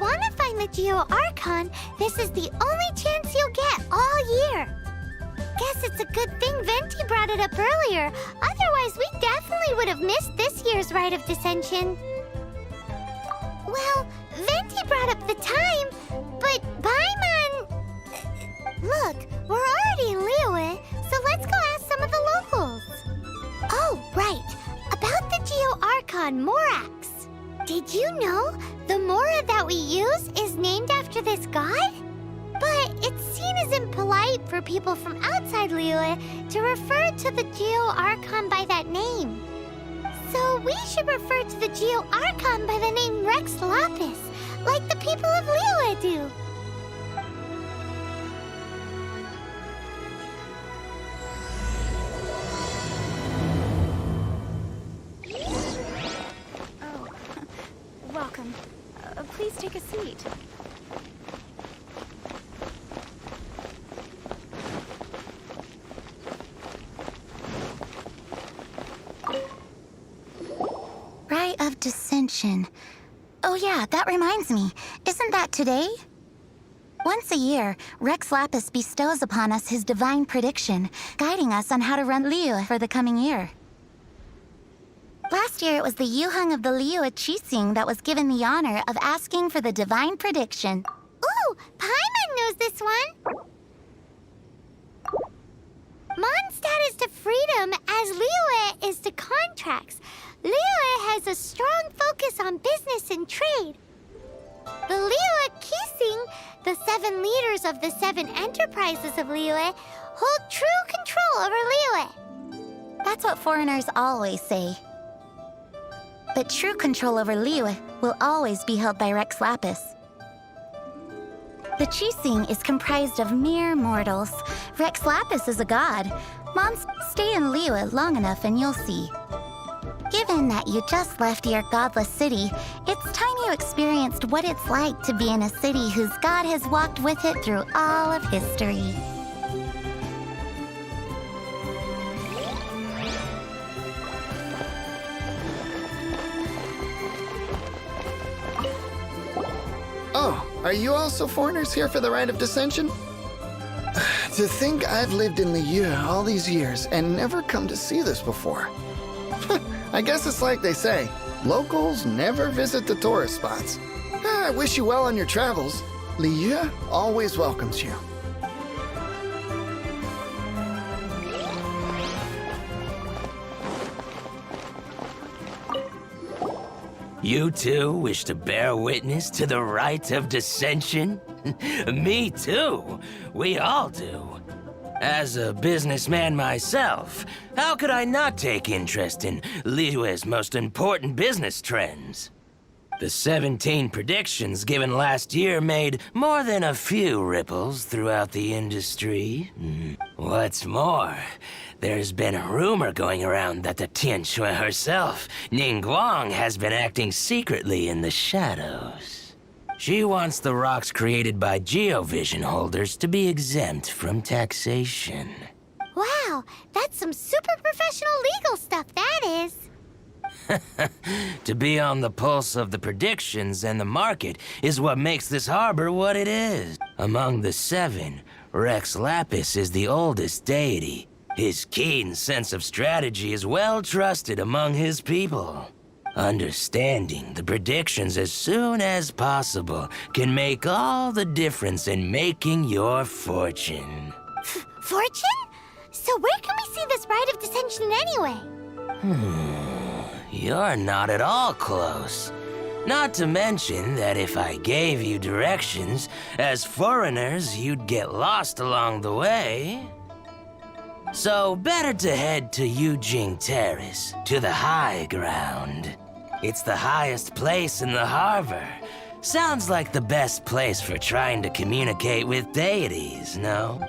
want to find the Geo Archon, this is the only chance you'll get all year. Guess it's a good thing Venti brought it up earlier. Otherwise, we definitely would have missed this year's Rite of Dissension. Well, Venti brought up the time, but Paimon... Look, we're already in Liyue, so let's go ask some of the locals. Oh, right. About the Geo Archon Morax. Did you know the Mora that we use is named after this god? But it's seen as impolite for people from outside Liyue to refer to the Geo Archon by that name. So we should refer to the Geo Archon by the name Rex Lapis, like the people of Liyue do. Oh, welcome. Please take a seat. Rite of Dissension. Oh yeah, that reminds me. Isn't that today? Once a year, Rex Lapis bestows upon us his divine prediction, guiding us on how to run Liyue for the coming year. Last year, it was the Yuheng of the Liyue Qixing that was given the honor of asking for the divine prediction. Ooh, Paimon knows this one! Mondstadt is to freedom as Liyue is to contracts. Liyue has a strong focus on business and trade. The Liyue Qixing, the 7 leaders of the 7 enterprises of Liyue, hold true control over Liyue. That's what foreigners always say. But true control over Liyue will always be held by Rex Lapis. The Qixing is comprised of mere mortals. Rex Lapis is a god. Mons, stay in Liyue long enough and you'll see. Given that you just left your godless city, it's time you experienced what it's like to be in a city whose god has walked with it through all of history. Oh, are you also foreigners here for the Rite of Dissension? To think I've lived in Liyue all these years and never come to see this before. I guess it's like they say, locals never visit the tourist spots. I wish you well on your travels. Liyue always welcomes you. You too wish to bear witness to the Rite of Dissension? Me too. We all do. As a businessman myself, how could I not take interest in Liyue's most important business trends? The 17 predictions given last year made more than a few ripples throughout the industry. What's more, there's been a rumor going around that the Tianxue herself, Ningguang, has been acting secretly in the shadows. She wants the rocks created by geovision holders to be exempt from taxation. Wow, that's some super professional legal stuff, that is. To be on the pulse of the predictions and the market is what makes this harbor what it is. Among the 7, Rex Lapis is the oldest deity. His keen sense of strategy is well trusted among his people. Understanding the predictions as soon as possible can make all the difference in making your fortune. Fortune? So where can we see this Rite of Dissension anyway? You're not at all close. Not to mention that if I gave you directions, as foreigners, you'd get lost along the way. So better to head to Yujing Terrace, to the high ground. It's the highest place in the harbor. Sounds like the best place for trying to communicate with deities, no?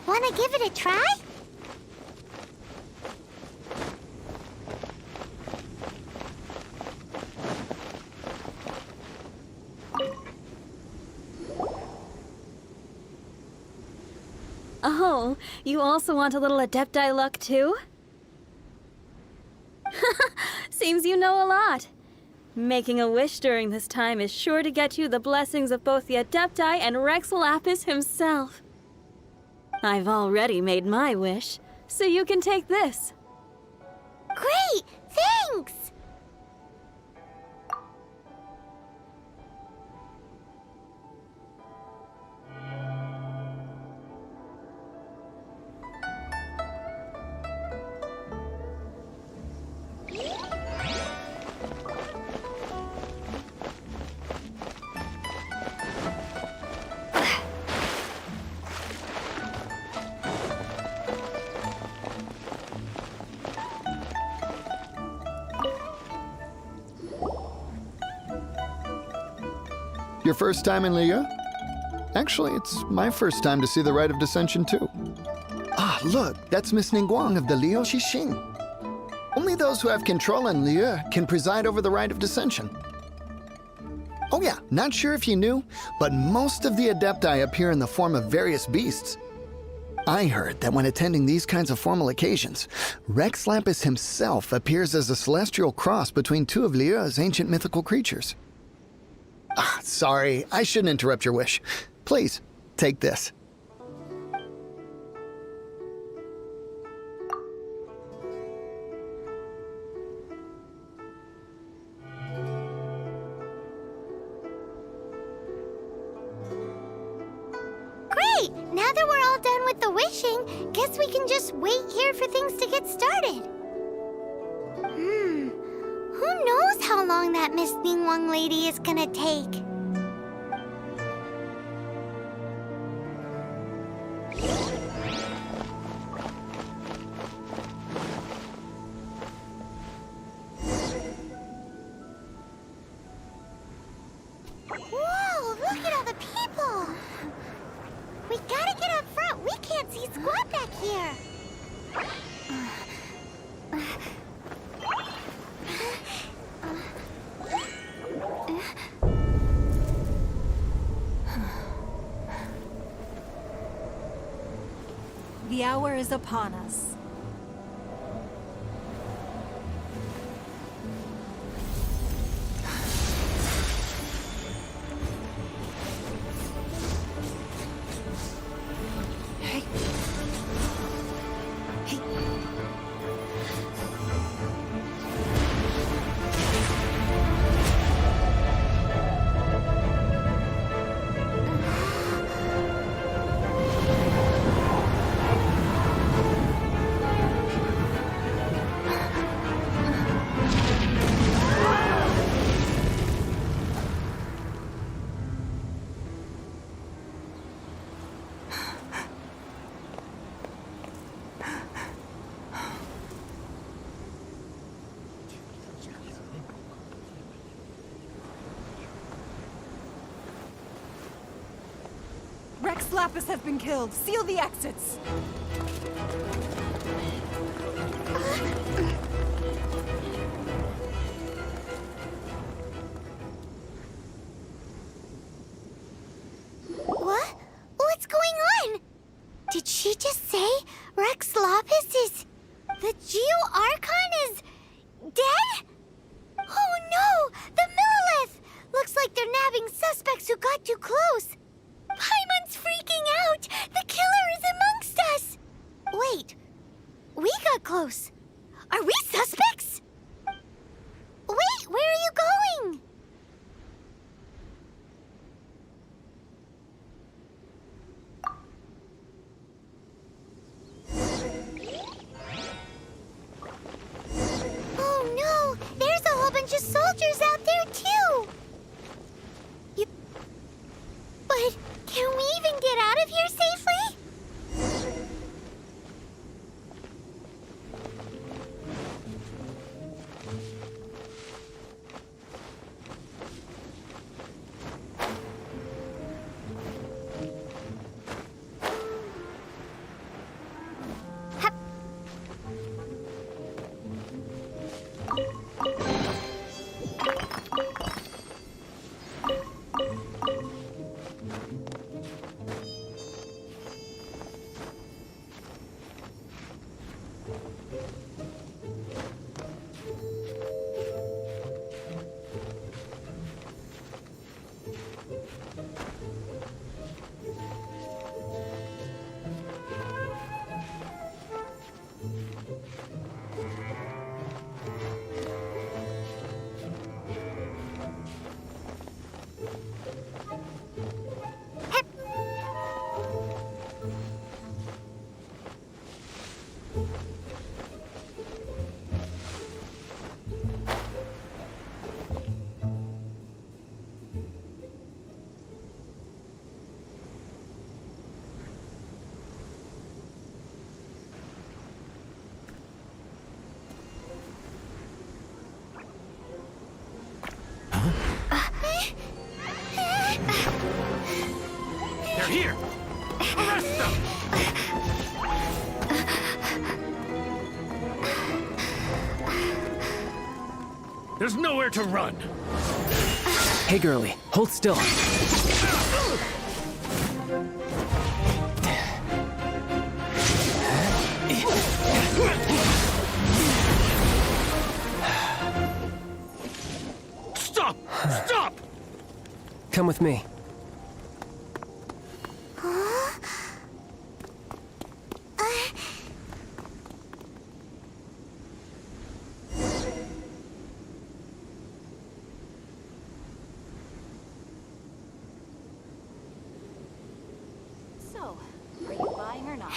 Wanna give it a try? Oh, you also want a little Adepti luck too? Seems you know a lot. Making a wish during this time is sure to get you the blessings of both the Adepti and Rex Lapis himself. I've already made my wish, so you can take this. Great! Thanks! Your first time in Liu? Actually, it's my first time to see the Rite of Dissension, too. Ah, look, that's Miss Ningguang of the Liu Xixing. Only those who have control in Liu can preside over the Rite of Dissension. Oh yeah, not sure if you knew, but most of the Adepti appear in the form of various beasts. I heard that when attending these kinds of formal occasions, Rex Lapis himself appears as a celestial cross between two of Liu's ancient mythical creatures. Ah, sorry, I shouldn't interrupt your wish. Please, take this. Great! Now that we're all done with the wishing, guess we can just wait here for things to get started. Who knows how long that Miss Ningguang lady is gonna take? Whoa, look at all the people! We gotta get up front. We can't see squat back here. The hour is upon us. Hey. Hey. Rex Lapis has been killed. Seal the exits. What? What's going on? Did she just say Rex Lapis is... the Geo-Archon is... dead? Oh no! The Millilith! Looks like they're nabbing suspects who got too close. Paimon's freaking out! The killer is amongst us! Wait, we got close. Are we suspects? Wait, where are you going? Oh no, there's a whole bunch of soldiers out there too! But can we even get out of here safely? There's nowhere to run. Hey, girlie, hold still. Stop! Stop! Come with me. So, are you buying or not?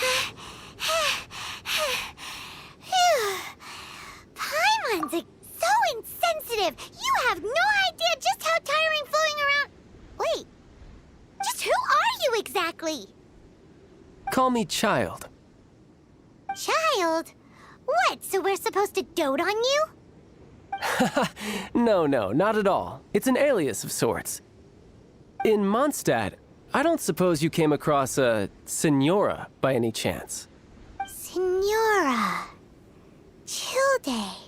Paimon's so insensitive. You have no idea just how tiring floating around. Wait, just who are you exactly? Call me Child. Child? What, so we're supposed to dote on you? No, not at all. It's an alias of sorts. In Mondstadt, I don't suppose you came across a Senora by any chance. Senora. Childe.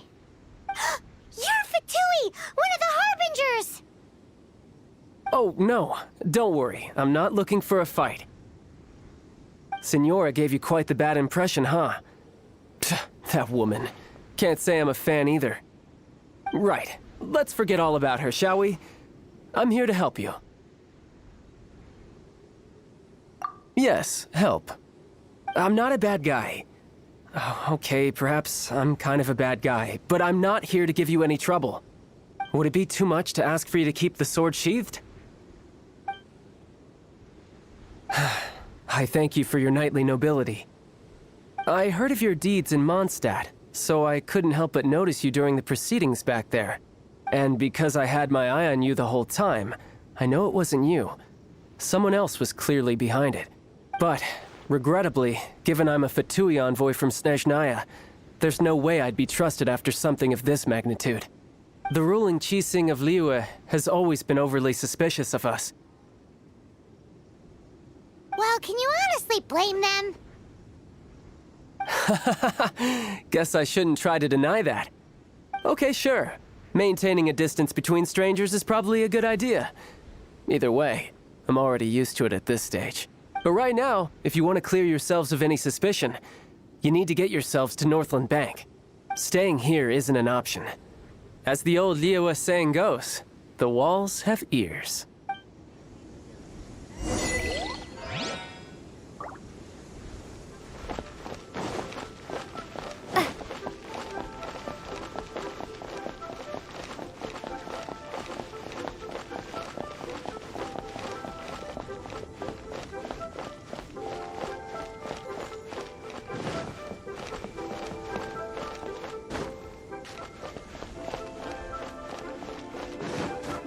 You're Fatui, one of the Harbingers! Oh, no. Don't worry. I'm not looking for a fight. Senora gave you quite the bad impression, huh? Pfft, that woman. Can't say I'm a fan either. Right. Let's forget all about her, shall we? I'm here to help you. Yes, help. I'm not a bad guy. Oh, okay, perhaps I'm kind of a bad guy, but I'm not here to give you any trouble. Would it be too much to ask for you to keep the sword sheathed? I thank you for your knightly nobility. I heard of your deeds in Mondstadt, so I couldn't help but notice you during the proceedings back there. And because I had my eye on you the whole time, I know it wasn't you. Someone else was clearly behind it. But, regrettably, given I'm a Fatui envoy from Snezhnaya, there's no way I'd be trusted after something of this magnitude. The ruling Chising of Liyue has always been overly suspicious of us. Well, can you honestly blame them? Guess I shouldn't try to deny that. Okay, sure. Maintaining a distance between strangers is probably a good idea. Either way, I'm already used to it at this stage. But right now, if you want to clear yourselves of any suspicion, you need to get yourselves to Northland Bank. Staying here isn't an option. As the old Liyue saying goes, the walls have ears.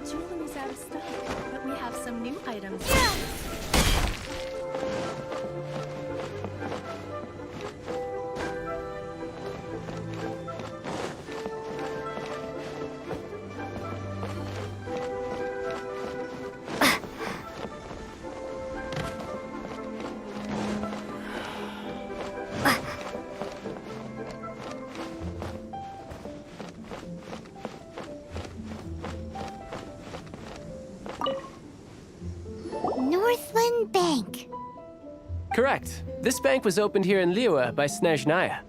Jewelry's out of stock, but we have some new items. Northland Bank. Correct. This bank was opened here in Liyue by Snezhnaya.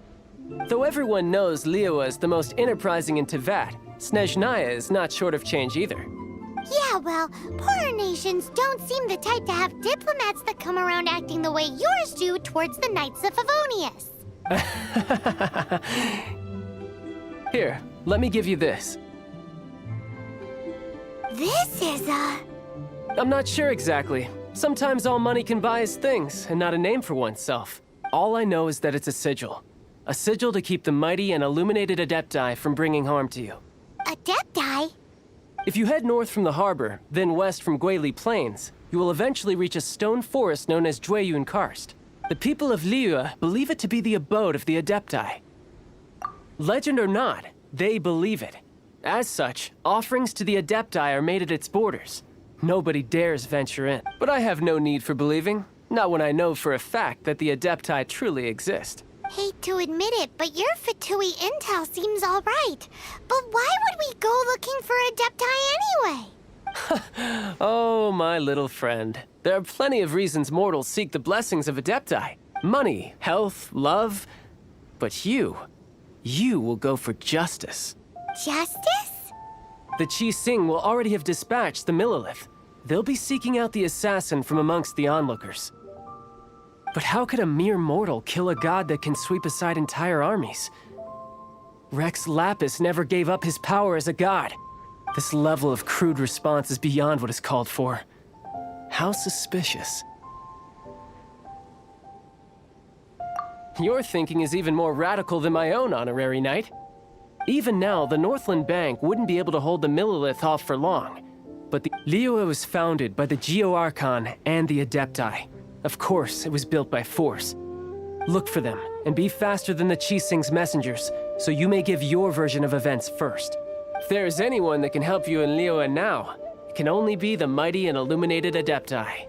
Though everyone knows Liyue is the most enterprising in Teyvat, Snezhnaya is not short of change either. Yeah, well, poorer nations don't seem the type to have diplomats that come around acting the way yours do towards the Knights of Favonius. Here, let me give you this. This is I'm not sure exactly. Sometimes all money can buy is things, and not a name for oneself. All I know is that it's a sigil. A sigil to keep the mighty and illuminated Adepti from bringing harm to you. Adepti? If you head north from the harbor, then west from Guili Plains, you will eventually reach a stone forest known as Jueyun Karst. The people of Liyue believe it to be the abode of the Adepti. Legend or not, they believe it. As such, offerings to the Adepti are made at its borders. Nobody dares venture in. But I have no need for believing, not when I know for a fact that the Adepti truly exist. Hate to admit it, but your Fatui intel seems all right. But why would we go looking for Adepti anyway? Oh, my little friend. There are plenty of reasons mortals seek the blessings of Adepti. Money, health, love. But you will go for justice. Justice? The Chi Sing will already have dispatched the Millilith. They'll be seeking out the assassin from amongst the onlookers. But how could a mere mortal kill a god that can sweep aside entire armies? Rex Lapis never gave up his power as a god. This level of crude response is beyond what is called for. How suspicious. Your thinking is even more radical than my own, Honorary Knight. Even now, the Northland Bank wouldn't be able to hold the Millilith off for long. But the Liyue was founded by the Geo-Archon and the Adepti. Of course, it was built by force. Look for them, and be faster than the Chi Sing's messengers, so you may give your version of events first. If there is anyone that can help you in Liyue now, it can only be the mighty and illuminated Adepti.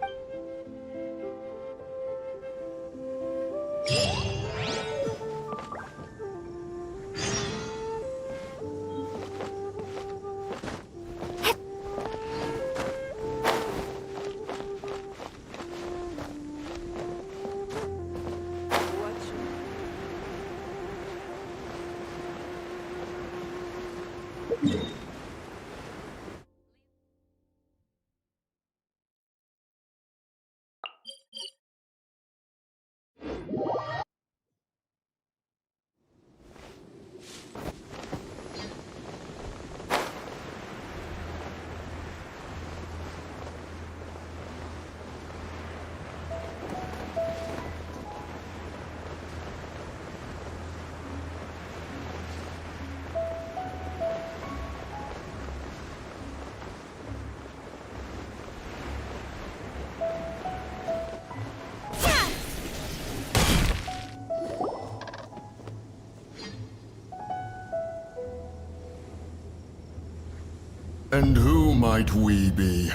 And who might we be?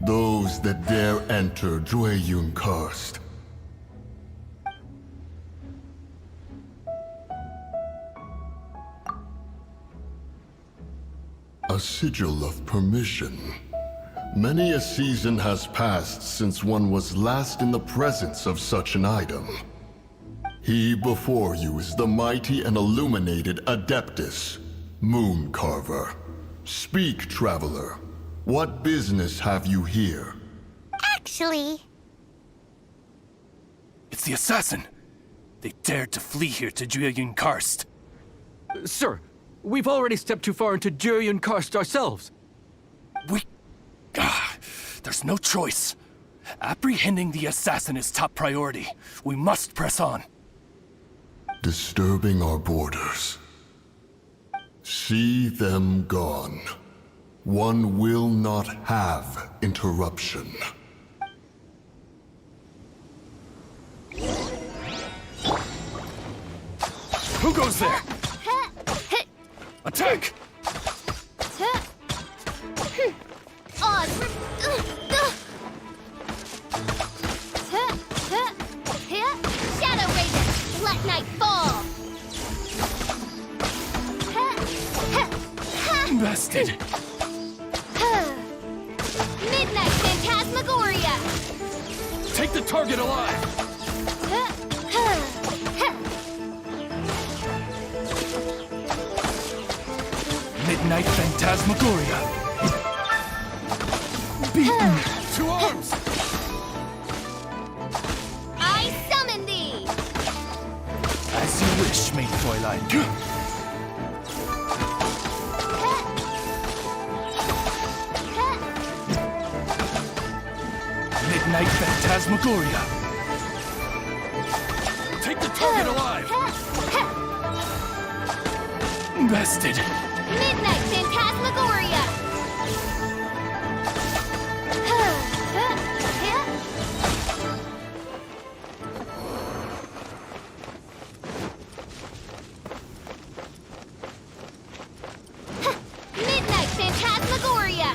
Those that dare enter Jueyun Karst. A sigil of permission. Many a season has passed since one was last in the presence of such an item. He before you is the mighty and illuminated Adeptus, Moon Carver. Speak, traveler. What business have you here? Actually, It's the assassin! They dared to flee here to Jueyun Karst. Sir, we've already stepped too far into Jueyun Karst ourselves. There's no choice. Apprehending the assassin is top priority. We must press on. Disturbing our borders. See them gone. One will not have interruption. Who goes there? Attack! Shadow Raven, let night fall. Bested! Midnight Phantasmagoria. Take the target alive! Midnight Phantasmagoria! Beaten! To arms! I summon thee. As you wish, maid Fräulein. Midnight Phantasmagoria! Take the target alive! Bested! Midnight Phantasmagoria. Midnight Phantasmagoria.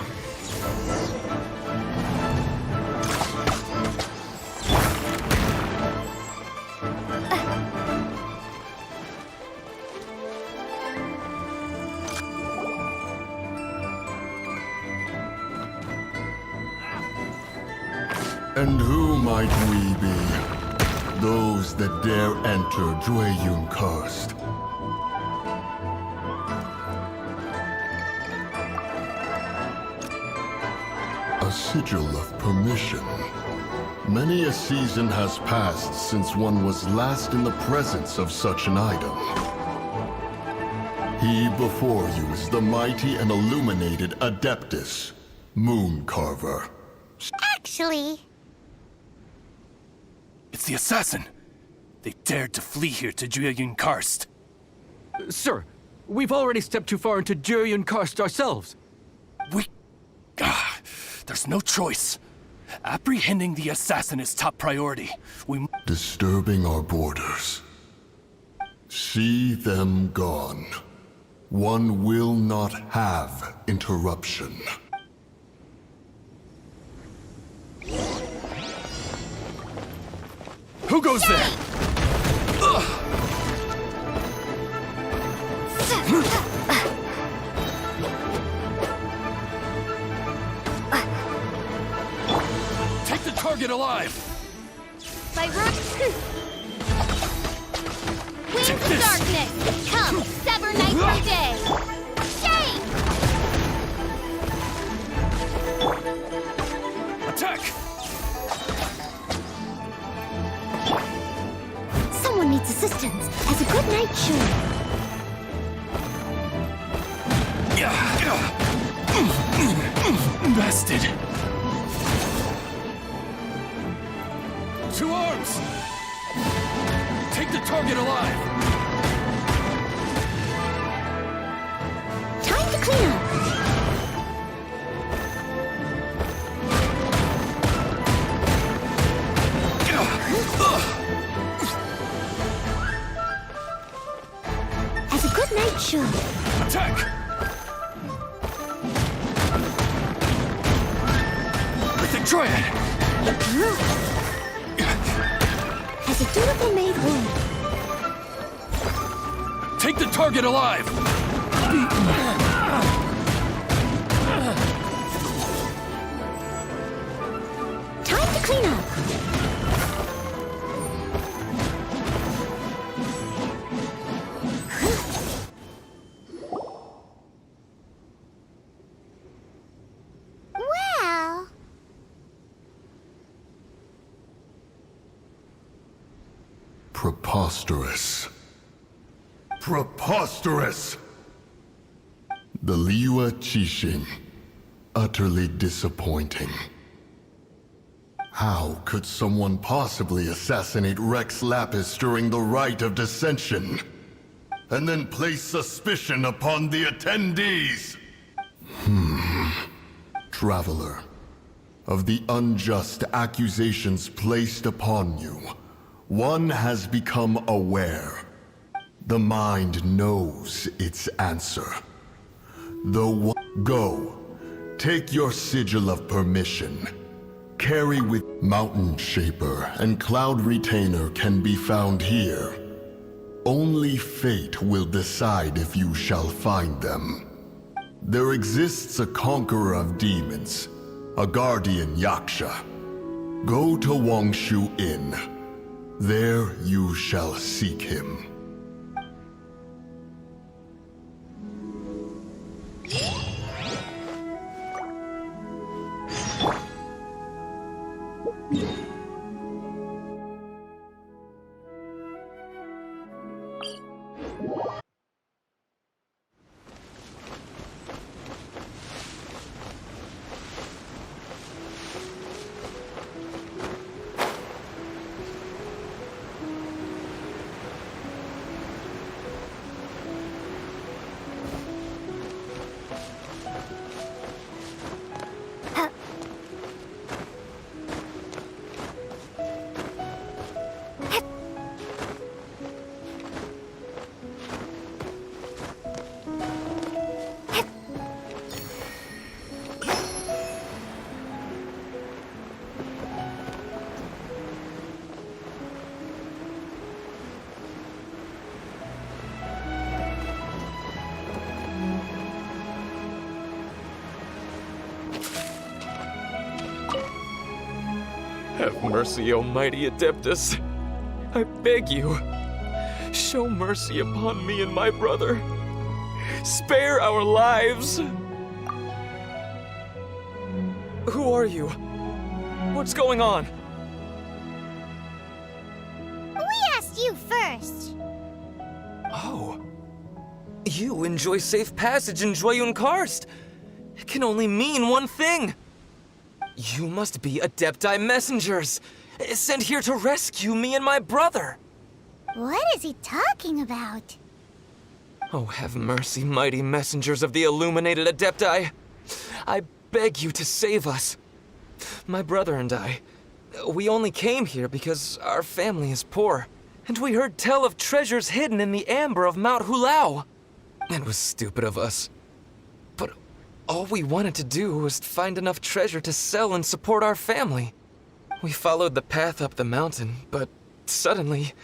And who might we be? Those that dare enter Jueyun Karst. A sigil of permission. Many a season has passed since one was last in the presence of such an item. He before you is the mighty and illuminated Adeptus, Moon Carver. Actually, It's the assassin! They dared to flee here to Jueyun Karst. Sir, we've already stepped too far into Jueyun Karst ourselves. There's no choice. Apprehending the assassin is top priority. Disturbing our borders. See them gone. One will not have interruption. Who goes there? Take the target alive! by Wings Take of this. darkness, come, sever night from day. Shame! Attack! Someone needs assistance, as a good knight should. Bested! 2 arms! Take the target alive! Time to clean up. As a good knight should. Attack! Mythic Triad! As a dutiful maid would. Take the target alive! Time to clean up. Well, Preposterous. Preposterous! The Liwa Chishin. Utterly disappointing. How could someone possibly assassinate Rex Lapis during the rite of dissension? And then place suspicion upon the attendees? Traveler, of the unjust accusations placed upon you, one has become aware. The mind knows its answer. Go, take your sigil of permission. Carry with Mountain Shaper and Cloud Retainer can be found here. Only fate will decide if you shall find them. There exists a conqueror of demons, a guardian Yaksha. Go to Wangshu Inn. There you shall seek him. Have mercy, O mighty Adeptus. I beg you, show mercy upon me and my brother. Spare our lives. Who are you? What's going on? We asked you first. Oh. You enjoy safe passage in Joyun Karst. It can only mean one thing. You must be Adepti messengers, sent here to rescue me and my brother. What is he talking about? Oh, have mercy, mighty messengers of the illuminated Adepti. I beg you to save us. My brother and I, we only came here because our family is poor, and we heard tell of treasures hidden in the amber of Mount Hulao. It was stupid of us. But all we wanted to do was find enough treasure to sell and support our family. We followed the path up the mountain, but suddenly,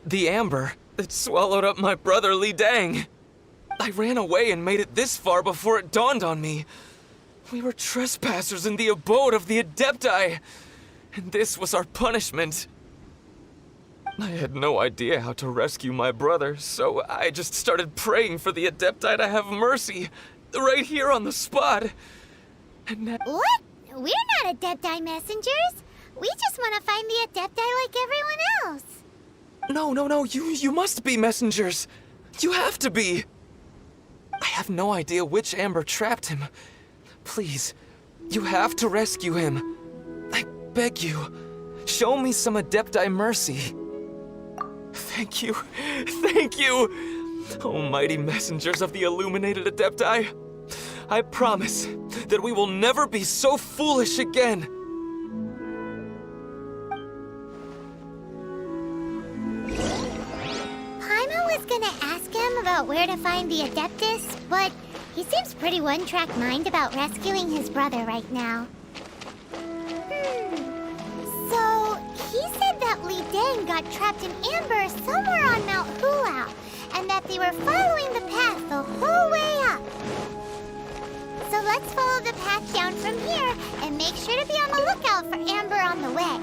the amber, it swallowed up my brother Li Dang. I ran away and made it this far before it dawned on me. We were trespassers in the abode of the Adepti, and this was our punishment. I had no idea how to rescue my brother, so I just started praying for the Adepti to have mercy, right here on the spot. And now— What? We're not Adepti messengers. We just want to find the Adepti like everyone else. No, you must be messengers. You have to be. I have no idea which amber trapped him. Please, you have to rescue him. I beg you, show me some Adepti mercy. Thank you, oh mighty messengers of the illuminated Adepti. I promise that we will never be so foolish again. Paimon was gonna ask him about where to find the Adeptus, but he seems pretty one-track mind about rescuing his brother right now. So, he said that Li Dang got trapped in amber somewhere on Mount Hulao, and that they were following the path the whole way up. So let's follow the path down from here, and make sure to be on the lookout for amber on the way.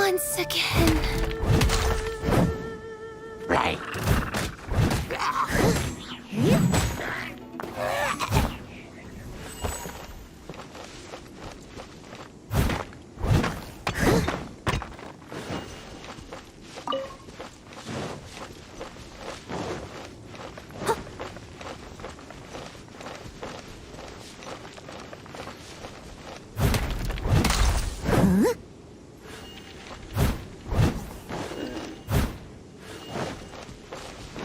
once again. Right.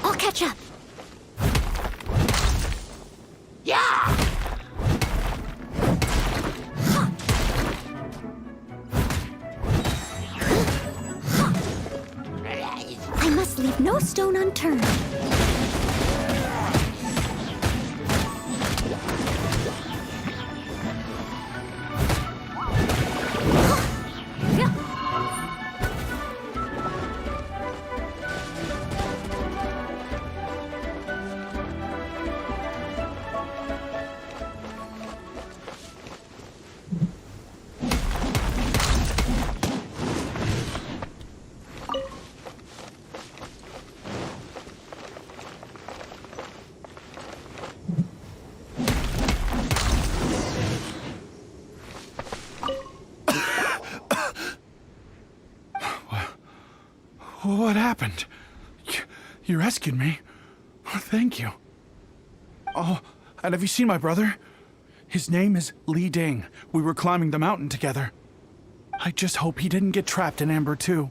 I'll catch up. I must leave no stone unturned. What happened? You rescued me. Thank you. Oh, and have you seen my brother? His name is Li Ding. We were climbing the mountain together. I just hope he didn't get trapped in Amber too.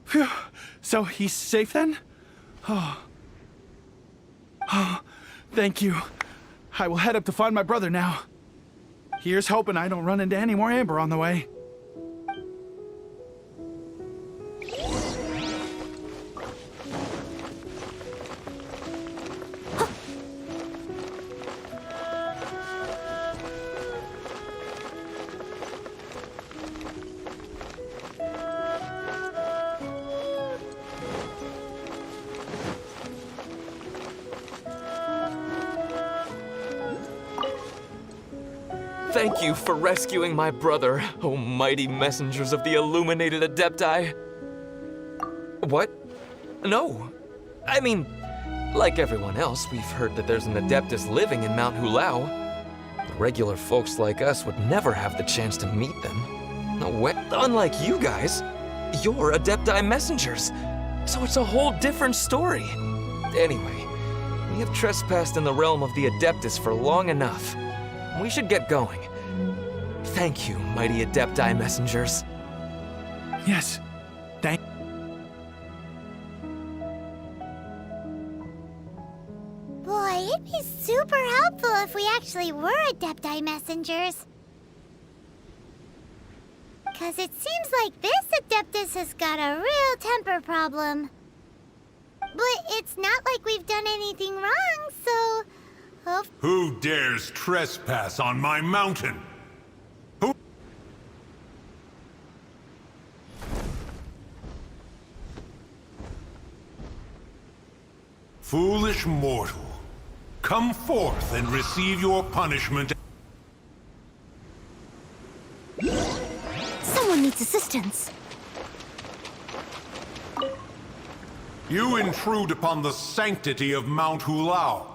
Phew. So he's safe then? Oh, thank you. I will head up to find my brother now. Here's hoping I don't run into any more Amber on the way. Thank you for rescuing my brother, oh mighty messengers of the illuminated Adepti. What? No. I mean, like everyone else, we've heard that there's an Adeptus living in Mount Hulao. But regular folks like us would never have the chance to meet them. No way. Unlike you guys, you're Adepti messengers. So it's a whole different story. Anyway, we have trespassed in the realm of the Adeptus for long enough. We should get going. Thank you, mighty Adepti messengers. Yes, thank. Boy, it'd be super helpful if we actually were Adepti messengers. Because it seems like this Adeptus has got a real temper problem. But it's not like we've done anything wrong, so... Who dares trespass on my mountain? Who? Foolish mortal, come forth and receive your punishment. Someone needs assistance. You intrude upon the sanctity of Mount Hulao.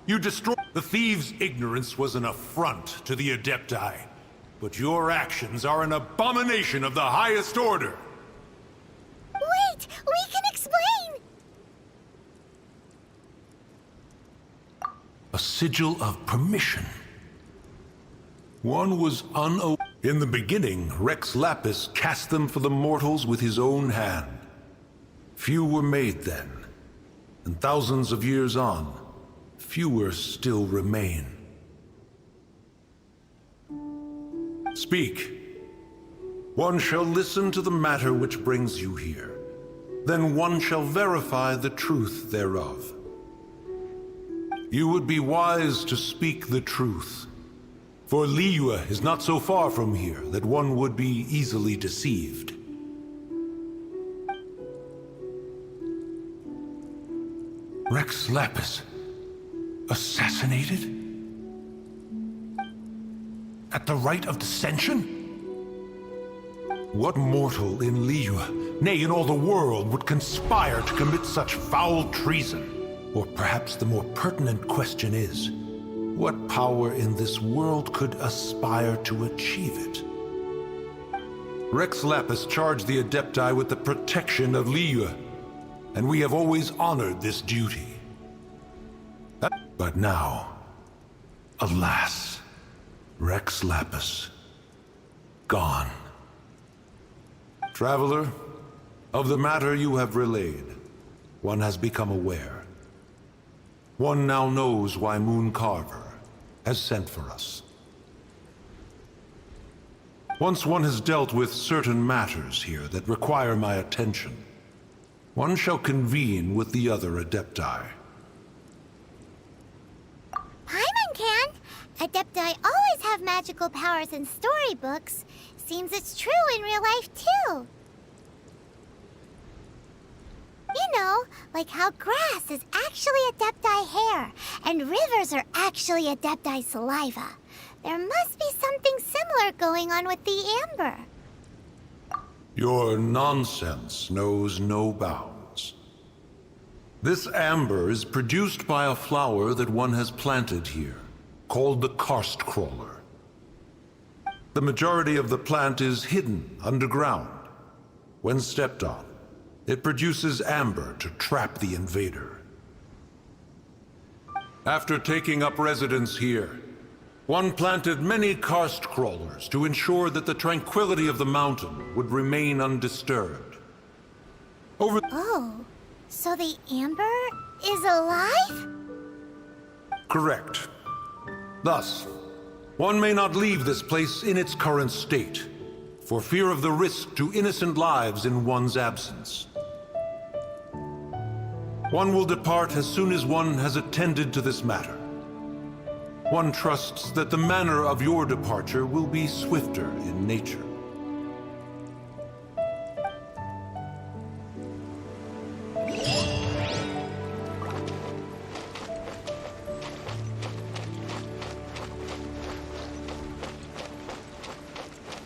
You destroy... The thieves' ignorance was an affront to the Adepti, but your actions are an abomination of the highest order. Wait! We can explain! A sigil of permission. One was In the beginning, Rex Lapis cast them for the mortals with his own hand. Few were made then, and thousands of years on, fewer still remain. Speak. One shall listen to the matter which brings you here. Then one shall verify the truth thereof. You would be wise to speak the truth, for Liyue is not so far from here that one would be easily deceived. Rex Lapis. Assassinated? At the rite of dissension? What mortal in Liyue, nay, in all the world, would conspire to commit such foul treason? Or perhaps the more pertinent question is, what power in this world could aspire to achieve it? Rex Lapis charged the Adepti with the protection of Liyue, and we have always honored this duty. But now, alas, Rex Lapis, gone. Traveler, of the matter you have relayed, one has become aware. One now knows why Moon Carver has sent for us. Once one has dealt with certain matters here that require my attention, one shall convene with the other Adepti. Paimon can! Adepti always have magical powers in storybooks. Seems it's true in real life, too. You know, like how grass is actually Adepti hair, and rivers are actually Adepti saliva. There must be something similar going on with the amber. Your nonsense knows no bounds. This amber is produced by a flower that one has planted here, called the karst crawler. The majority of the plant is hidden underground. When stepped on, it produces amber to trap the invader. After taking up residence here, one planted many karst crawlers to ensure that the tranquility of the mountain would remain undisturbed. Oh, so the amber is alive? Correct. Thus, one may not leave this place in its current state, for fear of the risk to innocent lives in one's absence. One will depart as soon as one has attended to this matter. One trusts that the manner of your departure will be swifter in nature.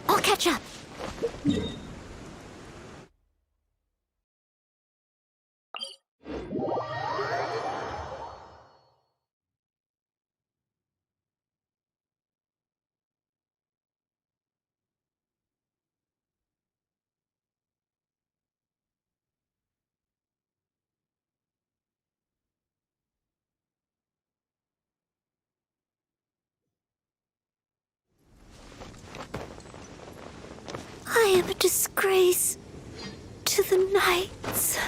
I'll catch up. I am a disgrace to the knights.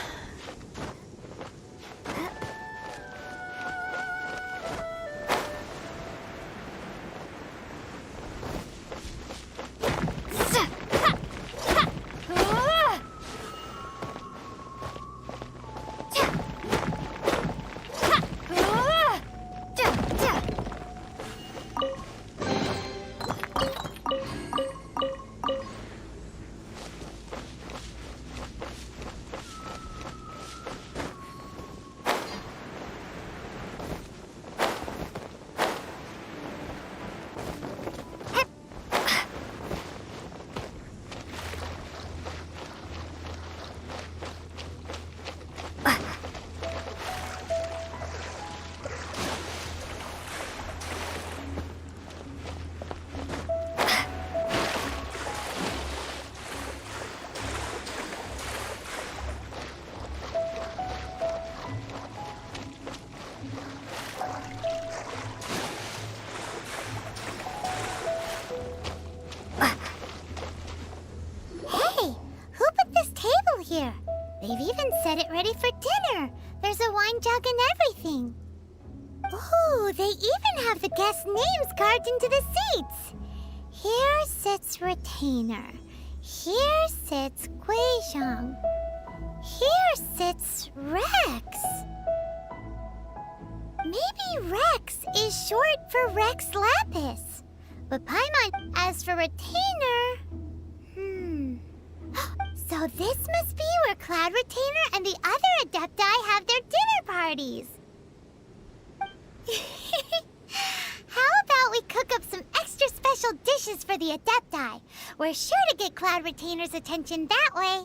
Here. They've even set it ready for dinner. There's a wine jug and everything. Ooh, they even have the guests' names carved into the seats. Here sits Retainer. Here sits Guizhong. Here sits Rex. Maybe Rex is short for Rex Lapis. But Paimon, as for Retainer... So this must be where Cloud Retainer and the other Adepti have their dinner parties. How about we cook up some extra extra special dishes for the Adepti. We're sure to get Cloud Retainer's attention that way.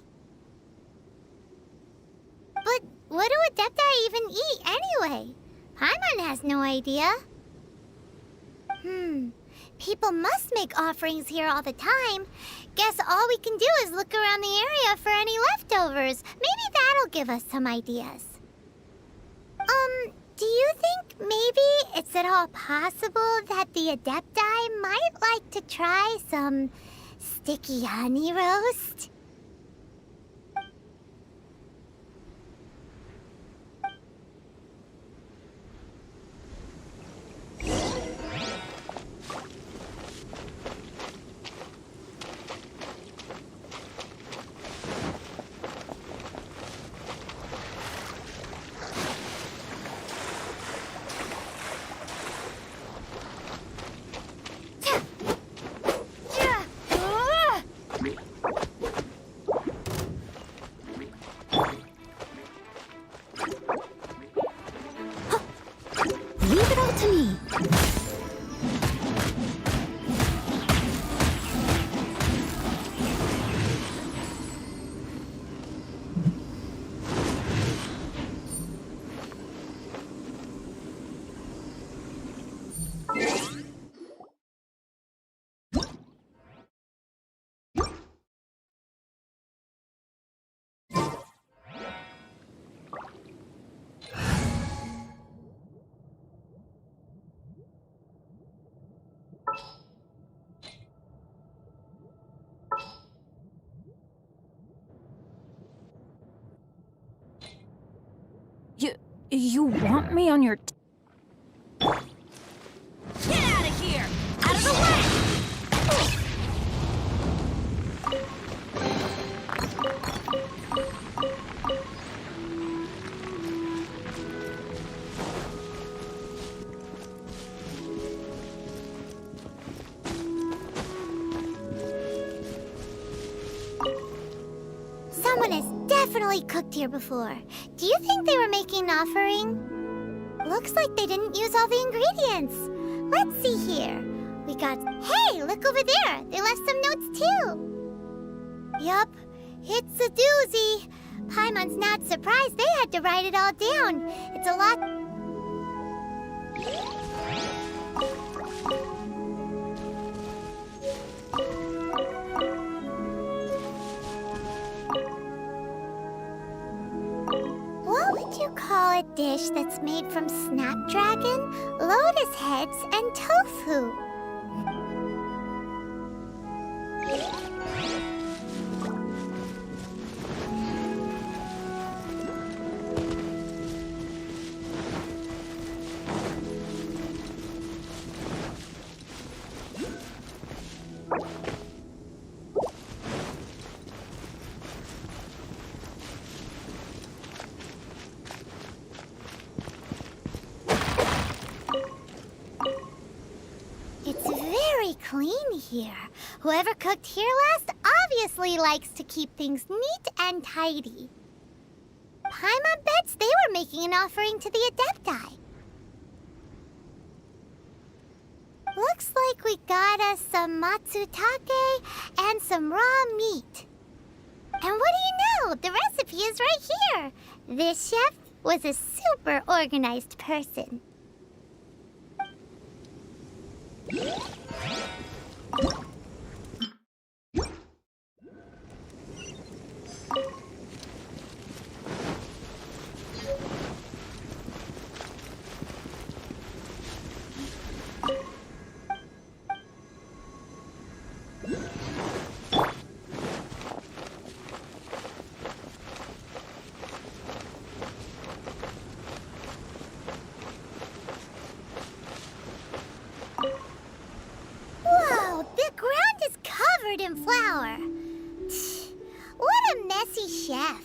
But what do Adepti even eat anyway? Paimon has no idea. People must make offerings here all the time. Guess all we can do is look around the area for any leftovers. Maybe that'll give us some ideas. Do you think maybe it's at all possible that the Adepti might like to try some sticky honey roast? Leave it all to me. You want me on your... Get out of here! Out of the way! Someone has definitely cooked here before. Do you think they were making an offering? Looks like they didn't use all the ingredients. Let's see here. We got... Hey, look over there. They left some notes too. Yup, it's a doozy. Paimon's not surprised they had to write it all down. It's a lot... What would you call a dish that's made from snapdragon, lotus heads, and tofu? It's very clean here. Whoever cooked here last obviously likes to keep things neat and tidy. Paimon bets they were making an offering to the Adepti. Looks like we got us some matsutake and some raw meat. And what do you know? The recipe is right here. This chef was a super organized person. Whoa, the ground is covered in flour. What a messy chef.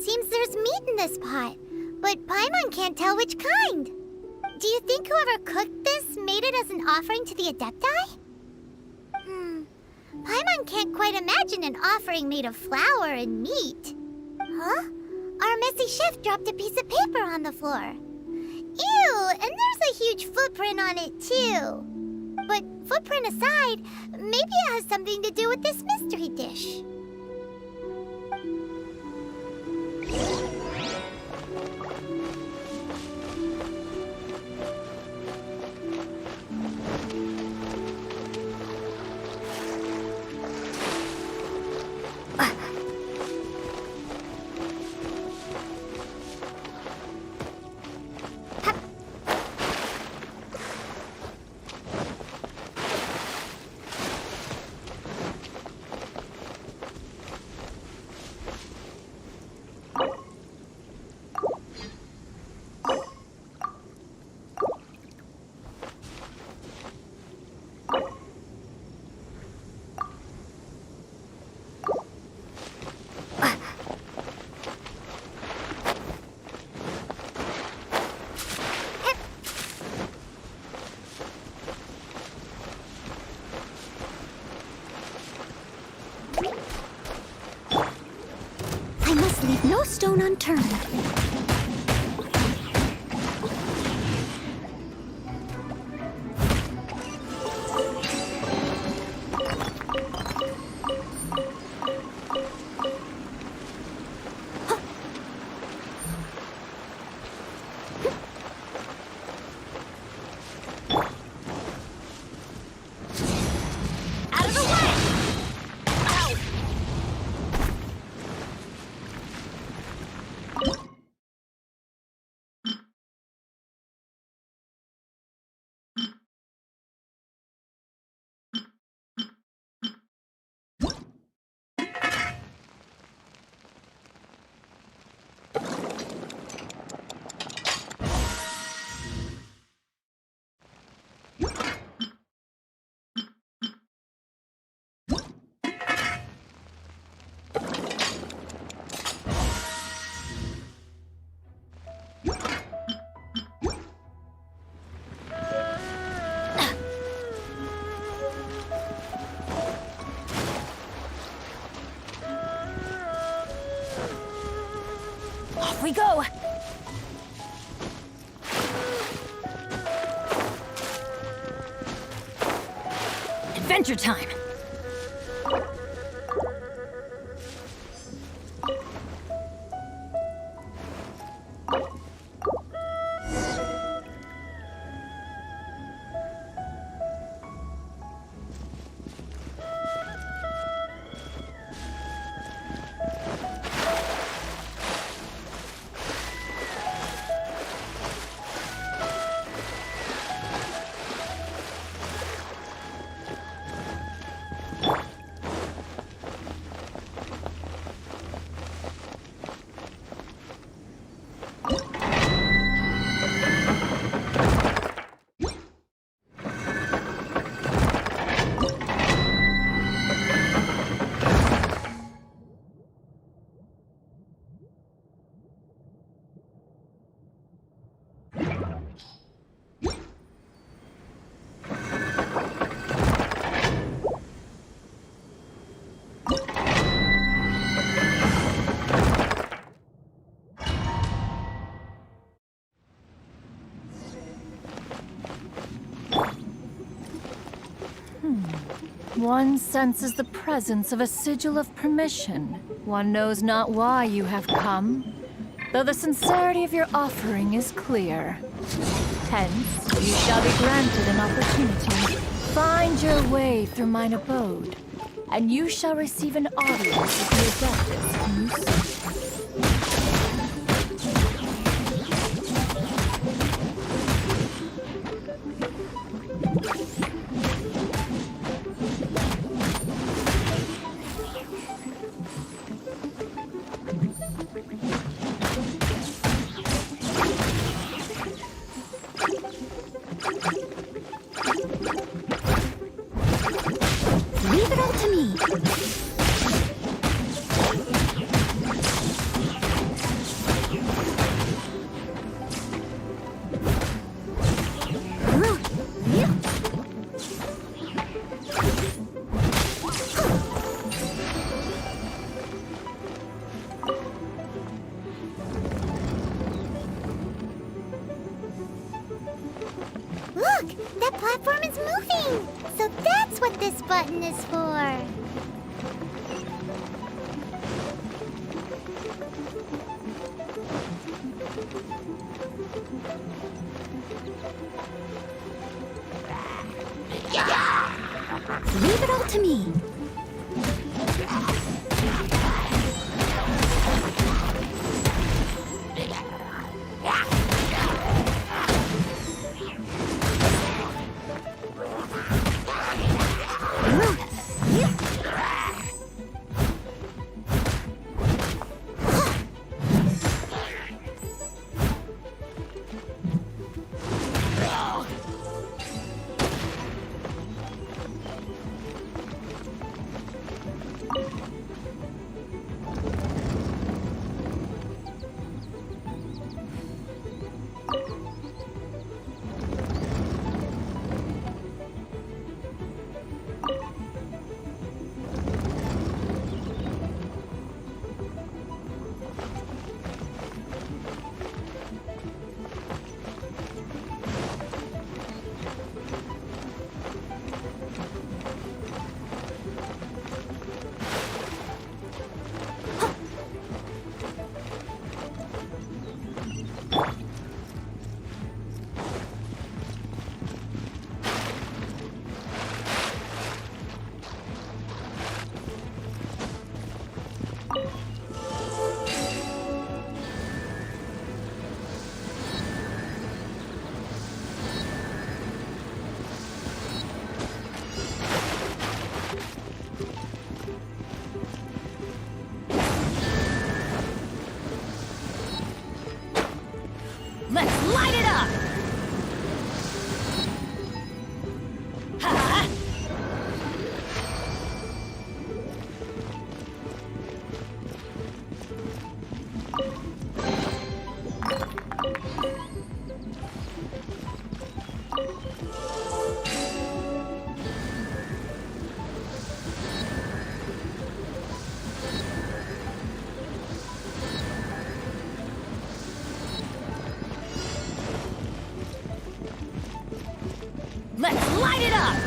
Seems there's meat in this pot, but Paimon can't tell which kind. Do you think whoever cooked this made it as an offering to the Adepti? Paimon can't quite imagine an offering made of flour and meat. Huh? Our messy chef dropped a piece of paper on the floor. Ew, and there's a huge footprint on it too. but footprint aside, maybe it has something to do with this mystery dish. I must leave no stone unturned. Out of the way! Ow! Off we go! Adventure time! One senses the presence of a sigil of permission. One knows not why you have come, though the sincerity of your offering is clear. Hence, you shall be granted an opportunity. Find your way through mine abode, and you shall receive an audience with the adeptus whom you seek. Leave it all to me. thing! So that's what this button is for. Leave it all to me. Let's light it up! Ha! Let's light it up!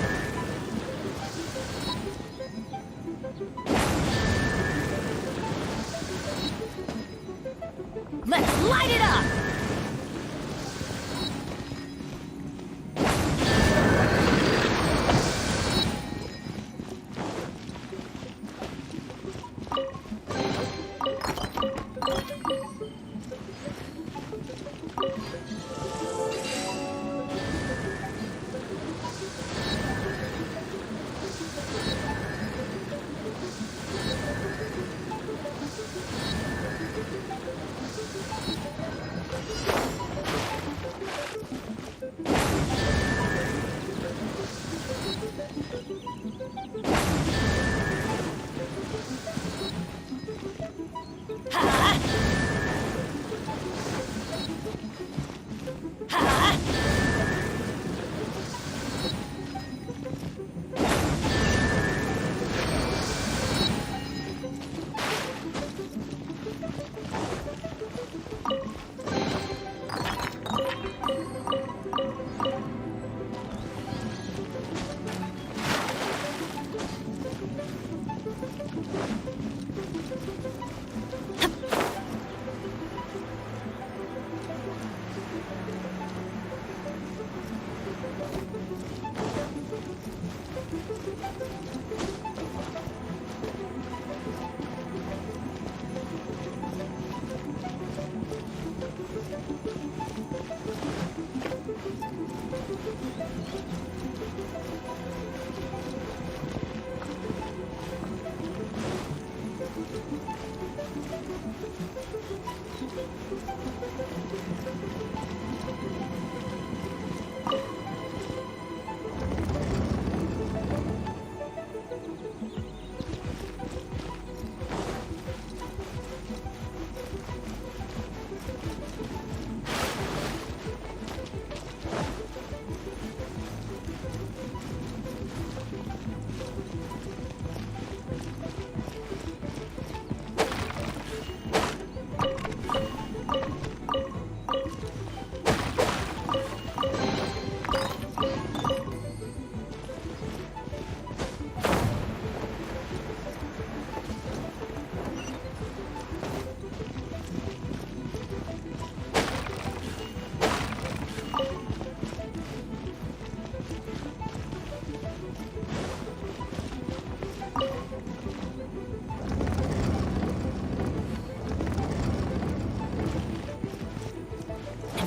Let's light it up!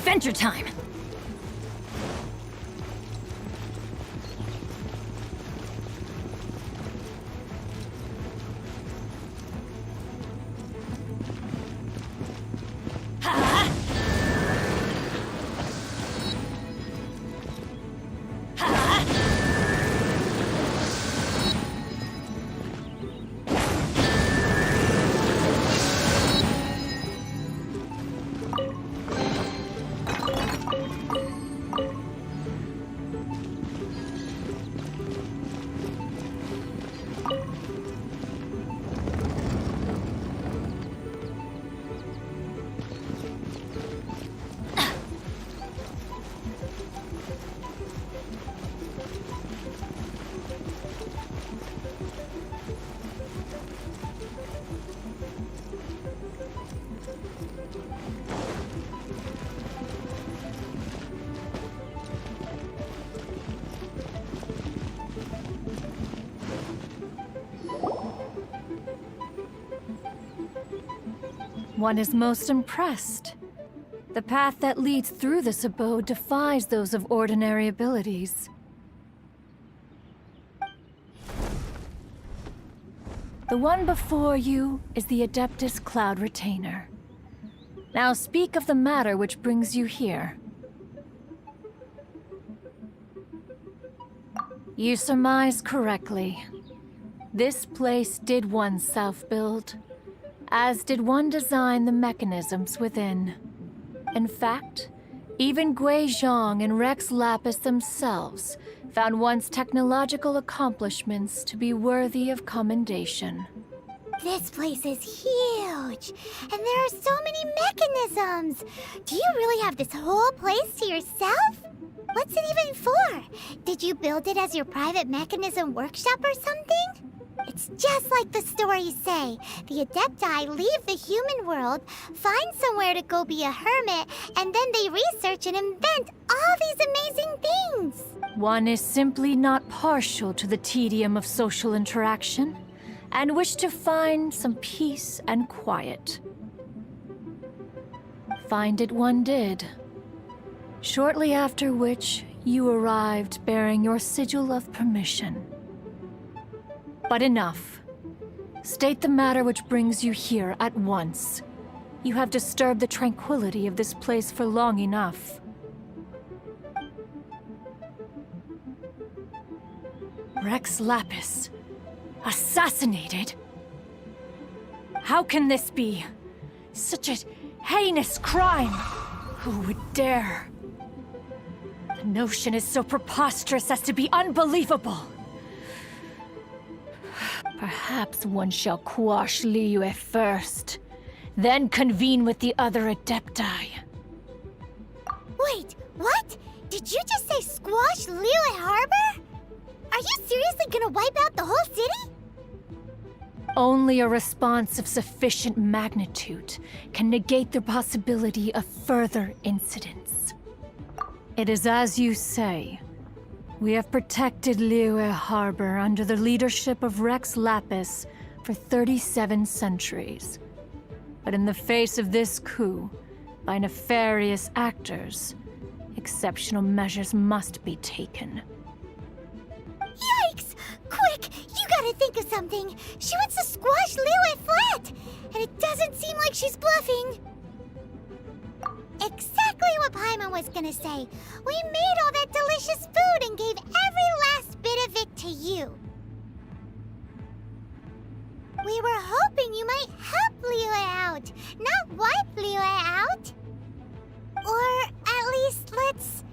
adventure time! One is most impressed. The path that leads through this abode defies those of ordinary abilities. The one before you is the Adeptus Cloud Retainer. Now speak of the matter which brings you here. You surmise correctly. This place did one self-build, as did one design the mechanisms within. In fact, even Gui Zhang and Rex Lapis themselves found one's technological accomplishments to be worthy of commendation. This place is huge, and there are so many mechanisms. Do you really have this whole place to yourself? What's it even for? Did you build it as your private mechanism workshop or something? It's just like the stories say. The Adepti leave the human world, find somewhere to go be a hermit, and then they research and invent all these amazing things. One is simply not partial to the tedium of social interaction, and wished to find some peace and quiet. Find it one did. Shortly after which, you arrived bearing your sigil of permission. But enough. State the matter which brings you here at once. You have disturbed the tranquility of this place for long enough. Rex Lapis. Assassinated? How can this be? Such a heinous crime! Who would dare? The notion is so preposterous as to be unbelievable. Perhaps one shall quash Liyue first, then convene with the other Adepti. Wait, what? Did you just say squash Liyue Harbor? Are you seriously gonna wipe out the whole city? Only a response of sufficient magnitude can negate the possibility of further incidents. It is as you say. We have protected Liyue Harbor under the leadership of Rex Lapis for 37 centuries. But in the face of this coup, by nefarious actors, exceptional measures must be taken. Yikes! Quick, you gotta think of something. She wants to squash Liyue flat, and it doesn't seem like she's bluffing. Exactly what Paimon was gonna say. We made all that delicious food and gave every last bit of it to you. We were hoping you might help Liyue out, not wipe Liyue out. Or at least let's,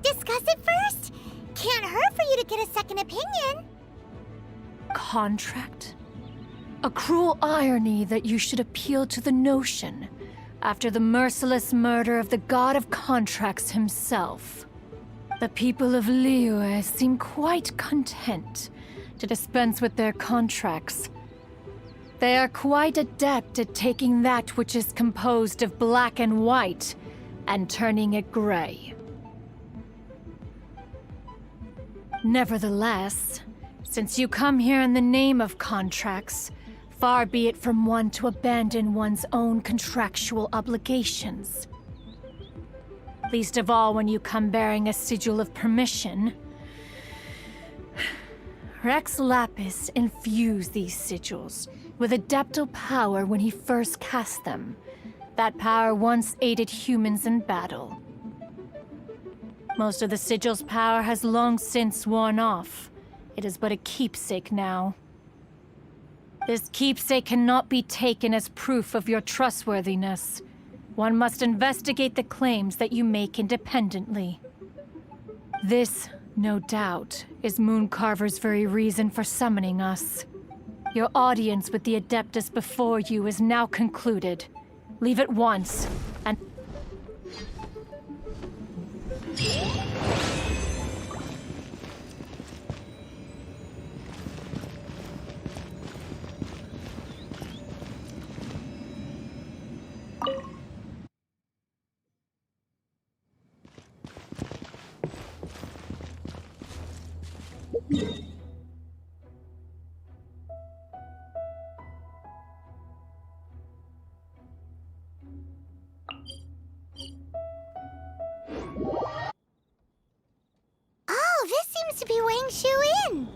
discuss it first. Can't hurt for you to get a second opinion. Contract? A cruel irony that you should appeal to the notion after the merciless murder of the god of contracts himself. The people of Liyue seem quite content to dispense with their contracts. They are quite adept at taking that which is composed of black and white and turning it gray. Nevertheless, since you come here in the name of contracts, far be it from one to abandon one's own contractual obligations. Least of all when you come bearing a sigil of permission. Rex Lapis infused these sigils with adeptal power when he first cast them. That power once aided humans in battle. Most of the sigil's power has long since worn off. It is but a keepsake now. This keepsake cannot be taken as proof of your trustworthiness. One must investigate the claims that you make independently. This, no doubt, is Mooncarver's very reason for summoning us. Your audience with the Adeptus before you is now concluded. Leave at once, and... Oh, this seems to be Wang Shu Inn.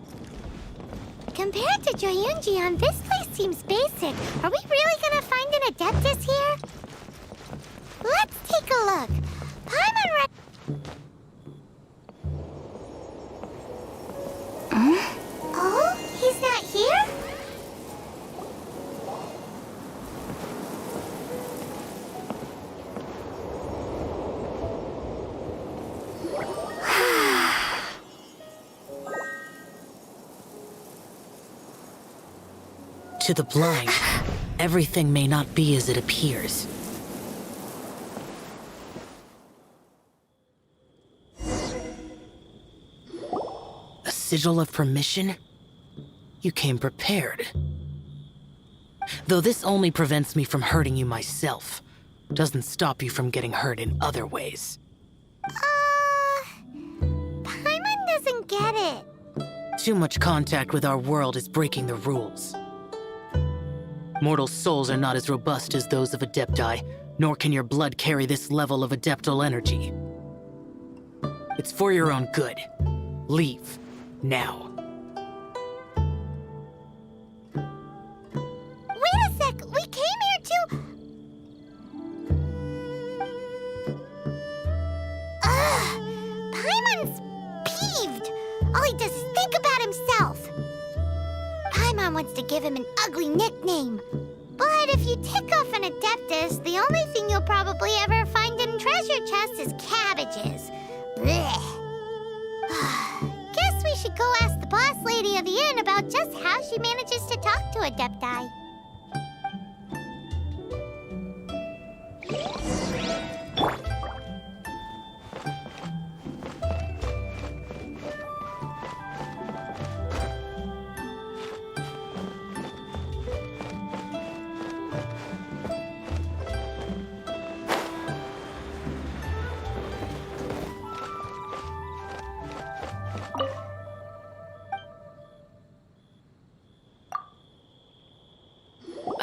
Compared to Joyunjian, this place seems basic. Are we really gonna find an Adeptus here? Let's take a look. Paimon Oh, he's not here? To the blind, everything may not be as it appears. A sigil of permission? You came prepared. Though this only prevents me from hurting you myself, doesn't stop you from getting hurt in other ways. Paimon doesn't get it. Too much contact with our world is breaking the rules. Mortal souls are not as robust as those of Adepti, nor can your blood carry this level of adeptal energy. It's for your own good. Leave. Now. Wait a sec! We came here to... Ugh! Paimon's peeved! All he does is think about himself! Paimon wants to give him an ugly nickname. But if you tick off an Adeptus, the only thing you'll probably ever find in treasure chests is cabbages. Blech. Guess we should go ask the boss lady of the inn about just how she manages to talk to Adepti.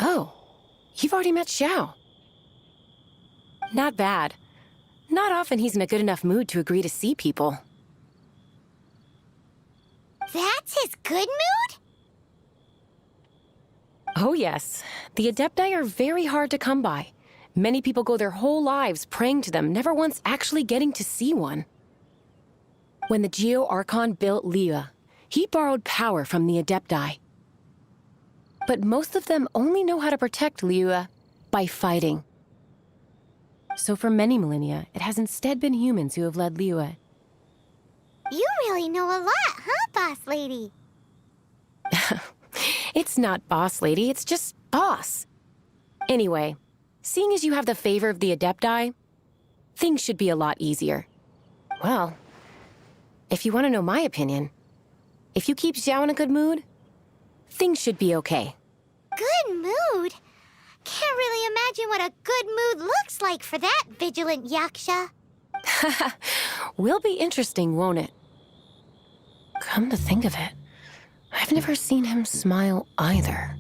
Oh, you've already met Xiao. Not bad. Not often he's in a good enough mood to agree to see people. That's his good mood? Oh yes, the Adepti are very hard to come by. Many people go their whole lives praying to them, never once actually getting to see one. When the Geo Archon built Liyue, he borrowed power from the Adepti. But most of them only know how to protect Liyue by fighting. So for many millennia, it has instead been humans who have led Liyue. You really know a lot, huh, boss lady? It's not boss lady, it's just boss. Anyway, seeing as you have the favor of the Adepti, things should be a lot easier. Well, if you want to know my opinion, if you keep Xiao in a good mood, things should be okay. Good mood? Can't really imagine what a good mood looks like for that vigilant yaksha. Will be interesting, won't it? Come to think of it, I've never seen him smile either.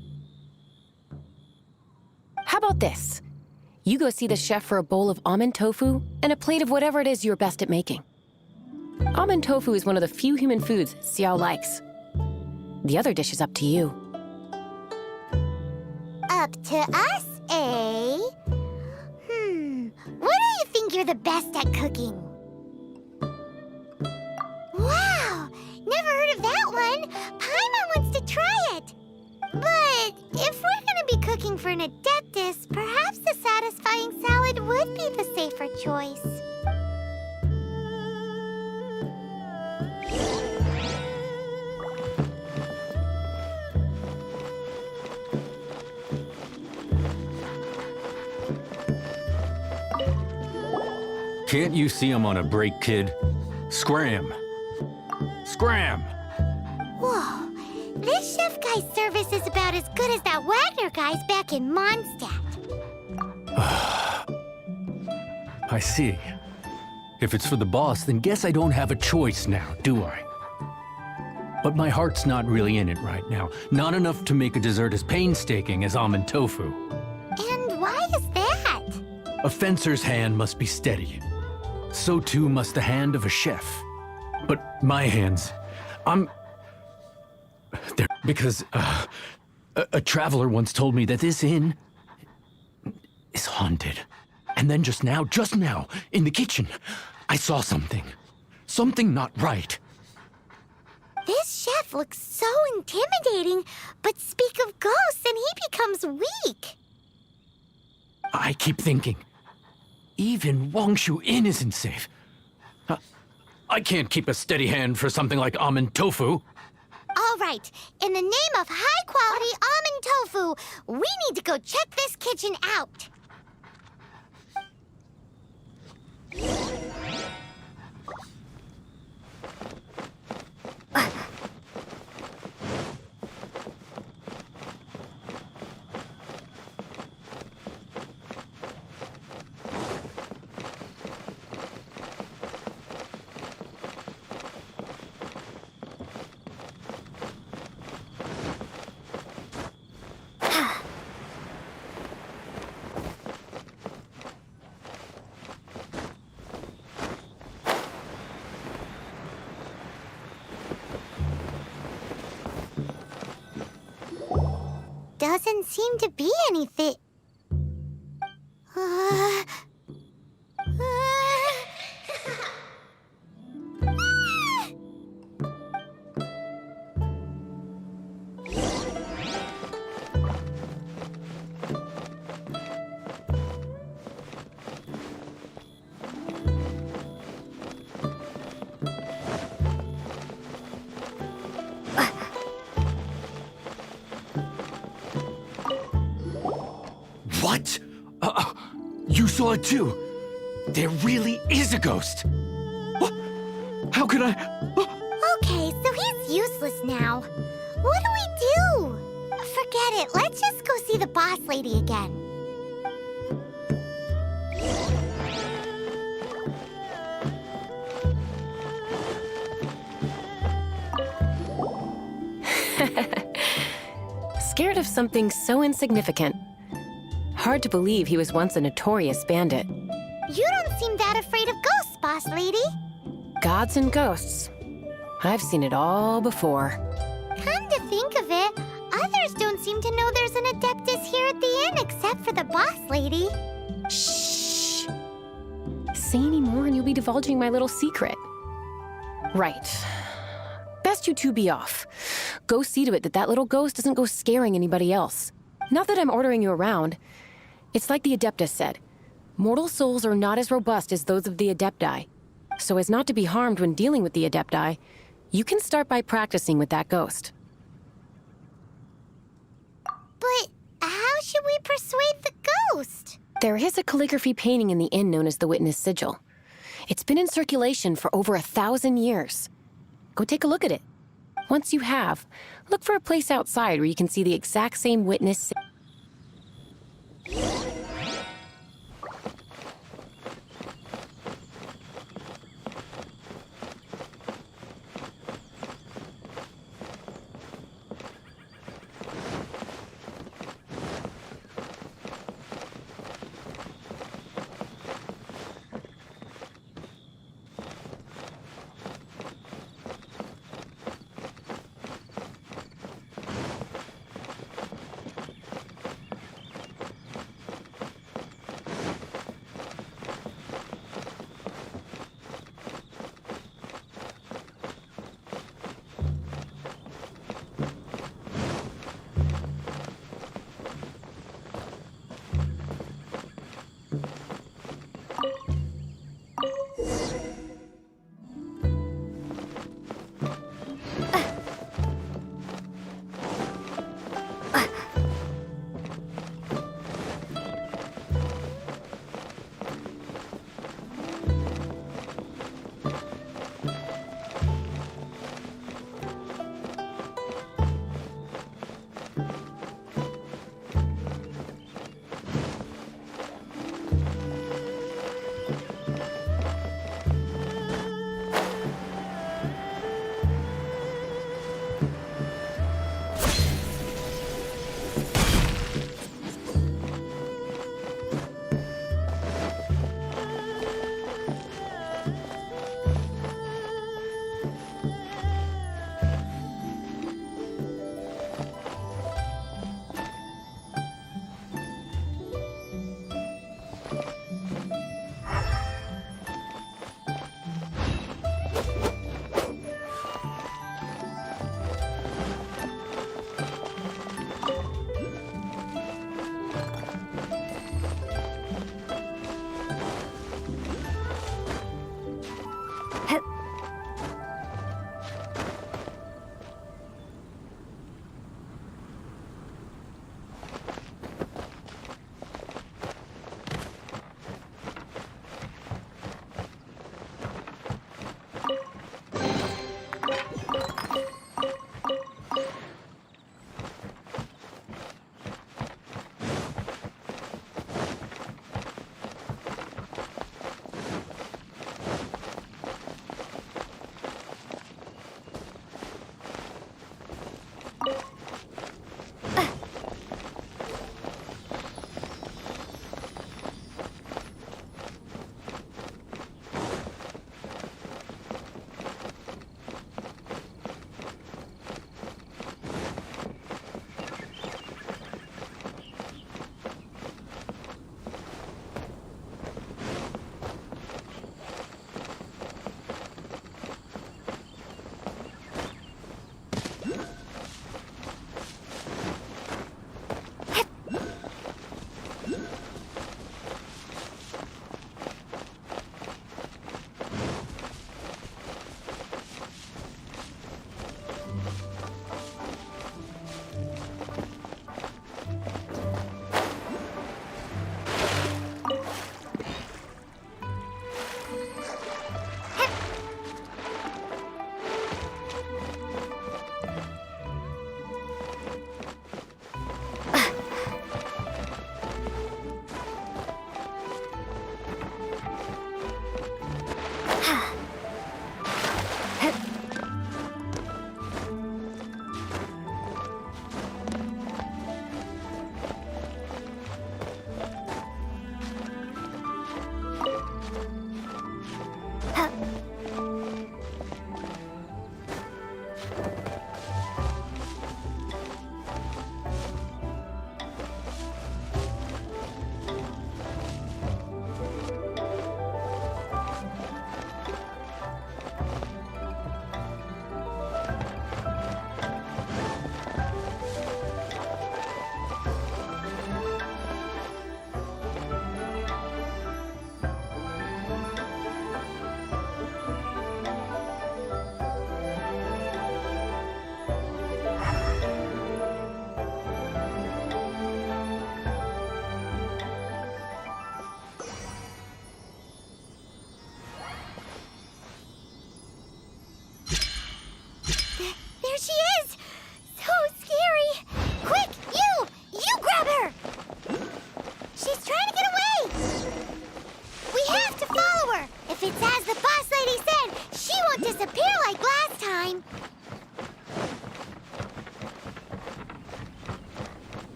How about this? You go see the chef for a bowl of almond tofu and a plate of whatever it is you're best at making. Almond tofu is one of the few human foods Xiao likes. The other dish is up to you. Up to us, eh? What do you think you're the best at cooking? Wow! Never heard of that one! Paimon wants to try it! But if we're gonna be cooking for an Adeptus, perhaps the satisfying salad would be the safer choice. Can't you see I'm on a break, kid? Scram! Scram! Whoa, this chef guy's service is about as good as that Wagner guy's back in Mondstadt. I see. If it's for the boss, then guess I don't have a choice now, do I? But my heart's not really in it right now. Not enough to make a dessert as painstaking as almond tofu. And why is that? A fencer's hand must be steady. So too must the hand of a chef. But my hands, they're because a traveler once told me that this inn is haunted. And then just now, in the kitchen, I saw something. Something not right. This chef looks so intimidating, but speak of ghosts and he becomes weak. I keep thinking, even Wangshu Inn isn't safe. I can't keep a steady hand for something like almond tofu. All right, in the name of high-quality almond tofu, we need to go check this kitchen out. Doesn't seem to be anything. What? You saw it too? There really is a ghost. What? How could I? Okay, so he's useless now. What do we do? Forget it. Let's just go see the boss lady again. Scared of something so insignificant. Hard to believe he was once a notorious bandit. You don't seem that afraid of ghosts, boss lady. Gods and ghosts. I've seen it all before. Come to think of it, others don't seem to know there's an Adeptus here at the inn except for the boss lady. Shh. Say any more and you'll be divulging my little secret. Right. Best you two be off. Go see to it that that little ghost doesn't go scaring anybody else. Not that I'm ordering you around. It's like the Adeptus said. Mortal souls are not as robust as those of the Adepti. So as not to be harmed when dealing with the Adepti, you can start by practicing with that ghost. But how should we persuade the ghost? There is a calligraphy painting in the inn known as the Witness Sigil. It's been in circulation for over 1,000 years. Go take a look at it. Once you have, look for a place outside where you can see the exact same witness.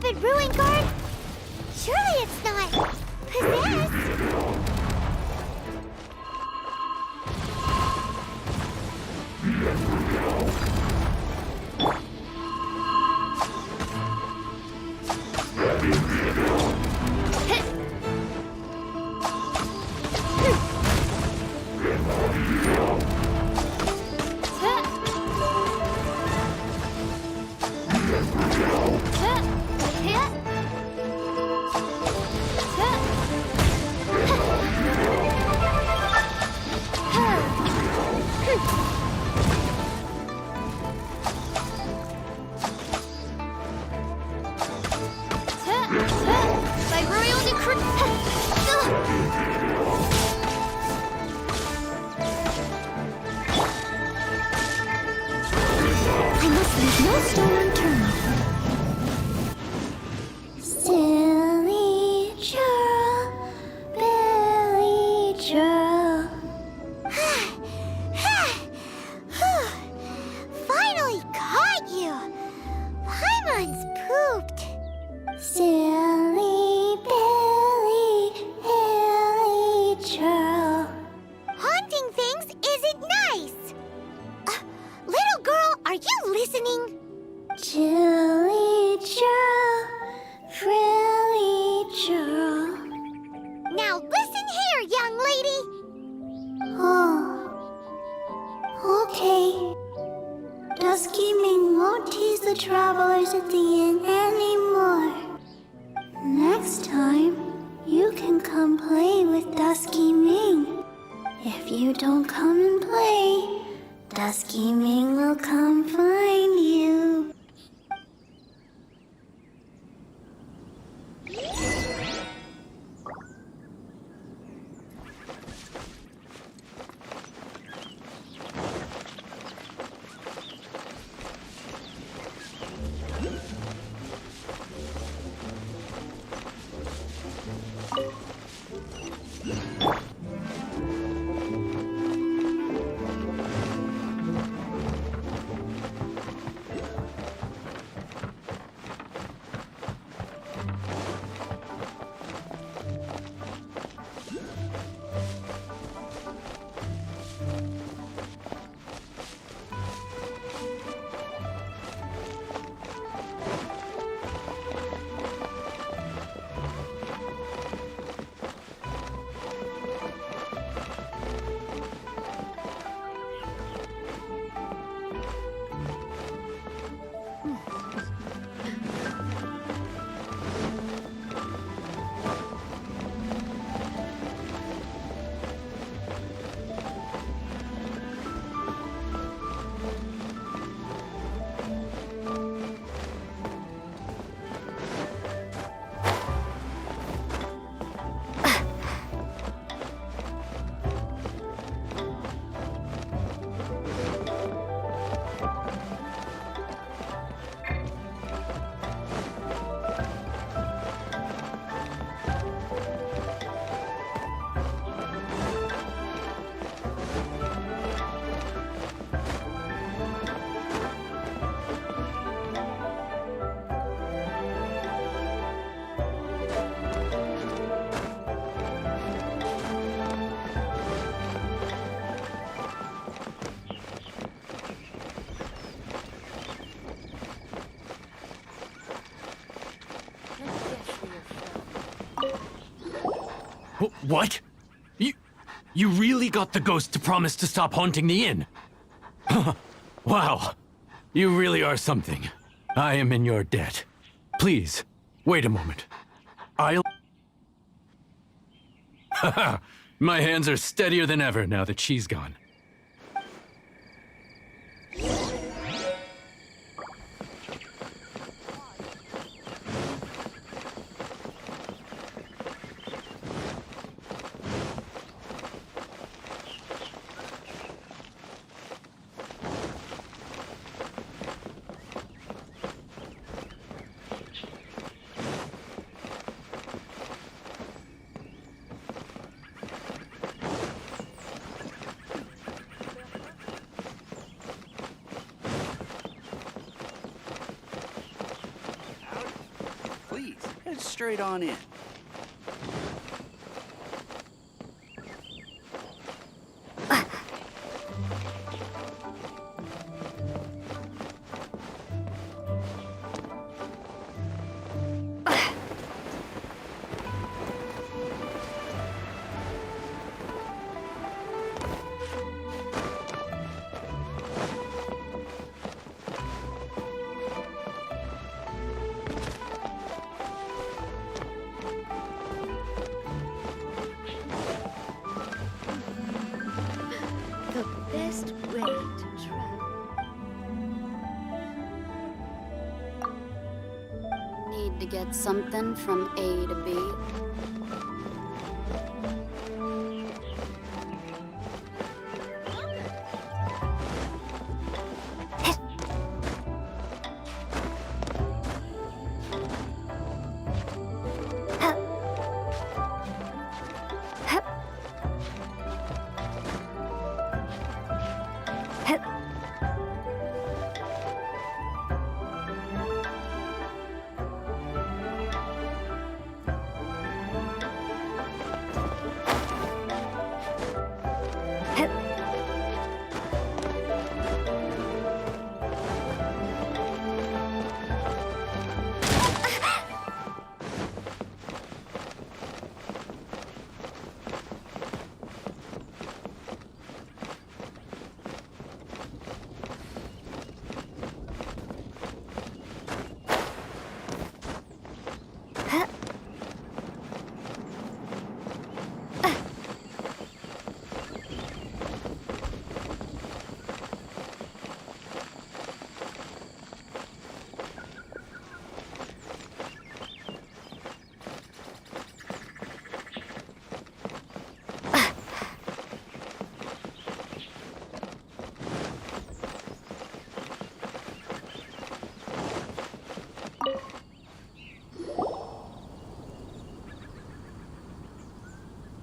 stupid ruin guard? Surely it's not possessed. By royal decree. I must leave no stone unturned. Silly churl, Billy churl. Finally caught you! Paimon's pooped. Silly Billy, Billy churl. Haunting things isn't nice. Little girl, are you listening? Chilly churl, frilly churl. Now listen here, young lady. Oh, okay. Dusky Ming won't tease the travelers at the inn anymore. Next time, you can come play with Dusky Ming. If you don't come and play, Dusky Ming will come find you. What? You really got the ghost to promise to stop haunting the inn? Wow. You really are something. I am in your debt. Please, wait a moment. I'll... Haha, my hands are steadier than ever now that she's gone. straight on in. The best way to travel. Need to get something from A to B.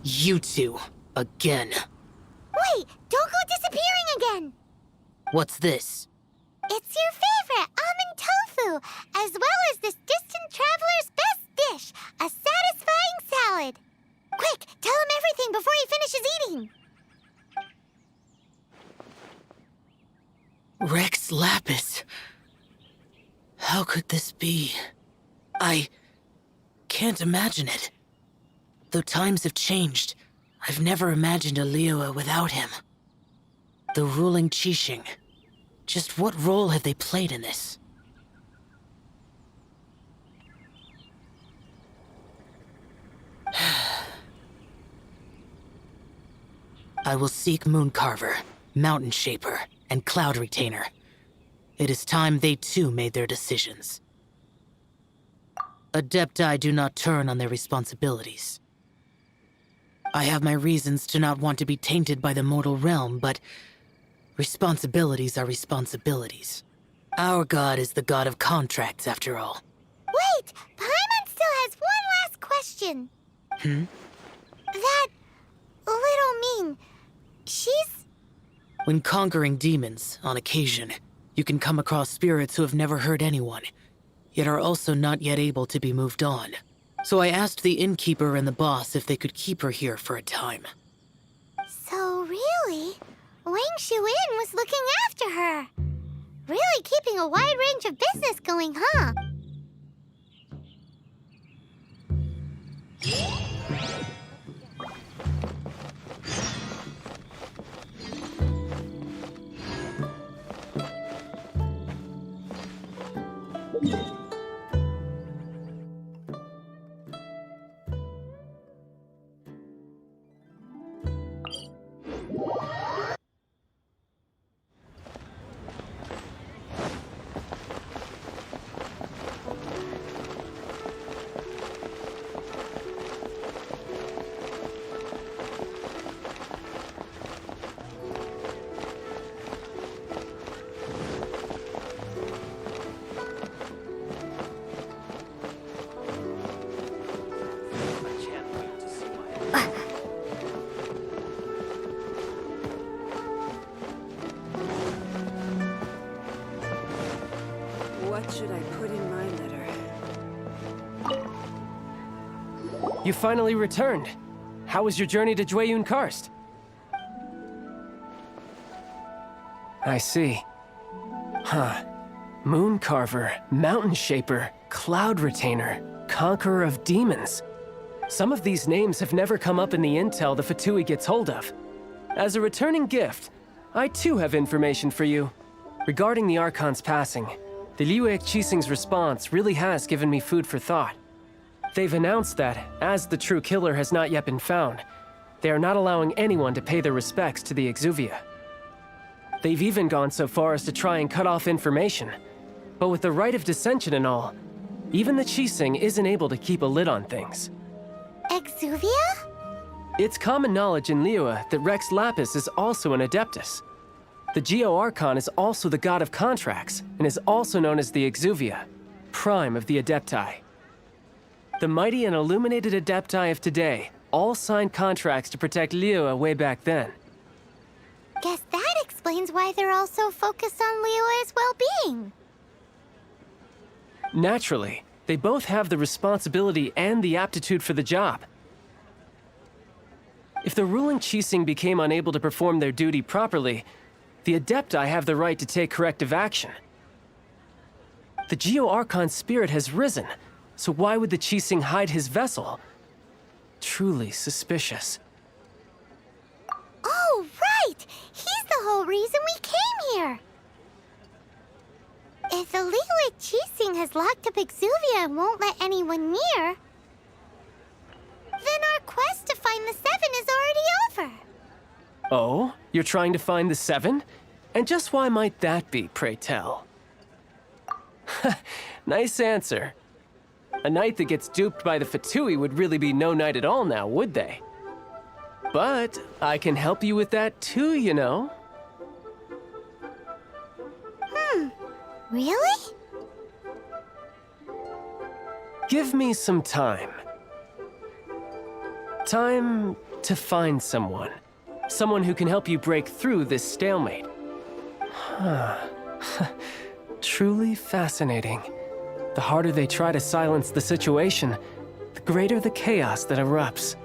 You two, again. Wait, don't go disappearing again! What's this? It's your favorite almond tofu, as well as this distant traveler's best dish, a satisfying salad. Quick, tell him everything before he finishes eating. Rex Lapis. How could this be? I can't imagine it. Though times have changed, I've never imagined a Liyue without him. The ruling Qixing. Just what role have they played in this? I will seek Mooncarver, Mountain Shaper, and Cloud Retainer. It is time they too made their decisions. Adepti do not turn on their responsibilities. I have my reasons to not want to be tainted by the mortal realm, but responsibilities are responsibilities. Our god is the god of contracts, after all. Wait, Paimon still has one last question. That little Ming, she's... When conquering demons, on occasion, you can come across spirits who have never hurt anyone, yet are also not yet able to be moved on. So I asked the innkeeper and the boss if they could keep her here for a time. So really, Wang Shuin was looking after her. Really keeping a wide range of business going, huh? You finally returned. How was your journey to Jueyun Karst? I see. Huh. Moon Carver, Mountain Shaper, Cloud Retainer, Conqueror of Demons. Some of these names have never come up in the intel the Fatui gets hold of. As a returning gift, I too have information for you. Regarding the Archon's passing, the Liyue Qixing's response really has given me food for thought. They've announced that, as the true killer has not yet been found, they are not allowing anyone to pay their respects to the Exuvia. They've even gone so far as to try and cut off information. But with the rite of dissension and all, even the Qixing isn't able to keep a lid on things. Exuvia? It's common knowledge in Liyue that Rex Lapis is also an Adeptus. The Geo Archon is also the god of contracts, and is also known as the Exuvia, prime of the Adepti. The mighty and illuminated Adepti of today all signed contracts to protect Liyue way back then. Guess that explains why they're all so focused on Liyue's well-being. Naturally, they both have the responsibility and the aptitude for the job. If the ruling Qixing became unable to perform their duty properly, the Adepti have the right to take corrective action. The Geo Archon's spirit has risen, so why would the Qixing hide his vessel? Truly suspicious. Oh, right! He's the whole reason we came here! If the Liyue Qixing has locked up Exuvia and won't let anyone near, then our quest to find the Seven is already over. Oh? You're trying to find the Seven? And just why might that be, pray tell? Nice answer. A knight that gets duped by the Fatui would really be no knight at all now, would they? But I can help you with that too, you know. Really? Give me some time. Time to find someone. Someone who can help you break through this stalemate. Truly fascinating. The harder they try to silence the situation, the greater the chaos that erupts.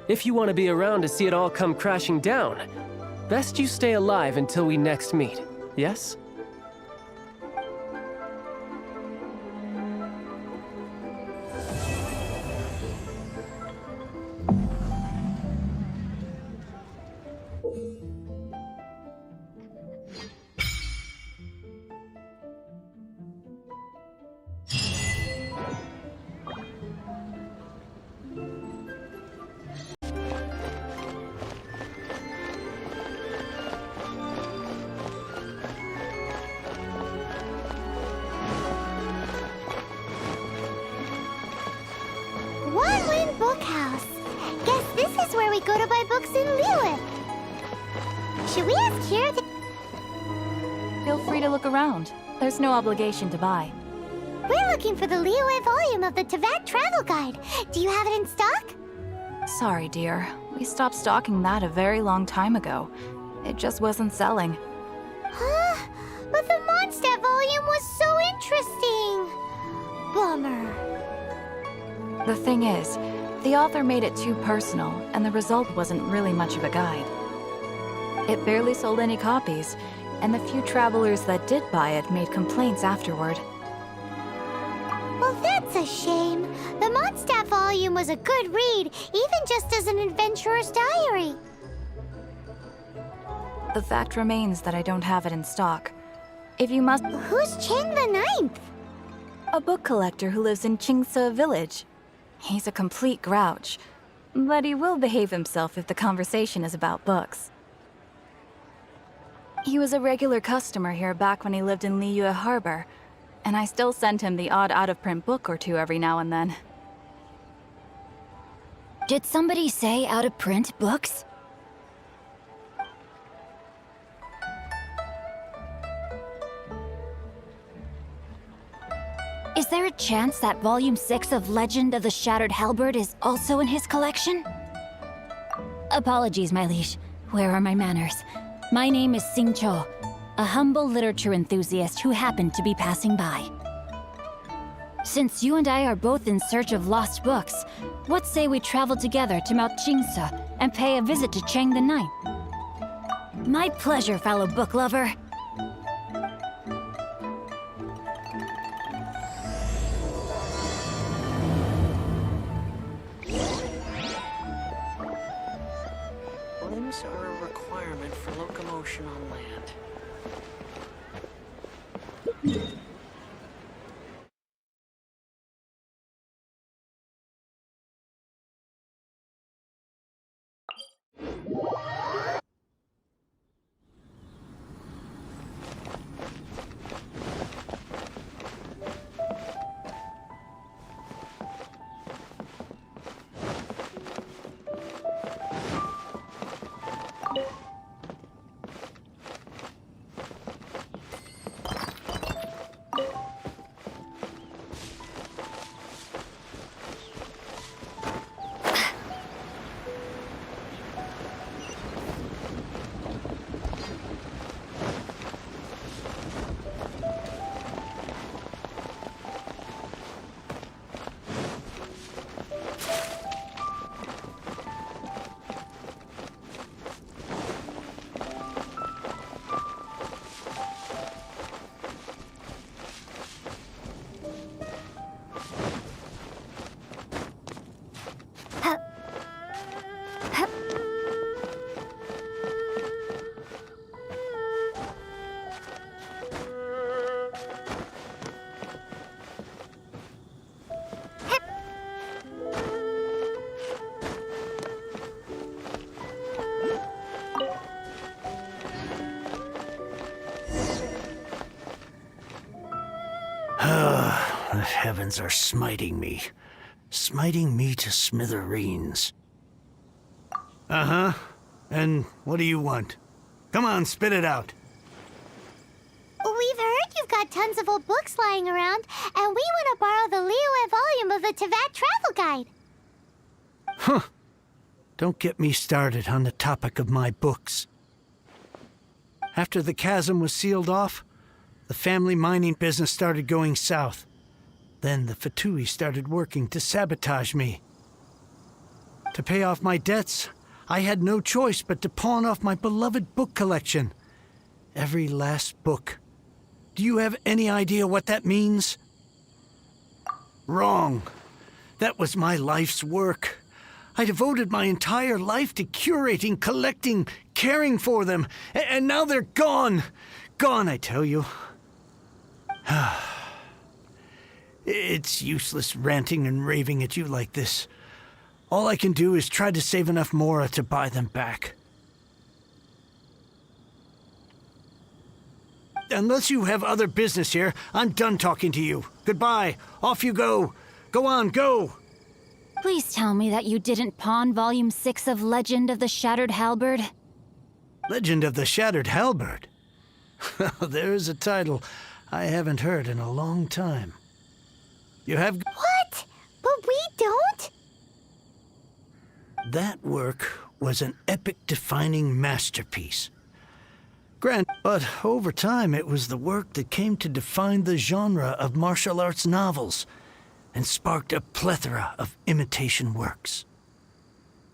If you want to be around to see it all come crashing down, best you stay alive until we next meet, yes? One-Wind Bookhouse. Guess this is where we go to buy books in Liyue. Should we ask here? Feel free to look around. There's no obligation to buy. We're looking for the Liyue volume of the Tevat Travel Guide. Do you have it in stock? Sorry, dear. We stopped stocking that a very long time ago. It just wasn't selling. Huh? But the Mondstadt volume was so interesting. Bummer. The thing is, the author made it too personal, and the result wasn't really much of a guide. It barely sold any copies, and the few travelers that did buy it made complaints afterward. Well, that's a shame. The Mondstadt volume was a good read, even just as an adventurer's diary. The fact remains that I don't have it in stock. If you must— Who's Chang the Ninth? A book collector who lives in Qingse Village. He's a complete grouch, but he will behave himself if the conversation is about books. He was a regular customer here back when he lived in Liyue Harbor, and I still send him the odd out-of-print book or two every now and then. Did somebody say out-of-print books? Is there a chance that Volume 6 of Legend of the Shattered Halberd is also in his collection? Apologies, my liege. Where are my manners? My name is Sing Cho, a humble literature enthusiast who happened to be passing by. Since you and I are both in search of lost books, what say we travel together to Mount Jingsa and pay a visit to Chang the Ninth? My pleasure, fellow book lover. Limbs are a requirement for locomotion on land. The heavens are smiting me to smithereens. Uh-huh. And what do you want? Come on, spit it out. We've heard you've got tons of old books lying around, and we want to borrow the Liyue volume of the Teyvat Travel Guide. Huh. Don't get me started on the topic of my books. After the chasm was sealed off, the family mining business started going south. Then the Fatui started working to sabotage me. To pay off my debts, I had no choice but to pawn off my beloved book collection. Every last book. Do you have any idea what that means? Wrong. That was my life's work. I devoted my entire life to curating, collecting, caring for them, and now they're gone. Gone, I tell you. It's useless ranting and raving at you like this. All I can do is try to save enough Mora to buy them back. Unless you have other business here, I'm done talking to you. Goodbye. Off you go. Go on, go. Please tell me that you didn't pawn Volume 6 of Legend of the Shattered Halberd. Legend of the Shattered Halberd? There's a title I haven't heard in a long time. You have... What? But we don't? That work was an epic-defining masterpiece. But over time it was the work that came to define the genre of martial arts novels and sparked a plethora of imitation works.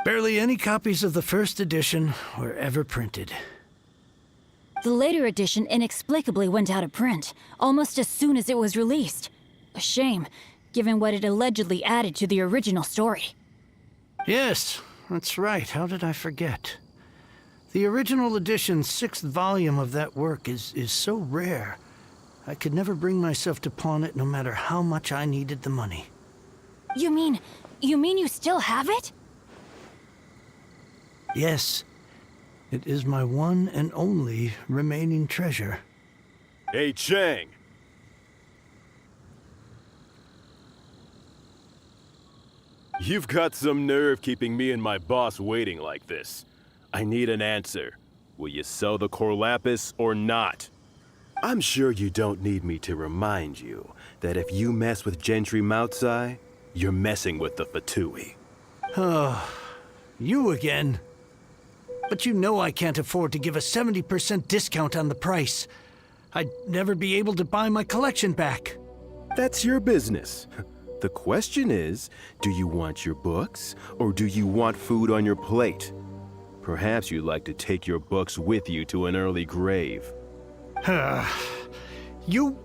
Barely any copies of the first edition were ever printed. The later edition inexplicably went out of print, almost as soon as it was released. A shame, given what it allegedly added to the original story. Yes, that's right. How did I forget? The original edition's 6th volume of that work is so rare, I could never bring myself to pawn it no matter how much I needed the money. You mean you still have it? Yes. It is my one and only remaining treasure. Hey, Chang! You've got some nerve keeping me and my boss waiting like this. I need an answer. Will you sell the core lapis or not? I'm sure you don't need me to remind you that if you mess with Gentry Moutsai, you're messing with the Fatui. Oh, you again. But you know I can't afford to give a 70% discount on the price. I'd never be able to buy my collection back. That's your business. The question is, do you want your books, or do you want food on your plate? Perhaps you'd like to take your books with you to an early grave. You...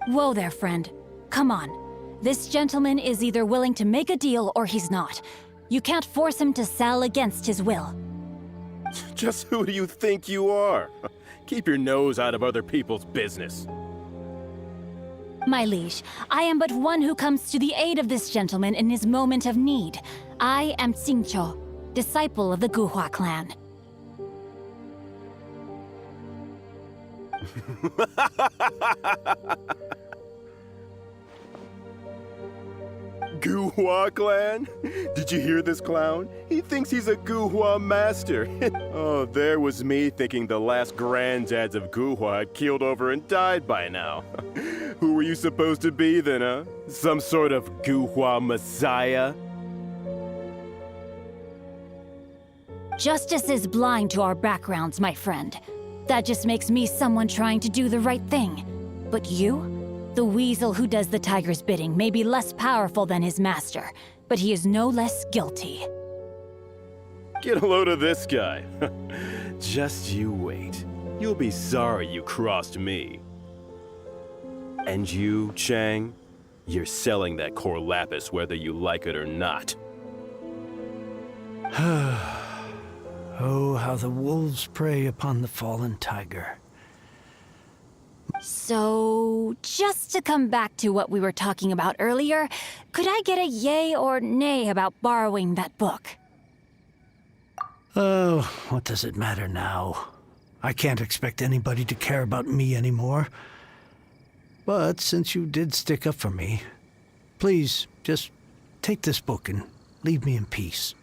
Whoa there, friend. Come on. This gentleman is either willing to make a deal or he's not. You can't force him to sell against his will. Just who do you think you are? Keep your nose out of other people's business. My liege, I am but one who comes to the aid of this gentleman in his moment of need. I am Xingqiu, disciple of the Guhua clan. Guhua clan? Did you hear this clown? He thinks he's a Guhua master. Oh, there was me thinking the last granddads of Guhua had keeled over and died by now. Who were you supposed to be then, huh? Some sort of Guhua messiah? Justice is blind to our backgrounds, my friend. That just makes me someone trying to do the right thing. But you? The weasel who does the tiger's bidding may be less powerful than his master, but he is no less guilty. Get a load of this guy. Just you wait. You'll be sorry you crossed me. And you, Chang, you're selling that core lapis whether you like it or not. Oh, how the wolves prey upon the fallen tiger. So, just to come back to what we were talking about earlier, could I get a yay or nay about borrowing that book? Oh, what does it matter now? I can't expect anybody to care about me anymore. But since you did stick up for me, please, just take this book and leave me in peace.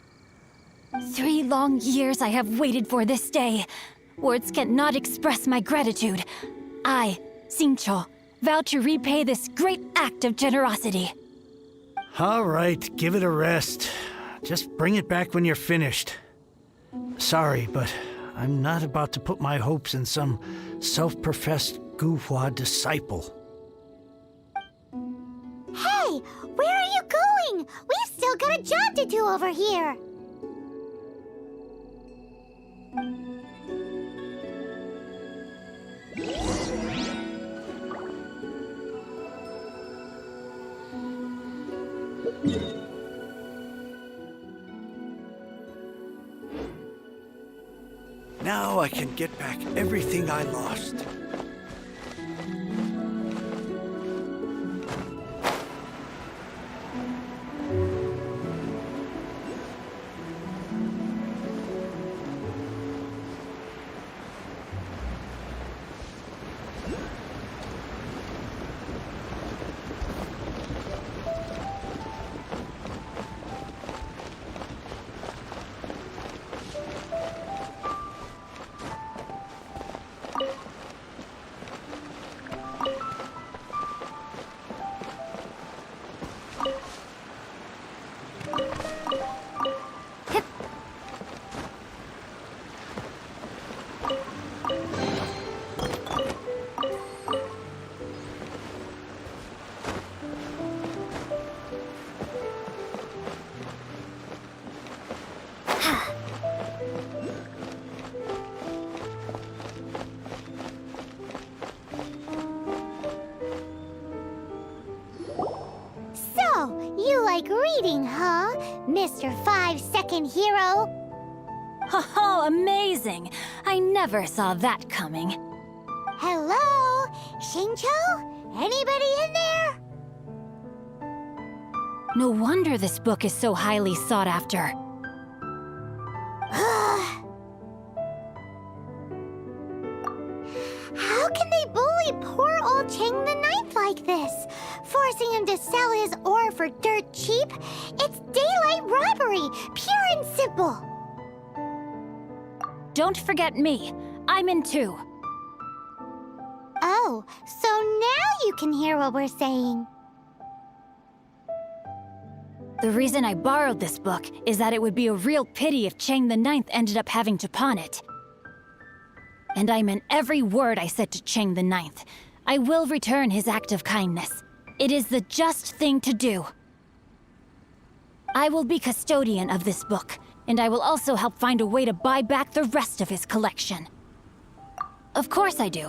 3 long years I have waited for this day. Words cannot express my gratitude. I, Xingqiu, vow to repay this great act of generosity. All right, give it a rest. Just bring it back when you're finished. Sorry, but I'm not about to put my hopes in some self-professed Guhua disciple. Hey, where are you going? We've still got a job to do over here. Now I can get back everything I lost. Like reading, huh, Mr. 5-second hero? Oh, amazing! I never saw that coming. Hello? Xingqiu? Anybody in there? No wonder this book is so highly sought after. How can they bully poor old Chang the Ninth like this? Forcing him to sell his ore for dirt cheap? It's daylight robbery, pure and simple. Don't forget me. I'm in too. Oh, so now you can hear what we're saying. The reason I borrowed this book is that it would be a real pity if Chang the Ninth ended up having to pawn it. And I meant every word I said to Chang the Ninth. I will return his act of kindness. It is the just thing to do. I will be custodian of this book, and I will also help find a way to buy back the rest of his collection. Of course I do.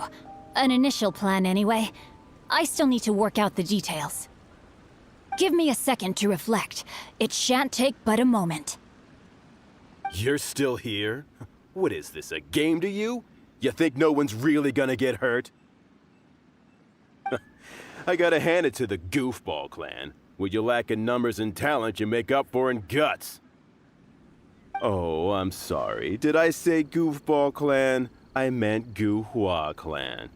An initial plan anyway. I still need to work out the details. Give me a second to reflect. It shan't take but a moment. You're still here? What is this, a game to you? You think no one's really gonna get hurt? I gotta hand it to the Goofball Clan. What you lack in numbers and talent, you make up for in guts. Oh, I'm sorry. Did I say Goofball Clan? I meant Gu-Hua Clan.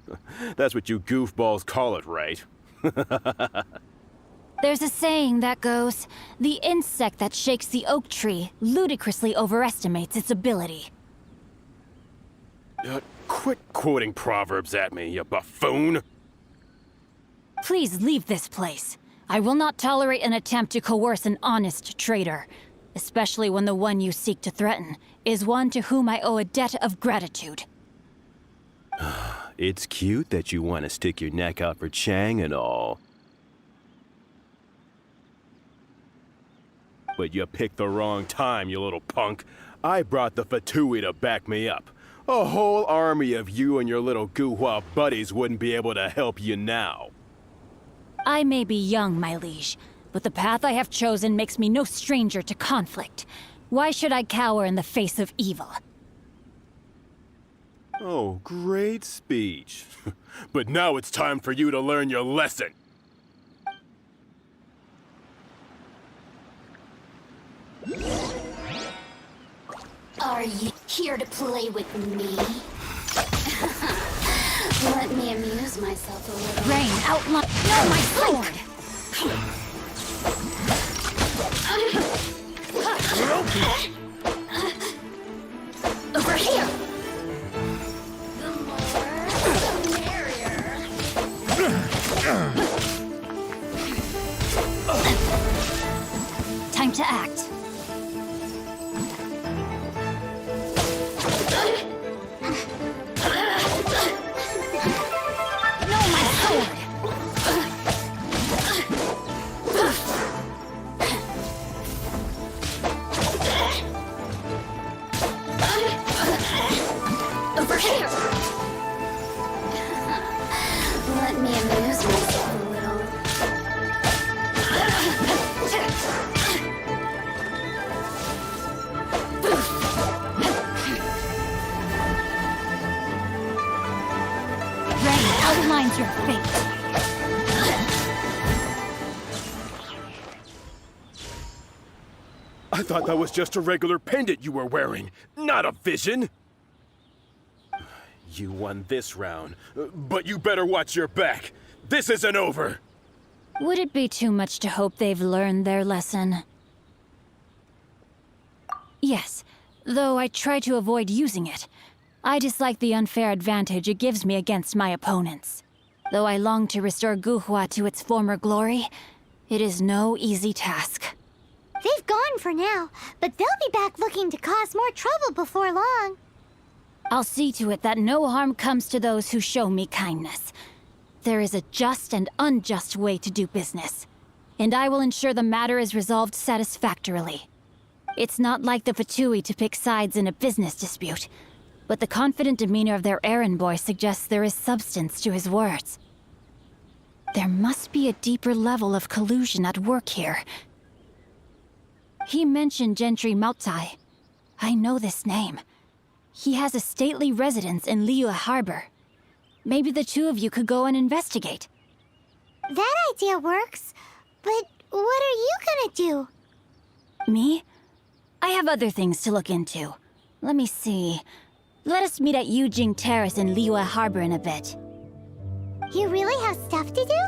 That's what you goofballs call it, right? There's a saying that goes, the insect that shakes the oak tree ludicrously overestimates its ability. Quit quoting proverbs at me, you buffoon! Please leave this place. I will not tolerate an attempt to coerce an honest trader, especially when the one you seek to threaten is one to whom I owe a debt of gratitude. It's cute that you want to stick your neck out for Chang and all. But you picked the wrong time, you little punk. I brought the Fatui to back me up. A whole army of you and your little Gu-Hua buddies wouldn't be able to help you now. I may be young, my liege, but the path I have chosen makes me no stranger to conflict. Why should I cower in the face of evil? Oh, great speech. But now it's time for you to learn your lesson. Are you here to play with me? Let me amuse myself a little. Rain, outline. No, my sword! Over here! The more, the merrier. Time to act. Over here! Let me amuse myself a little. Rain outlines your fate. I thought that was just a regular pendant you were wearing, not a vision! You won this round, but you better watch your back. This isn't over! Would it be too much to hope they've learned their lesson? Yes, though I try to avoid using it. I dislike the unfair advantage it gives me against my opponents. Though I long to restore Gu-Hua to its former glory, it is no easy task. They've gone for now, but they'll be back looking to cause more trouble before long. I'll see to it that no harm comes to those who show me kindness. There is a just and unjust way to do business, and I will ensure the matter is resolved satisfactorily. It's not like the Fatui to pick sides in a business dispute, but the confident demeanor of their errand boy suggests there is substance to his words. There must be a deeper level of collusion at work here. He mentioned Gentry Maotai. I know this name. He has a stately residence in Liyue Harbor. Maybe the two of you could go and investigate. That idea works, but what are you gonna do? Me? I have other things to look into. Let me see. Let us meet at Yujing Terrace in Liyue Harbor in a bit. You really have stuff to do?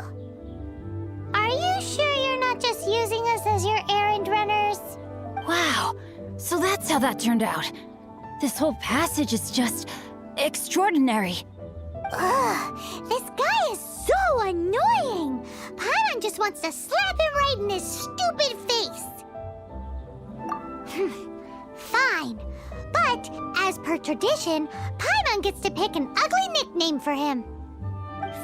Are you sure you're not just using us as your errand runners? Wow, so that's how that turned out. This whole passage is just extraordinary. Ugh, this guy is so annoying! Paimon just wants to slap him right in his stupid face! Fine, but as per tradition, Paimon gets to pick an ugly nickname for him.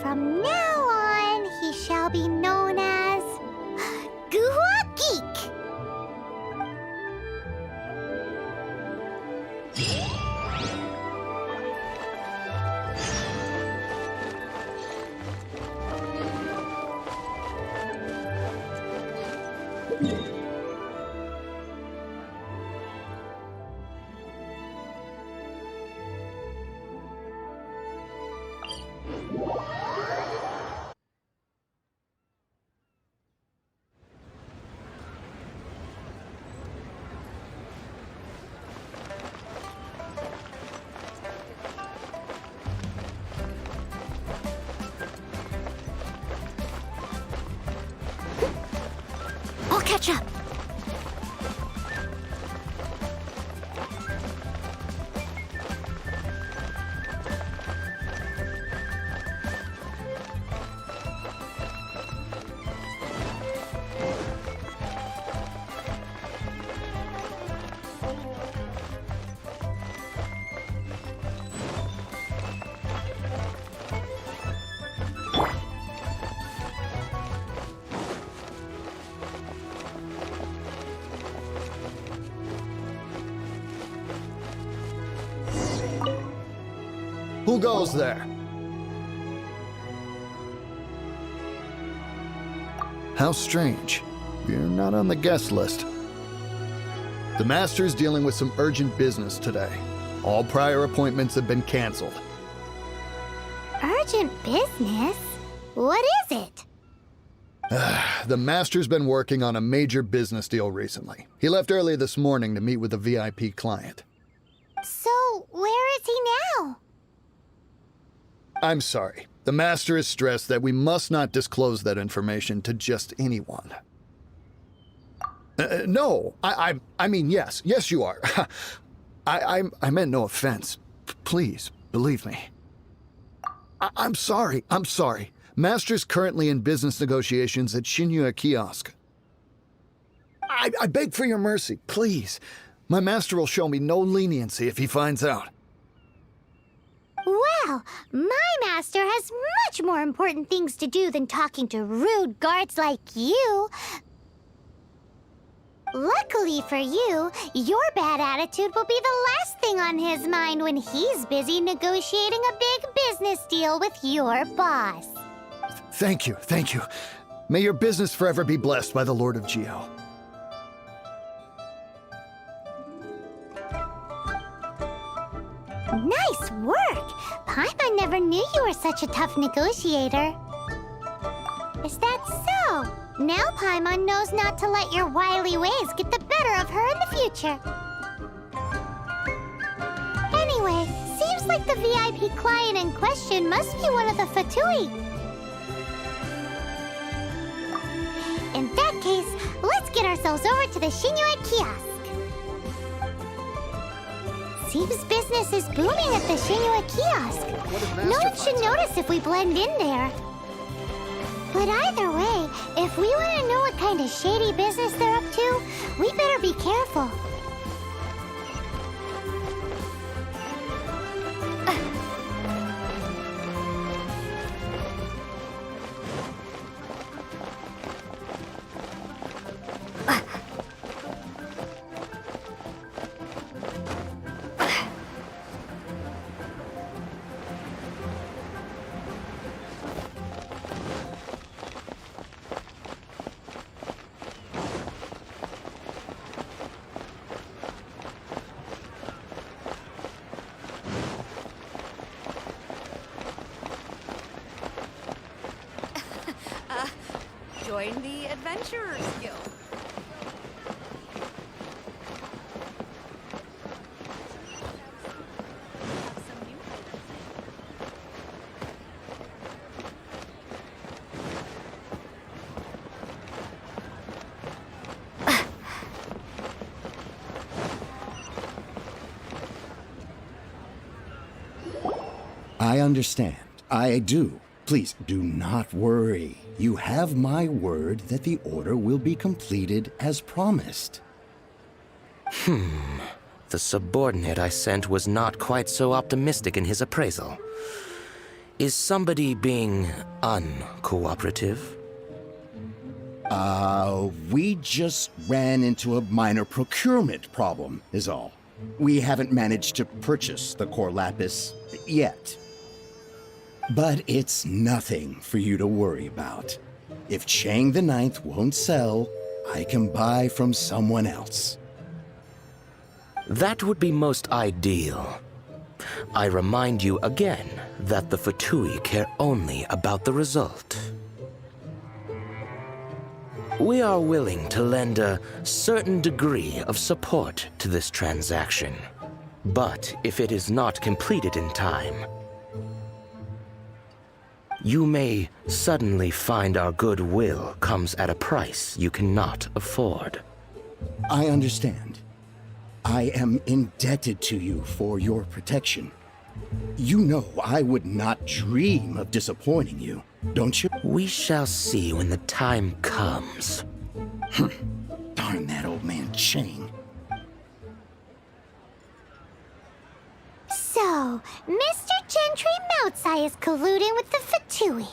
From now on, he shall be known as Guhua Geek. I'll catch up. Who goes there? How strange. You're not on the guest list. The Master's dealing with some urgent business today. All prior appointments have been canceled. Urgent business? What is it? The Master's been working on a major business deal recently. He left early this morning to meet with a VIP client. So, where is he now? I'm sorry. The Master is stressed that we must not disclose that information to just anyone. No, I mean, yes. Yes, you are. I meant no offense. Please, believe me. I'm sorry. Master's currently in business negotiations at Shinya Kiosk. I beg for your mercy, please. My master will show me no leniency if he finds out. Well, my master has much more important things to do than talking to rude guards like you. Luckily for you, your bad attitude will be the last thing on his mind when he's busy negotiating a big business deal with your boss. Thank you. May your business forever be blessed by the Lord of Geo. Nice work! Paimon never knew you were such a tough negotiator. Is that so? Now Paimon knows not to let your wily ways get the better of her in the future. Anyway, seems like the VIP client in question must be one of the Fatui. In that case, let's get ourselves over to the Shinya Kiosk. Seems business is booming at the Shinya Kiosk. No one should notice if we blend in there. But either way, if we want to know what kind of shady business they're up to, we better be careful. Join the Adventurers Guild. I understand. I do. Please do not worry. You have my word that the order will be completed as promised. The subordinate I sent was not quite so optimistic in his appraisal. Is somebody being uncooperative? We just ran into a minor procurement problem, is all. We haven't managed to purchase the core lapis yet. But it's nothing for you to worry about. If Chang the Ninth won't sell, I can buy from someone else. That would be most ideal. I remind you again that the Fatui care only about the result. We are willing to lend a certain degree of support to this transaction. But if it is not completed in time, you may suddenly find our goodwill comes at a price you cannot afford. I understand. I am indebted to you for your protection. You know I would not dream of disappointing you, don't you? We shall see when the time comes. Darn that old man Chang. So, Mr. Gentry Moutsai is colluding with the Fatui.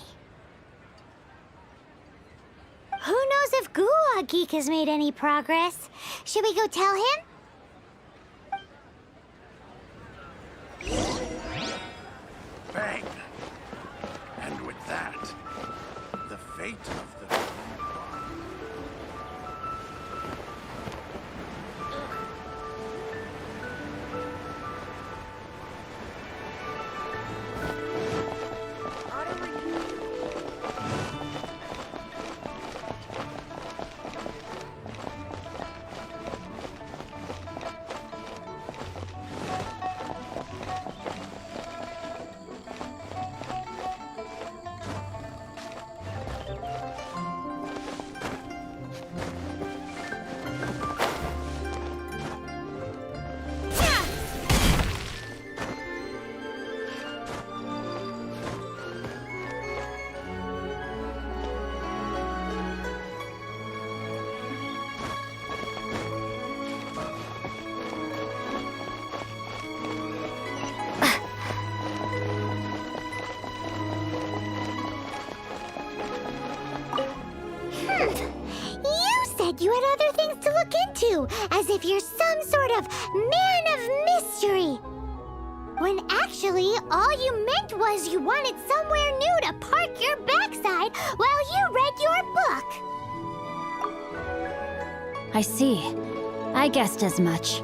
Who knows if Guwa Geek has made any progress? Should we go tell him? Bang! And with that, the fate of the... You had other things to look into, as if you're some sort of man of mystery. When actually, all you meant was you wanted somewhere new to park your backside while you read your book. I see. I guessed as much.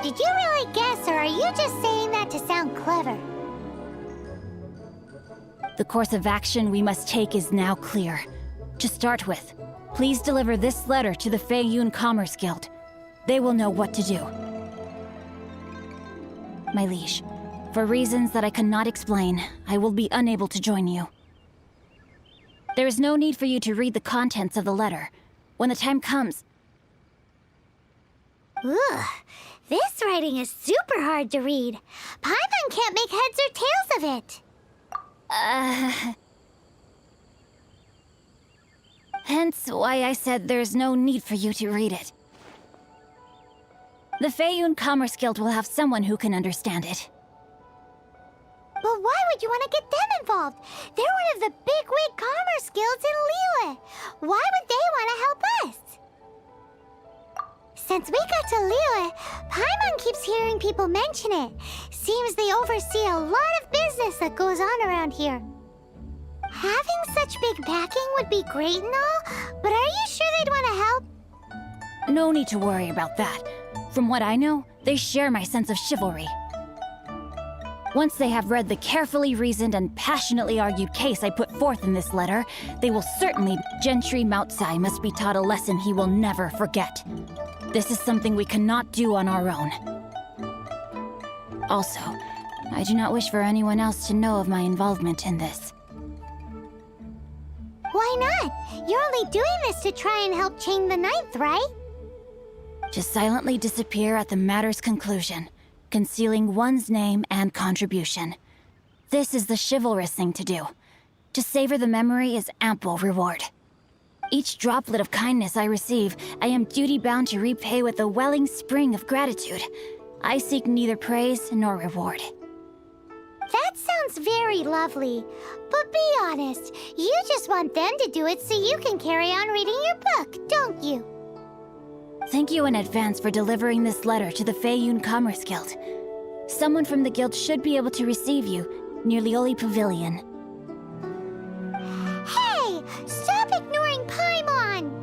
Did you really guess, or are you just saying that to sound clever? The course of action we must take is now clear. To start with, please deliver this letter to the Feiyun Commerce Guild. They will know what to do. My liege, for reasons that I cannot explain, I will be unable to join you. There is no need for you to read the contents of the letter. When the time comes... Ugh, this writing is super hard to read. Paimon can't make heads or tails of it. Hence why I said there's no need for you to read it. The Feiyun Commerce Guild will have someone who can understand it. But why would you want to get them involved? They're one of the bigwig commerce guilds in Liyue. Why would they want to help us? Since we got to Liyue, Paimon keeps hearing people mention it. Seems they oversee a lot of business that goes on around here. Having such big backing would be great and all, but are you sure they'd want to help? No need to worry about that. From what I know, they share my sense of chivalry. Once they have read the carefully reasoned and passionately argued case I put forth in this letter, they will certainly... Gentry Moutsai must be taught a lesson he will never forget. This is something we cannot do on our own. Also, I do not wish for anyone else to know of my involvement in this. Why not? You're only doing this to try and help Chang the Ninth, right? To silently disappear at the matter's conclusion, concealing one's name and contribution. This is the chivalrous thing to do. To savor the memory is ample reward. Each droplet of kindness I receive, I am duty-bound to repay with a welling spring of gratitude. I seek neither praise nor reward. That sounds very lovely. But be honest, you just want them to do it so you can carry on reading your book, don't you? Thank you in advance for delivering this letter to the Feiyun Commerce Guild. Someone from the guild should be able to receive you near Lioli Pavilion. Hey! Stop ignoring Paimon!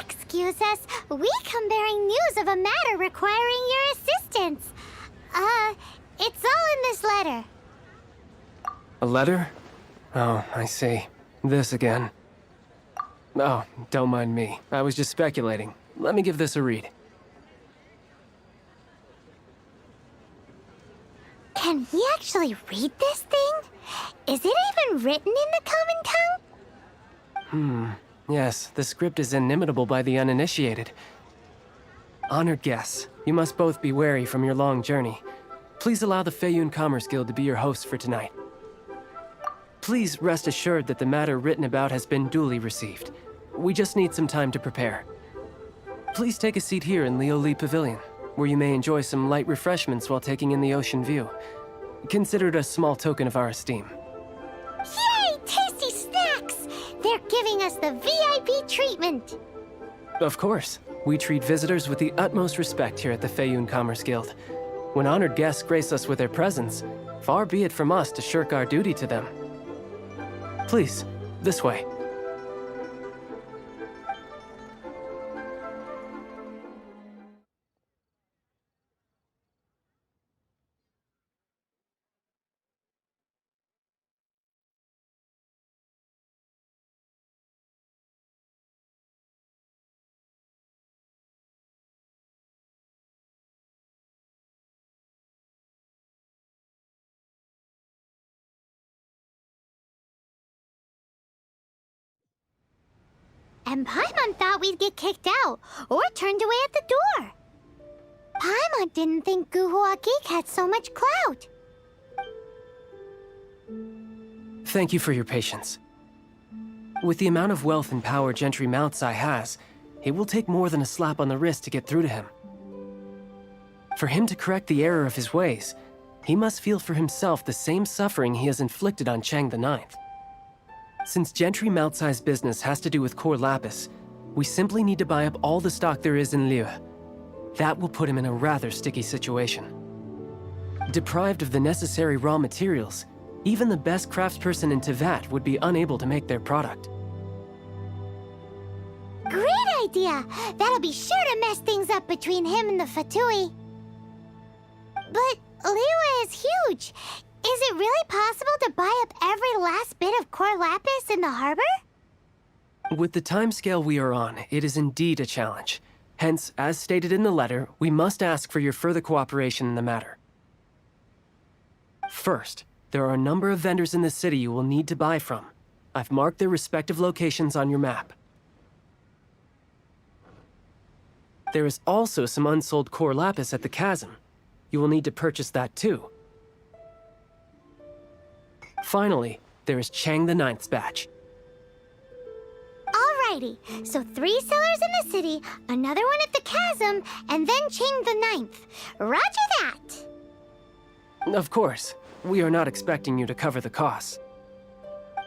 Excuse us, we come bearing news of a matter requiring your assistance. It's all in this letter. A letter? Oh, I see. This again. Oh, don't mind me. I was just speculating. Let me give this a read. Can we actually read this thing? Is it even written in the common tongue? Yes, the script is inimitable by the uninitiated. Honored guests, you must both be wary from your long journey. Please allow the Feiyun Commerce Guild to be your host for tonight. Please rest assured that the matter written about has been duly received. We just need some time to prepare. Please take a seat here in Lioli Pavilion, where you may enjoy some light refreshments while taking in the ocean view. Consider it a small token of our esteem. Yay! Tasty snacks! They're giving us the VIP treatment. Of course. We treat visitors with the utmost respect here at the Feiyun Commerce Guild. When honored guests grace us with their presence, far be it from us to shirk our duty to them. Please, this way. And Paimon thought we'd get kicked out, or turned away at the door. Paimon didn't think Guhua Geek had so much clout. Thank you for your patience. With the amount of wealth and power Gentry Moutsai has, it will take more than a slap on the wrist to get through to him. For him to correct the error of his ways, he must feel for himself the same suffering he has inflicted on Chang the Ninth. Since Gentry Moutsai's business has to do with core lapis, we simply need to buy up all the stock there is in Liyue. That will put him in a rather sticky situation. Deprived of the necessary raw materials, even the best craftsperson in Tevat would be unable to make their product. Great idea! That'll be sure to mess things up between him and the Fatui. But Liyue is huge. Is it really possible to buy up every last bit of core lapis in the harbor? With the timescale we are on, it is indeed a challenge. Hence, as stated in the letter, we must ask for your further cooperation in the matter. First, there are a number of vendors in the city you will need to buy from. I've marked their respective locations on your map. There is also some unsold core lapis at the chasm. You will need to purchase that too. Finally, there is Chang the Ninth's batch. Alrighty, so 3 sellers in the city, another one at the chasm, and then Chang the Ninth. Roger that! Of course, we are not expecting you to cover the costs.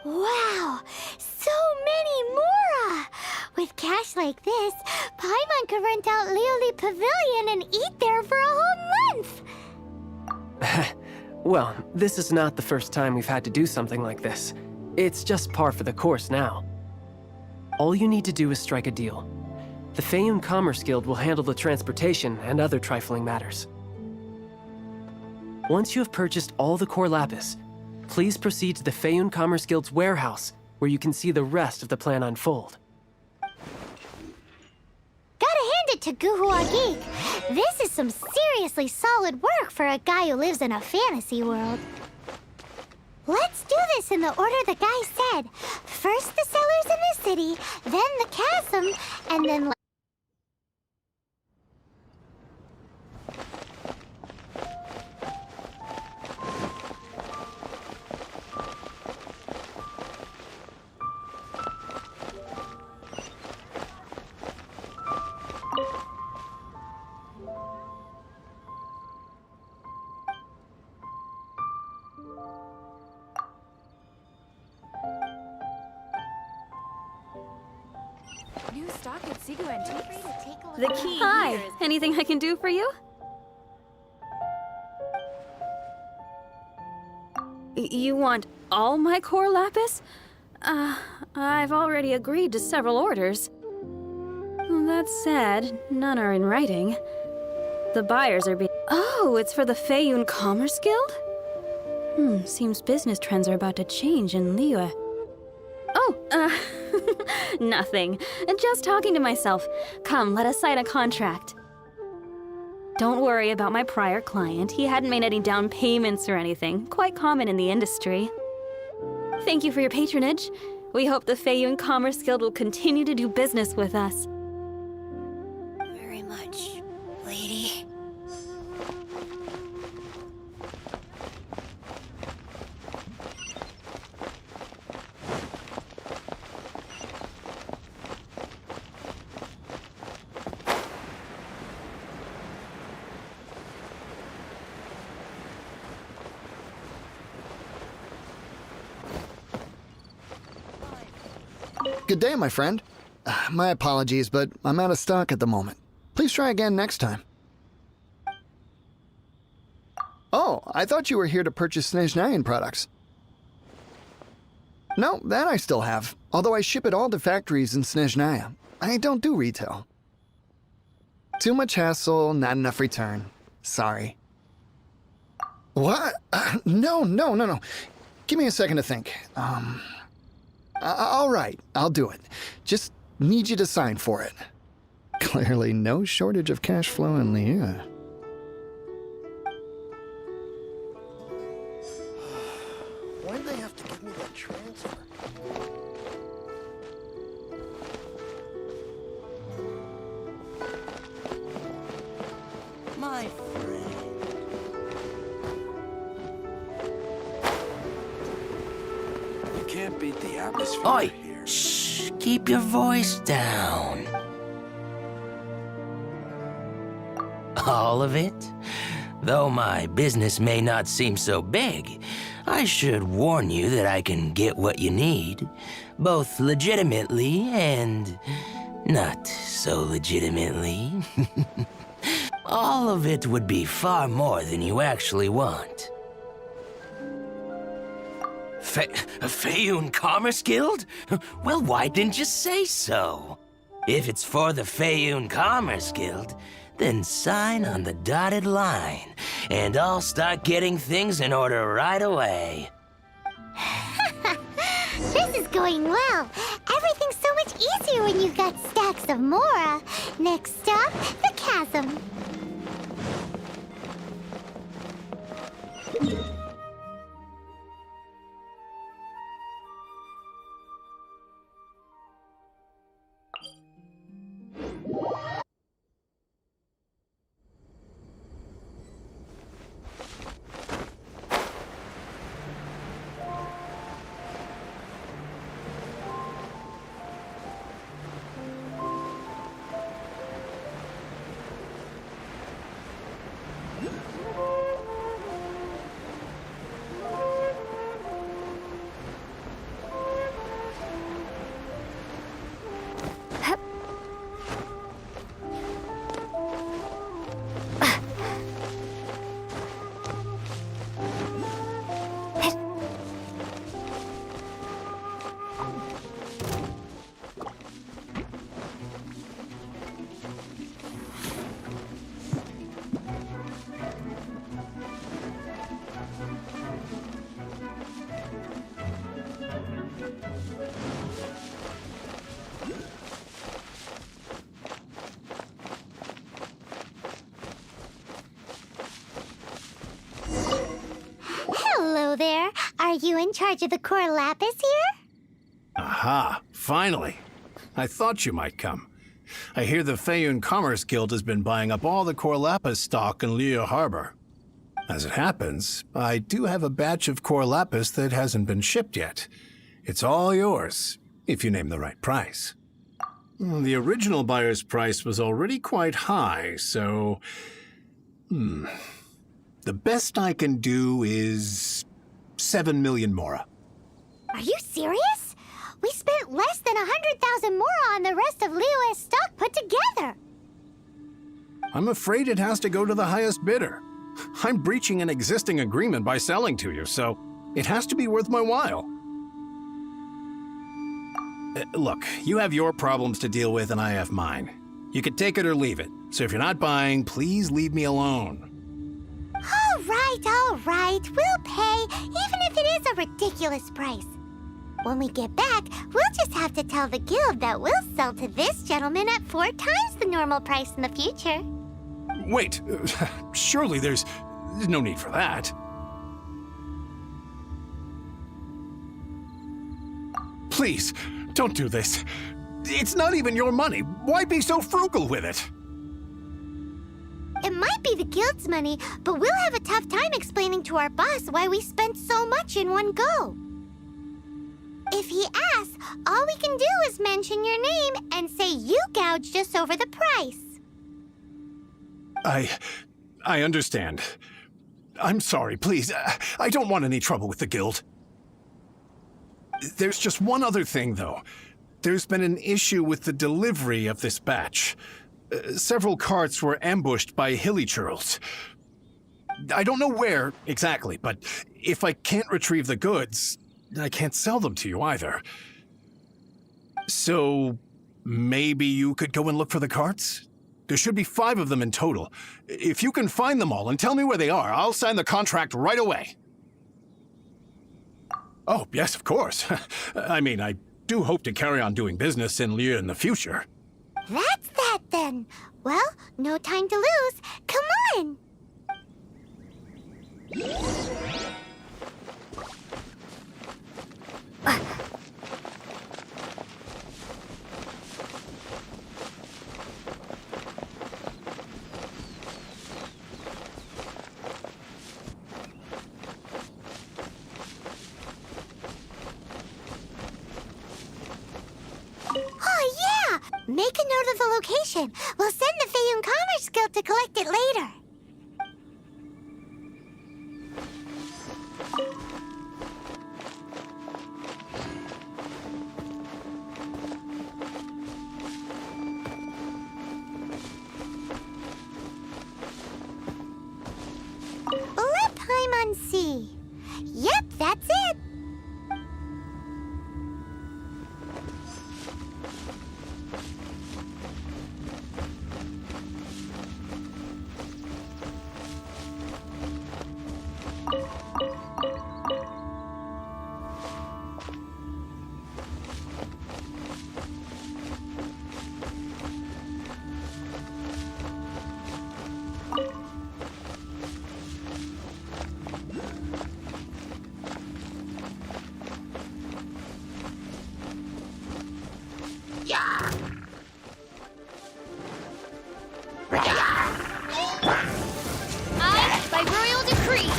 Wow, so many Mora! With cash like this, Paimon could rent out Lioli Pavilion and eat there for a whole month! Well, this is not the first time we've had to do something like this. It's just par for the course now. All you need to do is strike a deal. The Feiyun Commerce Guild will handle the transportation and other trifling matters. Once you have purchased all the core lapis, please proceed to the Feiyun Commerce Guild's warehouse, where you can see the rest of the plan unfold. Gotta hand it to Guhua Geek. This is some seriously solid work for a guy who lives in a fantasy world. Let's do this in the order the guy said. First the sellers in the city, then the chasm, and then... New stock at Sigo Antiques. The key. Hi, anything I can do for you? You want all my core lapis? I've already agreed to several orders. That said, none are in writing. The buyers are being... Oh, it's for the Feiyun Commerce Guild? Seems business trends are about to change in Liyue. Oh, nothing. Just talking to myself. Come, let us sign a contract. Don't worry about my prior client. He hadn't made any down payments or anything. Quite common in the industry. Thank you for your patronage. We hope the Feiyun Commerce Guild will continue to do business with us. Very much, lady. Good day, my friend. My apologies, but I'm out of stock at the moment. Please try again next time. Oh, I thought you were here to purchase Snezhnayan products. No, that I still have, although I ship it all to factories in Snezhnaya. I don't do retail. Too much hassle, not enough return. Sorry. What? No. Give me a second to think. All right, I'll do it. Just need you to sign for it. Clearly no shortage of cash flow in Liyue. Why'd they have to give me that transfer? My friend. You can't beat the atmosphere Oi! here. Shh! Keep your voice down. All of it? Though my business may not seem so big, I should warn you that I can get what you need, both legitimately and not so legitimately. All of it would be far more than you actually want. A Feiyun Commerce Guild? Well, why didn't you say so? If it's for the Feiyun Commerce Guild, then sign on the dotted line, and I'll start getting things in order right away. This is going well. Everything's so much easier when you've got stacks of Mora. Next stop, the chasm. Hello there. Are you in charge of the core lapis here? Aha, finally. I thought you might come. I hear the Feiyun Commerce Guild has been buying up all the core lapis stock in Liyue Harbor. As it happens, I do have a batch of core lapis that hasn't been shipped yet. It's all yours, if you name the right price. The original buyer's price was already quite high, so... The best I can do is 7 million mora. Are you serious? We spent less than 100,000 more on the rest of Liyue's stock put together. I'm afraid it has to go to the highest bidder. I'm breaching an existing agreement by selling to you, so it has to be worth my while. Look, you have your problems to deal with and I have mine. You can take it or leave it, so if you're not buying, please leave me alone. All right. We'll pay, even if it is a ridiculous price. When we get back, we'll just have to tell the guild that we'll sell to this gentleman at 4 times the normal price in the future. Wait, surely there's no need for that. Please, don't do this. It's not even your money. Why be so frugal with it? It might be the guild's money, but we'll have a tough time explaining to our boss why we spent so much in one go. If he asks, all we can do is mention your name and say you gouged us over the price. I understand. I'm sorry, please. I don't want any trouble with the guild. There's just one other thing, though. There's been an issue with the delivery of this batch. Several carts were ambushed by hilly churls. I don't know where exactly, but if I can't retrieve the goods, I can't sell them to you either. So maybe you could go and look for the carts? There should be 5 of them in total. If you can find them all and tell me where they are, I'll sign the contract right away. Oh, yes, of course. I mean, I do hope to carry on doing business in Liyue in the future. That's that then. Well, no time to lose. Come on! Oh, yeah! Make a note of the location. We'll send the Feiyun Commerce Guild to collect it later. Let Paimon see. Yep, that's it. I, by royal decree,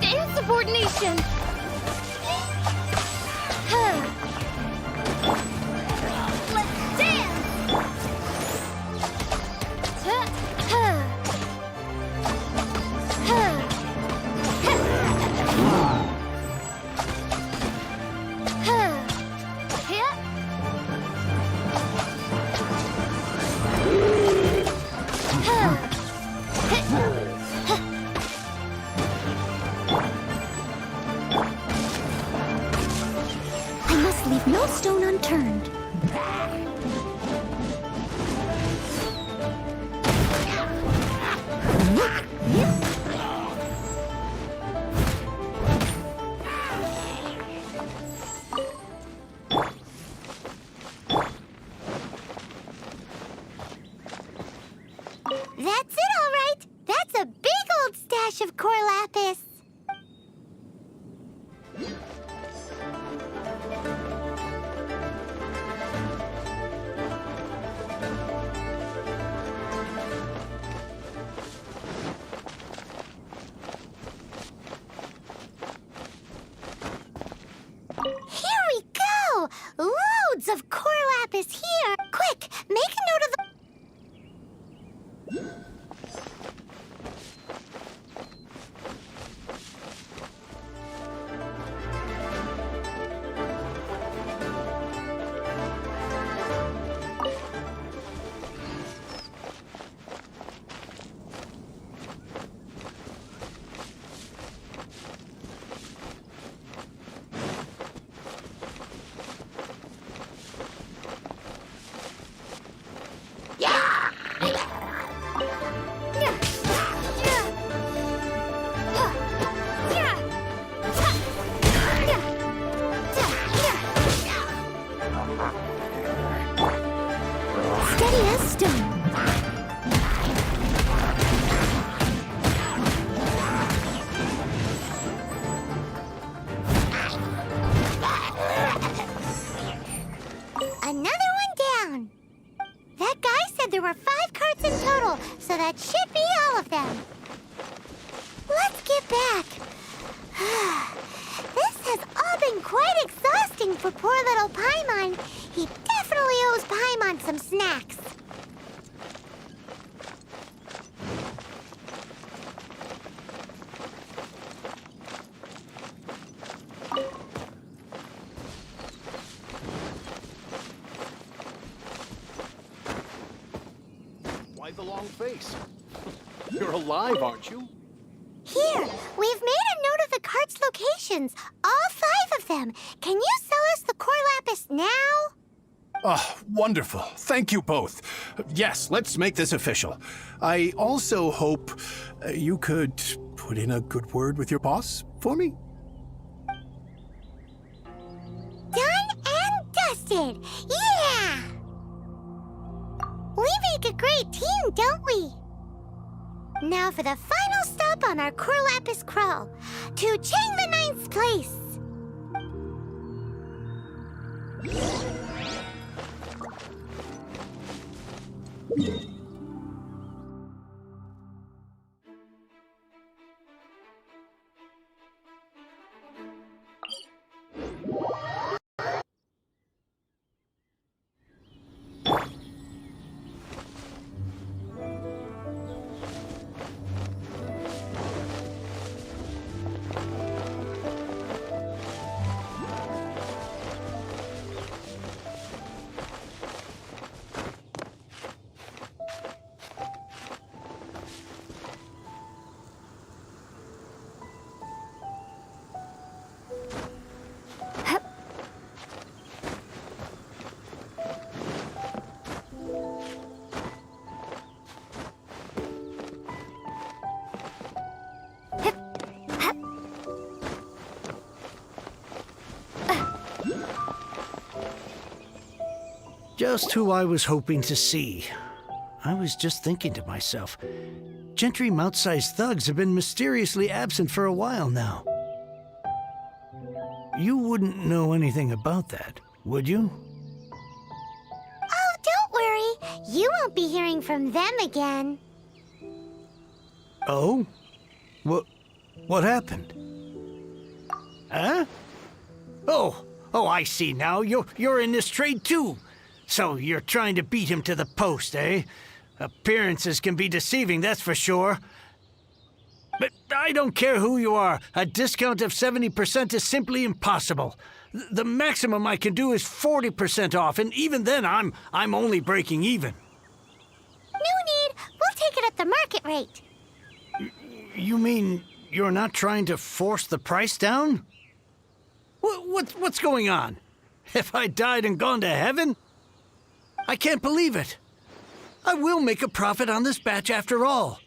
insubordination. Let's dance. I must leave no stone unturned. for poor little Paimon. He definitely owes Paimon some snacks. Why the long face? You're alive, aren't you? Here, we've made a note of the cart's locations. All 5 of them. Can you sell us the core lapis now? Oh, wonderful. Thank you both. Yes, let's make this official. I also hope you could put in a good word with your boss for me. Done and dusted. Yeah! We make a great team, don't we? Now for the final stop on our core lapis crawl, to Chang the Ninth's place. Just who I was hoping to see. I was just thinking to myself, Gentry Mount-sized thugs have been mysteriously absent for a while now. You wouldn't know anything about that, would you? Oh, don't worry. You won't be hearing from them again. Oh? What happened? Huh? Oh, I see now. You're in this trade too. So you're trying to beat him to the post, eh? Appearances can be deceiving, that's for sure. But I don't care who you are. A discount of 70% is simply impossible. The maximum I can do is 40% off, and even then I'm only breaking even. No need. We'll take it at the market rate. You mean you're not trying to force the price down? What's going on? Have I died and gone to heaven? I can't believe it. I will make a profit on this batch after all.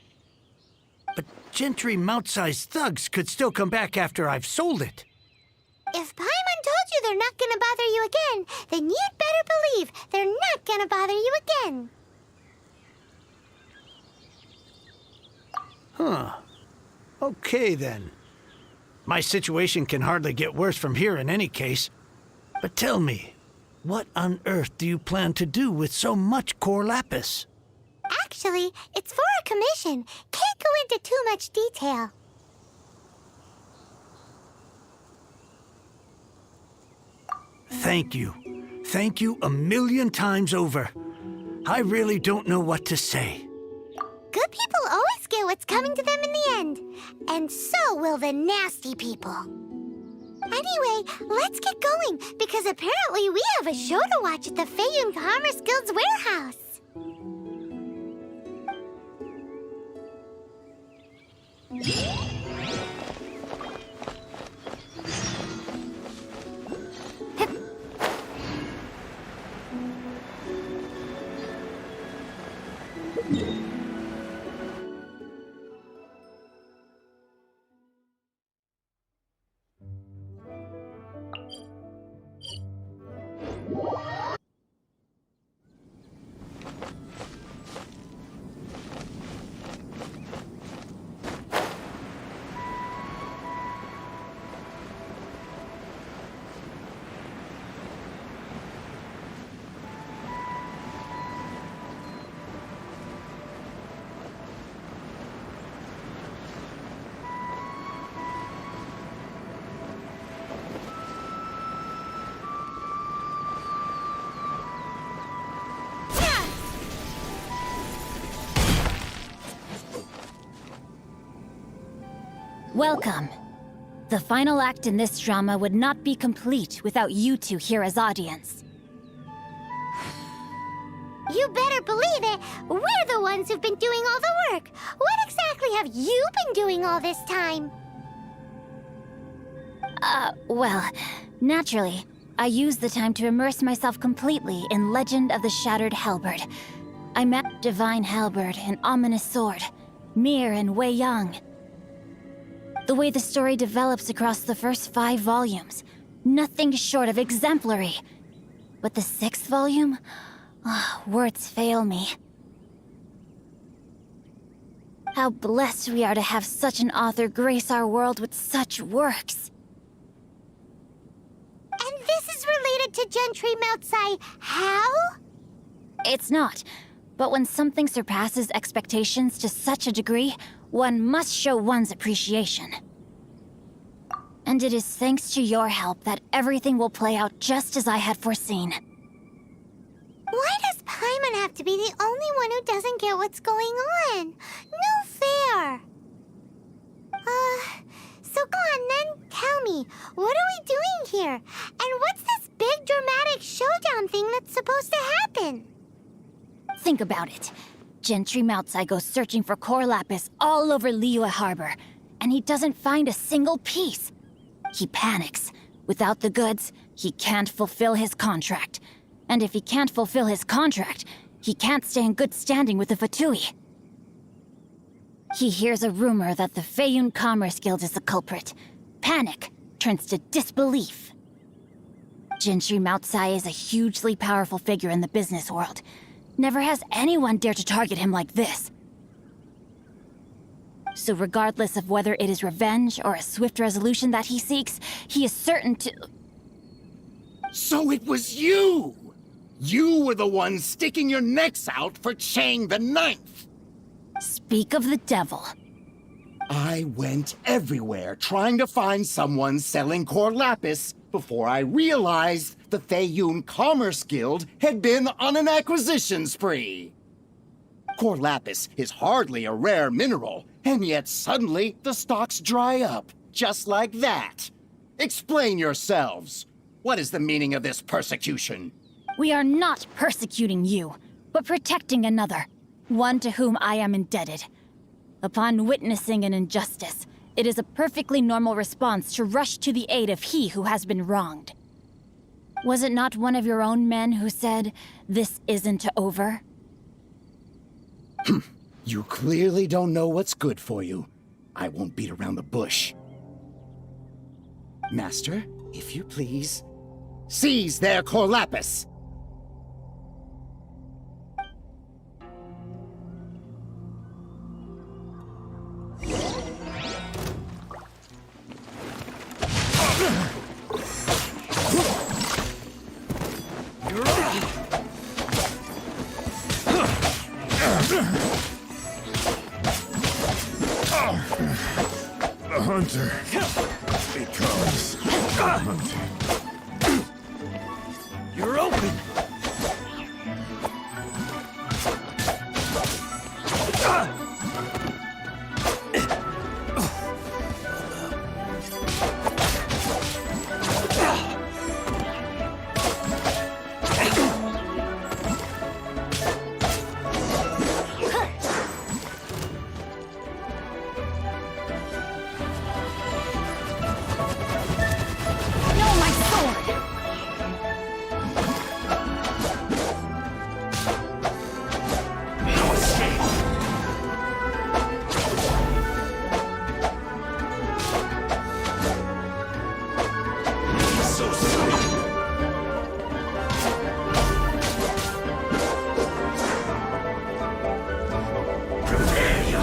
But Gentry Mount-sized thugs could still come back after I've sold it. If Paimon told you they're not gonna bother you again, then you'd better believe they're not gonna bother you again. Huh. Okay, then. My situation can hardly get worse from here in any case. But tell me, what on earth do you plan to do with so much core lapis? Actually, it's for a commission. Can't go into too much detail. Thank you. Thank you a million times over. I really don't know what to say. Good people always get what's coming to them in the end. And so will the nasty people. Anyway, let's get going, because apparently we have a show to watch at the Feiyun Commerce Guild's warehouse. Welcome. The final act in this drama would not be complete without you two here as audience. You better believe it. We're the ones who've been doing all the work. What exactly have you been doing all this time? Well, naturally, I used the time to immerse myself completely in Legend of the Shattered Halberd. I met Divine Halberd, an ominous sword, Mir and Wei Yang. The way the story develops across the first 5 volumes, nothing short of exemplary. But the 6th volume? Words fail me. How blessed we are to have such an author grace our world with such works. And this is related to Gentry Meltsai how? It's not. But when something surpasses expectations to such a degree, one must show one's appreciation. And it is thanks to your help that everything will play out just as I had foreseen. Why does Paimon have to be the only one who doesn't get what's going on? No fair. So go on then, tell me, what are we doing here? And what's this big dramatic showdown thing that's supposed to happen? Think about it. Gentry Meltsai goes searching for core lapis all over Liyue Harbor, and he doesn't find a single piece. He panics. Without the goods, he can't fulfill his contract. And if he can't fulfill his contract, he can't stay in good standing with the Fatui. He hears a rumor that the Feiyun Commerce Guild is the culprit. Panic turns to disbelief. Gentry Meltsai is a hugely powerful figure in the business world. Never has anyone dared to target him like this. So regardless of whether it is revenge or a swift resolution that he seeks, he is certain to... So it was you! You were the one sticking your necks out for Chang the Ninth! Speak of the devil. I went everywhere trying to find someone selling core lapis before I realized the Feiyun Commerce Guild had been on an acquisition spree. Core lapis is hardly a rare mineral, and yet suddenly the stocks dry up, just like that. Explain yourselves. What is the meaning of this persecution? We are not persecuting you, but protecting another, one to whom I am indebted. Upon witnessing an injustice, it is a perfectly normal response to rush to the aid of he who has been wronged. Was it not one of your own men who said, "This isn't over"? You clearly don't know what's good for you. I won't beat around the bush. Master, if you please, seize their core lapis! The hunter becomes hunted. You're open!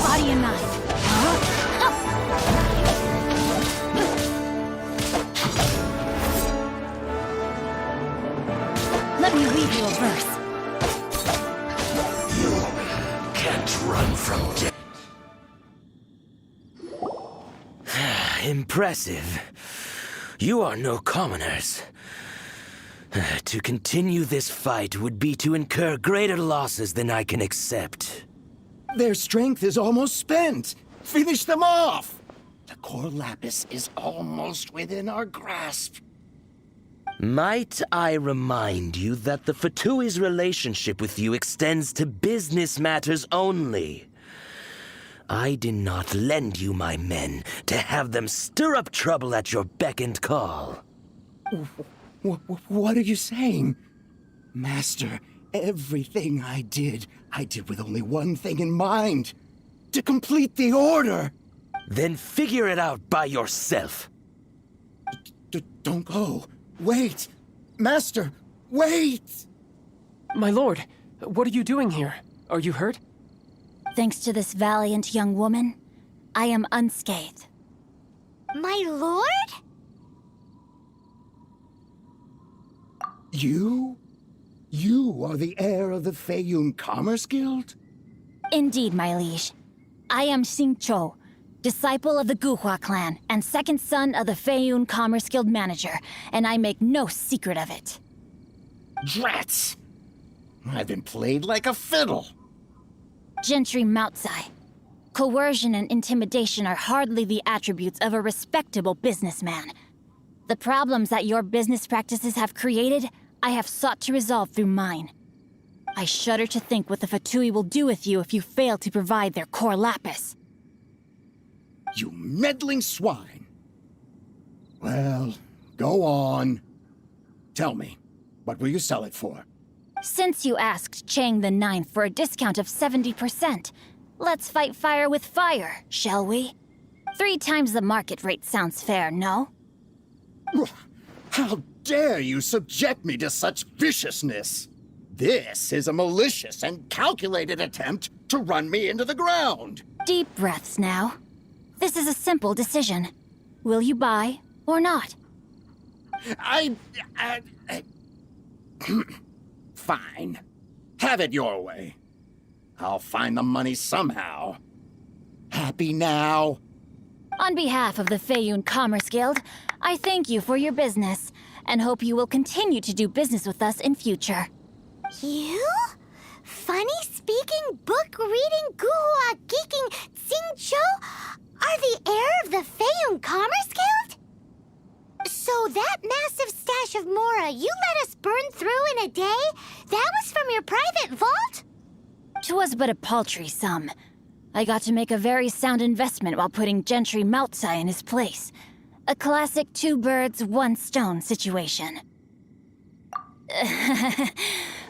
Body and mind. Let me read you a verse. You can't run from death. Impressive. You are no commoners. To continue this fight would be to incur greater losses than I can accept. Their strength is almost spent. Finish them off! The core lapis is almost within our grasp. Might I remind you that the Fatui's relationship with you extends to business matters only? I did not lend you my men to have them stir up trouble at your beck and call. What are you saying? Master, everything I did with only one thing in mind. To complete the order. Then figure it out by yourself. Don't go. Wait! Master, wait! My lord, what are you doing here? Are you hurt? Thanks to this valiant young woman, I am unscathed. My lord? You? You are the heir of the Feiyun Commerce Guild? Indeed, my liege. I am Xing Chou, disciple of the Guhua clan and second son of the Feiyun Commerce Guild manager, and I make no secret of it. Drats! I've been played like a fiddle. Gentry Moutsai. Coercion and intimidation are hardly the attributes of a respectable businessman. The problems that your business practices have created, I have sought to resolve through mine. I shudder to think what the Fatui will do with you if you fail to provide their core lapis. You meddling swine! Well, go on. Tell me, what will you sell it for? Since you asked Chang the Ninth for a discount of 70%, let's fight fire with fire, shall we? 3 times the market rate sounds fair, no? How dare you subject me to such viciousness? This is a malicious and calculated attempt to run me into the ground. Deep breaths now. This is a simple decision. Will you buy or not? Fine. Have it your way. I'll find the money somehow. Happy now? On behalf of the Feiyun Commerce Guild, I thank you for your business, and hope you will continue to do business with us in future. You? Funny-speaking, book-reading, guhua geeking Xing Chou are the heir of the Feiyun Commerce Guild? So that massive stash of Mora you let us burn through in a day, that was from your private vault? 'Twas but a paltry sum. I got to make a very sound investment while putting Gentry Moutsai in his place. A classic 2 birds, 1 stone situation.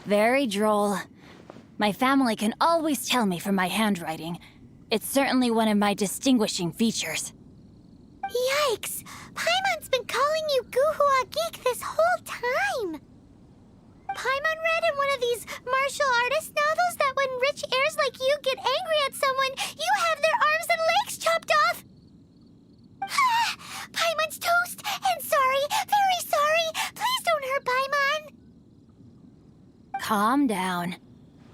Very droll. My family can always tell me from my handwriting. It's certainly one of my distinguishing features. Yikes! Paimon's been calling you Guhua Geek this whole time! Paimon read in one of these martial artist novels that when rich heirs like you get angry at someone, you have their arms and legs chopped off! Paimon's toast! And sorry, very sorry! Please don't hurt Paimon! Calm down.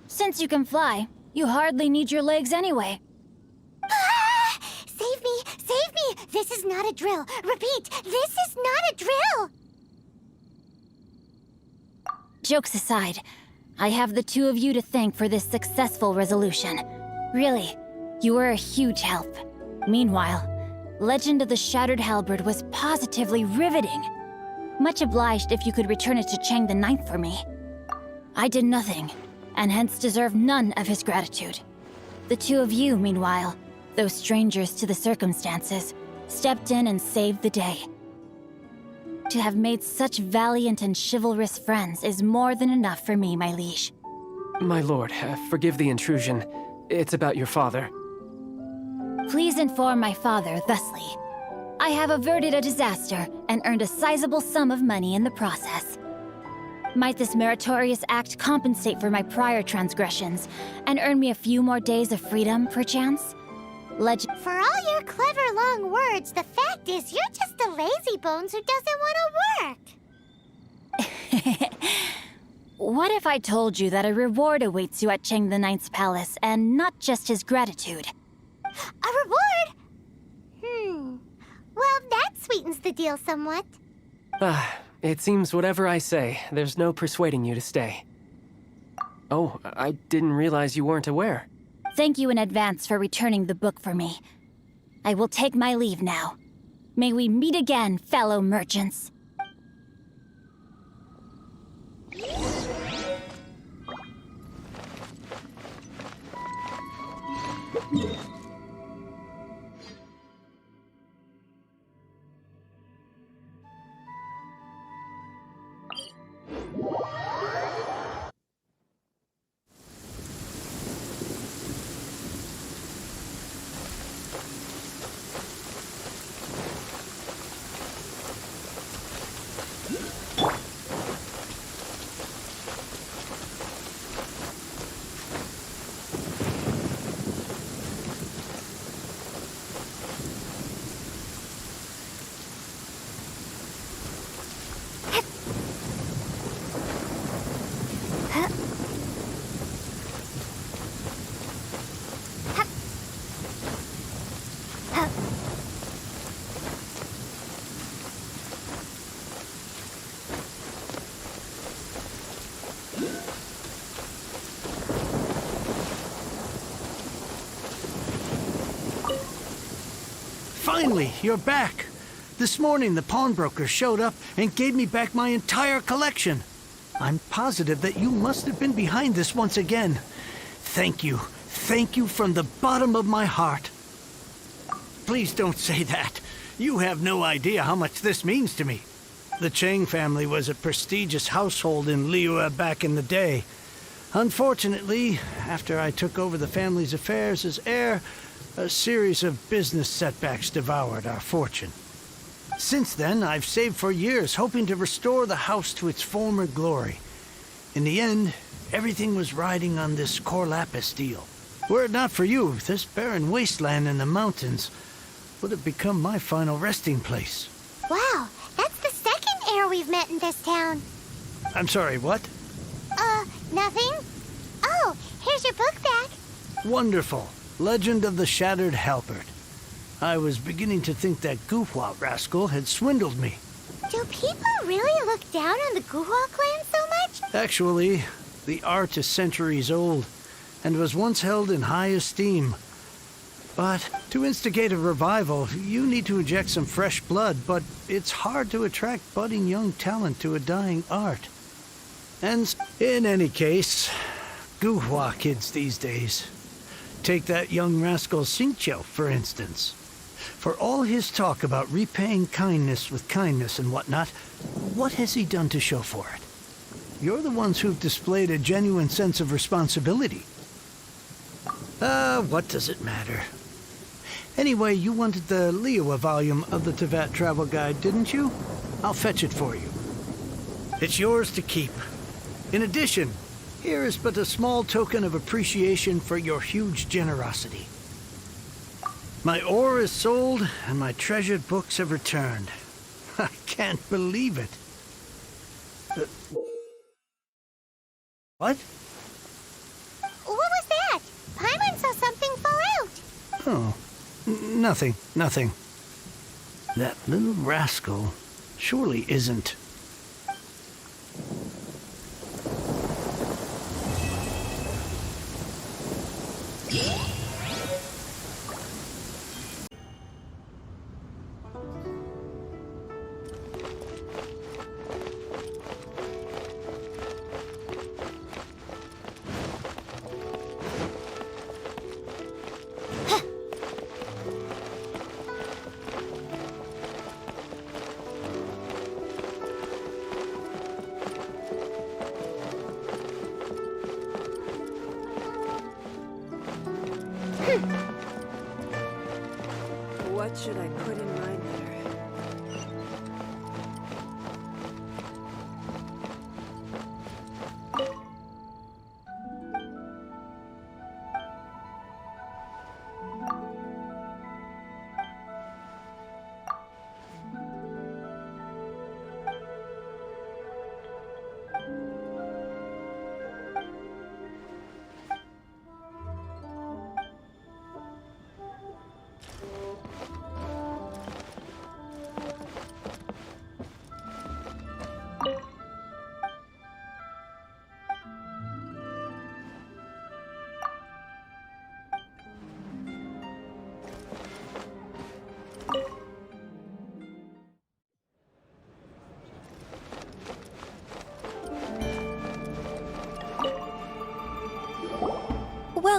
Since you can fly, you hardly need your legs anyway. Save me! Save me! This is not a drill! Repeat, this is not a drill! Jokes aside, I have the 2 of you to thank for this successful resolution. Really, you were a huge help. Meanwhile, Legend of the Shattered Halberd was positively riveting. Much obliged if you could return it to Chang the Ninth for me. I did nothing, and hence deserve none of his gratitude. The 2 of you, meanwhile, though strangers to the circumstances, stepped in and saved the day. To have made such valiant and chivalrous friends is more than enough for me, my liege. My lord, forgive the intrusion. It's about your father. Please inform my father thusly. I have averted a disaster and earned a sizable sum of money in the process. Might this meritorious act compensate for my prior transgressions and earn me a few more days of freedom, perchance? For all your clever long words, the fact is you're just a lazy bones who doesn't want to work. What if I told you that a reward awaits you at Chang the Ninth's palace, and not just his gratitude? A reward? Well, that sweetens the deal somewhat. It seems whatever I say, there's no persuading you to stay. Oh, I didn't realize you weren't aware. Thank you in advance for returning the book for me. I will take my leave now. May we meet again, fellow merchants. Finally, you're back. This morning, the pawnbroker showed up and gave me back my entire collection. I'm positive that you must have been behind this once again. Thank you. Thank you from the bottom of my heart. Please don't say that. You have no idea how much this means to me. The Chang family was a prestigious household in Liyue back in the day. Unfortunately, after I took over the family's affairs as heir, a series of business setbacks devoured our fortune. Since then, I've saved for years, hoping to restore the house to its former glory. In the end, everything was riding on this Corlapis deal. Were it not for you, this barren wasteland in the mountains would have become my final resting place. Wow, that's the second heir we've met in this town. I'm sorry, what? Nothing? Oh, here's your book back. Wonderful. Legend of the Shattered Halberd. I was beginning to think that Guhua rascal had swindled me. Do people really look down on the Guhua clan so much? Actually, the art is centuries old and was once held in high esteem. But to instigate a revival, you need to inject some fresh blood, but it's hard to attract budding young talent to a dying art. And in any case, Guhua kids these days. Take that young rascal Xingqiu, for instance. For all his talk about repaying kindness with kindness and whatnot, what has he done to show for it? You're the ones who've displayed a genuine sense of responsibility. What does it matter? Anyway, you wanted the Liyue volume of the Teyvat Travel Guide, didn't you? I'll fetch it for you. It's yours to keep. In addition, here is but a small token of appreciation for your huge generosity. My ore is sold, and my treasured books have returned. I can't believe it. What? What was that? Paimon saw something fall out. Oh, nothing. That little rascal surely isn't.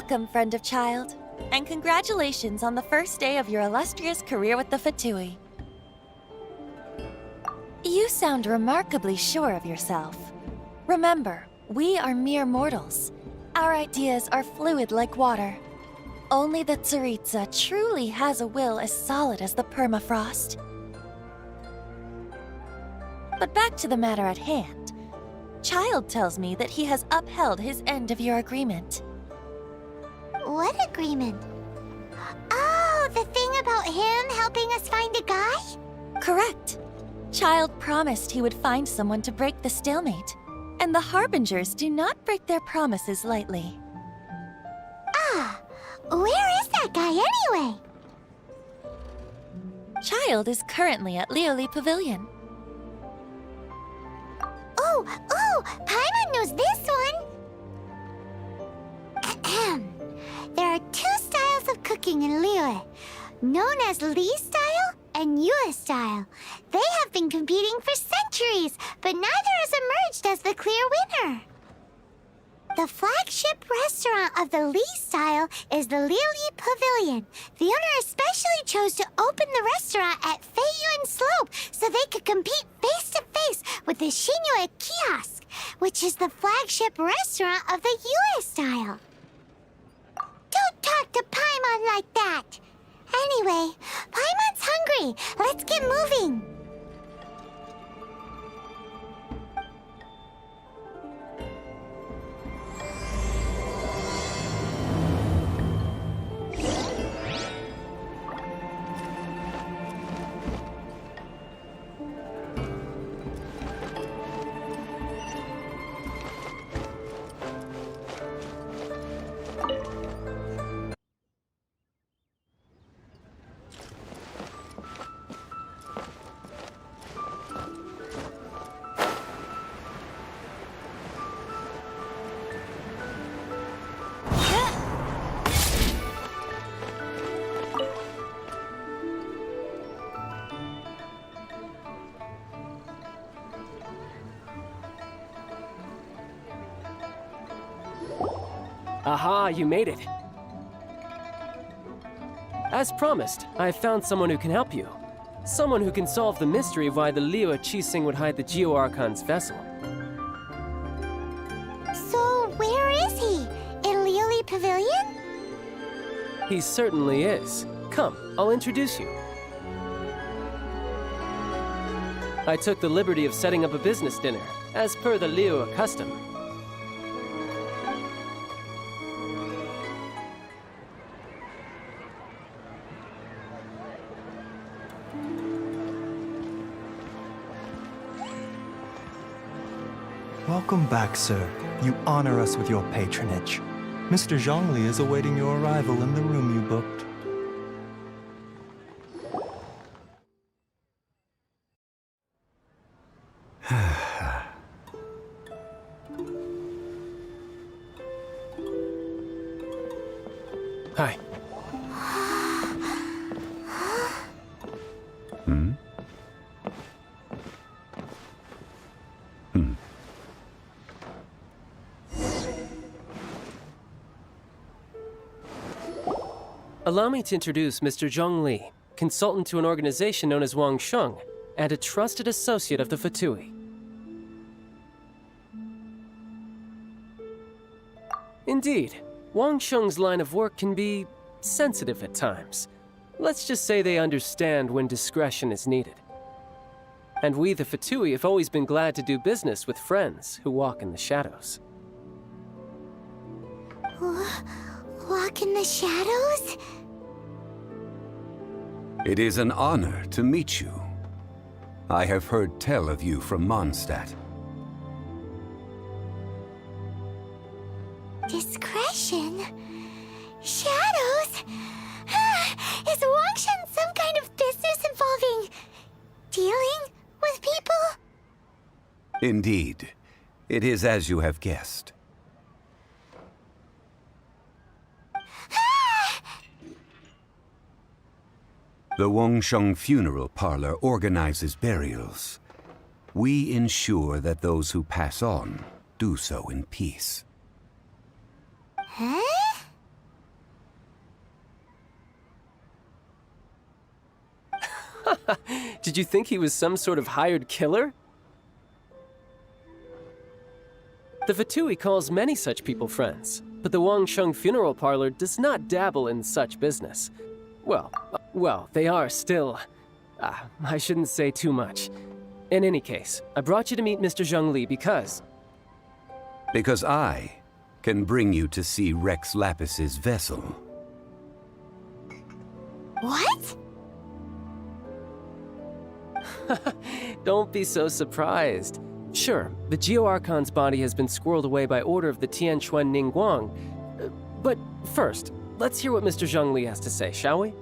Welcome, friend of child, and congratulations on the first day of your illustrious career with the Fatui. You sound remarkably sure of yourself. Remember, we are mere mortals. Our ideas are fluid like water. Only the Tsaritsa truly has a will as solid as the permafrost. But back to the matter at hand. Child tells me that he has upheld his end of your agreement. What agreement? Oh, the thing about him helping us find a guy? Correct. Child promised he would find someone to break the stalemate, and the Harbingers do not break their promises lightly. Ah, where is that guy anyway? Child is currently at Lioli Pavilion. Oh, Paimon knows this one! There are two styles of cooking in Liyue, known as Li style and Yue style. They have been competing for centuries, but neither has emerged as the clear winner. The flagship restaurant of the Li style is the Lioli Pavilion. The owner especially chose to open the restaurant at Feiyuan Slope so they could compete face-to-face with the Xinyue Kiosk, which is the flagship restaurant of the Yue style. Don't talk to Paimon like that! Anyway, Paimon's hungry. Let's get moving. Aha, you made it. As promised, I found someone who can help you. Someone who can solve the mystery of why the Liyue Qixing would hide the Geo-Archon's vessel. So, where is he? In Lioli Pavilion? He certainly is. Come, I'll introduce you. I took the liberty of setting up a business dinner, as per the Liyue custom. Welcome back, sir. You honor us with your patronage. Mr. Zhongli is awaiting your arrival in the room you booked. Hi. Allow me to introduce Mr. Zhong Li, consultant to an organization known as Wang Sheng, and a trusted associate of the Fatui. Indeed, Wang Sheng's line of work can be sensitive at times. Let's just say they understand when discretion is needed. And we, the Fatui, have always been glad to do business with friends who walk in the shadows. Walk in the shadows? It is an honor to meet you. I have heard tell of you from Mondstadt. Discretion? Shadows? Is Wang Shen some kind of business involving dealing with people? Indeed. It is as you have guessed. The Wangsheng Funeral Parlor organizes burials. We ensure that those who pass on do so in peace. Huh? Did you think he was some sort of hired killer? The Fatui calls many such people friends, but the Wangsheng Funeral Parlor does not dabble in such business. Well, they are still... I shouldn't say too much. In any case, I brought you to meet Mr. Zhongli because... Because I can bring you to see Rex Lapis's vessel. What? Don't be so surprised. Sure, the Geo-Archon's body has been squirreled away by order of the Tianquan Ningguang. But first, let's hear what Mr. Zhongli has to say, shall we?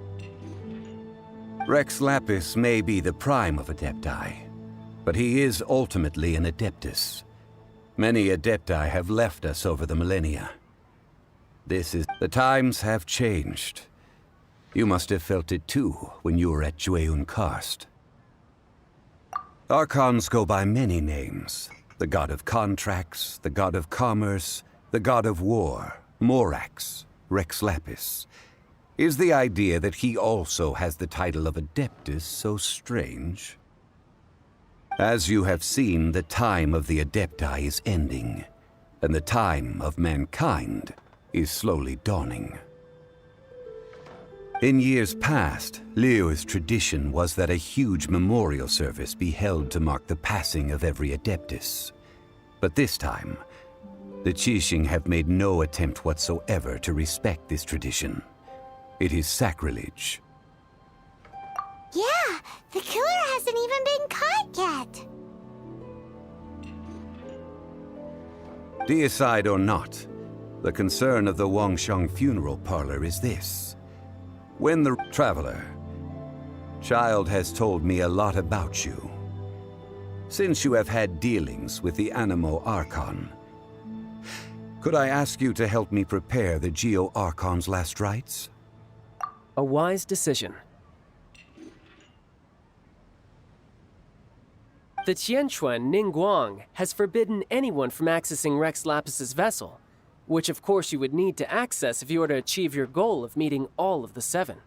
Rex Lapis may be the prime of Adepti, but he is ultimately an Adeptus. Many Adepti have left us over the millennia. The times have changed. You must have felt it too when you were at Jueyun Karst. Archons go by many names. The god of contracts, the god of commerce, the god of war, Morax, Rex Lapis. Is the idea that he also has the title of Adeptus so strange? As you have seen, the time of the Adepti is ending, and the time of mankind is slowly dawning. In years past, Liyue's tradition was that a huge memorial service be held to mark the passing of every Adeptus. But this time, the Qixing have made no attempt whatsoever to respect this tradition. It is sacrilege. Yeah, the killer hasn't even been caught yet. Deicide or not, the concern of the Wangsheng Funeral Parlor is this. When the traveler, Child has told me a lot about you. Since you have had dealings with the Animo Archon, could I ask you to help me prepare the Geo Archon's last rites? A wise decision. The Tianquan Ningguang has forbidden anyone from accessing Rex Lapis's vessel, which of course you would need to access if you were to achieve your goal of meeting all of the 7.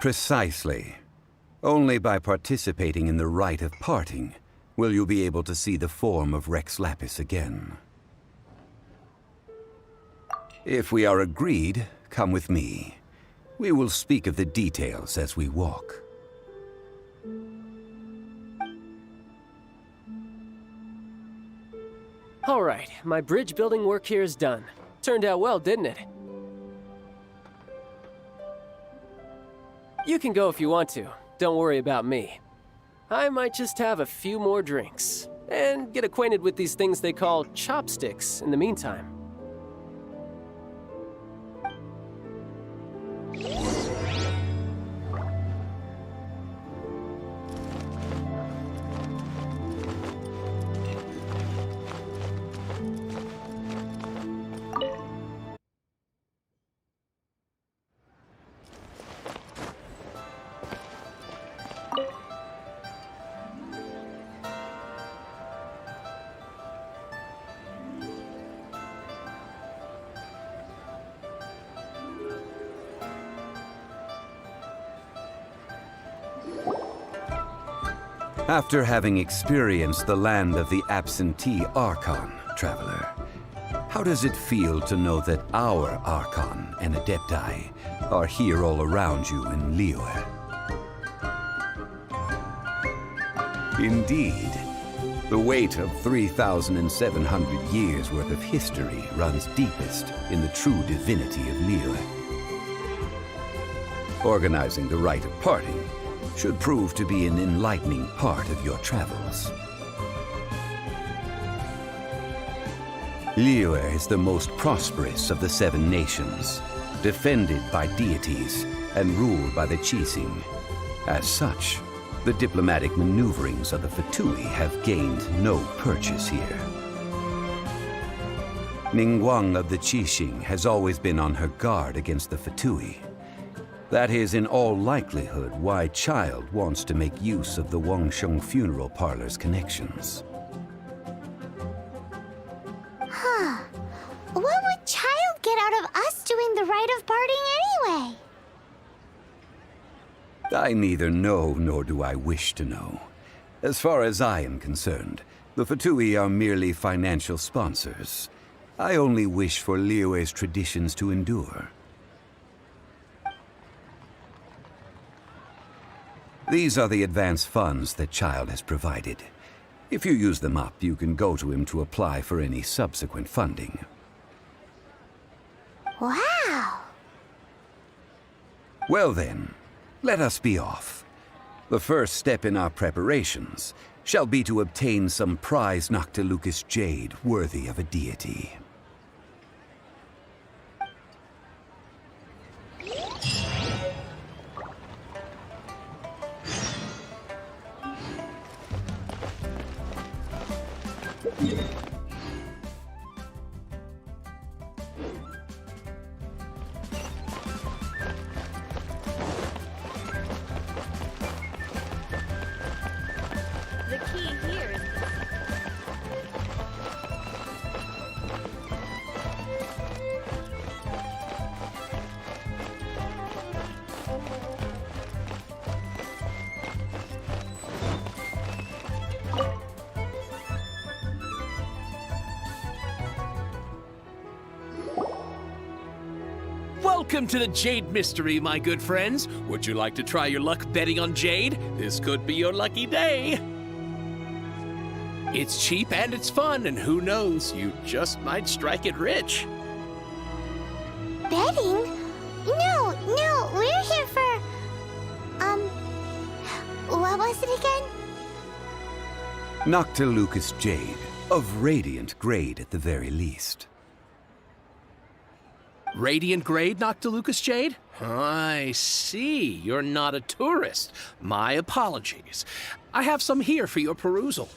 Precisely. Only by participating in the rite of parting will you be able to see the form of Rex Lapis again. If we are agreed, come with me. We will speak of the details as we walk. All right, my bridge building work here is done. Turned out well, didn't it? You can go if you want to. Don't worry about me. I might just have a few more drinks and get acquainted with these things they call chopsticks in the meantime. After having experienced the land of the absentee Archon, traveler, how does it feel to know that our Archon and Adepti are here all around you in Liyue? Indeed, the weight of 3,700 years' worth of history runs deepest in the true divinity of Liyue. Organizing the rite of parting should prove to be an enlightening part of your travels. Liyue is the most prosperous of the 7 nations, defended by deities and ruled by the Qixing. As such, the diplomatic maneuverings of the Fatui have gained no purchase here. Ningguang of the Qixing has always been on her guard against the Fatui. That is in all likelihood why Child wants to make use of the Wangsheng Funeral Parlor's connections. Huh. What would Child get out of us doing the rite of parting anyway? I neither know nor do I wish to know. As far as I am concerned, the Fatui are merely financial sponsors. I only wish for Liyue's traditions to endure. These are the advance funds that Child has provided. If you use them up, you can go to him to apply for any subsequent funding. Wow! Well then, let us be off. The first step in our preparations shall be to obtain some prize Noctilucous jade worthy of a deity. The key here is... Welcome to the Jade Mystery, my good friends. Would you like to try your luck betting on Jade? This could be your lucky day. It's cheap and it's fun, and who knows, you just might strike it rich. Betting? No, we're here for... what was it again? Noctilucous jade, of radiant grade at the very least. Radiant grade, Noctilucous jade? I see. You're not a tourist. My apologies. I have some here for your perusal.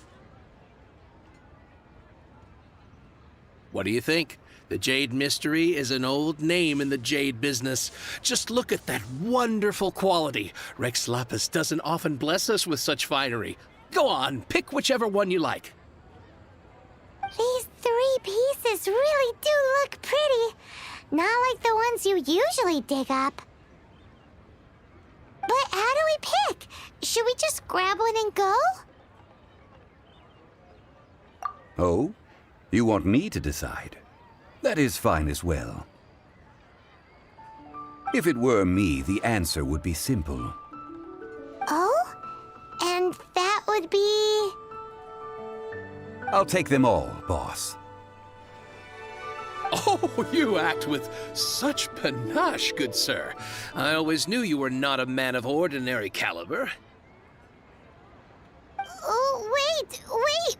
What do you think? The Jade Mystery is an old name in the jade business. Just look at that wonderful quality. Rex Lapis doesn't often bless us with such finery. Go on, pick whichever one you like. These 3 pieces really do look pretty. Not like the ones you usually dig up. But how do we pick? Should we just grab one and go? Oh? You want me to decide? That is fine as well. If it were me, the answer would be simple. Oh? And that would be... I'll take them all, boss. Oh, you act with such panache, good sir. I always knew you were not a man of ordinary caliber. Oh, wait,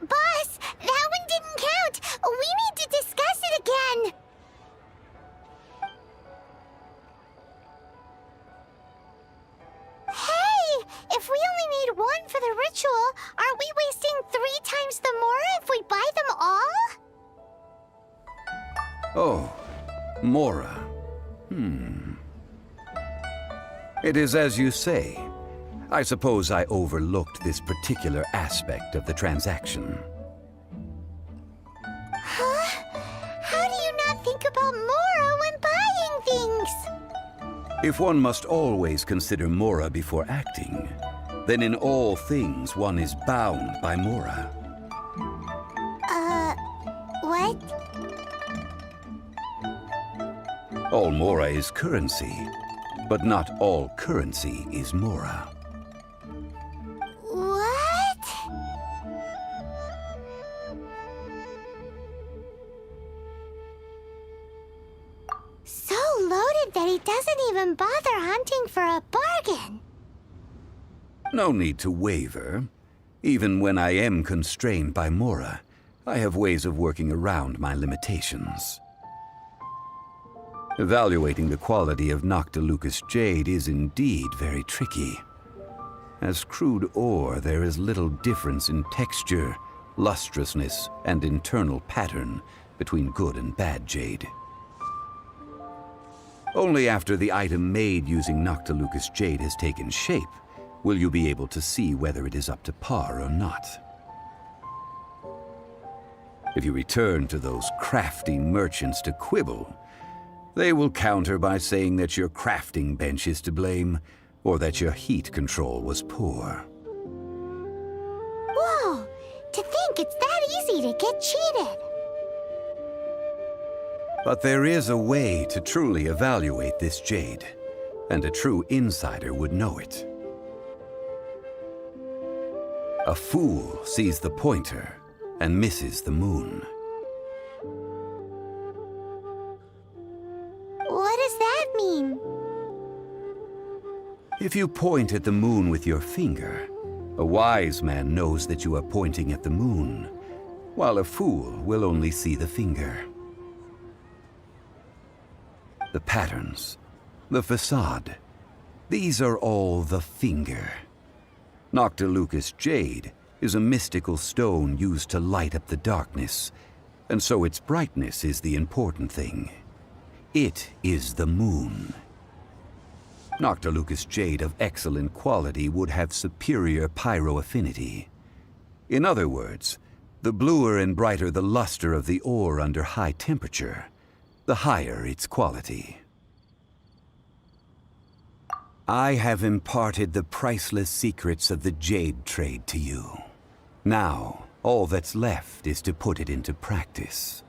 boss! That one didn't count! We need to discuss it again! Hey! If we only need one for the ritual, aren't we wasting 3 times the Mora if we buy them all? Oh, Mora. It is as you say. I suppose I overlooked this particular aspect of the transaction. Huh? How do you not think about Mora when buying things? If one must always consider Mora before acting, then in all things one is bound by Mora. What? All Mora is currency, but not all currency is Mora. What? So loaded that he doesn't even bother hunting for a bargain. No need to waver. Even when I am constrained by Mora, I have ways of working around my limitations. Evaluating the quality of Noctilucous jade is indeed very tricky. As crude ore, there is little difference in texture, lustrousness, and internal pattern between good and bad jade. Only after the item made using Noctilucous jade has taken shape will you be able to see whether it is up to par or not. If you return to those crafty merchants to quibble, they will counter by saying that your crafting bench is to blame, or that your heat control was poor. Whoa! To think it's that easy to get cheated. But there is a way to truly evaluate this jade, and a true insider would know it. A fool sees the pointer and misses the moon. What does that mean? If you point at the moon with your finger, a wise man knows that you are pointing at the moon, while a fool will only see the finger. The patterns, the facade, these are all the finger. Noctilucous jade is a mystical stone used to light up the darkness, and so its brightness is the important thing. It is the moon. Noctilucous jade of excellent quality would have superior pyro affinity. In other words, the bluer and brighter the luster of the ore under high temperature, the higher its quality. I have imparted the priceless secrets of the jade trade to you. Now, all that's left is to put it into practice.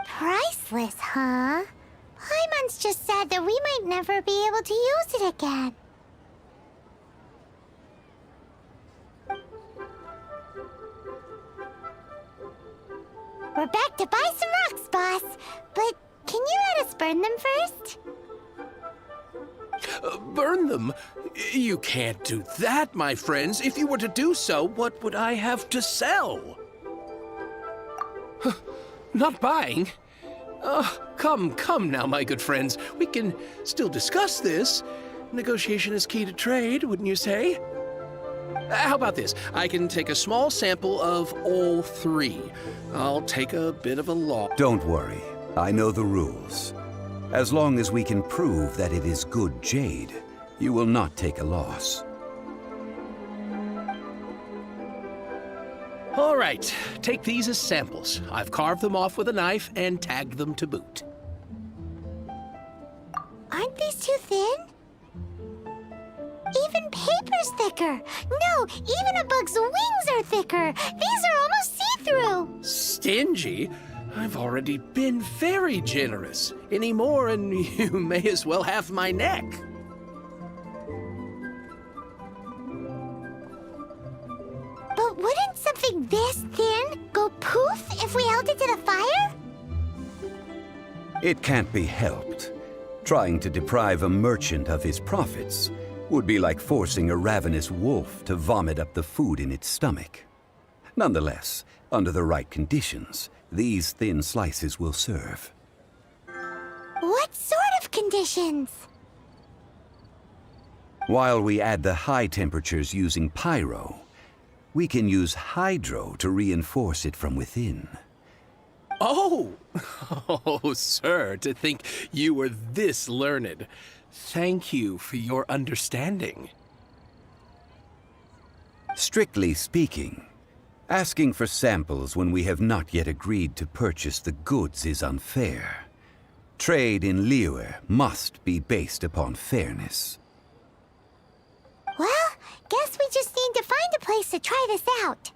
Priceless, huh? Paimon's just said that we might never be able to use it again. We're back to buy some rocks, boss. But can you let us burn them first? Burn them? You can't do that, my friends. If you were to do so, what would I have to sell? Not buying? Come now, my good friends. We can still discuss this. Negotiation is key to trade, wouldn't you say? How about this? I can take a small sample of all three. I'll take a bit of a loss. Don't worry. I know the rules. As long as we can prove that it is good jade, you will not take a loss. All right, take these as samples. I've carved them off with a knife and tagged them to boot. Aren't these too thin? Even paper's thicker. No, even a bug's wings are thicker. These are almost see-through. Stingy? I've already been very generous. Any more and you may as well have my neck. But wouldn't something this thin go poof if we held it to the fire? It can't be helped. Trying to deprive a merchant of his profits would be like forcing a ravenous wolf to vomit up the food in its stomach. Nonetheless, under the right conditions, these thin slices will serve. What sort of conditions? While we add the high temperatures using pyro, we can use hydro to reinforce it from within. Oh! Oh, sir, to think you were this learned. Thank you for your understanding. Strictly speaking, asking for samples when we have not yet agreed to purchase the goods is unfair. Trade in Liyue must be based upon fairness. Well, guess we just need to find a place to try this out.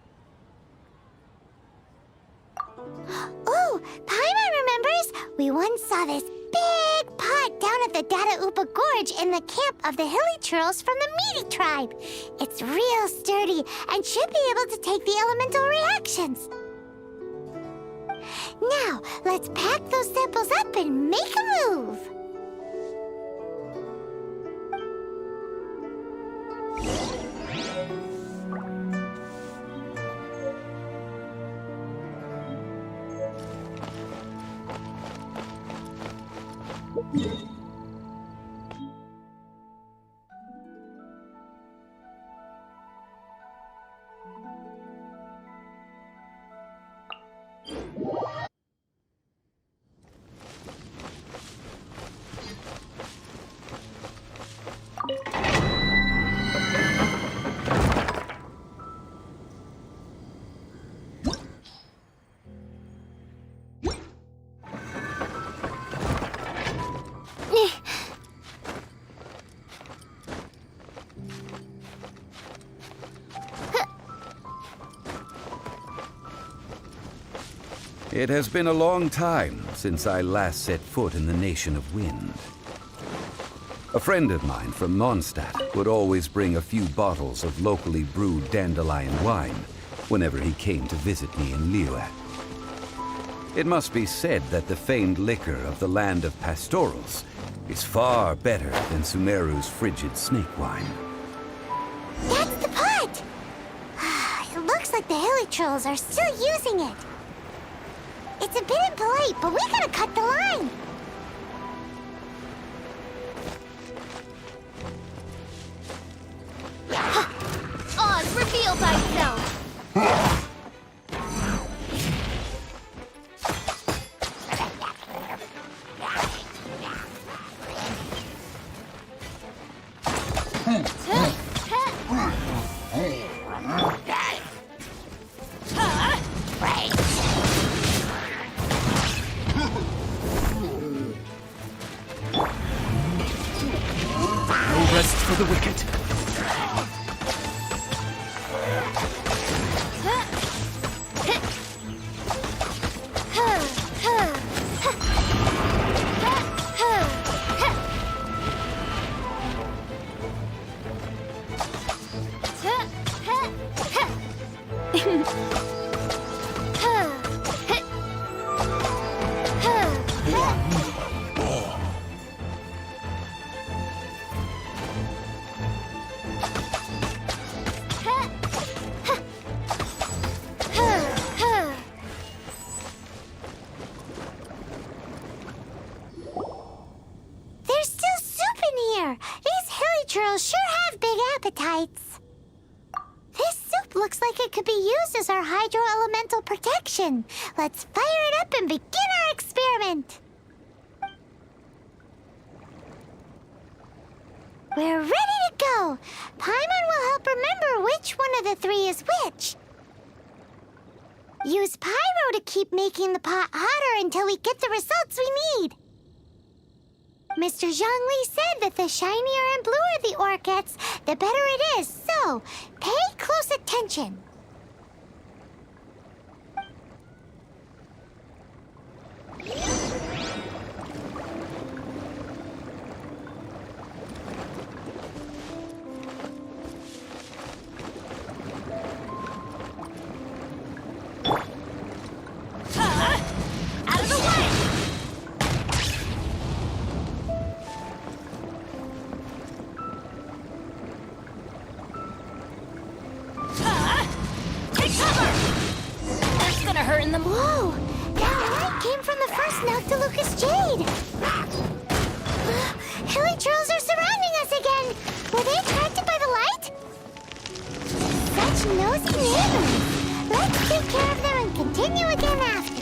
Ooh, Paimon remembers we once saw this big pot down at the Dada Upa Gorge in the camp of the hilly churls from the Meaty tribe. It's real sturdy and should be able to take the elemental reactions. Now, let's pack those samples up and make a move. It has been a long time since I last set foot in the Nation of Wind. A friend of mine from Mondstadt would always bring a few bottles of locally brewed dandelion wine whenever he came to visit me in Liyue. It must be said that the famed liquor of the land of pastorals is far better than Sumeru's frigid snake wine. That's the pot! It looks like the hilly trolls are still using it. It's a bit impolite, but we gotta cut the line. Oz, reveal thyself! No rest for the wicked. There's still soup in here. These hilly trolls sure have big appetites. This soup looks like it could be used as our hydro-elemental protection. Let's fire it up and begin our experiment. We're ready to go. Paimon will help remember which one of the three is which. Use pyro to keep making the pot hotter until we get the results we need. Mr. Zhongli said that the shinier and bluer the ore gets, the better it is, so pay close attention. Out of the way! Take cover! That's gonna hurt in the... Whoa! That light came from the first Noctilucous Jade! Hilly trolls are surrounding us again! Were they attracted by the light? Such nosy neighbors! Let's take care of them and continue again after.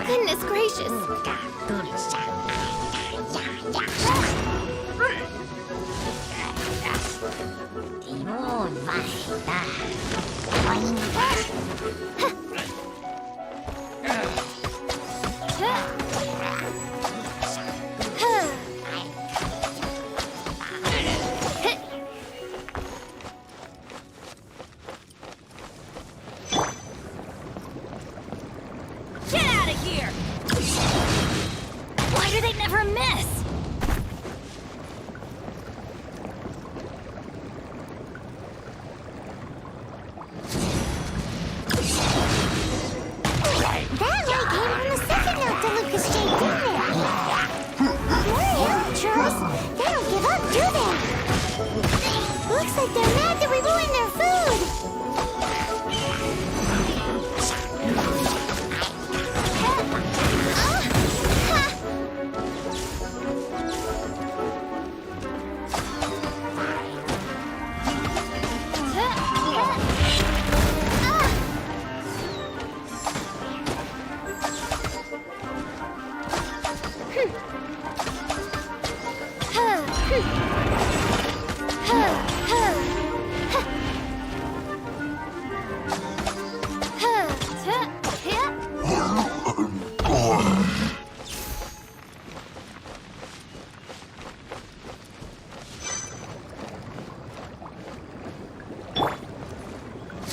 Goodness gracious. Get out of here! Why do they never miss? That light came from the second Noctilucous Jade, didn't it? More hilly trolls. They don't give up, do they? Looks like they're mad that we ruined their food.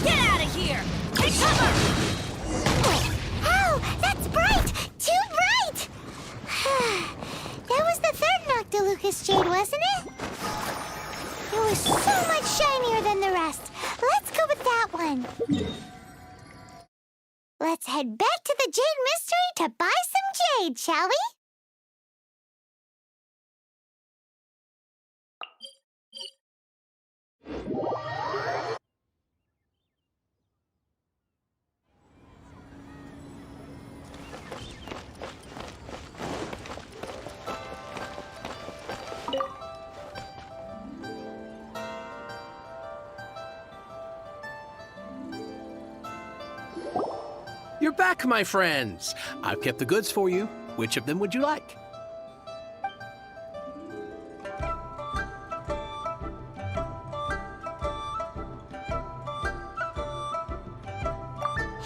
Get out of here! Take cover! Ow! That's bright! Too bright! That was the third Noctilucous jade, wasn't it? It was so much shinier than the rest. Let's go with that one. Let's head back to the Jade Mystery to buy some jade, shall we? You're back, my friends. I've kept the goods for you. Which of them would you like?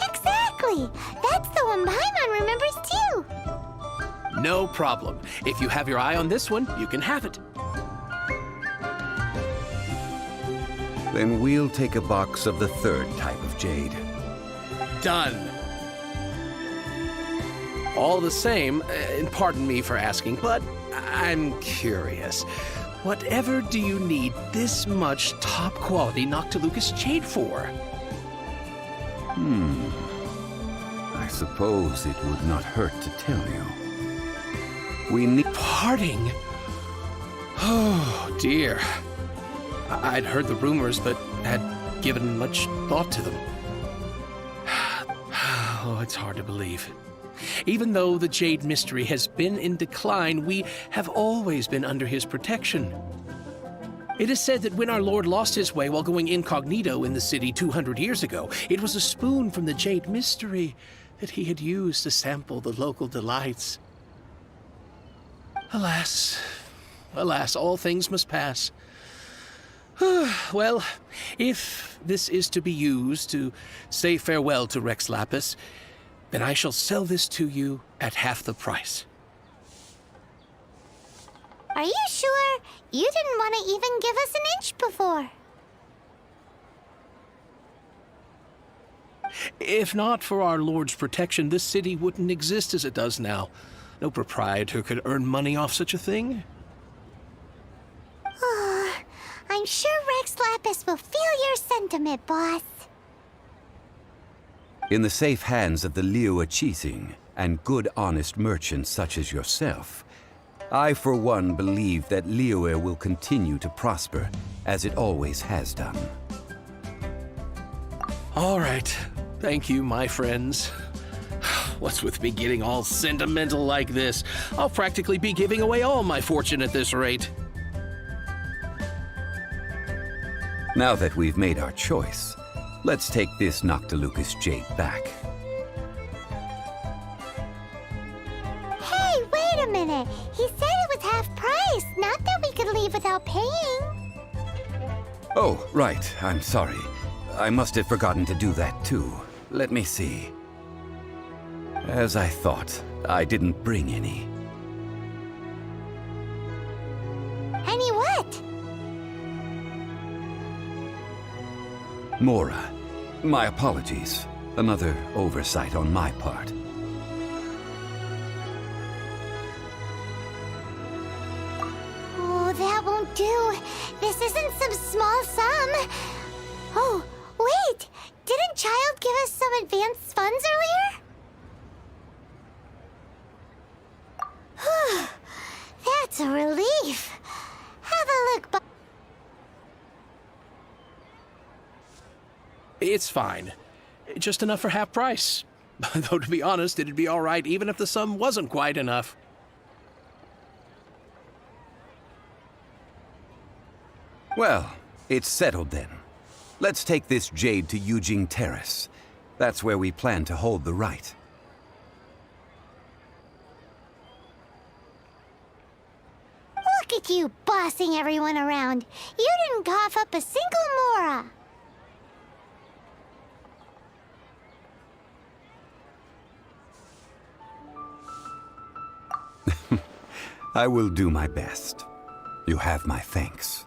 Exactly! That's the one Paimon remembers too! No problem. If you have your eye on this one, you can have it. Then we'll take a box of the third type of jade. Done. All the same, and pardon me for asking, but I'm curious. Whatever do you need this much top-quality Noctilucous jade for? I suppose it would not hurt to tell you. We need... Parting? Oh, dear. I'd heard the rumors, but had given much thought to them. Oh, it's hard to believe. Even though the Jade Mystery has been in decline, we have always been under his protection. It is said that when our Lord lost his way while going incognito in the city 200 years ago, it was a spoon from the Jade Mystery that he had used to sample the local delights. Alas, alas, all things must pass. Well, if this is to be used to say farewell to Rex Lapis, then I shall sell this to you at half the price. Are you sure? You didn't want to even give us an inch before. If not for our Lord's protection, this city wouldn't exist as it does now. No proprietor could earn money off such a thing. I'm sure Rex Lapis will feel your sentiment, boss. In the safe hands of the Liu Chising and good honest merchants such as yourself, I for one believe that Liyue will continue to prosper as it always has done. All right. Thank you, my friends. What's with me getting all sentimental like this? I'll practically be giving away all my fortune at this rate. Now that we've made our choice, let's take this Noctilucous jade back. Hey, wait a minute. He said it was half price, not that we could leave without paying. Oh, right. I'm sorry. I must have forgotten to do that too. Let me see. As I thought, I didn't bring any. Any what? Mora, my apologies. Another oversight on my part. Oh, that won't do. This isn't some small sum. Oh, wait! Didn't Child give us some advanced funds earlier? Whew. That's a relief. Have a look, It's fine. Just enough for half price. Though, to be honest, it'd be all right even if the sum wasn't quite enough. Well, it's settled then. Let's take this jade to Yujing Terrace. That's where we plan to hold the rite. with you bossing everyone around. You didn't cough up a single mora. I will do my best. You have my thanks.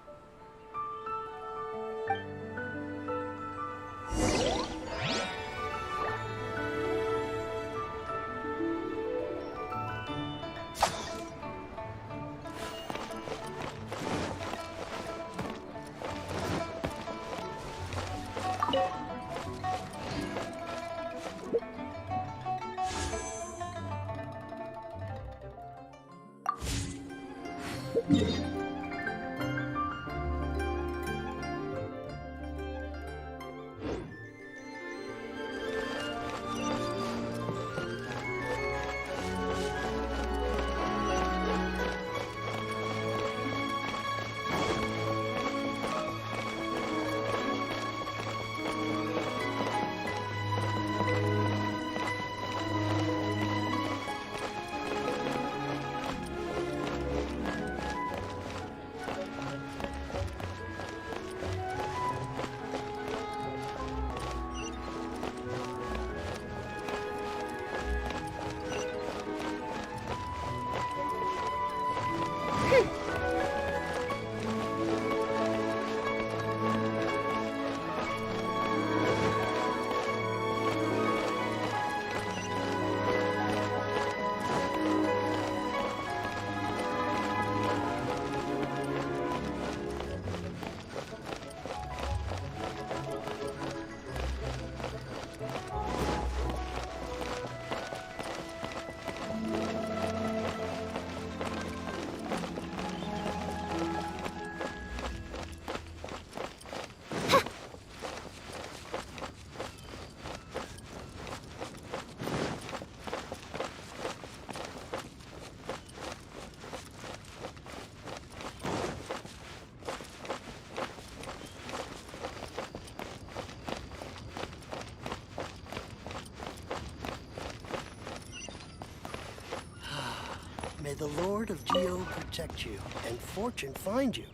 May the Lord of Geo protect you and fortune find you.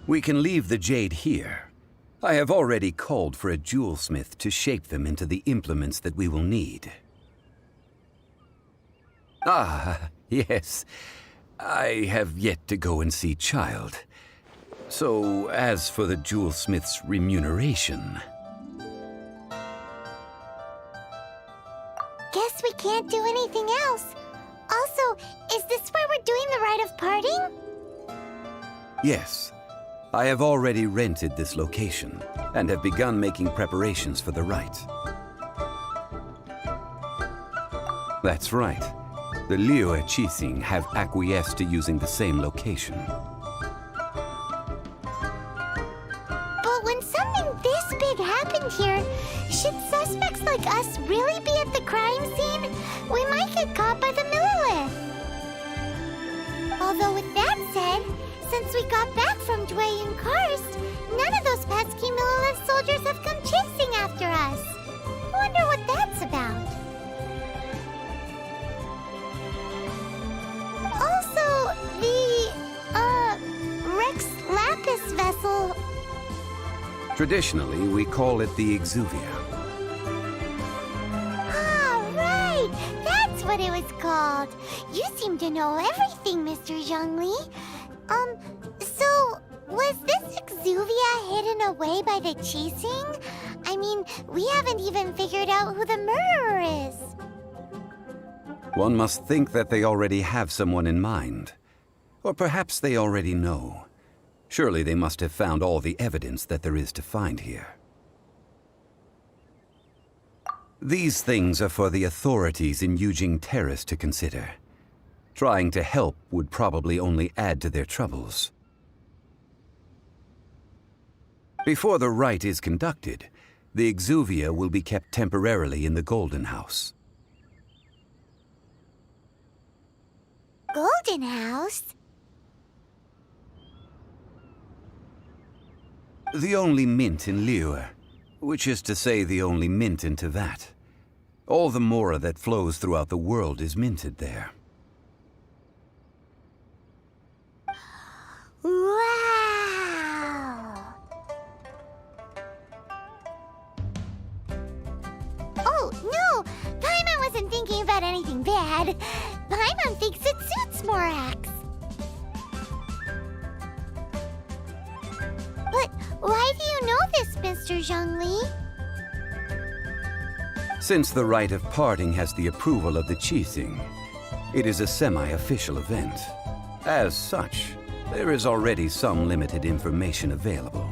We can leave the jade here. I have already called for a jewelsmith to shape them into the implements that we will need. Ah, yes. I have yet to go and see Child. So, as for the jewelsmith's remuneration... Guess we can't do anything else. Also, is this where we're doing the rite of parting? Yes. I have already rented this location, and have begun making preparations for the rite. That's right. The Liyue Qixing have acquiesced to using the same location. But when something this big happened here, should suspects like us really be at the crime scene? We might get caught by the Millelith. Although with that said, since we got back from Dway and Karst, none of those pesky Millelith soldiers have come chasing after us. Wonder what that's about. Also, the, Rex Lapis vessel. Traditionally, we call it the Exuvia. Ah, right! That's what it was called. You seem to know everything, Mr. Zhongli. So, was this Exuvia hidden away by the Qixing? I mean, we haven't even figured out who the murderer is. One must think that they already have someone in mind. Or perhaps they already know. Surely they must have found all the evidence that there is to find here. These things are for the authorities in Yujing Terrace to consider. Trying to help would probably only add to their troubles. Before the rite is conducted, the Exuvia will be kept temporarily in the Golden House. Golden House? The only mint in Liyue, which is to say the only mint in Teyvat. All the mora that flows throughout the world is minted there. Wow! Oh, no! Paimon wasn't thinking about anything bad. Paimon thinks it suits Morax. But why do you know this, Mr. Zhongli? Since the rite of parting has the approval of the Qixing, it is a semi-official event. As such, there is already some limited information available.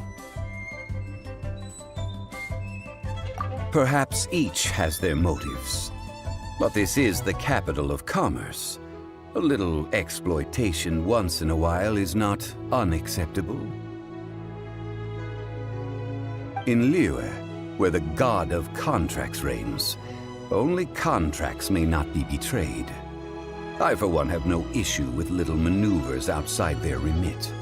Perhaps each has their motives, but this is the capital of commerce. A little exploitation once in a while is not unacceptable. In Liyue, where the god of contracts reigns, only contracts may not be betrayed. I, for one, have no issue with little maneuvers outside their remit.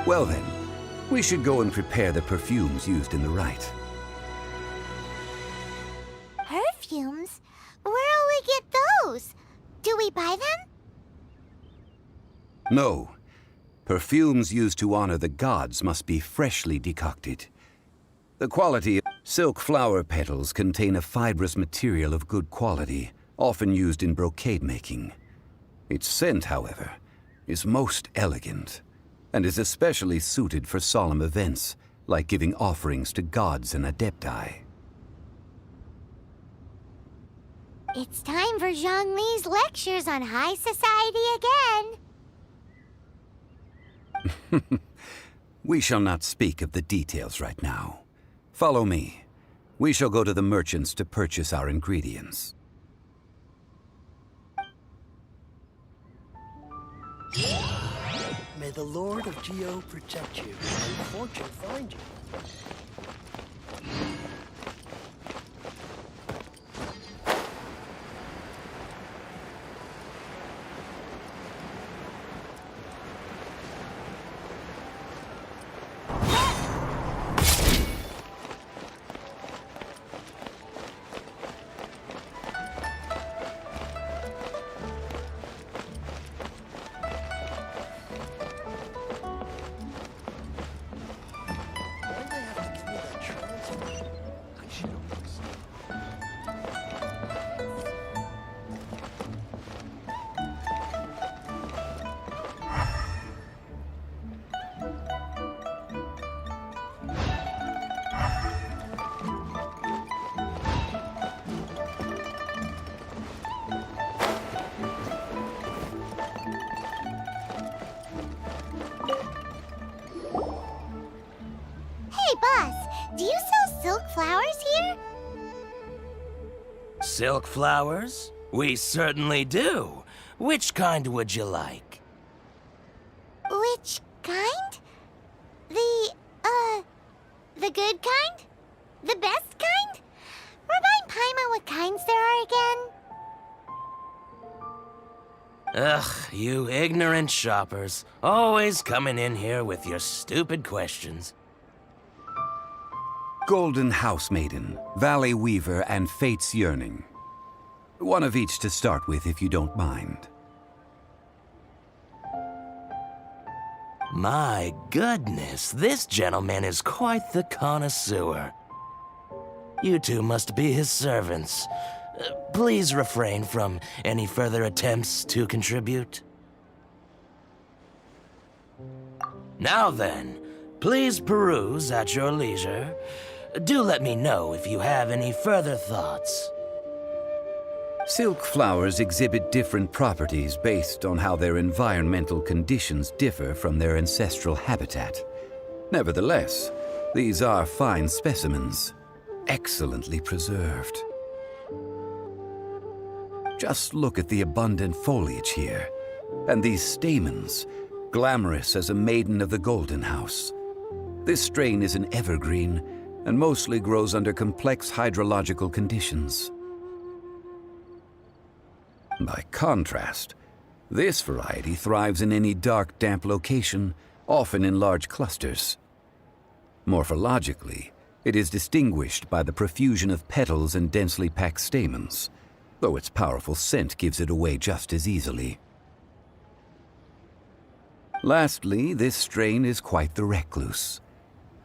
Well then, we should go and prepare the perfumes used in the rite. Perfumes? Where'll we get those? Do we buy them? No. Perfumes used to honor the gods must be freshly decocted. The quality of silk flower petals contain a fibrous material of good quality, often used in brocade making. Its scent, however, is most elegant, and is especially suited for solemn events, like giving offerings to gods and adepti. It's time for Zhongli's lectures on high society again. We shall not speak of the details right now. Follow me. We shall go to the merchants to purchase our ingredients. May the Lord of Geo protect you and fortune find you. Hey, boss, do you sell silk flowers here? Silk flowers? We certainly do. Which kind would you like? Which kind? The good kind? The best kind? Remind Paimon what kinds there are again. Ugh, you ignorant shoppers. Always coming in here with your stupid questions. Golden Housemaiden, Valley Weaver, and Fate's Yearning. One of each to start with, if you don't mind. My goodness, this gentleman is quite the connoisseur. You two must be his servants. Please refrain from any further attempts to contribute. Now then, please peruse at your leisure. Do let me know if you have any further thoughts. Silk flowers exhibit different properties based on how their environmental conditions differ from their ancestral habitat. Nevertheless, these are fine specimens, excellently preserved. Just look at the abundant foliage here, and these stamens, glamorous as a maiden of the Golden House. This strain is an evergreen, and mostly grows under complex hydrological conditions. By contrast, this variety thrives in any dark, damp location, often in large clusters. Morphologically, It is distinguished by the profusion of petals and densely packed stamens, though its powerful scent gives it away just as easily. Lastly, this strain is quite the recluse.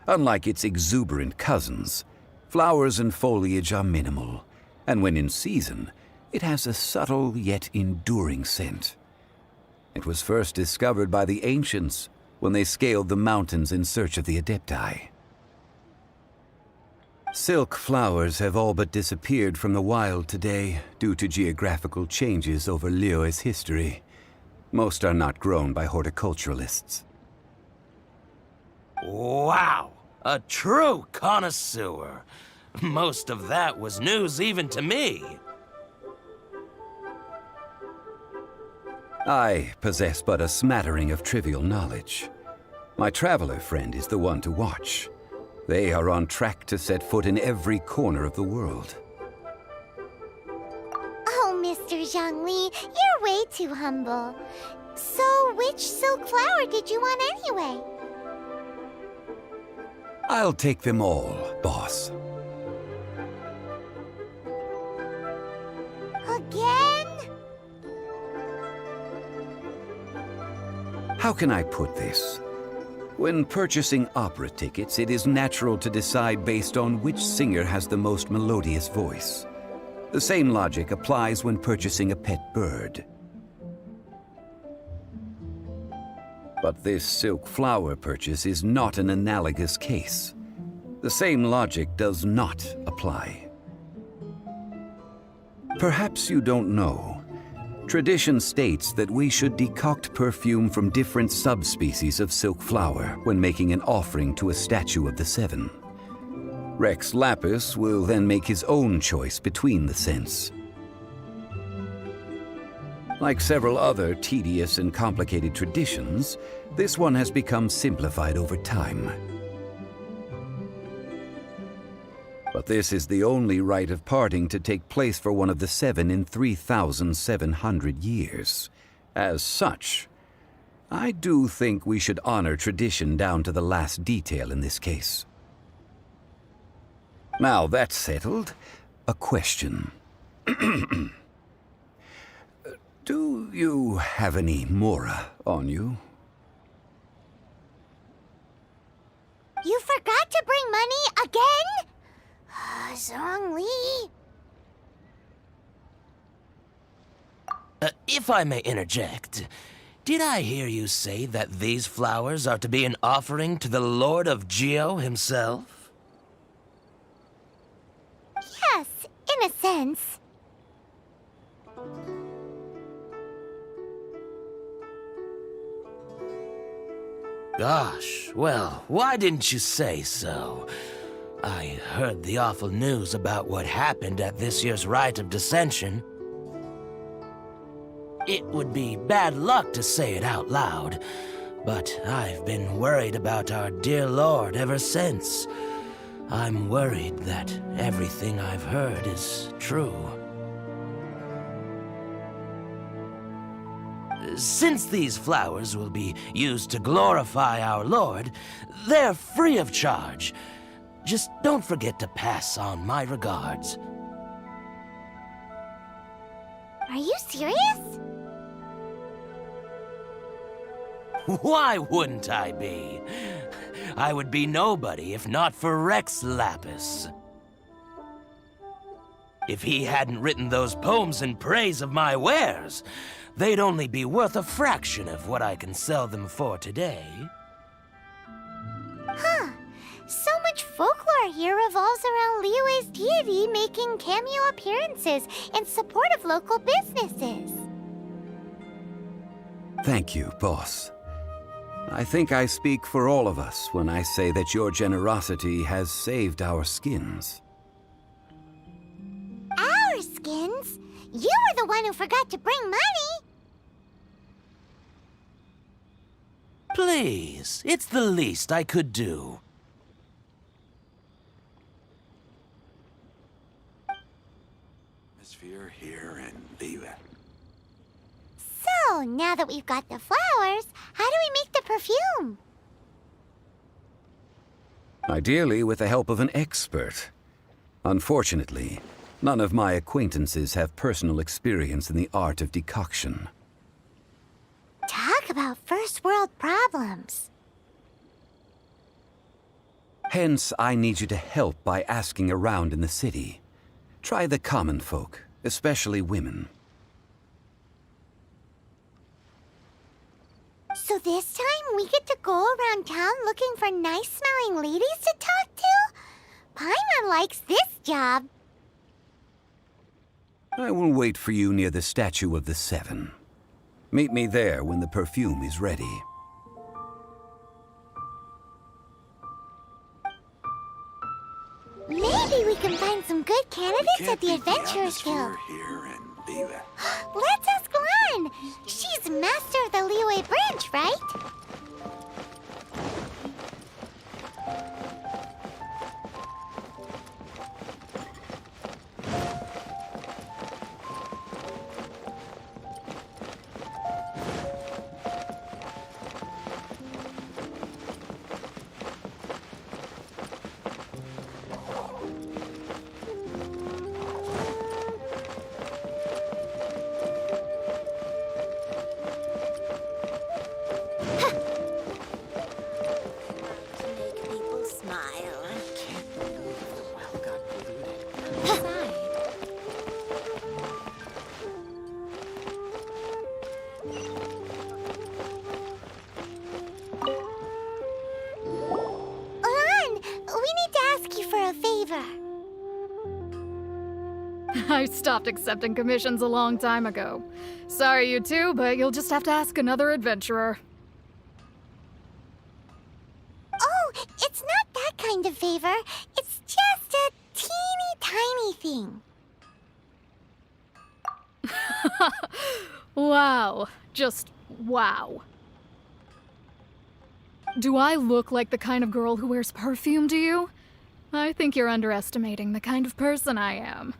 Unlike its exuberant cousins, flowers and foliage are minimal, and when in season, it has a subtle yet enduring scent. It was first discovered by the ancients when they scaled the mountains in search of the Adepti. Silk flowers have all but disappeared from the wild today due to geographical changes over Liyue's history. Most are not grown by horticulturalists. Wow! A true connoisseur. Most of that was news even to me. I possess but a smattering of trivial knowledge. My traveler friend is the one to watch. They are on track to set foot in every corner of the world. Oh, Mr. Zhongli, you're way too humble. So, which silk flower did you want anyway? I'll take them all, boss. Again? How can I put this? When purchasing opera tickets, it is natural to decide based on which singer has the most melodious voice. The same logic applies when purchasing a pet bird. But this silk flower purchase is not an analogous case. The same logic does not apply. Perhaps you don't know. Tradition states that we should decoct perfume from different subspecies of silk flower when making an offering to a statue of the Seven. Rex Lapis will then make his own choice between the scents. Like several other tedious and complicated traditions, this one has become simplified over time. But this is the only rite of parting to take place for one of the Seven in 3,700 years. As such, I do think we should honor tradition down to the last detail in this case. Now that's settled, a question. Do you have any Mora on you? You forgot to bring money again? Zhongli. If I may interject, did I hear you say that these flowers are to be an offering to the Lord of Geo himself? Yes, in a sense. Gosh, well, why didn't you say so? I heard the awful news about what happened at this year's Rite of Dissension. It would be bad luck to say it out loud, but I've been worried about our dear Lord ever since. I'm worried that everything I've heard is true. Since these flowers will be used to glorify our Lord, they're free of charge. Just don't forget to pass on my regards. Are you serious? Why wouldn't I be? I would be nobody if not for Rex Lapis. If he hadn't written those poems in praise of my wares, they'd only be worth a fraction of what I can sell them for today. Huh. So much folklore here revolves around Liyue's deity making cameo appearances in support of local businesses. Thank you, boss. I think I speak for all of us when I say that your generosity has saved our skins. Our skins? You were the one who forgot to bring money! Please, it's the least I could do. Atmosphere here in Liyue. So, now that we've got the flowers, how do we make the perfume? Ideally with the help of an expert. Unfortunately, none of my acquaintances have personal experience in the art of decoction. Talk about first world problems. Hence, I need you to help by asking around in the city. Try the common folk, especially women. So this time we get to go around town looking for nice-smelling ladies to talk to? Paimon likes this job. I will wait for you near the Statue of the Seven. Meet me there when the perfume is ready. Maybe we can find some good candidates at the Adventurers Guild. Let's ask Lan. She's master of the Liyue branch, right? I stopped accepting commissions a long time ago. Sorry, you two, but you'll just have to ask another adventurer. Oh, it's not that kind of favor. It's just a teeny tiny thing. Wow. Just wow. Do I look like the kind of girl who wears perfume to you? I think you're underestimating the kind of person I am.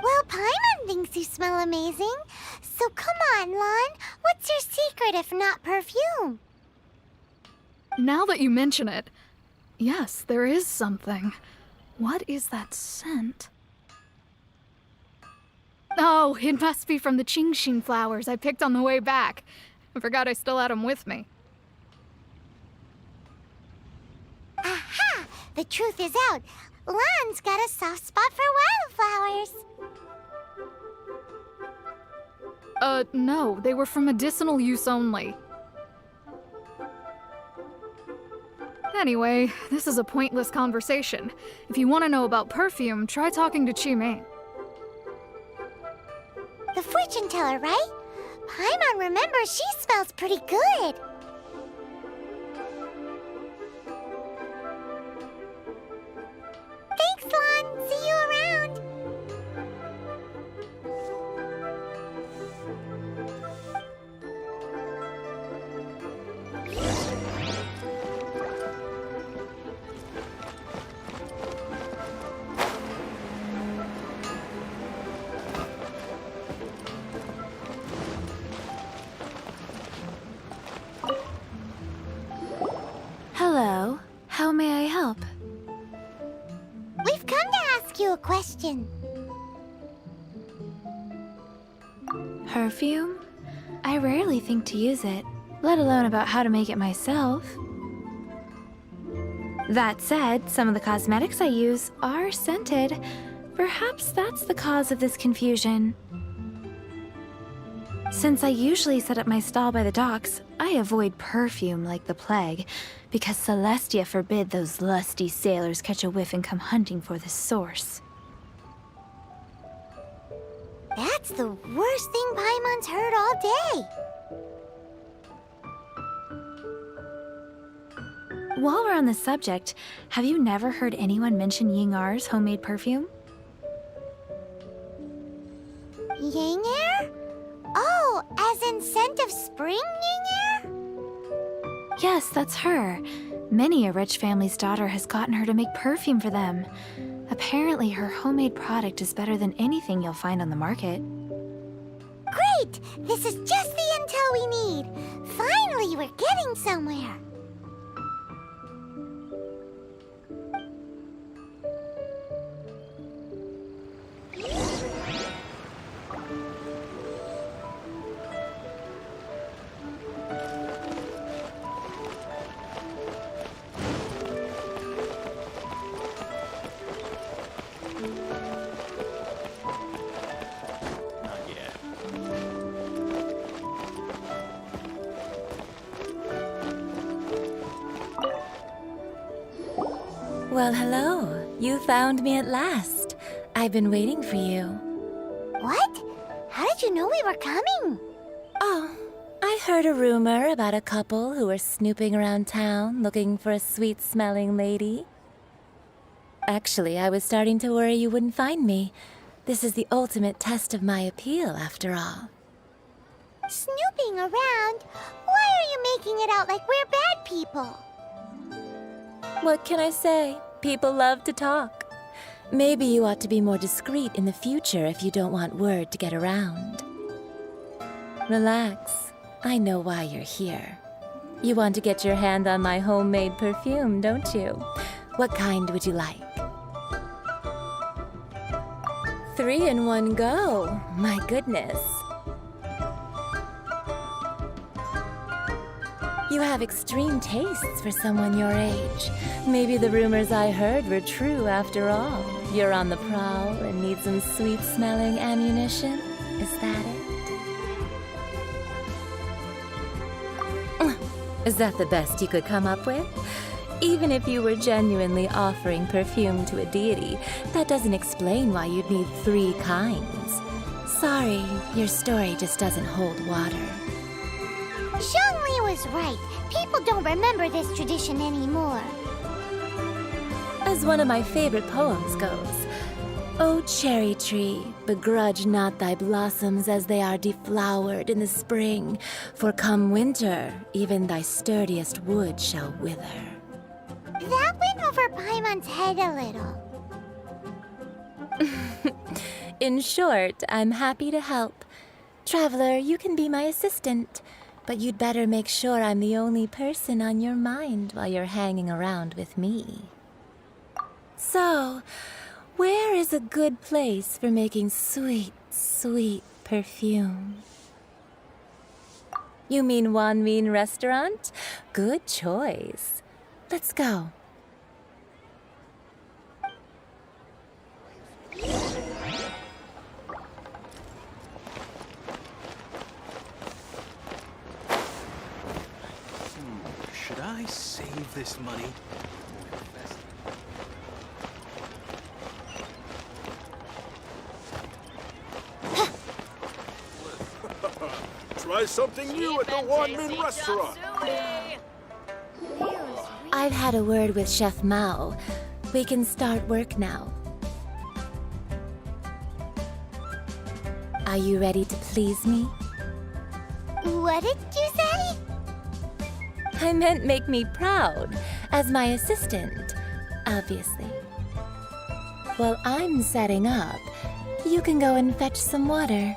Well, Paimon thinks you smell amazing. So come on, Lan. What's your secret if not perfume? Now that you mention it, yes, there is something. What is that scent? Oh, it must be from the GENSHIN flowers I picked on the way back. I forgot I still had them with me. Aha! The truth is out. Lan's got a soft spot for wildflowers. No, they were for medicinal use only. Anyway, this is a pointless conversation. If you want to know about perfume, try talking to Qimei. The fortune teller, right? Paimon remembers she smells pretty good. Thanks, Lan. See you around. Hello. How may I help? We've come to ask you a question. Perfume? I rarely think to use it, let alone about how to make it myself. That said, some of the cosmetics I use are scented. Perhaps that's the cause of this confusion. Since I usually set up my stall by the docks, I avoid perfume like the plague, because Celestia forbid those lusty sailors catch a whiff and come hunting for the source. That's the worst thing Paimon's heard all day. While we're on the subject, have you never heard anyone mention Yingar's homemade perfume? Yingar? Oh, as in scent of spring, Yingar? Yes, that's her. Many a rich family's daughter has gotten her to make perfume for them. Apparently, her homemade product is better than anything you'll find on the market. Great! This is just the intel we need. Finally, we're getting somewhere. Well, hello. You found me at last. I've been waiting for you. What? How did you know we were coming? Oh, I heard a rumor about a couple who were snooping around town looking for a sweet-smelling lady. Actually, I was starting to worry you wouldn't find me. This is the ultimate test of my appeal, after all. Snooping around? Why are you making it out like we're bad people? What can I say? People love to talk. Maybe you ought to be more discreet in the future if you don't want word to get around. Relax. I know why you're here. You want to get your hand on my homemade perfume, don't you? What kind would you like? 3 in one go. My goodness. You have extreme tastes for someone your age. Maybe the rumors I heard were true after all. You're on the prowl and need some sweet-smelling ammunition? Is that it? Is that the best you could come up with? Even if you were genuinely offering perfume to a deity, that doesn't explain why you'd need 3 kinds. Sorry, your story just doesn't hold water. Zhongli was right. People don't remember this tradition anymore. As one of my favorite poems goes, O cherry tree, begrudge not thy blossoms as they are deflowered in the spring, for come winter, even thy sturdiest wood shall wither. That went over Paimon's head a little. In short, I'm happy to help. Traveler, you can be my assistant, but you'd better make sure I'm the only person on your mind while you're hanging around with me. So, where is a good place for making sweet, sweet perfume? You mean Wanmin Restaurant? Good choice. Let's go. Should I save this money? Try something new at the Wanmin restaurant. I've had a word with Chef Mao. We can start work now. Are you ready to please me? What did you say? I meant make me proud, as my assistant, obviously. While I'm setting up, you can go and fetch some water.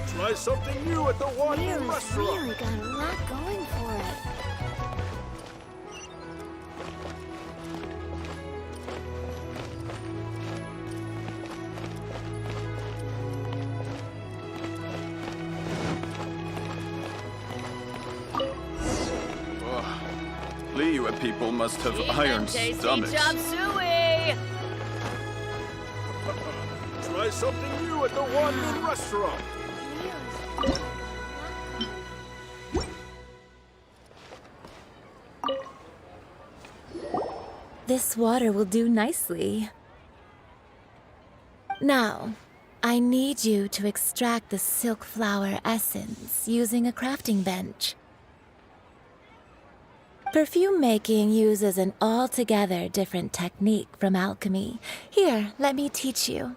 Try something new at the Wanmin restaurant. Really got a lot going for it. Liyue people must have iron stomachs. Try something new at the Wanmin restaurant. This water will do nicely. Now, I need you to extract the silk flower essence using a crafting bench. Perfume making uses an altogether different technique from alchemy. Here, let me teach you.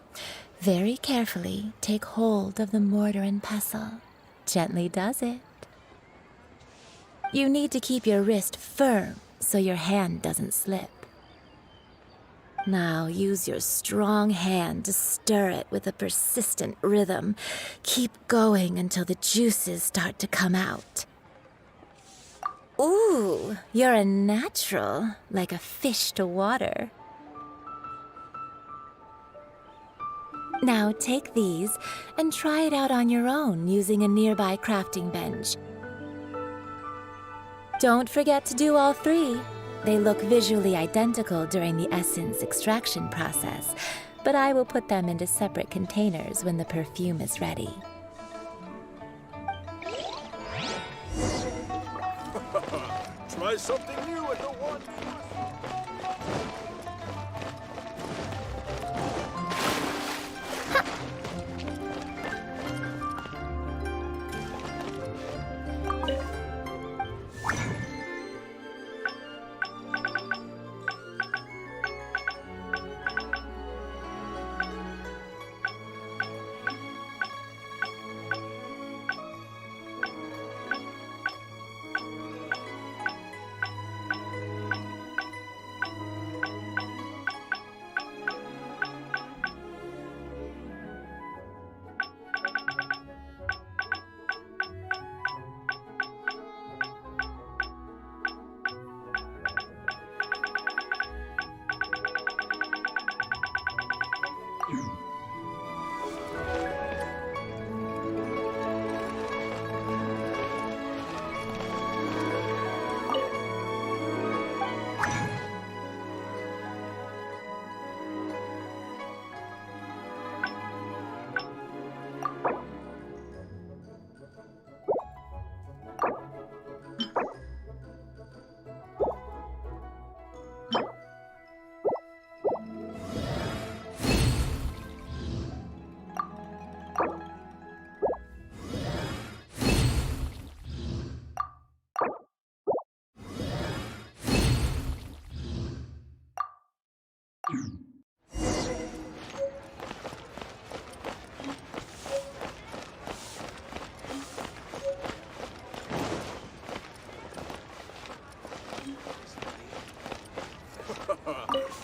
Very carefully, take hold of the mortar and pestle. Gently does it. You need to keep your wrist firm so your hand doesn't slip. Now use your strong hand to stir it with a persistent rhythm. Keep going until the juices start to come out. Ooh, you're a natural, like a fish to water. Now take these and try it out on your own using a nearby crafting bench. Don't forget to do all 3. They look visually identical during the essence extraction process, but I will put them into separate containers when the perfume is ready. Try something new at the one-man restaurant.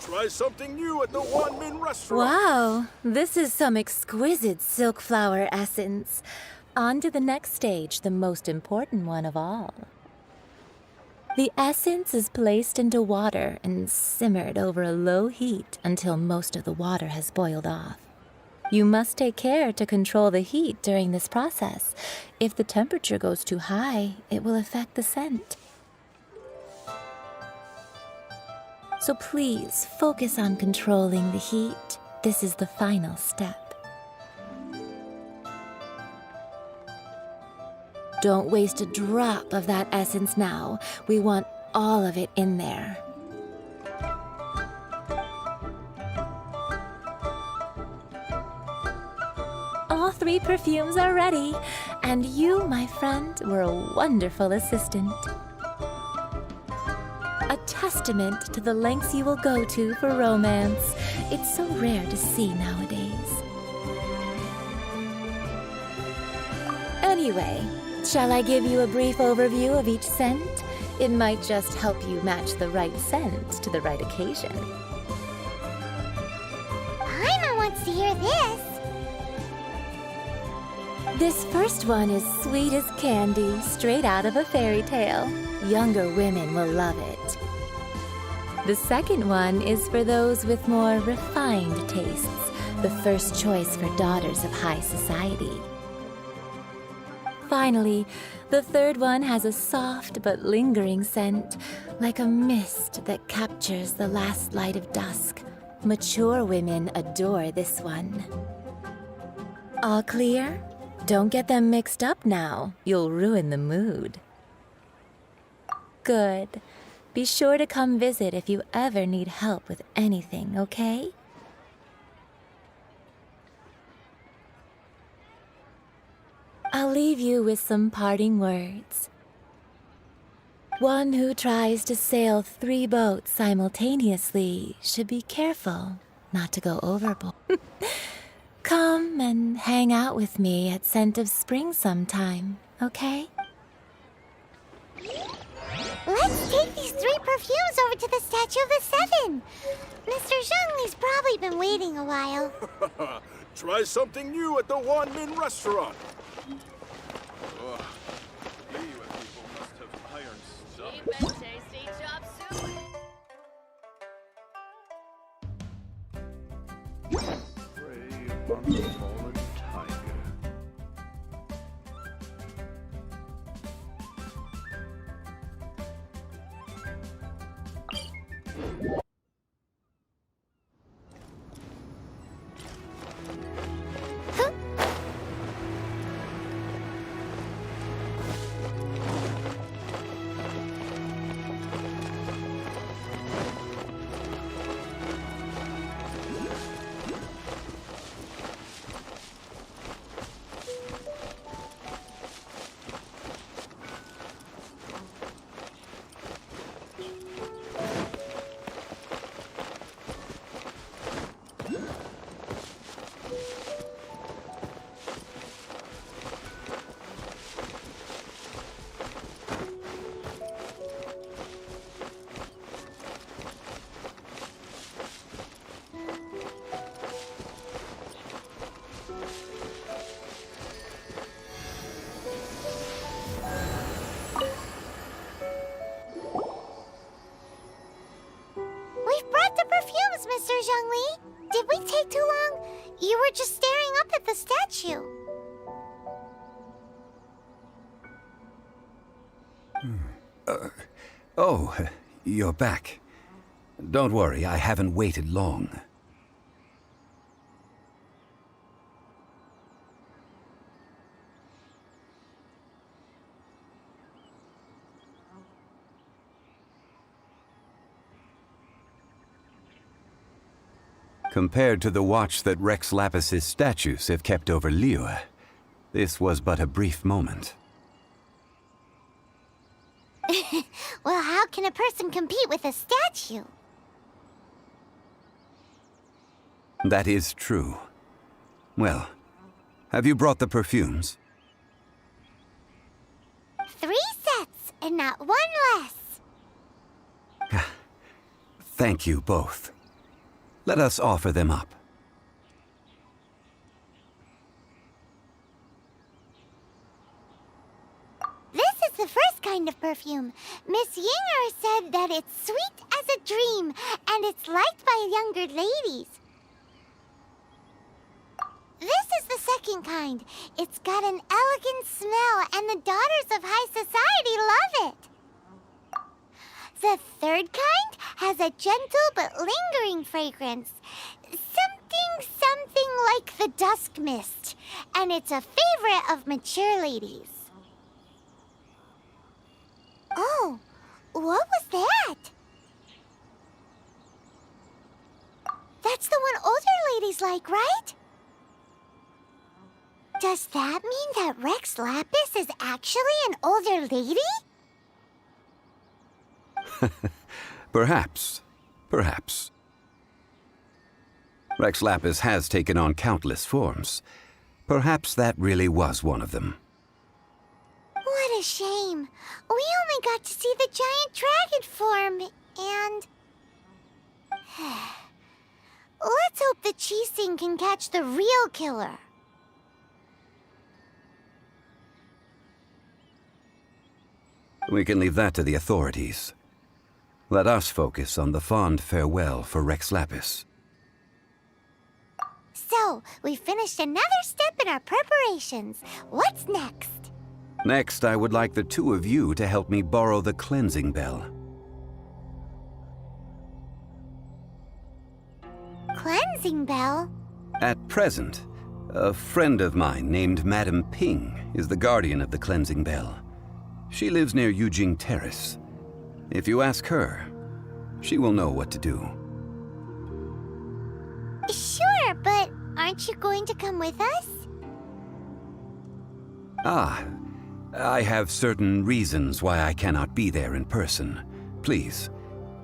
Try something new at the one-man restaurant. Wow, this is some exquisite silk flower essence. On to the next stage, the most important one of all. The essence is placed into water and simmered over a low heat until most of the water has boiled off. You must take care to control the heat during this process. If the temperature goes too high, it will affect the scent. So please focus on controlling the heat. This is the final step. Don't waste a drop of that essence now. We want all of it in there. All 3 perfumes are ready, and you, my friend, were a wonderful assistant. A testament to the lengths you will go to for romance. It's so rare to see nowadays. Anyway, shall I give you a brief overview of each scent? It might just help you match the right scent to the right occasion. Paimon wants to hear this. This first one is sweet as candy, straight out of a fairy tale. Younger women will love it. The second one is for those with more refined tastes, the first choice for daughters of high society. Finally, the third one has a soft but lingering scent, like a mist that captures the last light of dusk. Mature women adore this one. All clear? Don't get them mixed up now. You'll ruin the mood. Good. Be sure to come visit if you ever need help with anything, okay? I'll leave you with some parting words. One who tries to sail 3 boats simultaneously should be careful not to go overboard. Come and hang out with me at Scent of Spring sometime, okay? Let's take these 3 perfumes over to the Statue of the Seven. Mr. Zhongli's probably been waiting a while. Try something new at the one-man restaurant. Ugh. Liyue people must have iron stuff. Cheap and tasty chop suey. Prey upon the fallen tiger. Oh, you're back. Don't worry, I haven't waited long. Compared to the watch that Rex Lapis's statues have kept over Liyue, this was but a brief moment. Well, how can a person compete with a statue? That is true. Well, have you brought the perfumes? 3 sets, and not 1 less. Thank you both. Let us offer them up. This is the first kind of perfume. Miss Yinger said that it's sweet as a dream, and it's liked by younger ladies. This is the second kind. It's got an elegant smell, and the daughters of high society love it. The third kind has a gentle but lingering fragrance. Something like the dusk mist. And it's a favorite of mature ladies. Oh, what was that? That's the one older ladies like, right? Does that mean that Rex Lapis is actually an older lady? Perhaps. Perhaps. Rex Lapis has taken on countless forms. Perhaps that really was one of them. What a shame. We only got to see the giant dragon form, and... Let's hope the Chising can catch the real killer. We can leave that to the authorities. Let us focus on the fond farewell for Rex Lapis. So, we finished another step in our preparations. What's next? Next, I would like the two of you to help me borrow the cleansing bell. Cleansing bell? At present, a friend of mine named Madame Ping is the guardian of the cleansing bell. She lives near Yujing Terrace. If you ask her, she will know what to do. Sure, but aren't you going to come with us? Ah, I have certain reasons why I cannot be there in person. Please,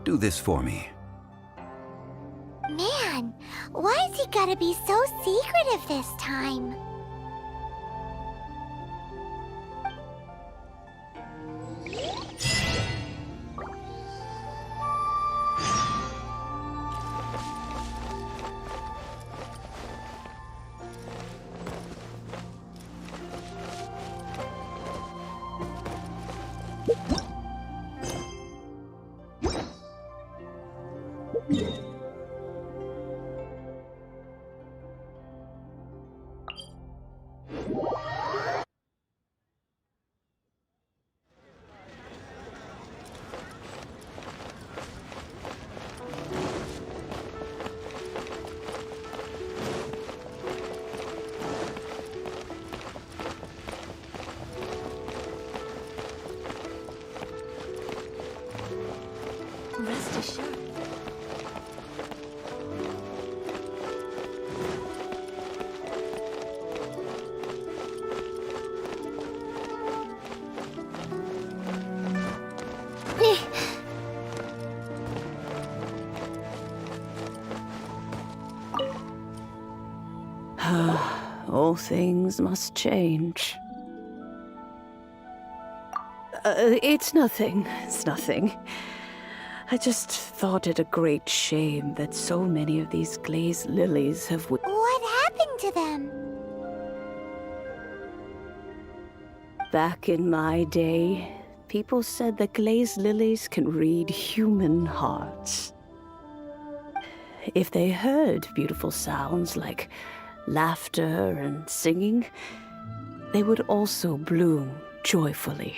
do this for me. Man, why's he gotta be so secretive this time? Rest assured. All things must change. It's nothing. It's nothing. I just thought it a great shame that so many of these glazed lilies have... What happened to them? Back in my day, people said that glazed lilies can read human hearts. If they heard beautiful sounds like laughter and singing, they would also bloom joyfully.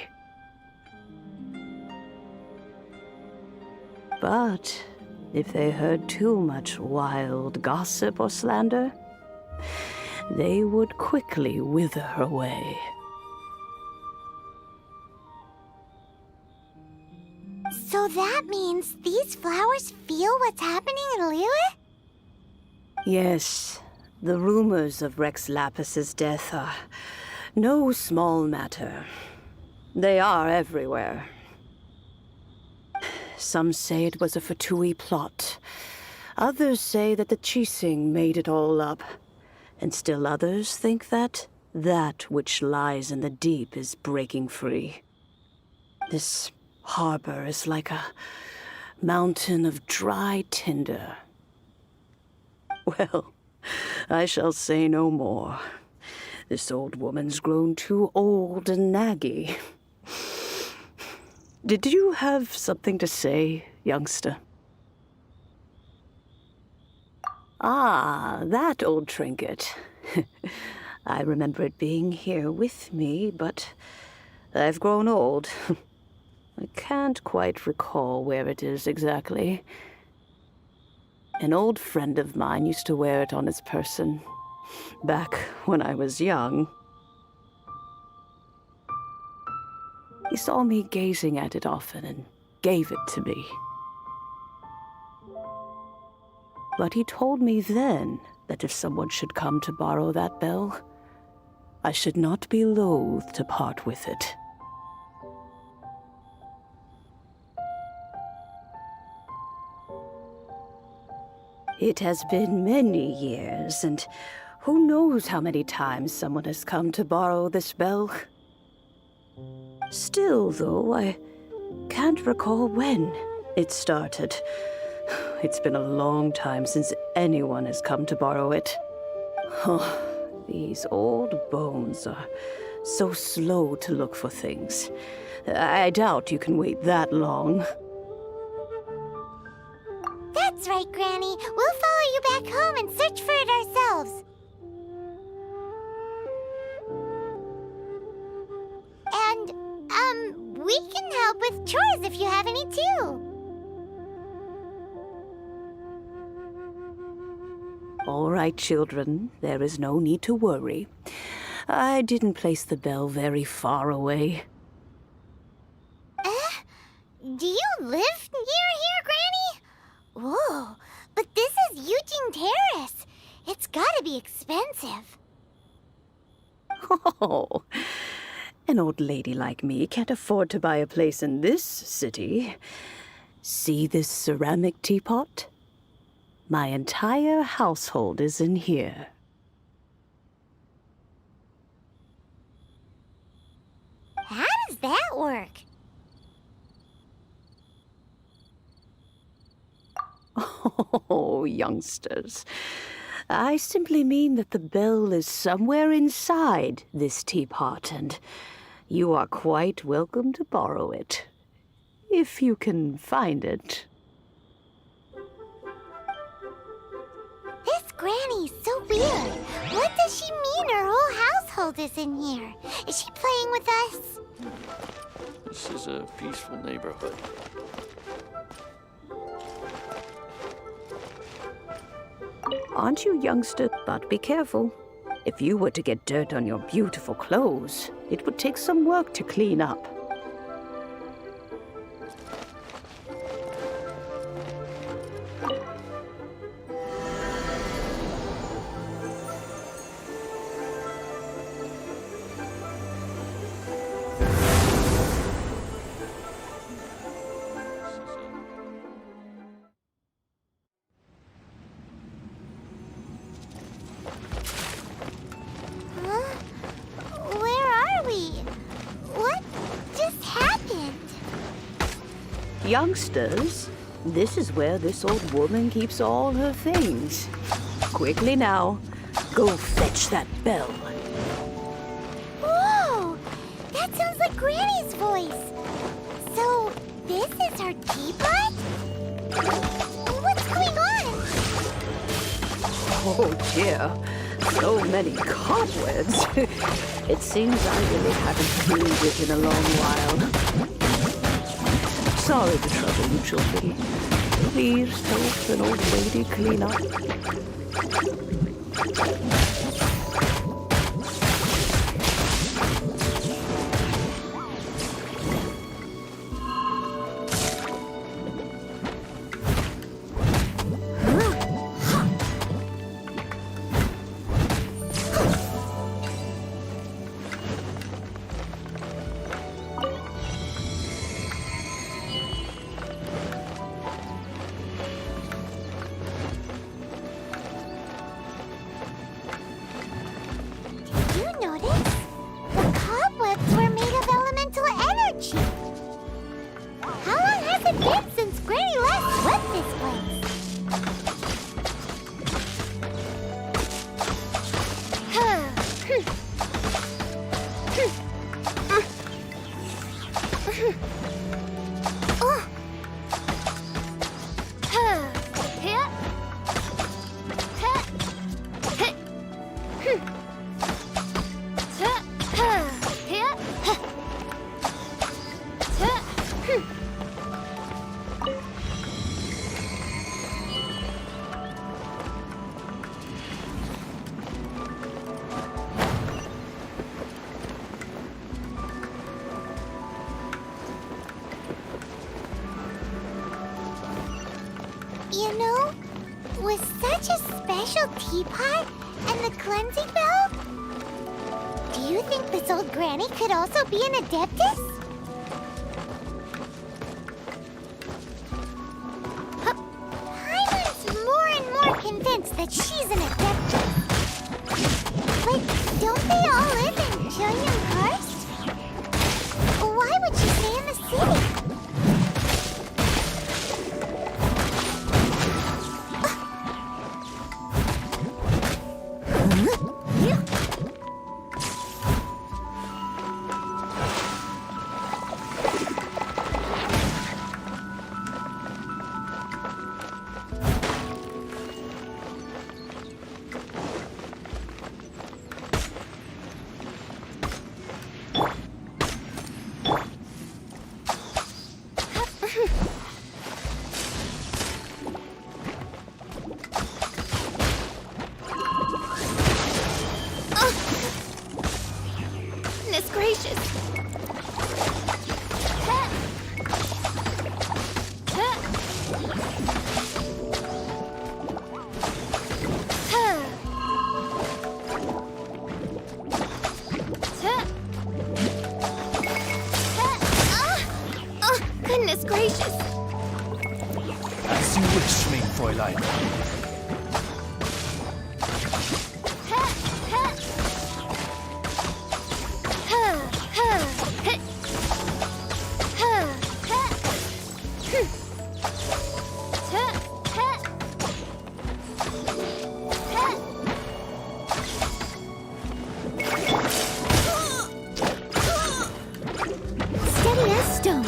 But if they heard too much wild gossip or slander, they would quickly wither away. So that means these flowers feel what's happening in Liyue? Yes, the rumors of Rex Lapis's death are no small matter. They are everywhere. Some say it was a Fatui plot. Others say that the Chising made it all up. And still others think that which lies in the deep is breaking free. This harbor is like a mountain of dry tinder. Well, I shall say no more. This old woman's grown too old and naggy. Did you have something to say, youngster? Ah, that old trinket. I remember it being here with me, but I've grown old. I can't quite recall where it is exactly. An old friend of mine used to wear it on his person, back when I was young. He saw me gazing at it often and gave it to me. But he told me then that if someone should come to borrow that bell, I should not be loath to part with it. It has been many years, and who knows how many times someone has come to borrow this bell. Still, though, I can't recall when it started. It's been a long time since anyone has come to borrow it. Oh, these old bones are so slow to look for things. I doubt you can wait that long. That's right, Granny. We'll follow you back home and search for it ourselves. And, we can help with chores if you have any too. All right, children. There is no need to worry. I didn't place the bell very far away. Do you live near here, Granny? Whoa, but this is Eugene Terrace. It's gotta be expensive. Oh, an old lady like me can't afford to buy a place in this city. See this ceramic teapot? My entire household is in here. How does that work? Oh, youngsters. I simply mean that the bell is somewhere inside this teapot, and you are quite welcome to borrow it, if you can find it. This Granny's so weird. What does she mean her whole household is in here? Is she playing with us? This is a peaceful neighborhood. Aren't you, youngster? But be careful. If you were to get dirt on your beautiful clothes, it would take some work to clean up. Youngsters, this is where this old woman keeps all her things. Quickly now, go fetch that bell. Whoa! That sounds like Granny's voice. So, this is her teapot? What's going on? Oh dear, so many cobwebs. It seems I really haven't cleaned it in a long while. Sorry to trouble you, children. Please help an old lady clean up. Did you notice? The cobwebs were made of elemental energy. How long has it been since Granny last swept this You know, with such a special teapot and the cleansing bell, do you think this old granny could also be an adeptus? Paimon's more and more convinced that she's an adeptus. But don't they all live in Jillian Karst? Why would she stay in the city? Goodness gracious! Goodness gracious! As you wish, mein Fräulein. Steady as stone.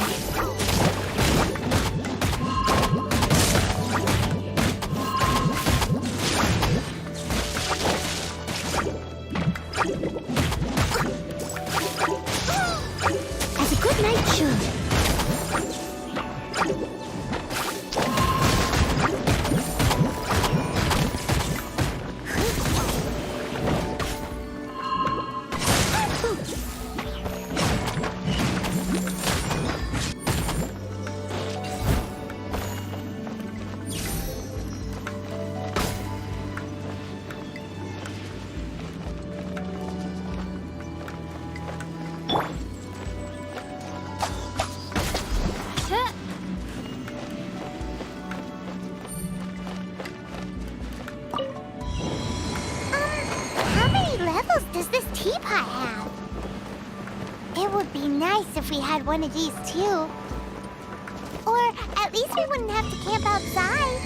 As a good knight should. How many levels does this teapot have? It would be nice if we had one of these too. Or at least we wouldn't have to camp outside.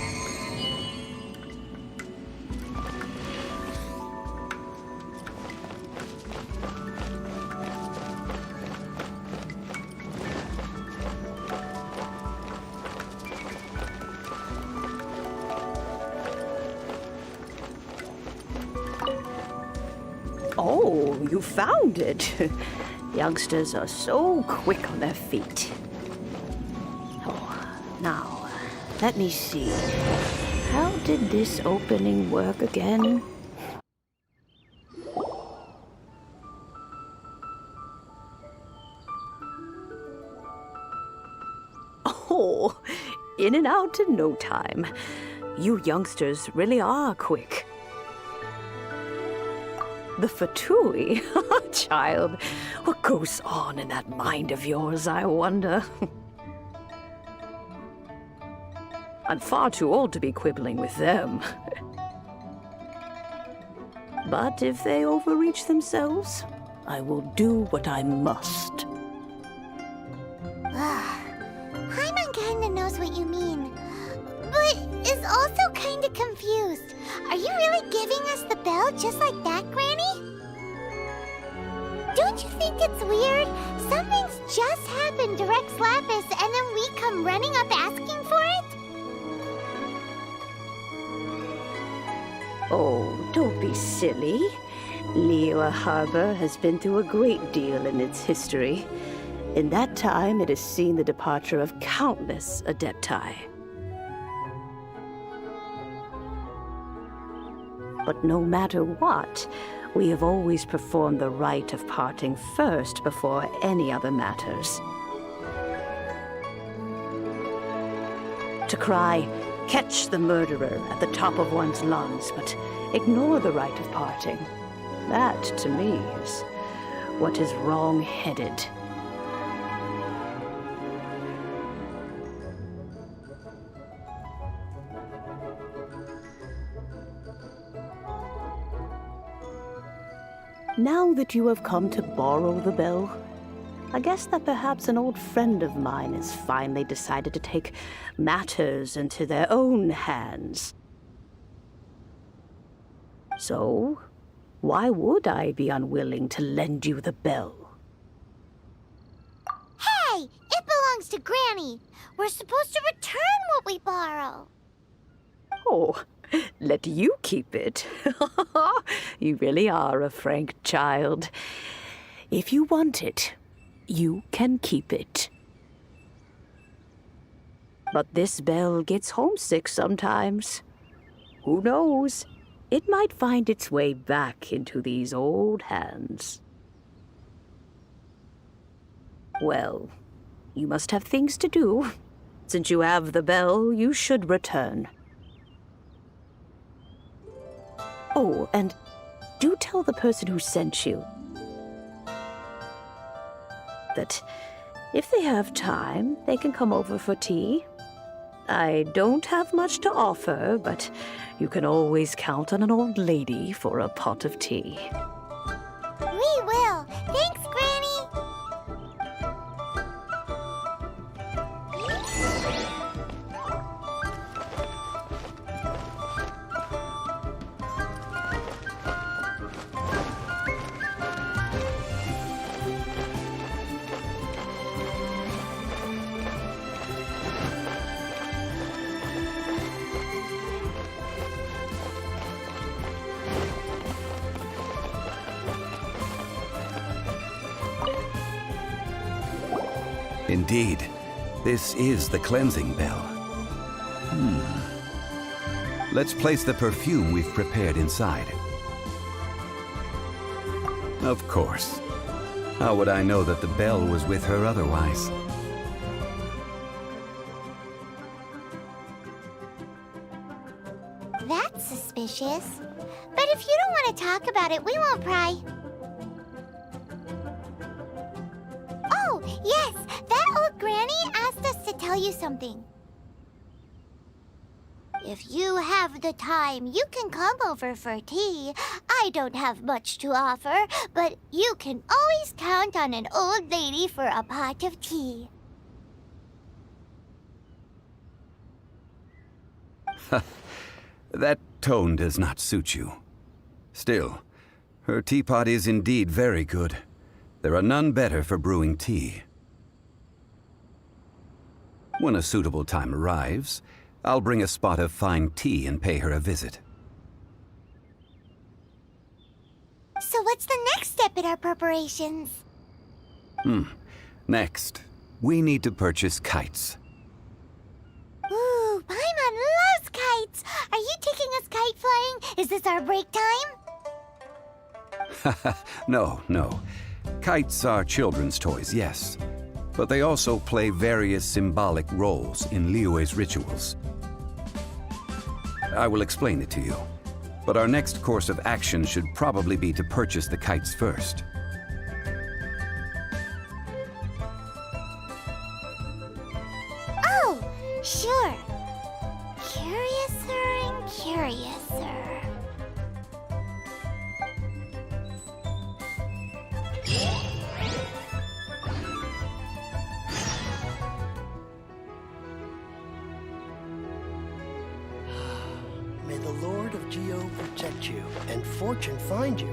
Oh, you found it. Youngsters are so quick on their feet. Let me see. How did this opening work again? Oh, in and out in no time. You youngsters really are quick. The Fatui? Child, what goes on in that mind of yours, I wonder? I'm far too old to be quibbling with them. But if they overreach themselves, I will do what I must. Paimon kinda knows what you mean, but is also kinda confused. Are you really giving us the bell just like that, Granny? Don't you think it's weird? Something's just happened to Rex Lapis and then we come running up asking for it? Oh, don't be silly. Liyue Harbor has been through a great deal in its history. In that time, it has seen the departure of countless Adepti. But no matter what, we have always performed the rite of parting first before any other matters. To cry, "Catch the murderer," at the top of one's lungs, but ignore the rite of parting. That, to me, is what is wrong-headed. Now that you have come to borrow the bell, I guess that perhaps an old friend of mine has finally decided to take matters into their own hands. So, why would I be unwilling to lend you the bell? Hey! It belongs to Granny! We're supposed to return what we borrow! Oh, let you keep it. You really are a frank child. If you want it, you can keep it. But this bell gets homesick sometimes. Who knows? It might find its way back into these old hands. Well, you must have things to do. Since you have the bell, you should return. Oh, and do tell the person who sent you that if they have time, they can come over for tea. I don't have much to offer, but you can always count on an old lady for a pot of tea. We will! Thanks, Granny! Indeed, this is the cleansing bell. Let's place the perfume we've prepared inside. Of course. How would I know that the bell was with her otherwise? That's suspicious. But if you don't want to talk about it, we won't pry. Oh, yes! That old granny asked us to tell you something. If you have the time, you can come over for tea. I don't have much to offer, but you can always count on an old lady for a pot of tea. That tone does not suit you. Still, her teapot is indeed very good. There are none better for brewing tea. When a suitable time arrives, I'll bring a spot of fine tea and pay her a visit. So what's the next step in our preparations? Next, we need to purchase kites. Ooh, Paimon kites? Are you taking us kite flying? Is this our break time? No. Kites are children's toys, yes. But they also play various symbolic roles in Liyue's rituals. I will explain it to you. But our next course of action should probably be to purchase the kites first. Oh, sure. Curiouser and curiouser. May the Lord of Geo protect you and fortune find you.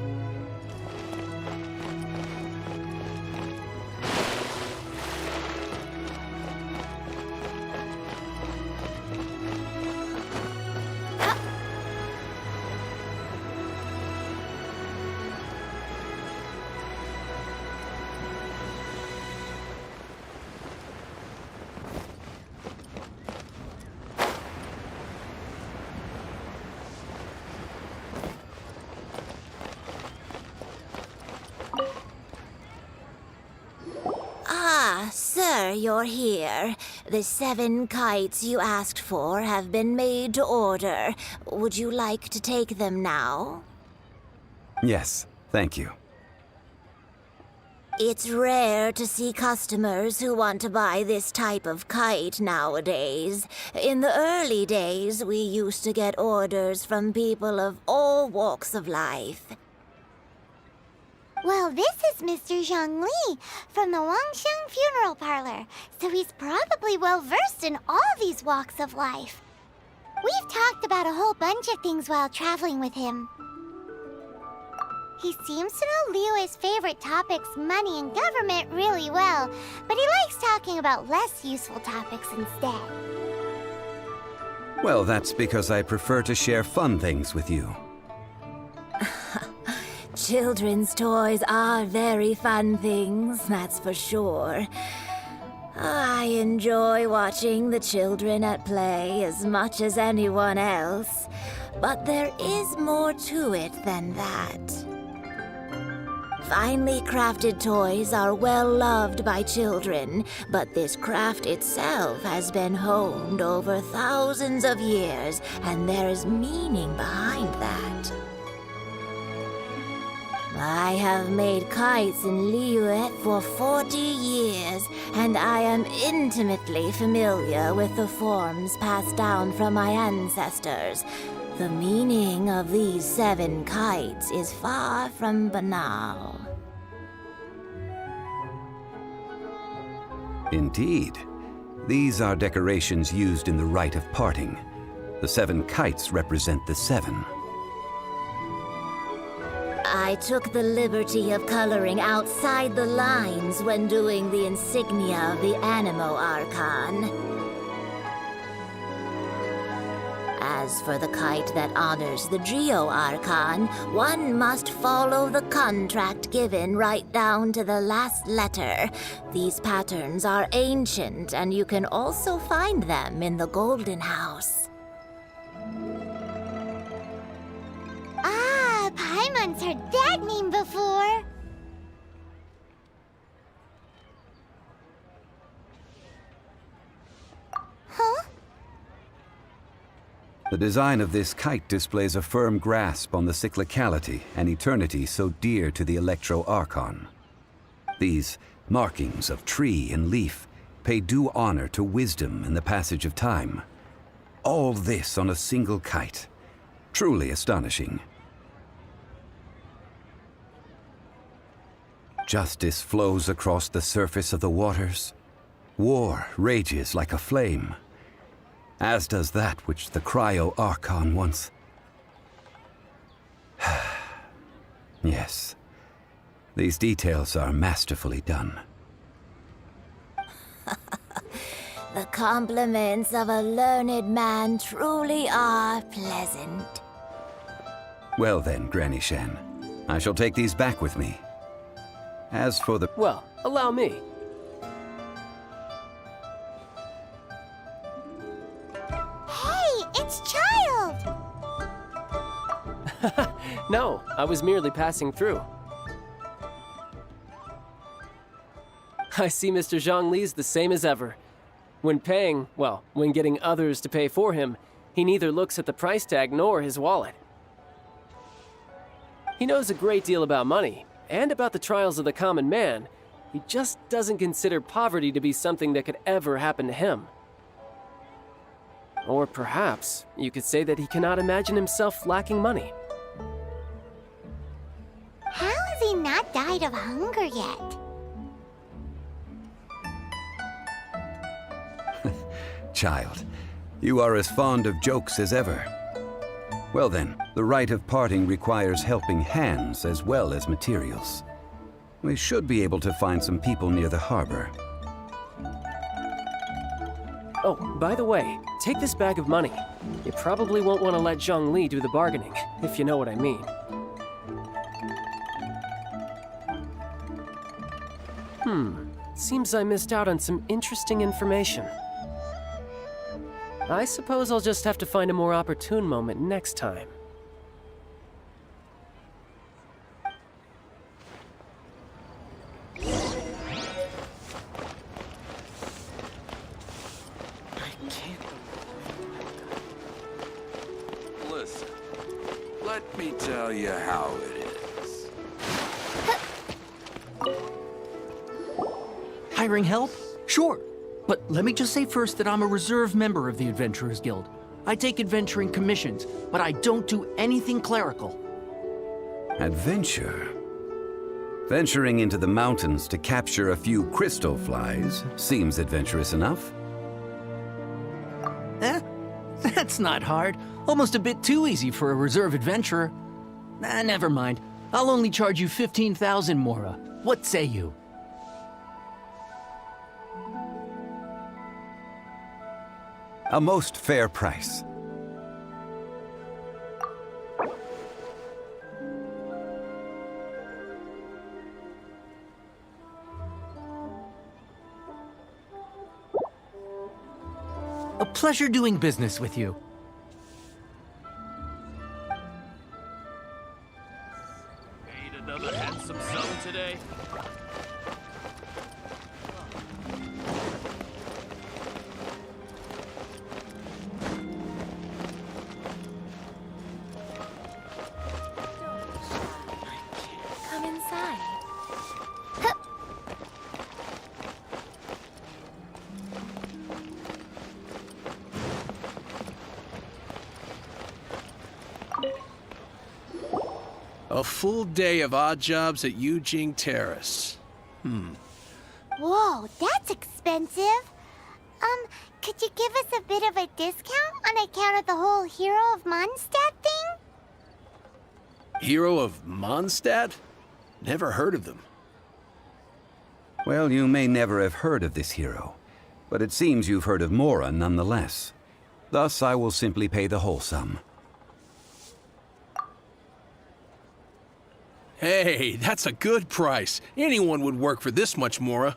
Ah, sir, you're here. The 7 kites you asked for have been made to order. Would you like to take them now? Yes, thank you. It's rare to see customers who want to buy this type of kite nowadays. In the early days, we used to get orders from people of all walks of life. Well, this is Mr. Zhongli from the Wangsheng Funeral Parlor, so he's probably well-versed in all these walks of life. We've talked about a whole bunch of things while traveling with him. He seems to know Liyue's favorite topics, money and government, really well, but he likes talking about less useful topics instead. Well, that's because I prefer to share fun things with you. Children's toys are very fun things, that's for sure. I enjoy watching the children at play as much as anyone else, but there is more to it than that. Finely crafted toys are well loved by children, but this craft itself has been honed over thousands of years, and there is meaning behind that. I have made kites in Liyue for 40 years, and I am intimately familiar with the forms passed down from my ancestors. The meaning of these 7 kites is far from banal. Indeed. These are decorations used in the rite of parting. The 7 kites represent the 7. I took the liberty of coloring outside the lines when doing the insignia of the Animo Archon. As for the kite that honors the Geo Archon, one must follow the contract given right down to the last letter. These patterns are ancient, and you can also find them in the Golden House. Ah, Paimon's heard that name before. Huh? The design of this kite displays a firm grasp on the cyclicality and eternity so dear to the Electro Archon. These markings of tree and leaf pay due honor to wisdom and the passage of time. All this on a single kite. Truly astonishing. Justice flows across the surface of the waters. War rages like a flame, as does that which the Cryo Archon once... Yes, these details are masterfully done. The compliments of a learned man truly are pleasant. Well then, Granny Shan, I shall take these back with me. As for the... Well, allow me. Hey, it's Child! No, I was merely passing through. I see Mr. Zhongli's the same as ever. When paying, well, when getting others to pay for him, he neither looks at the price tag nor his wallet. He knows a great deal about money, and about the trials of the common man. He just doesn't consider poverty to be something that could ever happen to him. Or perhaps you could say that he cannot imagine himself lacking money. How has he not died of hunger yet? Child, you are as fond of jokes as ever. Well then, the rite of parting requires helping hands as well as materials. We should be able to find some people near the harbor. Oh, by the way, take this bag of money. You probably won't want to let Zhongli do the bargaining, if you know what I mean. Seems I missed out on some interesting information. I suppose I'll just have to find a more opportune moment next time. Listen, let me tell you how it is. Hiring help? Sure. But let me just say first that I'm a reserve member of the Adventurers Guild. I take adventuring commissions, but I don't do anything clerical. Adventure? Venturing into the mountains to capture a few crystal flies seems adventurous enough. That's not hard. Almost a bit too easy for a reserve adventurer. Never mind. I'll only charge you 15,000 Mora. What say you? A most fair price. A pleasure doing business with you. Made another handsome zone today. Come inside. A full day of odd jobs at Yujing Terrace. Whoa, that's expensive. Could you give us a bit of a discount on account of the whole Hero of Mondstadt thing? Hero of Mondstadt? Never heard of them. Well, you may never have heard of this hero, but it seems you've heard of Mora nonetheless. Thus, I will simply pay the whole sum. Hey, that's a good price. Anyone would work for this much, Mora.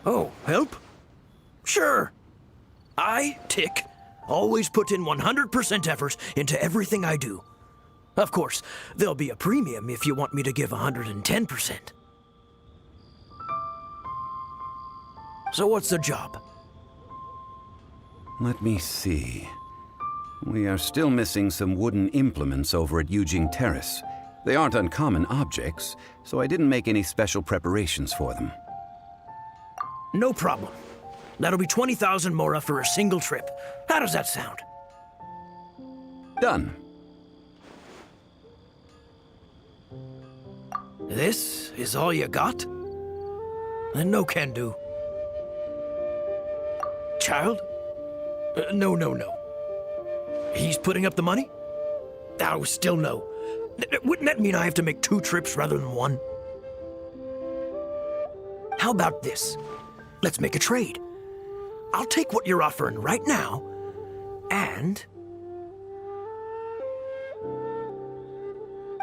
Oh, help? Sure. I, Tick, always put in 100% effort into everything I do. Of course, there'll be a premium if you want me to give 110%. So what's the job? Let me see. We are still missing some wooden implements over at Yujing Terrace. They aren't uncommon objects, so I didn't make any special preparations for them. No problem. That'll be 20,000 Mora for a single trip. How does that sound? Done. This is all you got? Then no can do. Child? No. He's putting up the money? Oh, still no. Wouldn't that mean I have to make 2 trips rather than 1? How about this? Let's make a trade. I'll take what you're offering right now, and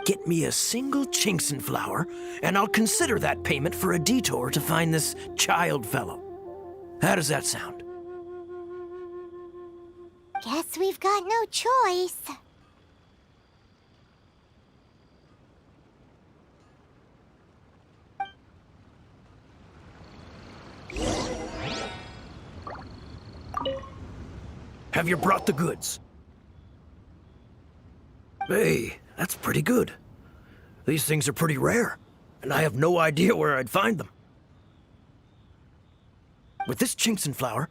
Get me a single Chinkson flower, and I'll consider that payment for a detour to find this child fellow. How does that sound? Guess we've got no choice. Have you brought the goods? Hey, that's pretty good. These things are pretty rare, and I have no idea where I'd find them. With this Chinkson flower,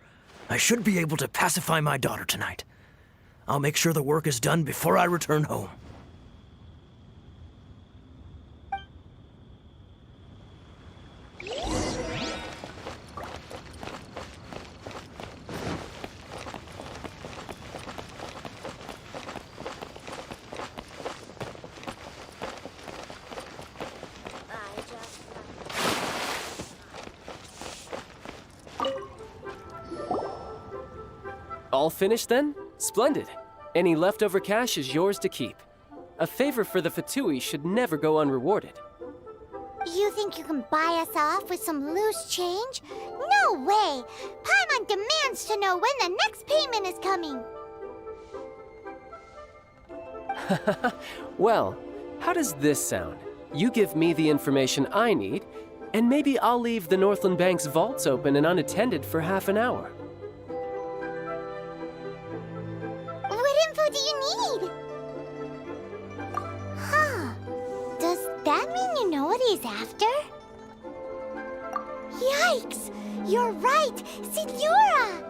I should be able to pacify my daughter tonight. I'll make sure the work is done before I return home. All finished then? Splendid. Any leftover cash is yours to keep. A favor for the Fatui should never go unrewarded. You think you can buy us off with some loose change? No way! Paimon demands to know when the next payment is coming. Well, how does this sound? You give me the information I need, and maybe I'll leave the Northland Bank's vaults open and unattended for half an hour. What info do you need? Huh. Does that mean you know what he's after? Yikes! You're right! Signora!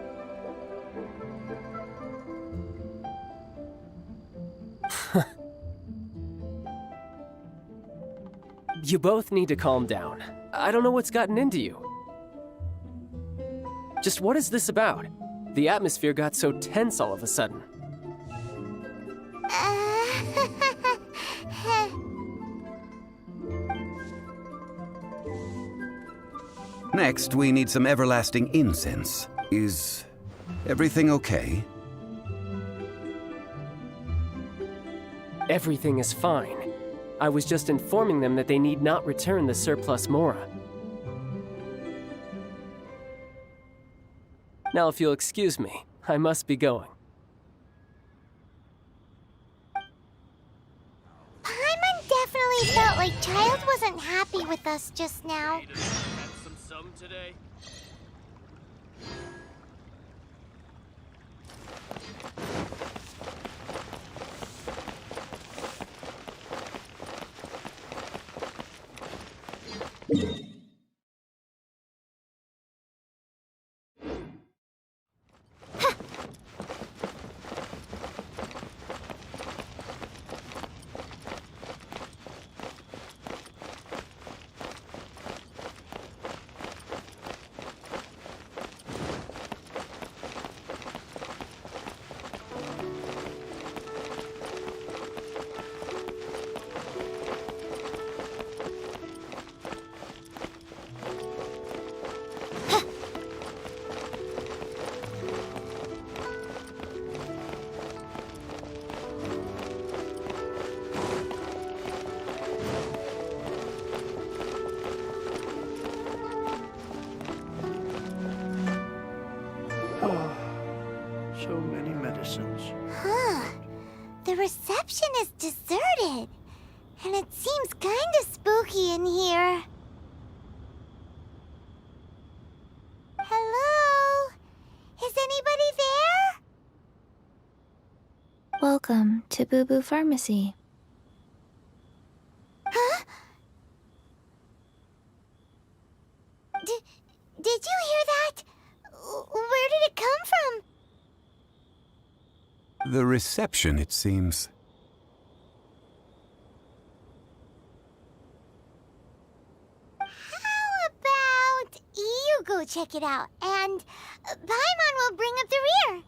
You both need to calm down. I don't know what's gotten into you. Just what is this about? The atmosphere got so tense all of a sudden. Next, we need some everlasting incense. Is everything okay? Everything is fine. I was just informing them that they need not return the surplus Mora. Now, if you'll excuse me, I must be going. Paimon definitely felt like Child wasn't happy with us just now. Some today. So many medicines. Huh. The reception is deserted. And it seems kinda spooky in here. Hello? Is anybody there? Welcome to Boo Boo Pharmacy. Huh? Did you hear that? Where did it come from? The reception, it seems. How about you go check it out, and Paimon will bring up the rear.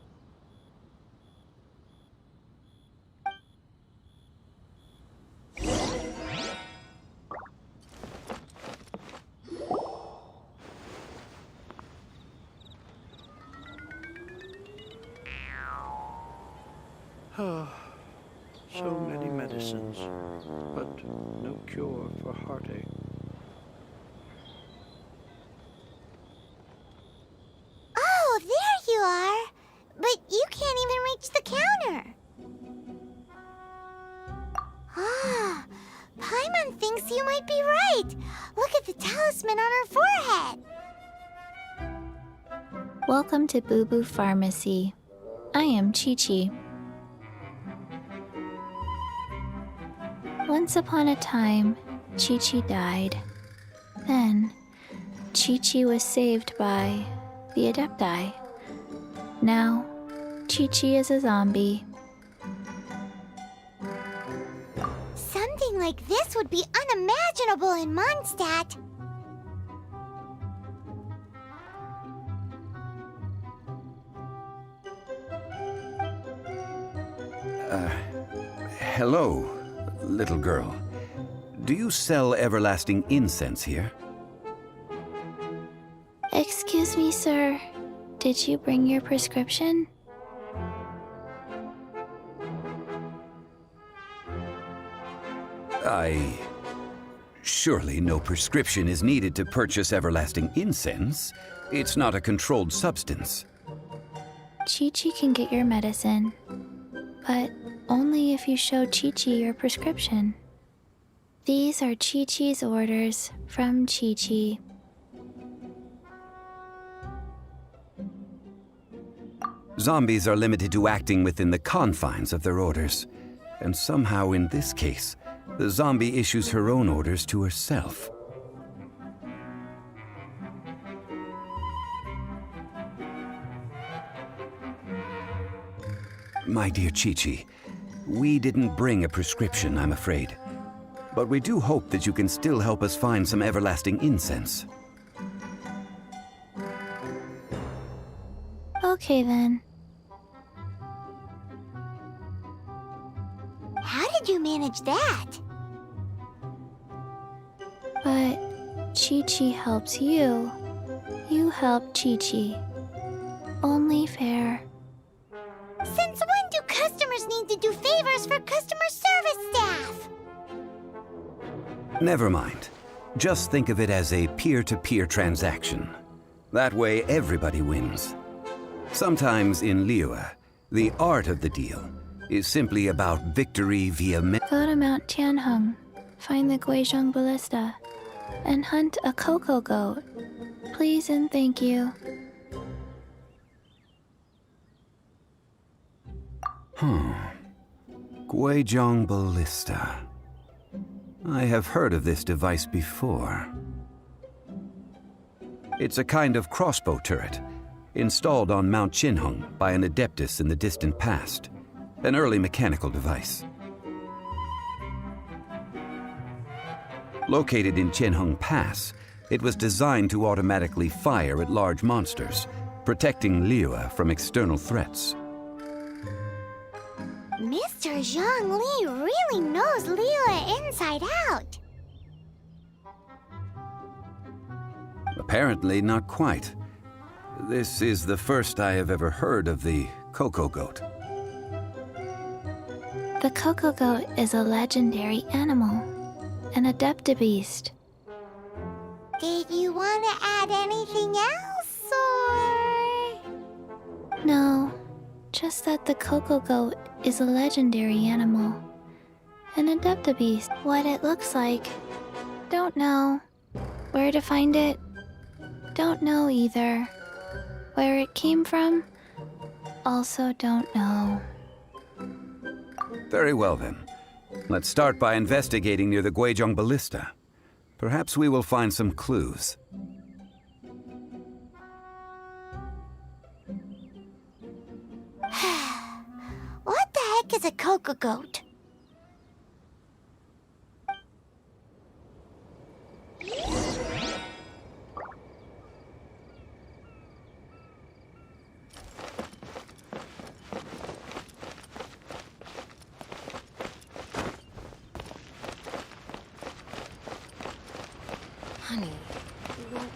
So many medicines. But cure for heartache. Oh, there you are! But you can't even reach the counter! Ah, Paimon thinks you might be right! Look at the talisman on her forehead! Welcome to Boo Boo Pharmacy. I am Chi-Chi. Once upon a time, Chi-Chi died. Then, Chi-Chi was saved by the Adepti. Now, Chi-Chi is a zombie. Something like this would be unimaginable in Mondstadt. Hello, little girl. Do you sell everlasting incense here? Excuse me, sir. Did you bring your prescription? Surely no prescription is needed to purchase everlasting incense. It's not a controlled substance. Chi-Chi can get your medicine, but only if you show Chi-Chi your prescription. These are Chi-Chi's orders from Chi-Chi. Zombies are limited to acting within the confines of their orders. And somehow in this case, the zombie issues her own orders to herself. My dear Chi-Chi, we didn't bring a prescription, I'm afraid. But we do hope that you can still help us find some everlasting incense. Okay then. How did you manage that? But Chi-Chi helps you. You help Chi-Chi. Only fair. Since when do customers need to do favors for customer service staff? Never mind. Just think of it as a peer-to-peer transaction. That way everybody wins. Sometimes in Liyue, the art of the deal is simply about victory via... Go to Mount Tianheng, find the Guizhong Ballista, and hunt a cocoa goat. Please and thank you. Guizhong Ballista. I have heard of this device before. It's a kind of crossbow turret, installed on Mount Tianheng by an adeptus in the distant past. An early mechanical device. Located in Tianheng Pass, it was designed to automatically fire at large monsters, protecting Liyue from external threats. Mr. Zhang Li really knows Liyue inside out. Apparently not quite. This is the first I have ever heard of the cocoa goat. The cocoa goat is a legendary animal, an adeptibeast. Did you want to add anything else, or...? No, just that the cocoa goat is a legendary animal, an adeptibeast. What it looks like, don't know. Where to find it, don't know either. Where it came from, also don't know. Very well then. Let's start by investigating near the Guizhong Ballista. Perhaps we will find some clues. What the heck is a cocoa goat? Honey, you won't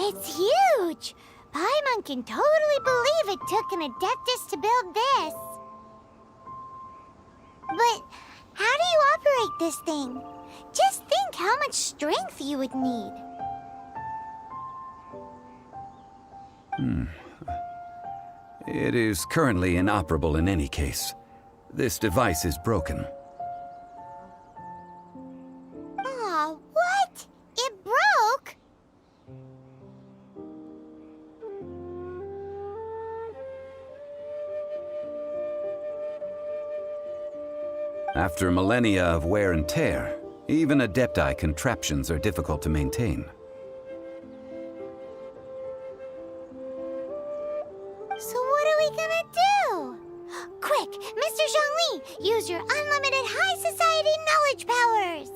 It's huge! Paimon can totally believe it took an Adeptus to build this. But how do you operate this thing? Just think how much strength you would need. It is currently inoperable in any case. This device is broken. Aw, what? It broke? After millennia of wear and tear, even Adepti contraptions are difficult to maintain. So what are we gonna do? Quick, Mr. Zhongli, use your unlimited high society knowledge powers!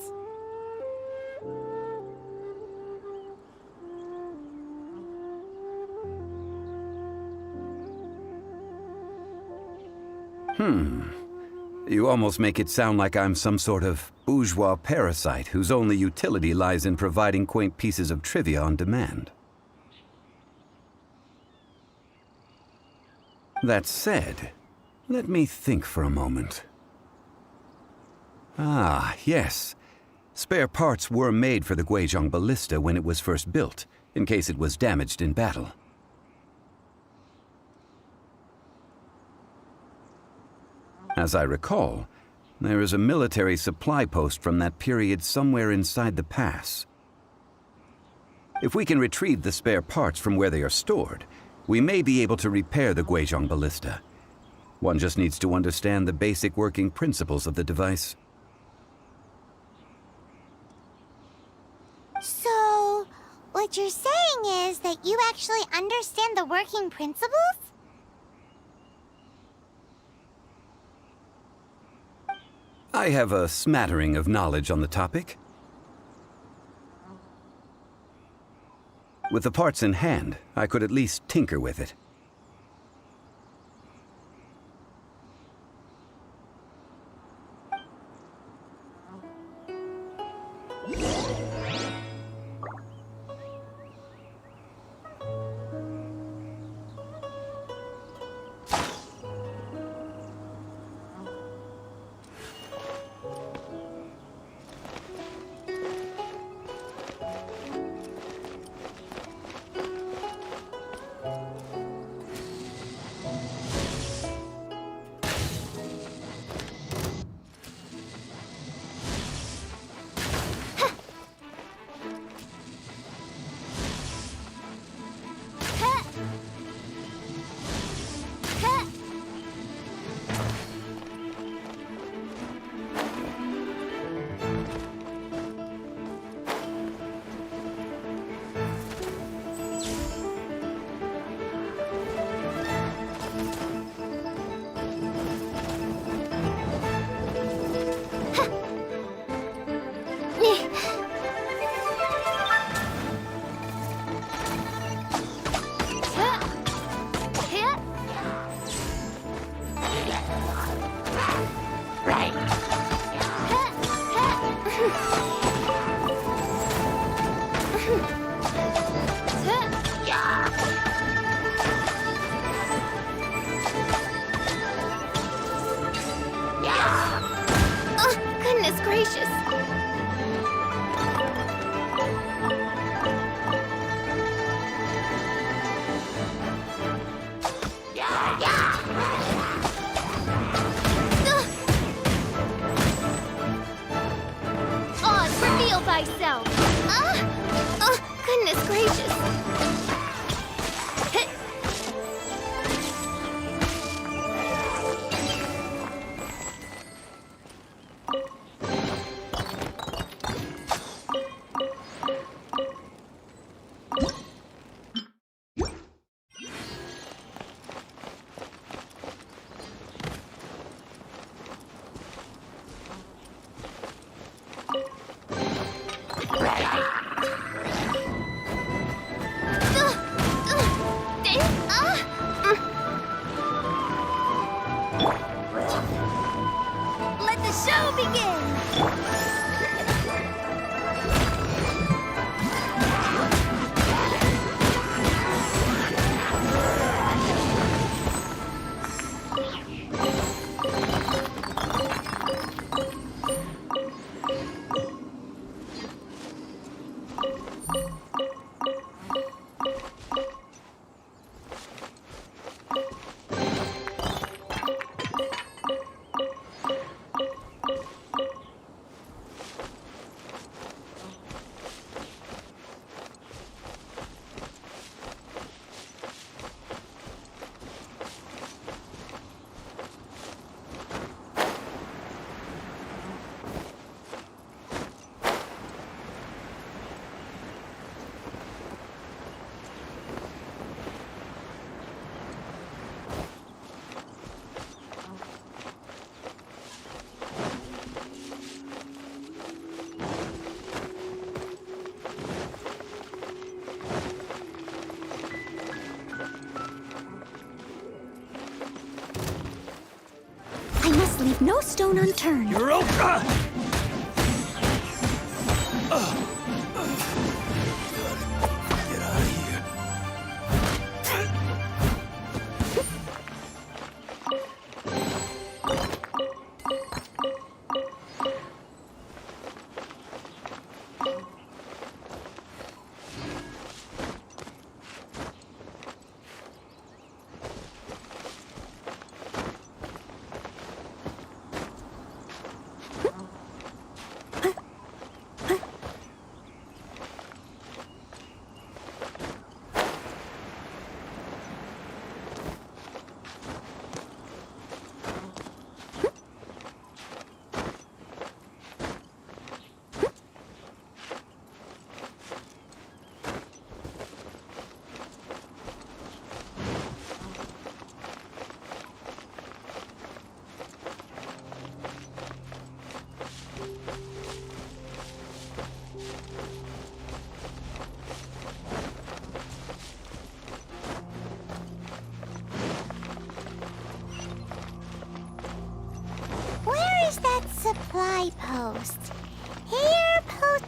You almost make it sound like I'm some sort of bourgeois parasite whose only utility lies in providing quaint pieces of trivia on demand. That said, let me think for a moment. Ah, yes. Spare parts were made for the Guizhong ballista when it was first built, in case it was damaged in battle. As I recall, there is a military supply post from that period somewhere inside the pass. If we can retrieve the spare parts from where they are stored, we may be able to repair the Guizhong ballista. One just needs to understand the basic working principles of the device. So, what you're saying is that you actually understand the working principles? I have a smattering of knowledge on the topic. With the parts in hand, I could at least tinker with it. Goodness gracious! Oz, reveal thyself! Goodness gracious! No stone unturned. Europa! Get out of here. Where is that supply post? Here, post.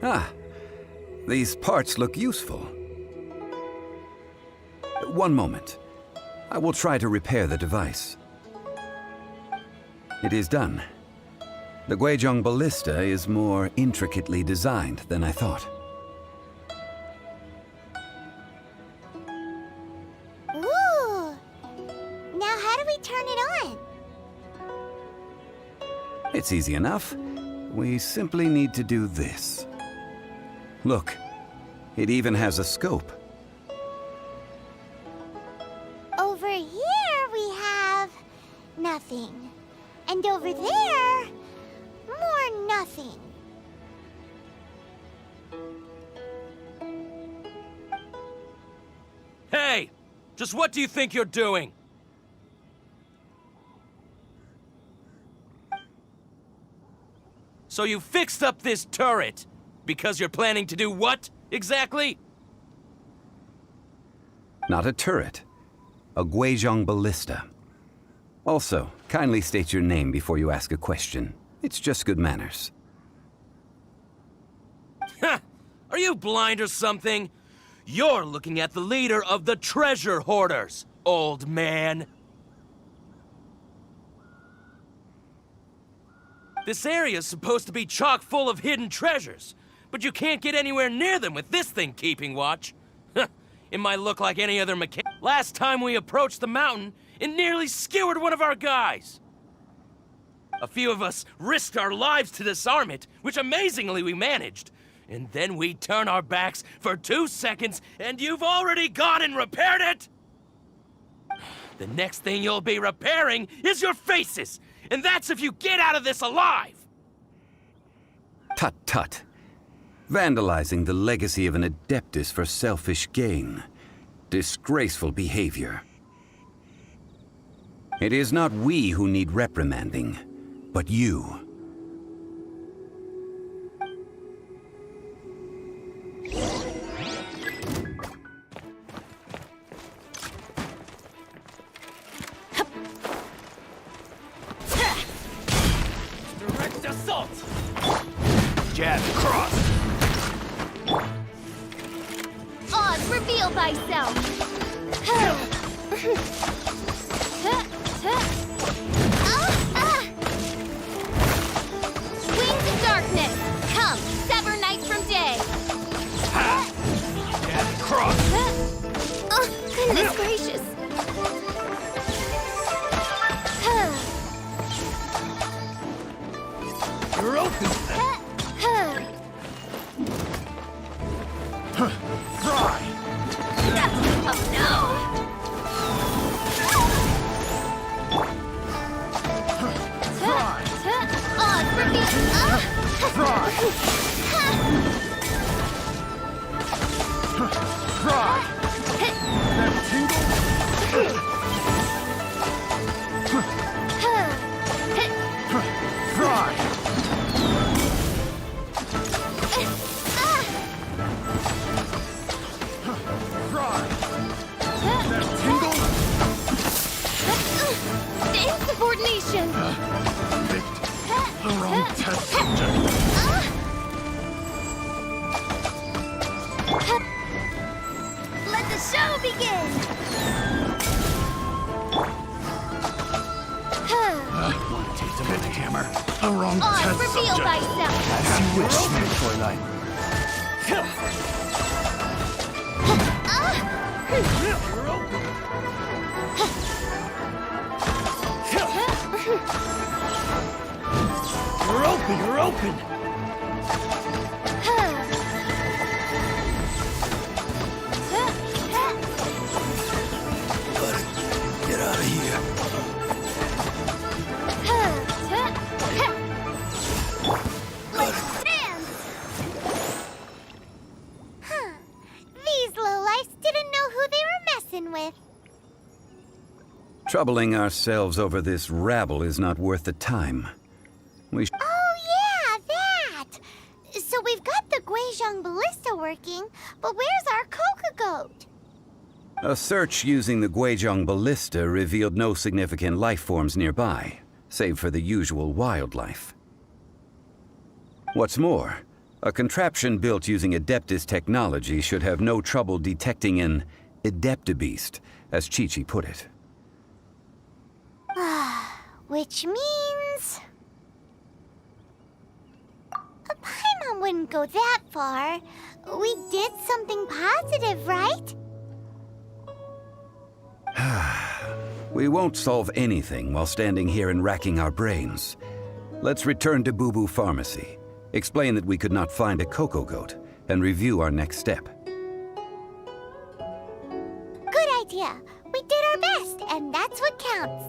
Ah, these parts look useful. One moment. I will try to repair the device. It is done. The Guizhong ballista is more intricately designed than I thought. Ooh! Now how do we turn it on? It's easy enough. We simply need to do this. Look, it even has a scope. Over here we have nothing. And over there, more nothing. Hey! Just what do you think you're doing? So you fixed up this turret because you're planning to do what, exactly? Not a turret. A Guizhong ballista. Also, kindly state your name before you ask a question. It's just good manners. Ha! Are you blind or something? You're looking at the leader of the treasure hoarders, old man. This area's supposed to be chock full of hidden treasures, but you can't get anywhere near them with this thing keeping watch. It might look like any other mechanic. Last time we approached the mountain, it nearly skewered one of our guys. A few of us risked our lives to disarm it, which amazingly we managed. And then we turn our backs for 2 seconds, and you've already gone and repaired it? The next thing you'll be repairing is your faces, and that's if you get out of this alive! Tut tut. Vandalizing the legacy of an Adeptus for selfish gain. Disgraceful behavior. It is not we who need reprimanding, but you. Direct assault! Jab cross! Oz, reveal thyself! Wings of darkness! Come, sever night from day! Jab cross! Oh, goodness gracious! You're open! Fry! Oh no! Fry! Oz, reveal... Fry! Fry! That tingle? Fry! Insubordination! The wrong test subject. Let the show begin! One taste of the hammer. The wrong Oz, test reveal subject. thyself! As you wish, Smith Twilight. You're open! You're open! Get out of here. These lowlifes didn't know who they were messing with. Troubling ourselves over this rabble is not worth the time. Oh yeah, that! So we've got the Guizhong ballista working, but where's our Coca goat? A search using the Guizhong ballista revealed no significant life forms nearby, save for the usual wildlife. What's more, a contraption built using Adeptus technology should have no trouble detecting an Adeptabeast, as Chi-Chi put it. Which means... Paimon wouldn't go that far. We did something positive, right? We won't solve anything while standing here and racking our brains. Let's return to Boo Boo Pharmacy, explain that we could not find a Coco Goat, and review our next step. Good idea. We did our best, and that's what counts.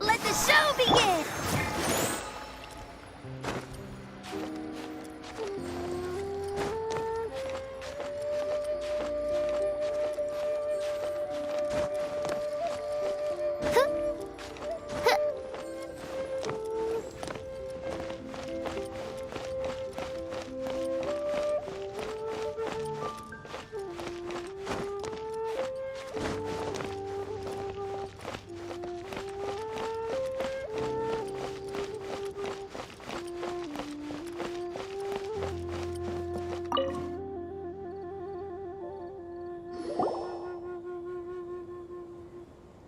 Let the show begin!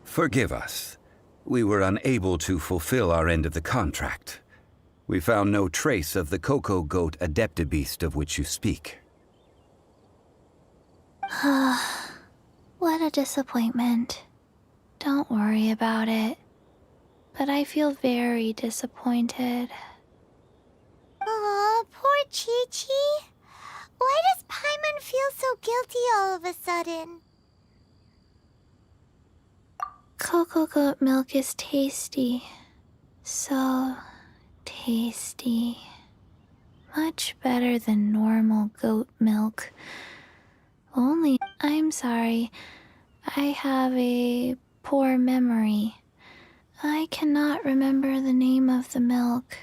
Forgive us. We were unable to fulfill our end of the contract. We found no trace of the Cocoa Goat Adeptabeast of which you speak. What a disappointment. Don't worry about it. But I feel very disappointed. Aw, poor Chi-Chi. Why does Paimon feel so guilty all of a sudden? Cocoa goat milk is tasty. So tasty. Much better than normal goat milk. Only, I'm sorry, I have a poor memory. I cannot remember the name of the milk.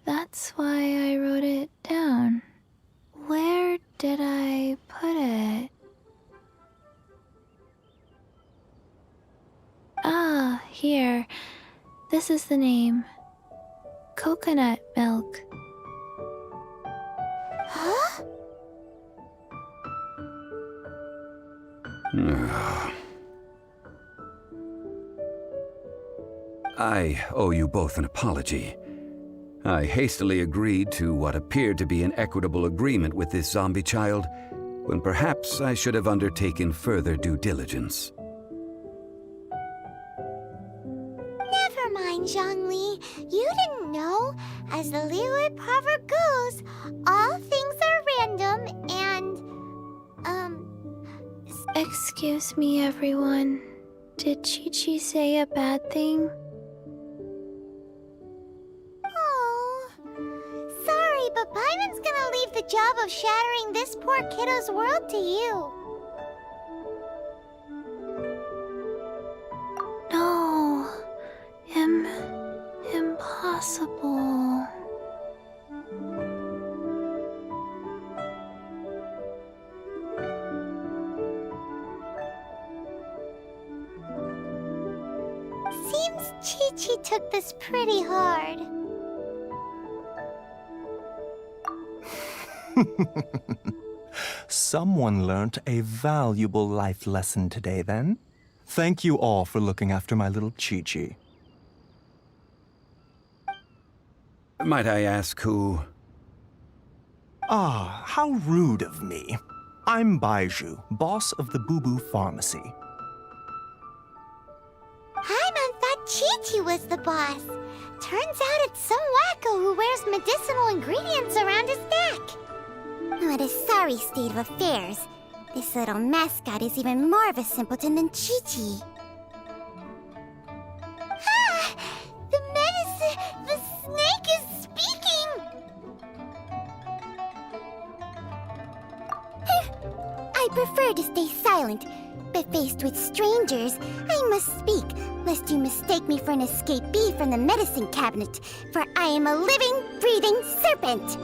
That's why I wrote it down. Where did I put it? Ah, here. This is the name. Coconut milk. Huh? I owe you both an apology. I hastily agreed to what appeared to be an equitable agreement with this zombie child, when perhaps I should have undertaken further due diligence. Never mind, Zhongli. You didn't know. As the Liyue proverb goes, all things are random and, Excuse me, everyone. Did Chi-Chi say a bad thing? Oh, sorry, but Paimon's gonna leave the job of shattering this poor kiddo's world to you. No. Impossible. Seems Chi-Chi took this pretty hard. Someone learnt a valuable life lesson today, then. Thank you all for looking after my little Chi-Chi. Might I ask who? Ah, how rude of me. I'm Baiju, boss of the Boo Boo Pharmacy. Paimon thought Chi-Chi was the boss. Turns out it's some wacko who wears medicinal ingredients around his neck. What a sorry state of affairs. This little mascot is even more of a simpleton than Chi-Chi. Ah! The medicine... The snake is speaking! I prefer to stay silent, but faced with strangers, I must speak, lest you mistake me for an escapee from the medicine cabinet, for I am a living, breathing serpent!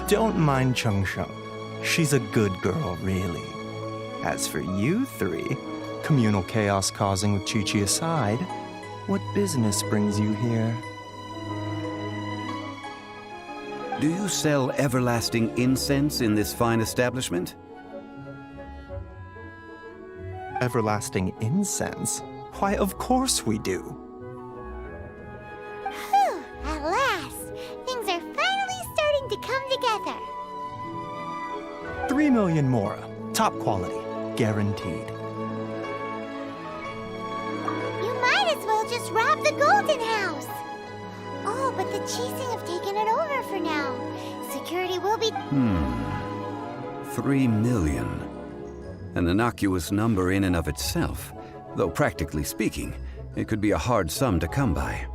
Don't mind Cheng Sheng. She's a good girl, really. As for you three, communal chaos causing with Chi-Chi aside, what business brings you here? Do you sell everlasting incense in this fine establishment? Everlasting incense? Why, of course we do. Whew, at last. Things are finally starting to come together. 3 million mora. Top quality. Guaranteed. You might as well just rob the Golden House. Oh, but the Cheesing have taken it over for now. Security will be... 3 million. An innocuous number in and of itself, though practically speaking, it could be a hard sum to come by.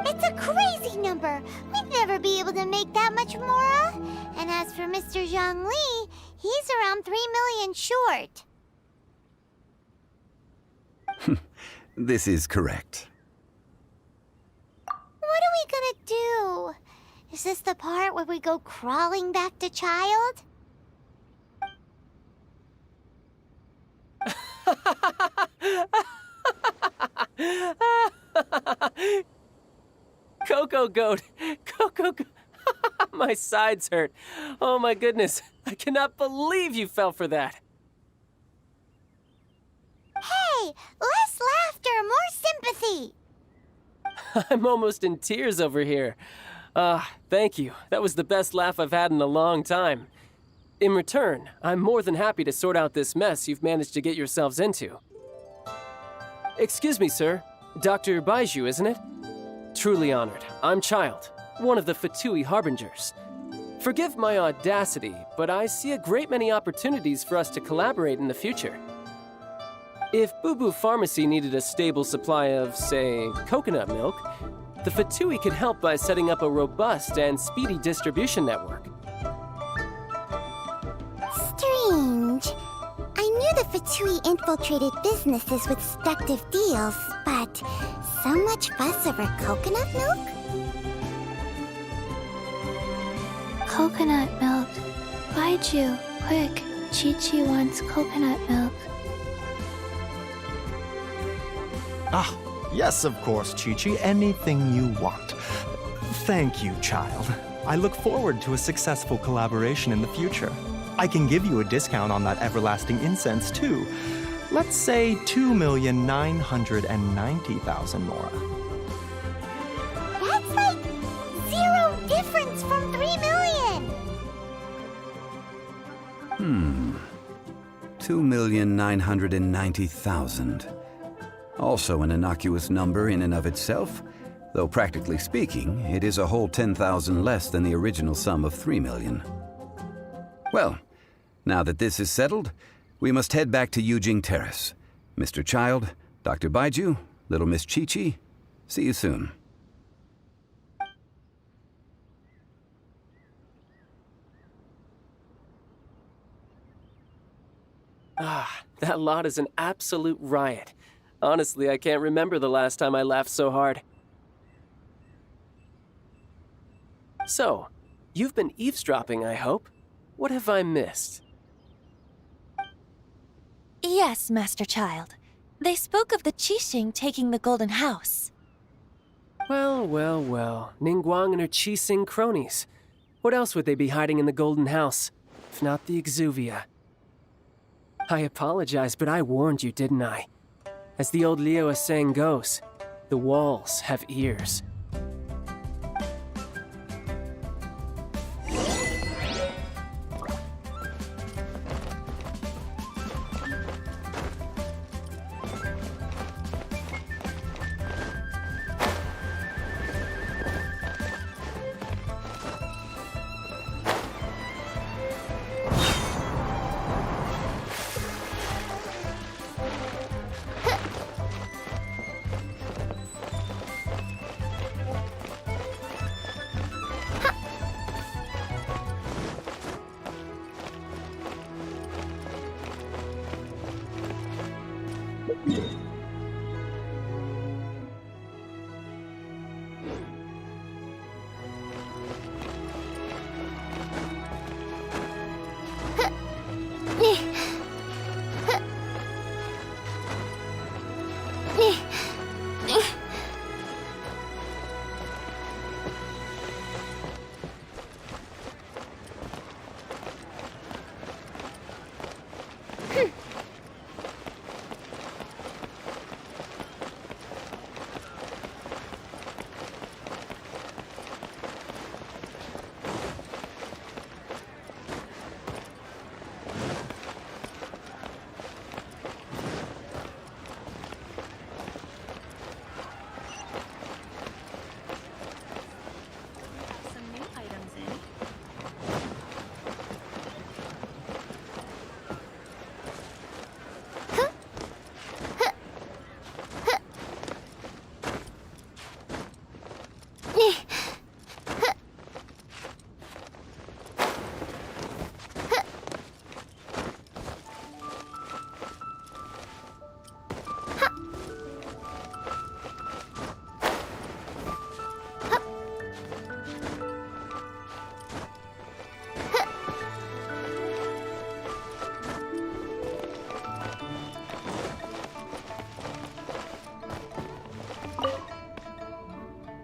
It's a crazy number. We'd never be able to make that much mora. And as for Mr. Zhongli, he's around 3 million short. This is correct. What are we gonna do? Is this the part where we go crawling back to Child? Coco Goat! Coco Goat! My sides hurt. Oh my goodness. I cannot believe you fell for that. Hey, less laughter, more sympathy. I'm almost in tears over here. Thank you. That was the best laugh I've had in a long time. In return, I'm more than happy to sort out this mess you've managed to get yourselves into. Excuse me, sir. Dr. Baiju, isn't it? Truly honored. I'm Child, one of the Fatui Harbingers. Forgive my audacity, but I see a great many opportunities for us to collaborate in the future. If Boo Boo Pharmacy needed a stable supply of, say, coconut milk, the Fatui could help by setting up a robust and speedy distribution network. Strange. I knew the Fatui infiltrated businesses with seductive deals, but so much fuss over coconut milk? Coconut milk. Baiju, quick. Chi-Chi wants coconut milk. Ah, yes, of course, Chi-Chi. Anything you want. Thank you, Child. I look forward to a successful collaboration in the future. I can give you a discount on that everlasting incense, too. Let's say 2,990,000 mora. That's like zero difference from 3 million. 2,990,000. Also an innocuous number in and of itself, though practically speaking, it is a whole 10,000 less than the original sum of 3 million. Well, now that this is settled, we must head back to Yujing Terrace. Mr. Child, Dr. Baiju, little Miss Chi-Chi, see you soon. That lot is an absolute riot. Honestly, I can't remember the last time I laughed so hard. So, you've been eavesdropping, I hope? What have I missed? Yes, Master Child. They spoke of the Qixing taking the Golden House. Well, well, well. Ningguang and her Qixing cronies. What else would they be hiding in the Golden House, if not the Exuvia? I apologize, but I warned you, didn't I? As the old Liyue saying goes, the walls have ears.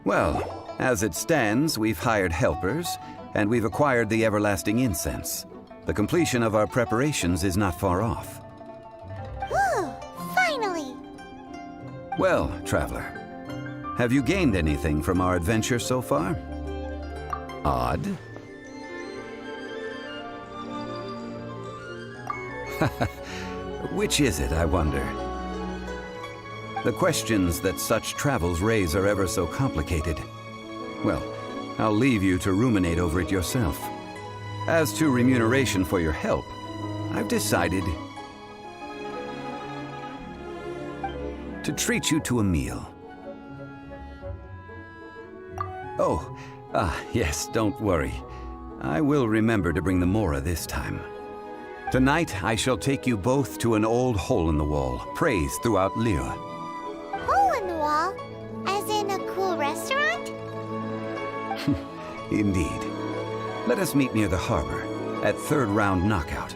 Well, as it stands, we've hired helpers, and we've acquired the everlasting incense. The completion of our preparations is not far off. Whew, finally! Well, traveler, have you gained anything from our adventure so far? Odd? Which is it, I wonder? The questions that such travels raise are ever so complicated. Well, I'll leave you to ruminate over it yourself. As to remuneration for your help, I've decided to treat you to a meal. Oh, yes, don't worry. I will remember to bring the Mora this time. Tonight, I shall take you both to an old hole-in-the-wall, praised throughout Liyue. Hole in the wall? As in a cool restaurant? Indeed. Let us meet near the harbor, at third round knockout.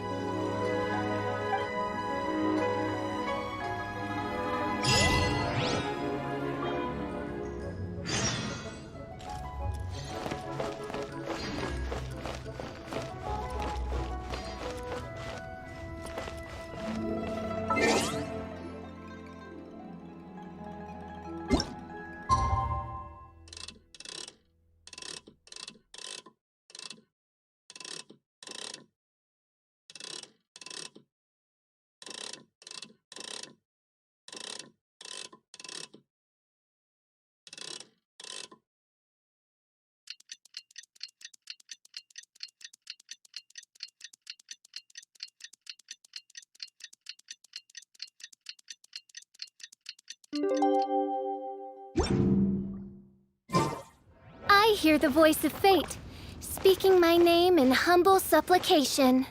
I hear the voice of fate, speaking my name in humble supplication.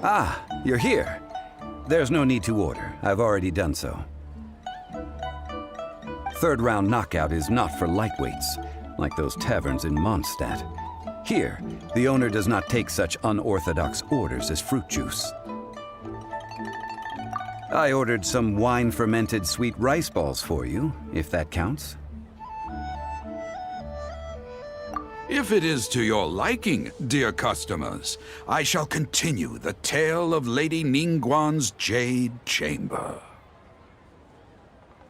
Ah, you're here. There's no need to order. I've already done so. Third round knockout is not for lightweights, like those taverns in Mondstadt. Here, the owner does not take such unorthodox orders as fruit juice. I ordered some wine-fermented sweet rice balls for you, if that counts. If it is to your liking, dear customers, I shall continue the tale of Lady Ningguang's Jade Chamber.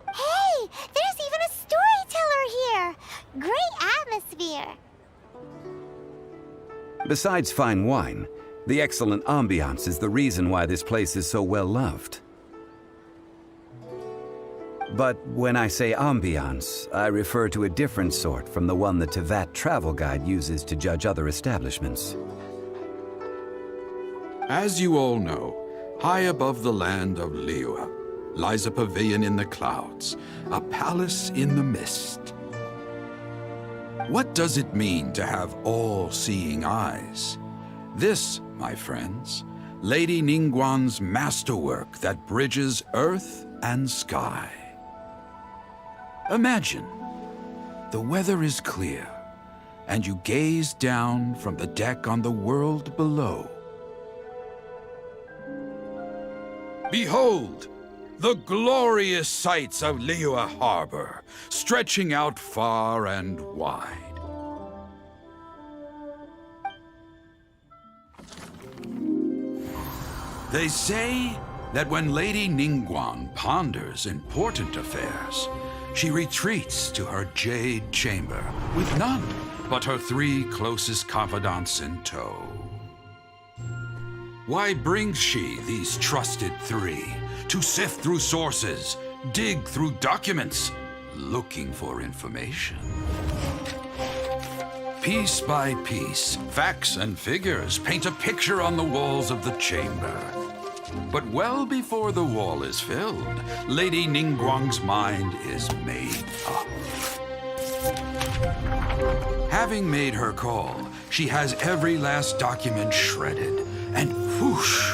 Hey, there's even a storyteller here! Great atmosphere! Besides fine wine, the excellent ambiance is the reason why this place is so well loved. But when I say ambiance, I refer to a different sort from the one the Tevat travel guide uses to judge other establishments. As you all know, high above the land of Liyue lies a pavilion in the clouds, a palace in the mist. What does it mean to have all-seeing eyes? This, my friends, Lady Ningguang's masterwork that bridges earth and sky. Imagine, the weather is clear, and you gaze down from the deck on the world below. Behold, the glorious sights of Liyue Harbor, stretching out far and wide. They say that when Lady Ningguang ponders important affairs, she retreats to her jade chamber with none but her 3 closest confidants in tow. Why brings she these trusted 3 to sift through sources, dig through documents, looking for information? Piece by piece, facts and figures paint a picture on the walls of the chamber. But well before the wall is filled, Lady Ningguang's mind is made up. Having made her call, she has every last document shredded, and whoosh,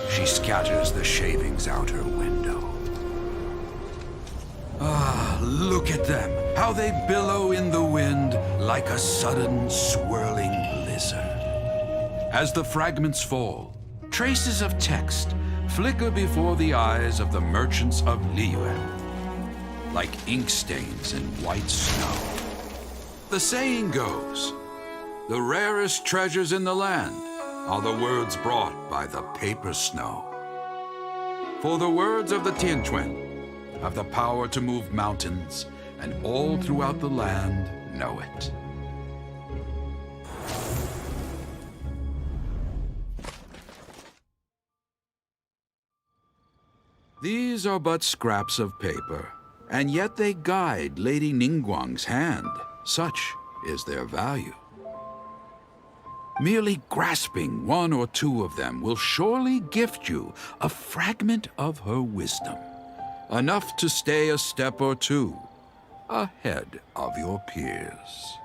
she scatters the shavings out her window. Ah, look at them, how they billow in the wind like a sudden swirling blizzard. As the fragments fall, traces of text flicker before the eyes of the merchants of Liyue, like ink stains in white snow. The saying goes, the rarest treasures in the land are the words brought by the paper snow. For the words of the Tianquan have the power to move mountains, and all throughout the land know it. These are but scraps of paper, and yet they guide Lady Ningguang's hand. Such is their value. Merely grasping 1 or 2 of them will surely gift you a fragment of her wisdom, enough to stay a step or 2 ahead of your peers.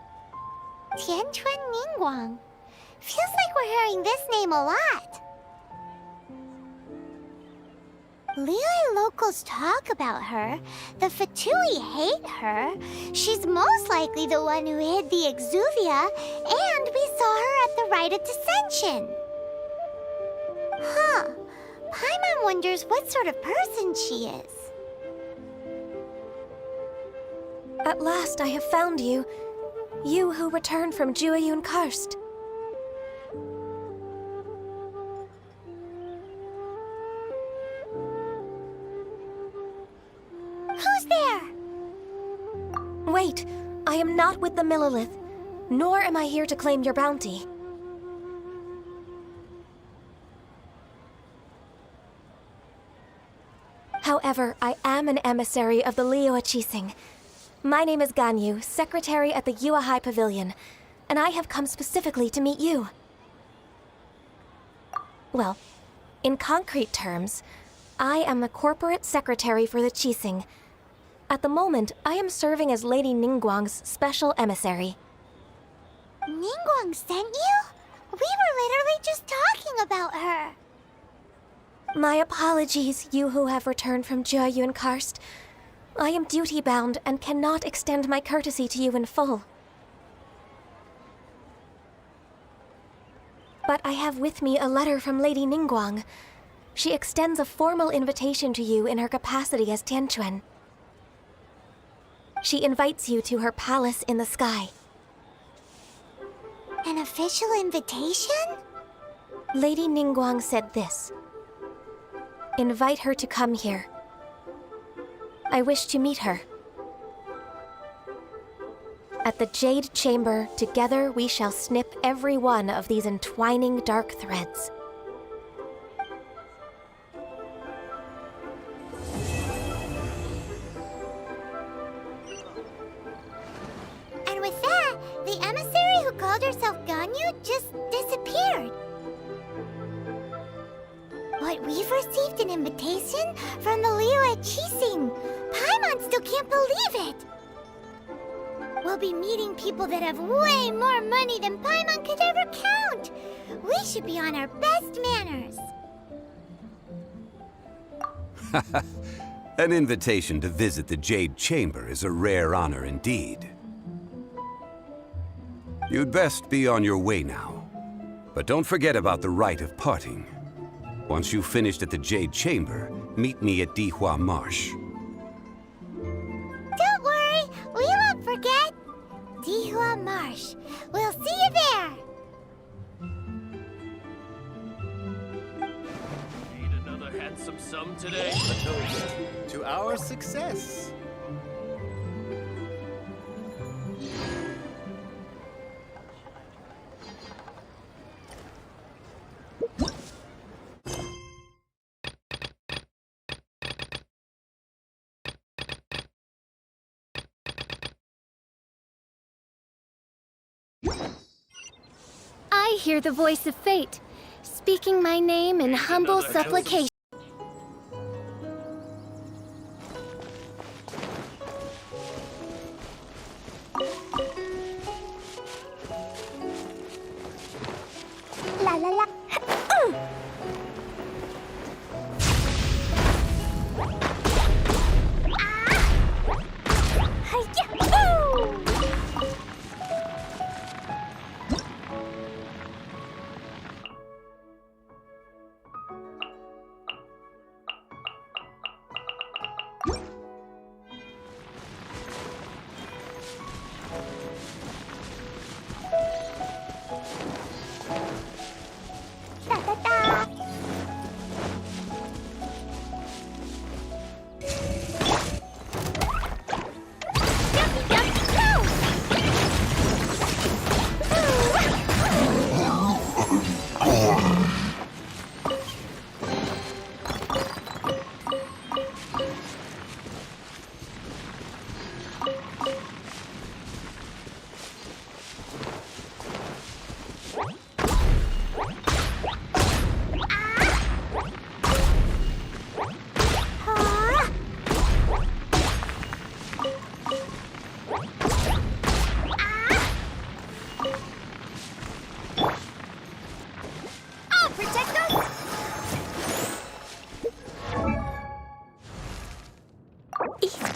Tianquan Ningguang. Feels like we're hearing this name a lot. Liyue locals talk about her. The Fatui hate her. She's most likely the one who hid the Exuvia, and we saw her at the Rite of Descension. Huh. Paimon wonders what sort of person she is. At last I have found you. You who returned from Jueyun Karst. Who's there? Wait, I am not with the Millilith, nor am I here to claim your bounty. However, I am an emissary of the Liyue Qixing. My name is Ganyu, secretary at the Yuehai Pavilion, and I have come specifically to meet you. Well, in concrete terms, I am the corporate secretary for the Qixing. At the moment, I am serving as Lady Ningguang's special emissary. Ningguang sent you? We were literally just talking about her. My apologies, you who have returned from Jueyun Karst. I am duty-bound and cannot extend my courtesy to you in full. But I have with me a letter from Lady Ningguang. She extends a formal invitation to you in her capacity as Tianquan. She invites you to her palace in the sky. An official invitation? Lady Ningguang said this. Invite her to come here. I wish to meet her. At the Jade Chamber, together we shall snip every one of these entwining dark threads. And with that, the emissary who called herself Ganyu just disappeared. But we've received an invitation from the Liyue Qixing. Paimon still can't believe it. We'll be meeting people that have way more money than Paimon could ever count. We should be on our best manners. An invitation to visit the Jade Chamber is a rare honor indeed. You'd best be on your way now. But don't forget about the rite of parting. Once you've finished at the Jade Chamber, meet me at Dihua Marsh. Don't worry, we won't forget. Dihua Marsh. We'll see you there. Need another handsome today? To our success. I hear the voice of fate, speaking my name in humble supplication. La la la.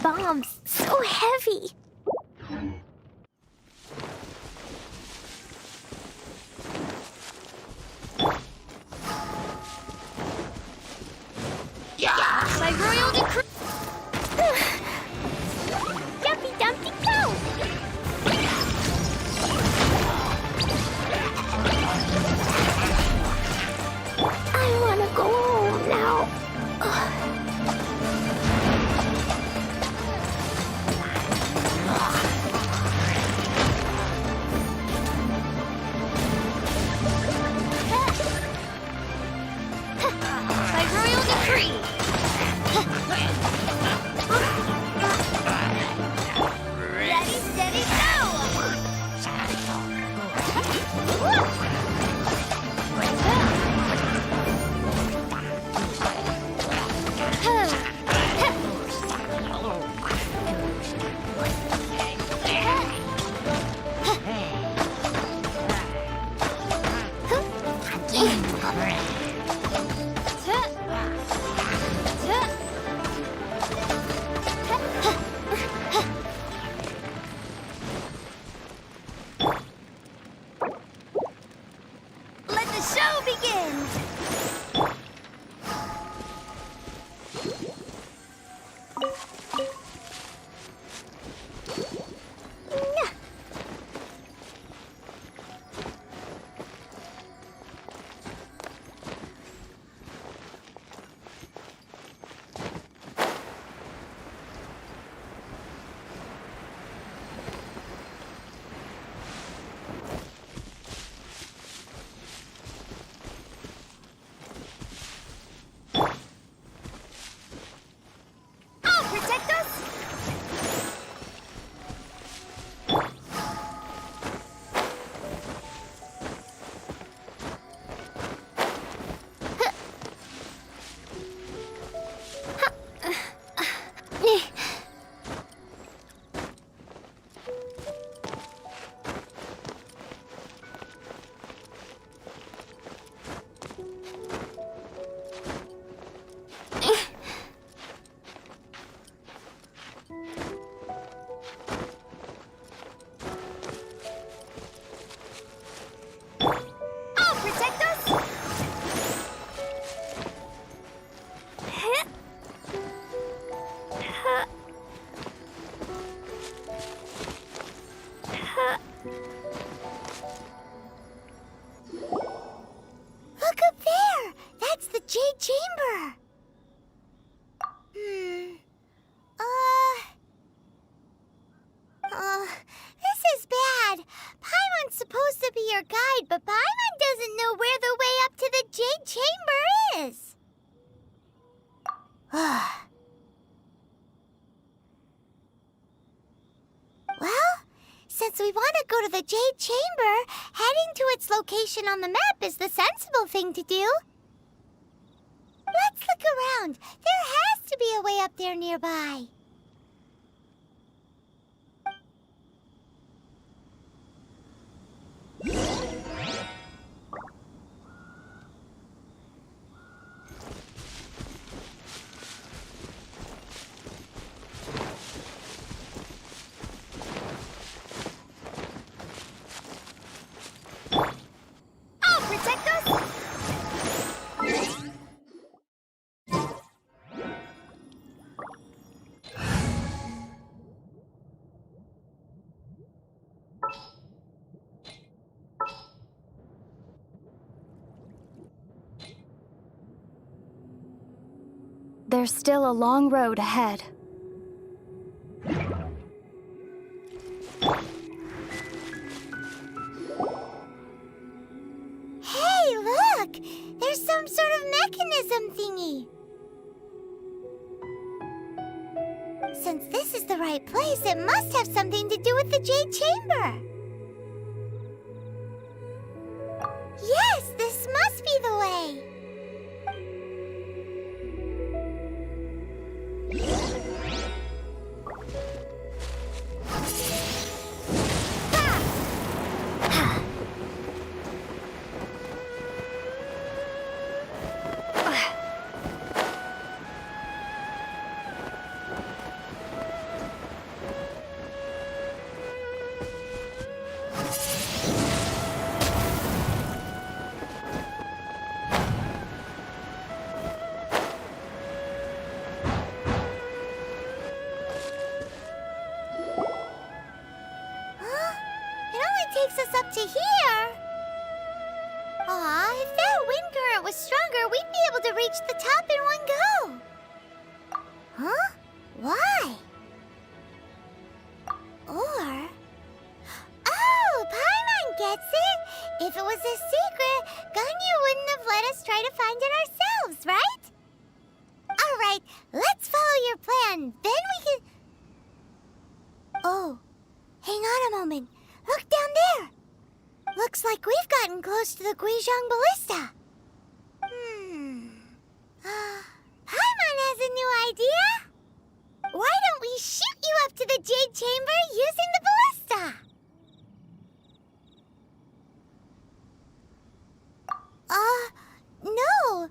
Bombs, so heavy. Yeah! By royal decree. Dumpy dumpy go! I wanna go home now. Let the show begin! Look up there! That's the Jade Chamber! your guide, but Paimon doesn't know where the way up to the Jade Chamber is. Well, since we want to go to the Jade Chamber, heading to its location on the map is the sensible thing to do. Let's look around. There has to be a way up there nearby. I'll protect us! There's still a long road ahead. Hey, look! There's some sort of mechanism thingy. Since this is the right place, it must have something to do with the Jade Chamber. Yes, this must be the way. Takes us up to here. Aw, if that wind current was stronger, we'd be able to reach the top in one go. Huh? Why? Or... Oh, Paimon gets it! If it was a secret, Ganyu wouldn't have let us try to find it ourselves, right? Alright, let's follow your plan. Then we can... Oh, hang on a moment. Look down there! Looks like we've gotten close to the Guizhong Ballista. Paimon has a new idea! Why don't we shoot you up to the Jade Chamber using the ballista? No.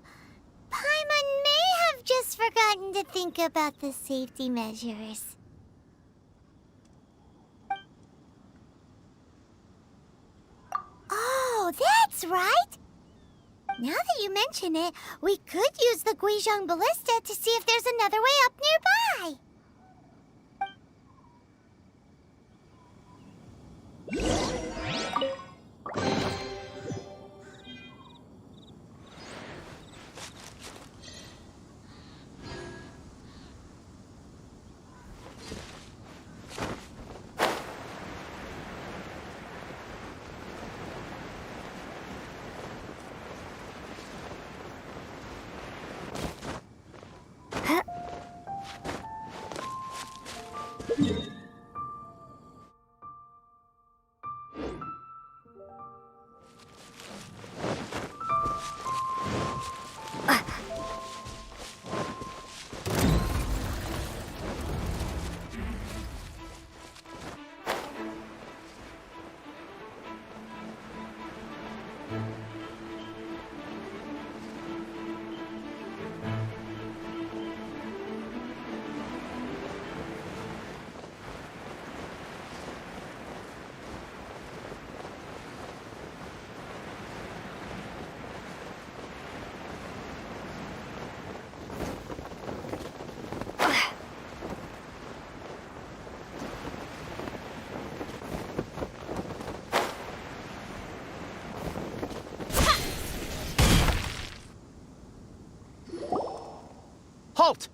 Paimon may have just forgotten to think about the safety measures. Oh, that's right! Now that you mention it, we could use the Guizhong Ballista to see if there's another way up nearby. Halt!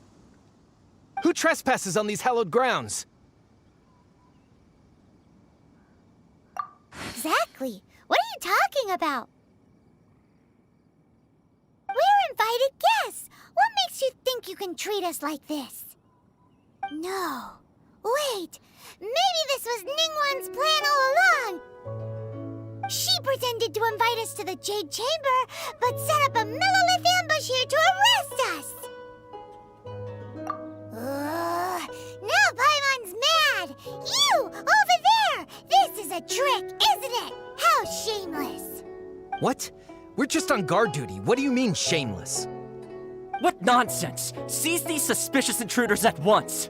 Who trespasses on these hallowed grounds? Exactly. exactly? What are you talking about? We're invited guests. What makes you think you can treat us like this? No. Wait. Maybe this was Ningguang's plan all along. She pretended to invite us to the Jade Chamber, but set up a Millilith ambush here to arrest us. Now Paimon's mad. You, over there. This is a trick, isn't it? How shameless. What? We're just on guard duty. What do you mean, shameless? What nonsense! Seize these suspicious intruders at once!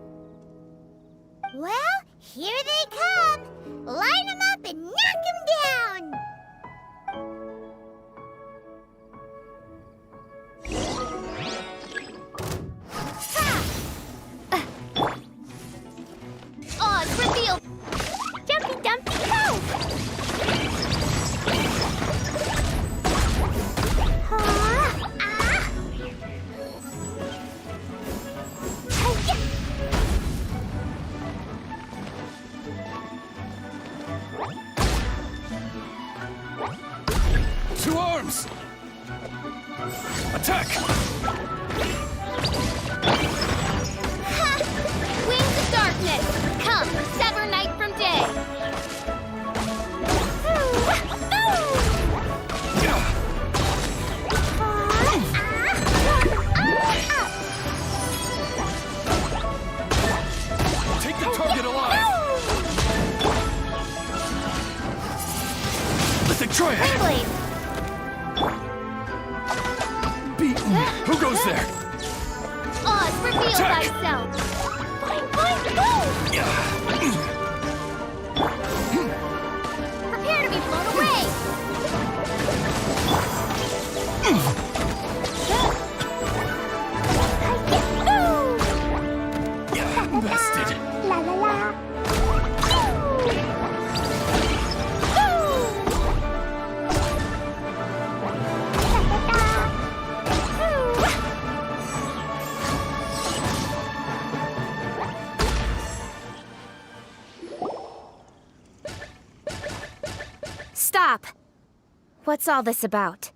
Well, here they come. Line them up and knock them down. Oz, reveal! Jumpy Dumpy, go! To arms! Attack! Wings of darkness! Come, sever night from day! Take the target alive! Lithic Triad! Beaten! Who goes there? Oz, reveal Attack! thyself! Boing, Prepare to be blown away! Bested! La la la! Stop! What's all this about?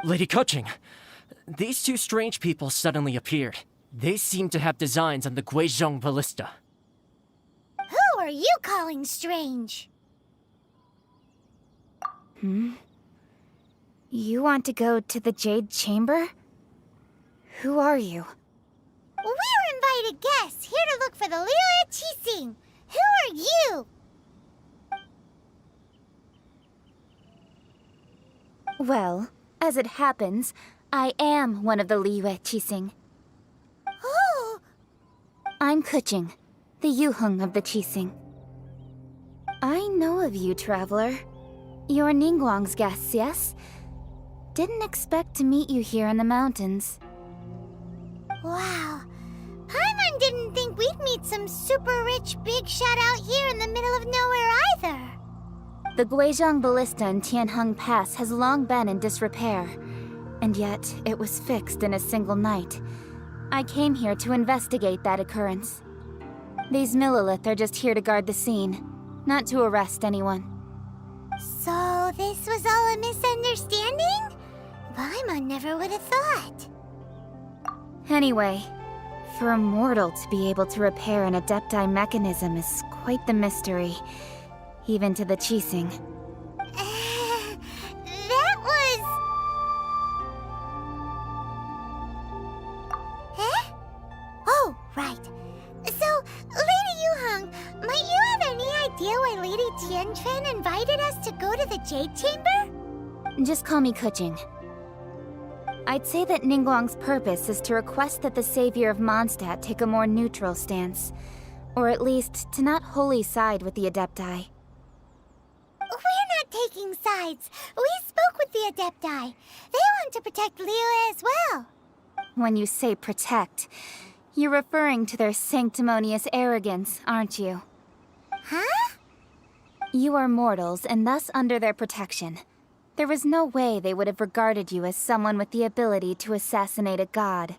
Lady Keqing, these two strange people suddenly appeared. They seem to have designs on the Guizhong Ballista. Who are you calling strange? You want to go to the Jade Chamber? Who are you? We're invited guests here to look for the Liyue Qixing. Who are you? Well, as it happens, I am one of the Liyue Qixing. Oh! I'm Keqing, the Yuheng of the Qixing. I know of you, traveler. You're Ningguang's guests, yes? Didn't expect to meet you here in the mountains. Wow. Paimon didn't think we'd meet some super rich big shot out here in the middle of nowhere either. The Guizhong Ballista in Tianheng Pass has long been in disrepair, and yet it was fixed in a single night. I came here to investigate that occurrence. These Millilith are just here to guard the scene, not to arrest anyone. So this was all a misunderstanding? Paimon never would have thought. Anyway, for a mortal to be able to repair an Adepti mechanism is quite the mystery, even to the Qixing. That was... Eh? Oh, right. So, Lady Yuheng, might you have any idea why Lady Tianquan invited us to go to the Jade Chamber? Just call me Keqing. I'd say that Ningguang's purpose is to request that the savior of Mondstadt take a more neutral stance, or at least to not wholly side with the Adepti. We're not taking sides. We spoke with the Adepti. They want to protect Liyue as well. When you say protect, you're referring to their sanctimonious arrogance, aren't you? Huh? You are mortals and thus under their protection. There was no way they would have regarded you as someone with the ability to assassinate a god.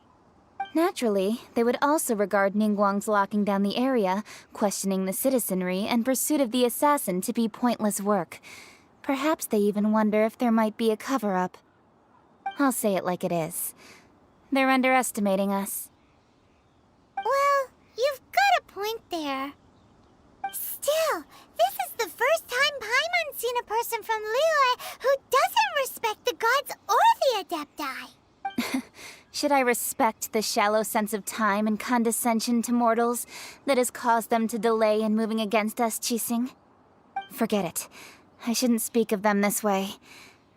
Naturally, they would also regard Ningguang's locking down the area, questioning the citizenry, and pursuit of the assassin to be pointless work. Perhaps they even wonder if there might be a cover-up. I'll say it like it is. They're underestimating us. Well, you've got a point there. Still, this is the first time Paimon's seen a person from Liyue who doesn't respect the gods or the Adepti. Should I respect the shallow sense of time and condescension to mortals that has caused them to delay in moving against us, Qixing? Forget it. I shouldn't speak of them this way.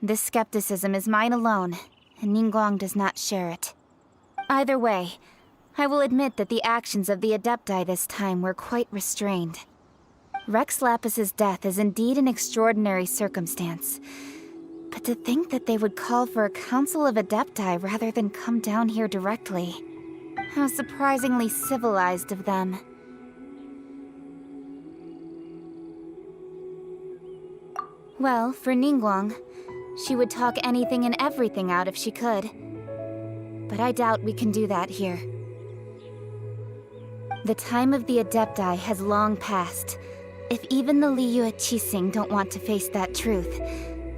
This skepticism is mine alone, and Ningguang does not share it. Either way, I will admit that the actions of the Adepti this time were quite restrained. Rex Lapis's death is indeed an extraordinary circumstance. But to think that they would call for a council of Adepti rather than come down here directly. How surprisingly civilized of them. Well, for Ningguang, she would talk anything and everything out if she could. But I doubt we can do that here. The time of the Adepti has long passed. If even the Liyue Qixing don't want to face that truth,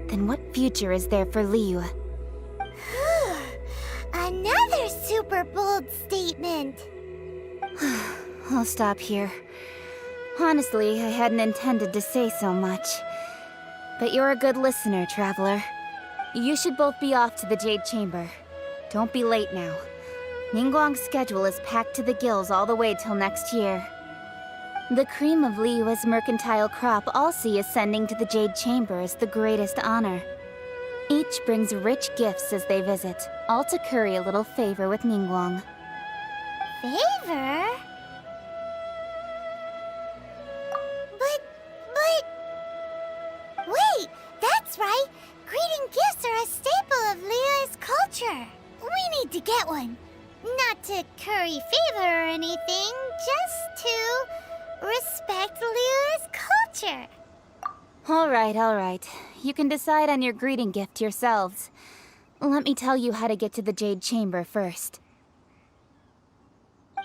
then what future is there for Liyue? Another super bold statement. I'll stop here. Honestly, I hadn't intended to say so much. But you're a good listener, Traveler. You should both be off to the Jade Chamber. Don't be late now. Ningguang's schedule is packed to the gills all the way till next year. The cream of Liyue's mercantile crop all see ascending to the Jade Chamber as the greatest honor. Each brings rich gifts as they visit, all to curry a little favor with Ningguang. Favor? But... Wait, that's right! Greeting gifts are a staple of Liyue's culture. We need to get one. Not to curry favor or anything, just to respect Liyue's culture. All right. You can decide on your greeting gift yourselves. Let me tell you how to get to the Jade Chamber first.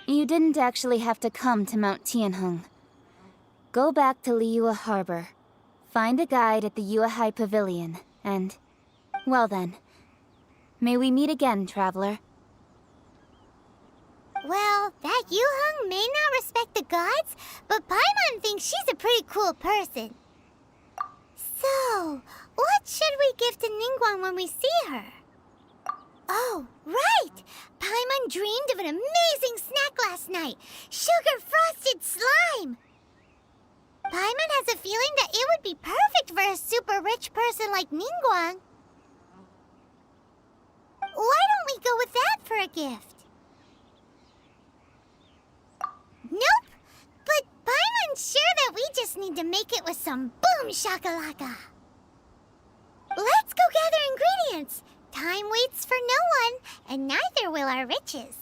You didn't actually have to come to Mount Tianheng. Go back to Liyue Harbor. Find a guide at the Yuehai Pavilion, and... well then. May we meet again, Traveler. Well, that Yuheng may not respect the gods, but Paimon thinks she's a pretty cool person. So, what should we give to Ningguang when we see her? Oh, right! Paimon dreamed of an amazing snack last night! Sugar-frosted slime! Paimon has a feeling that it would be perfect for a super rich person like Ningguang. Why don't we go with that for a gift? Nope! But Paimon's sure that we just need to make it with some boom shakalaka. Let's go gather ingredients. Time waits for no one, and neither will our riches.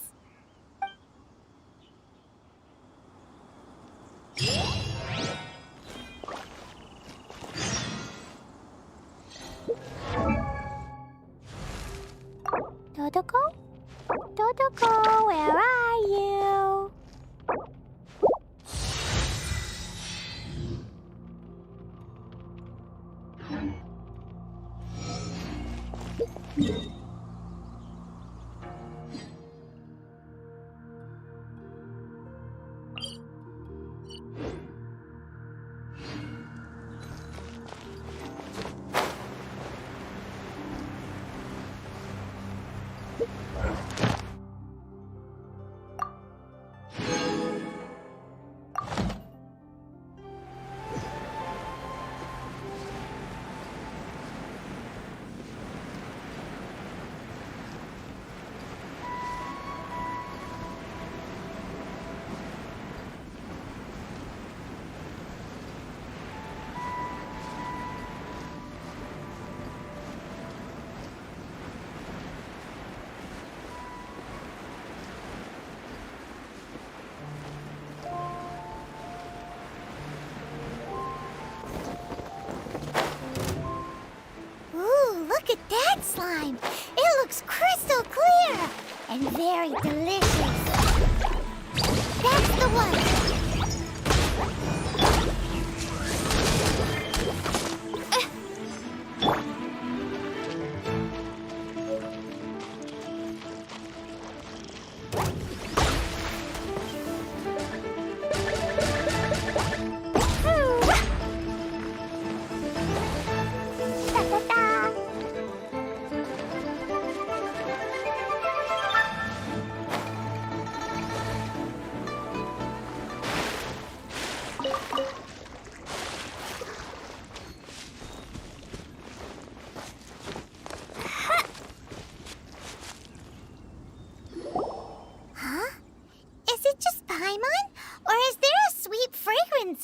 Dodoko? Dodoko, where are you? Look at that slime! It looks crystal clear! and very delicious. That's the one.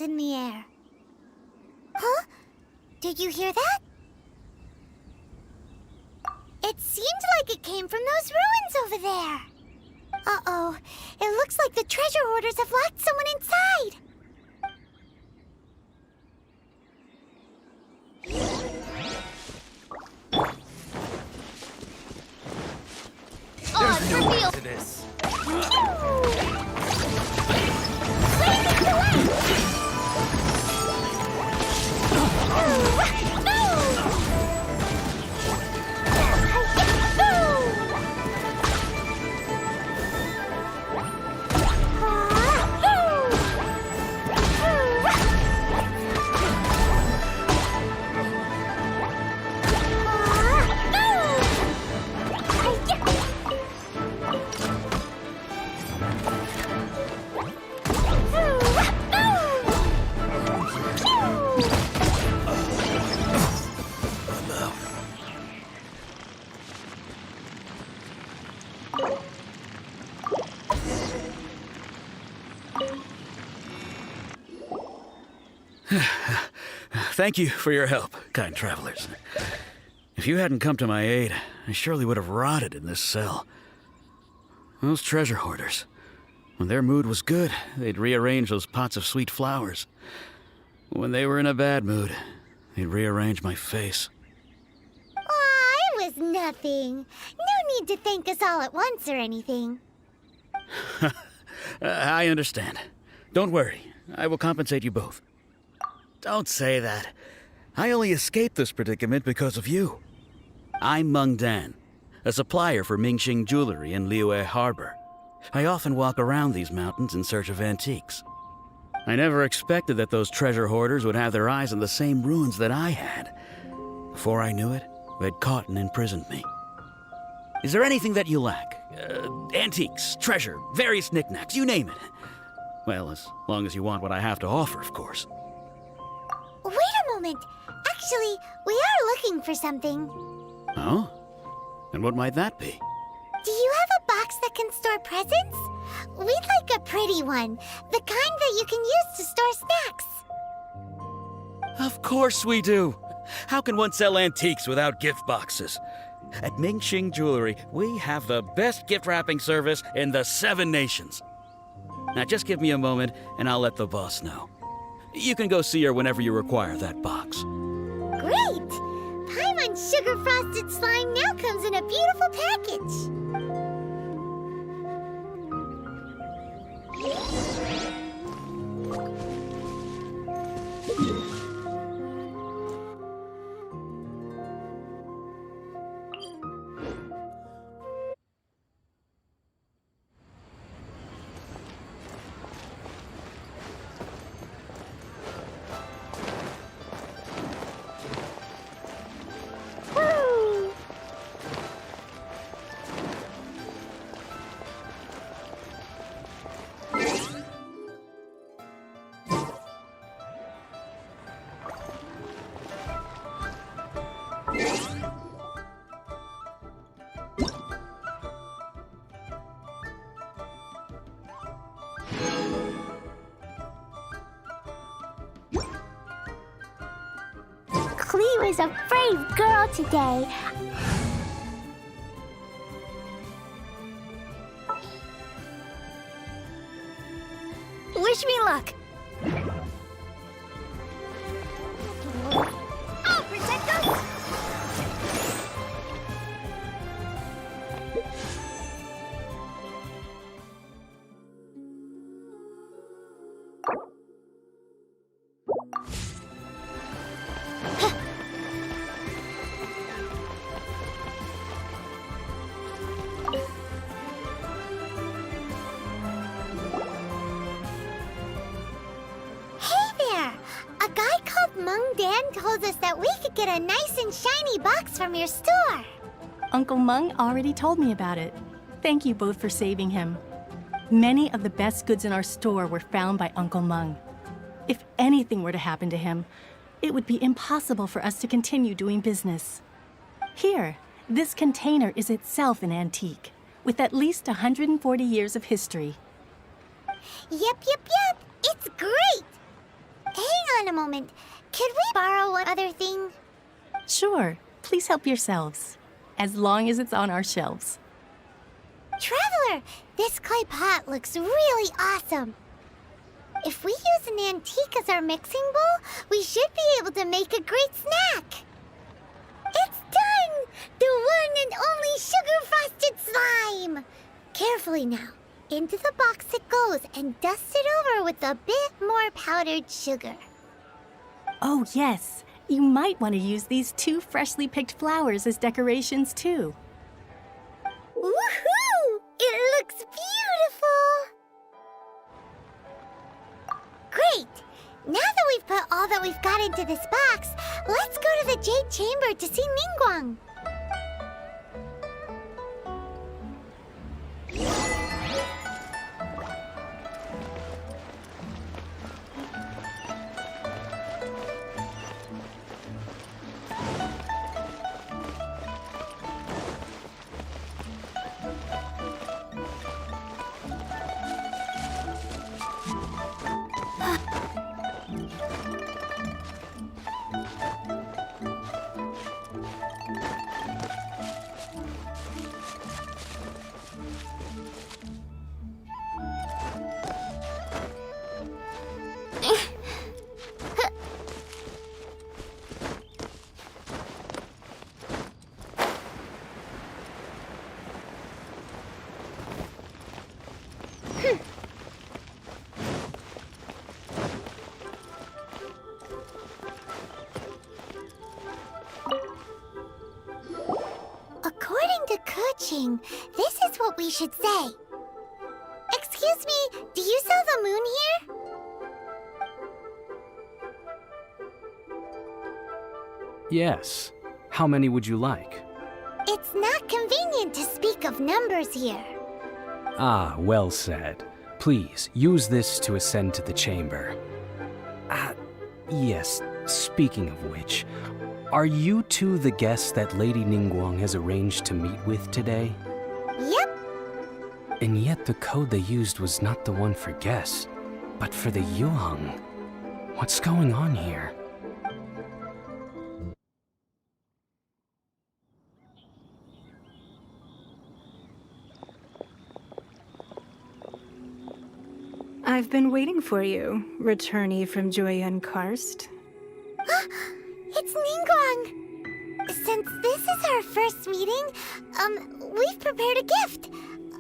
In the air. Huh? Did you hear that? It seemed like it came from those ruins over there. Uh-oh. It looks like the treasure hoarders have locked someone inside. There's no end to this. Thank you for your help, kind travelers. If you hadn't come to my aid, I surely would have rotted in this cell. Those treasure hoarders, when their mood was good, they'd rearrange those pots of sweet flowers. When they were in a bad mood, they'd rearrange my face. Aw, it was nothing. No need to thank us all at once or anything. I understand. Don't worry, I will compensate you both. Don't say that. I only escaped this predicament because of you. I'm Meng Dan, a supplier for Mingxing jewelry in Liyue Harbor. I often walk around these mountains in search of antiques. I never expected that those treasure hoarders would have their eyes on the same ruins that I had. Before I knew it, they'd caught and imprisoned me. Is there anything that you lack? Antiques, treasure, various knickknacks, you name it. Well, as long as you want what I have to offer, of course. Wait a moment. Actually, we are looking for something. Oh? And what might that be? Do you have a box that can store presents? We'd like a pretty one. The kind that you can use to store snacks. Of course we do. How can one sell antiques without gift boxes? At Mingxing Jewelry, we have the best gift wrapping service in the 7 nations. Now just give me a moment and I'll let the boss know. You can go see her whenever you require that box. Great! Paimon Sugar Frosted Slime now comes in a beautiful package. Cleo is a brave girl today. Wish me luck. I'll protect us. Mung Dan told us that we could get a nice and shiny box from your store. Uncle Mung already told me about it. Thank you both for saving him. Many of the best goods in our store were found by Uncle Mung. If anything were to happen to him, it would be impossible for us to continue doing business. Here, this container is itself an antique, with at least 140 years of history. Yep. It's great! Hang on a moment. Could we borrow one other thing? Sure, please help yourselves, as long as it's on our shelves. Traveler, this clay pot looks really awesome. If we use an antique as our mixing bowl, we should be able to make a great snack. It's done! The one and only sugar-frosted slime! Carefully now. Into the box it goes and dust it over with a bit more powdered sugar. Oh yes, you might want to use these 2 freshly picked flowers as decorations too. Woohoo! It looks beautiful! Great! Now that we've put all that we've got into this box, let's go to the Jade Chamber to see Ningguang. According to Kuching, this is what we should say. Excuse me, do you sell the moon here? Yes. How many would you like? It's not convenient to speak of numbers here. Ah, well said. Please, use this to ascend to the chamber. Yes, speaking of which, are you two the guests that Lady Ningguang has arranged to meet with today? Yep. And yet the code they used was not the one for guests, but for the Yuheng. What's going on here? I've been waiting for you, returnee from Joyun Karst. It's Ningguang! Since this is our first meeting, we've prepared a gift.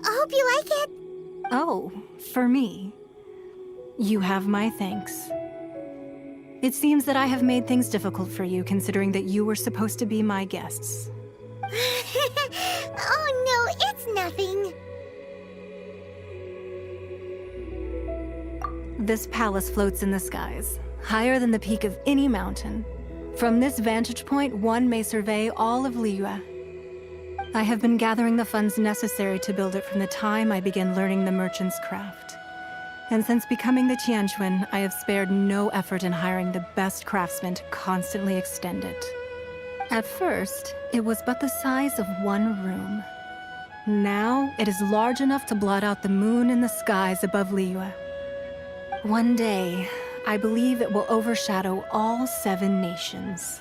I hope you like it. Oh, for me. You have my thanks. It seems that I have made things difficult for you, considering that you were supposed to be my guests. Oh no, it's nothing. This palace floats in the skies, higher than the peak of any mountain. From this vantage point, one may survey all of Liyue. I have been gathering the funds necessary to build it from the time I began learning the merchant's craft. And since becoming the Tianquan, I have spared no effort in hiring the best craftsmen to constantly extend it. At first, it was but the size of one room. Now, it is large enough to blot out the moon in the skies above Liyue. One day, I believe it will overshadow all 7 nations.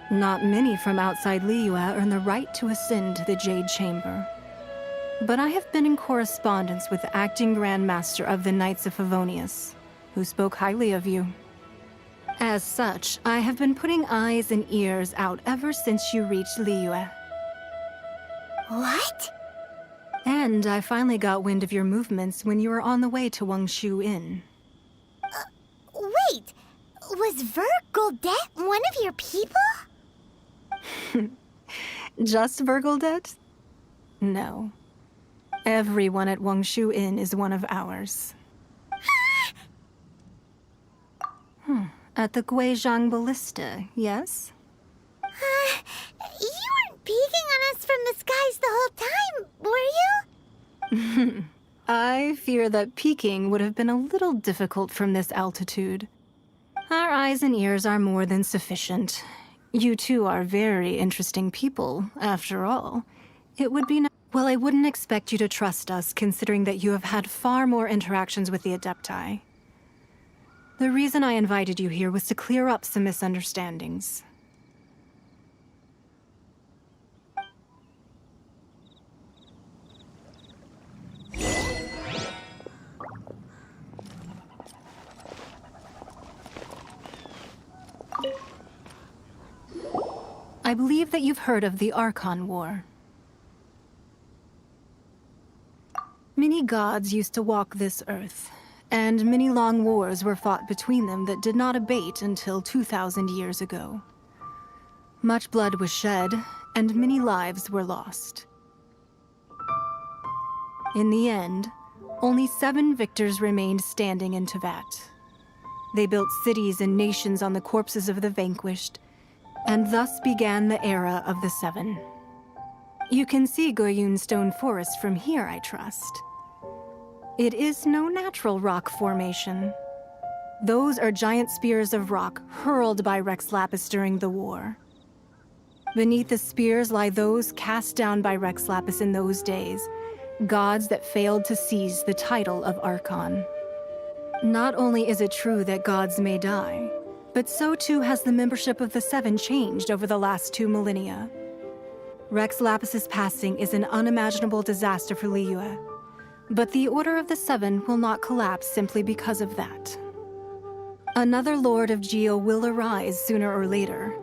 Not many from outside Liyue earn the right to ascend to the Jade Chamber. But I have been in correspondence with the acting Grand Master of the Knights of Favonius, who spoke highly of you. As such, I have been putting eyes and ears out ever since you reached Liyue. What? And I finally got wind of your movements when you were on the way to Wangshu Inn. Wait, was Vergoldet one of your people? Just Vergoldet? No. Everyone at Wangshu Inn is one of ours. At the Guizhang Ballista, yes? You weren't peeking on us from the skies the whole time, were you? I fear that peeking would have been a little difficult from this altitude. Our eyes and ears are more than sufficient. You two are very interesting people, after all. It would be well, I wouldn't expect you to trust us, considering that you have had far more interactions with the Adepti. The reason I invited you here was to clear up some misunderstandings. I believe that you've heard of the Archon War. Many gods used to walk this earth, and many long wars were fought between them that did not abate until 2,000 years ago. Much blood was shed, and many lives were lost. In the end, only 7 victors remained standing in Teyvat. They built cities and nations on the corpses of the vanquished, and thus began the era of the 7. You can see Goyun Stone Forest from here, I trust. It is no natural rock formation. Those are giant spears of rock hurled by Rex Lapis during the war. Beneath the spears lie those cast down by Rex Lapis in those days, gods that failed to seize the title of Archon. Not only is it true that gods may die, but so too has the membership of the 7 changed over the last 2 millennia. Rex Lapis's passing is an unimaginable disaster for Liyue, but the Order of the 7 will not collapse simply because of that. Another Lord of Geo will arise sooner or later.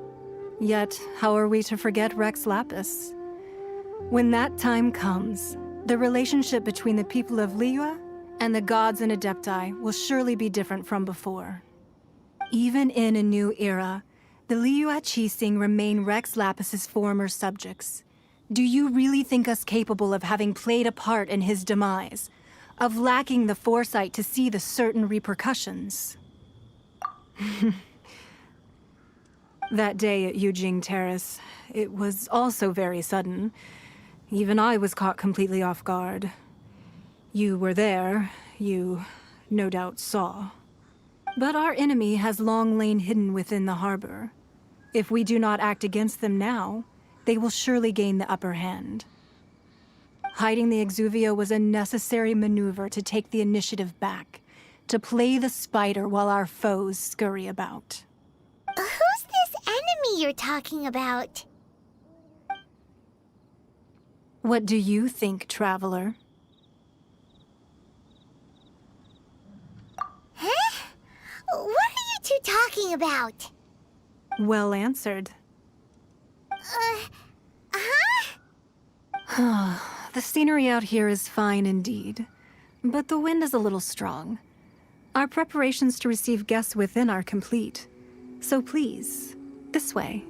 Yet, how are we to forget Rex Lapis? When that time comes, the relationship between the people of Liyue and the gods and Adepti will surely be different from before. Even in a new era, the Liyue Qixing remain Rex Lapis's former subjects. Do you really think us capable of having played a part in his demise? Of lacking the foresight to see the certain repercussions? That day at Yujing Terrace, it was also very sudden. Even I was caught completely off guard. You were there, you no doubt saw. But our enemy has long lain hidden within the harbor. If we do not act against them now, they will surely gain the upper hand. Hiding the Exuvio was a necessary maneuver to take the initiative back, to play the spider while our foes scurry about. Who's this enemy you're talking about? What do you think, traveler? Huh? What are you two talking about? Well answered. The scenery out here is fine indeed, but the wind is a little strong. Our preparations to receive guests within are complete, so please, this way.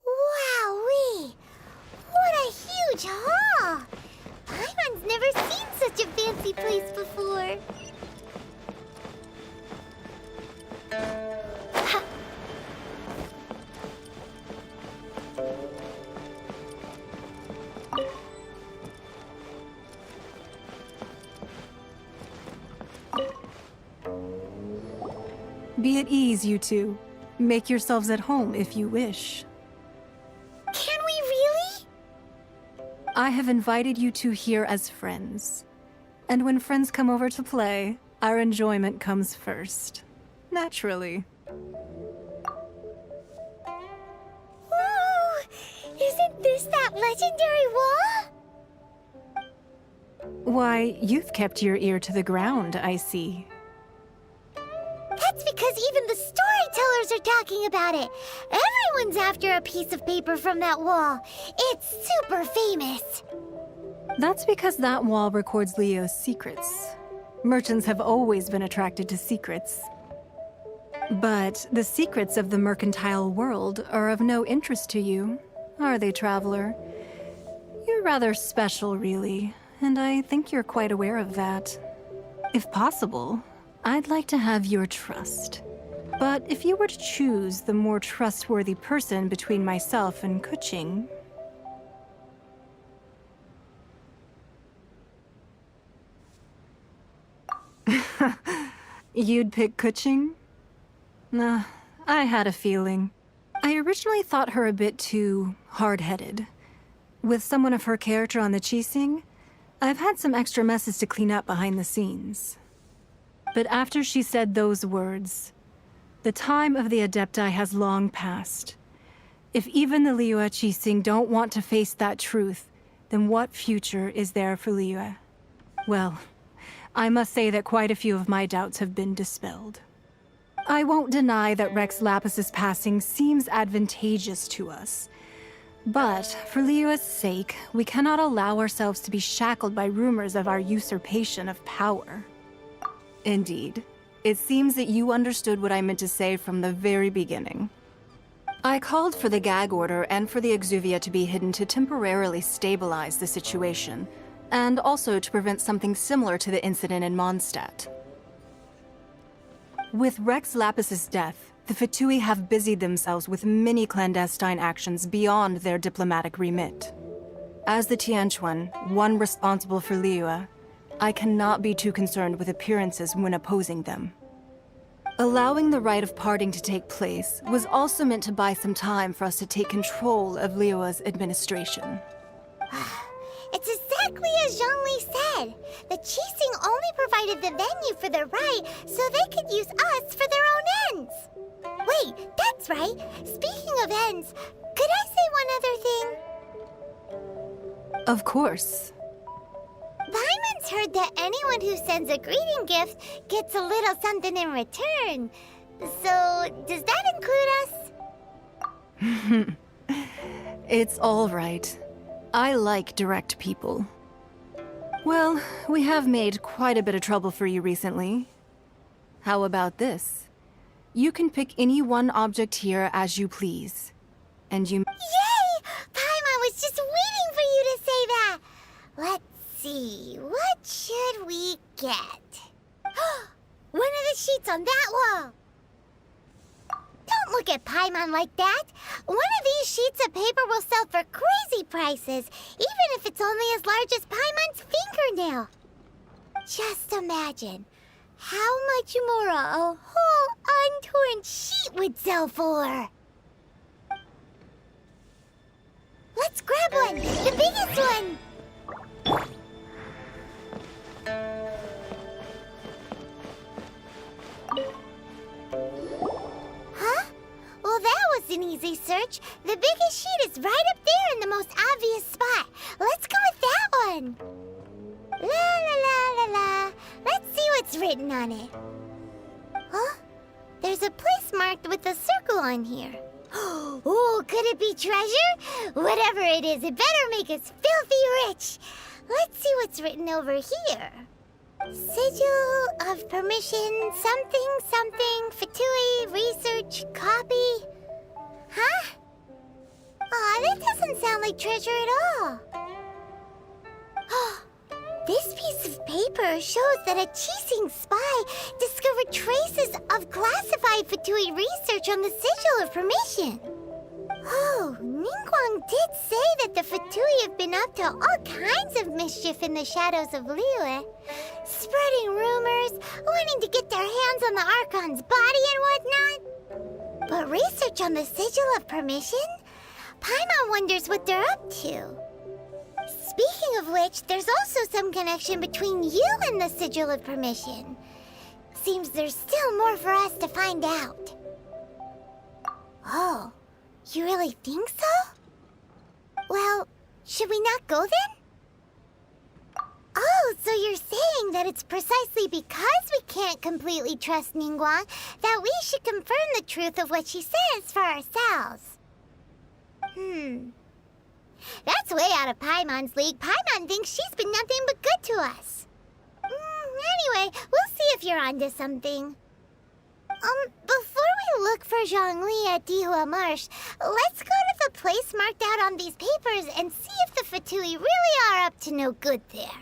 Wowee! What a huge hall! Paimon's never seen such a fancy place before. Be at ease, you two. Make yourselves at home if you wish. Can we really? I have invited you two here as friends. And when friends come over to play, our enjoyment comes first. Naturally. Whoa! Isn't this that legendary wall? Why, you've kept your ear to the ground, I see. That's because even the storytellers are talking about it. Everyone's after a piece of paper from that wall. It's super famous. That's because that wall records Leo's secrets. Merchants have always been attracted to secrets. But the secrets of the mercantile world are of no interest to you, are they, traveler? You're rather special, really, and I think you're quite aware of that. If possible, I'd like to have your trust. But if you were to choose the more trustworthy person between myself and Kuching... You'd pick Kuching? Nah, I had a feeling. I originally thought her a bit too hard-headed. With someone of her character on the Qixing, I've had some extra messes to clean up behind the scenes. But after she said those words, the time of the Adepti has long passed. If even the Liyue Qixing don't want to face that truth, then what future is there for Liyue? Well, I must say that quite a few of my doubts have been dispelled. I won't deny that Rex Lapis's passing seems advantageous to us. But for Liyue's sake, we cannot allow ourselves to be shackled by rumors of our usurpation of power. Indeed. It seems that you understood what I meant to say from the very beginning. I called for the gag order and for the exuvia to be hidden to temporarily stabilize the situation, and also to prevent something similar to the incident in Mondstadt. With Rex Lapis's death, the Fatui have busied themselves with many clandestine actions beyond their diplomatic remit. As the Tianquan, one responsible for Liyue, I cannot be too concerned with appearances when opposing them. Allowing the rite of parting to take place was also meant to buy some time for us to take control of Liyue's administration. It's exactly as Zhongli said. The Qixing only provided the venue for the rite so they could use us for their own ends. Wait, that's right. Speaking of ends, could I say one other thing? Of course. Paimon's heard that anyone who sends a greeting gift gets a little something in return. So, does that include us? It's all right. I like direct people. Well, we have made quite a bit of trouble for you recently. How about this? You can pick any one object here as you please. And you... Yay! Paimon was just waiting for you to say that! Let's see, what should we get? One of the sheets on that wall! Don't look at Paimon like that! One of these sheets of paper will sell for crazy prices, even if it's only as large as Paimon's fingernail. Just imagine how much more a whole untorn sheet would sell for. Let's grab one! The biggest one! Huh? Well, that was an easy search. The biggest sheet is right up there in the most obvious spot. Let's go with that one. La la la la la. Let's see what's written on it. Huh? There's a place marked with a circle on here. Oh, could it be treasure? Whatever it is, it better make us filthy rich. Let's see what's written over here. Sigil of permission, something, something, Fatui, research, copy. Huh? Aw, that doesn't sound like treasure at all. This piece of paper shows that a Qixing spy discovered traces of classified Fatui research on the Sigil of Permission. Oh, Ningguang did say that the Fatui have been up to all kinds of mischief in the shadows of Liyue, spreading rumors, wanting to get their hands on the Archon's body and whatnot. But research on the Sigil of Permission? Paimon wonders what they're up to. Speaking of which, there's also some connection between you and the Sigil of Permission. Seems there's still more for us to find out. Oh, you really think so? Well, should we not go then? Oh, so you're saying that it's precisely because we can't completely trust Ningguang that we should confirm the truth of what she says for ourselves. That's way out of Paimon's league. Paimon thinks she's been nothing but good to us. Anyway, we'll see if you're onto something. Before Zhongli at Dihua Marsh. Let's go to the place marked out on these papers and see if the Fatui really are up to no good there.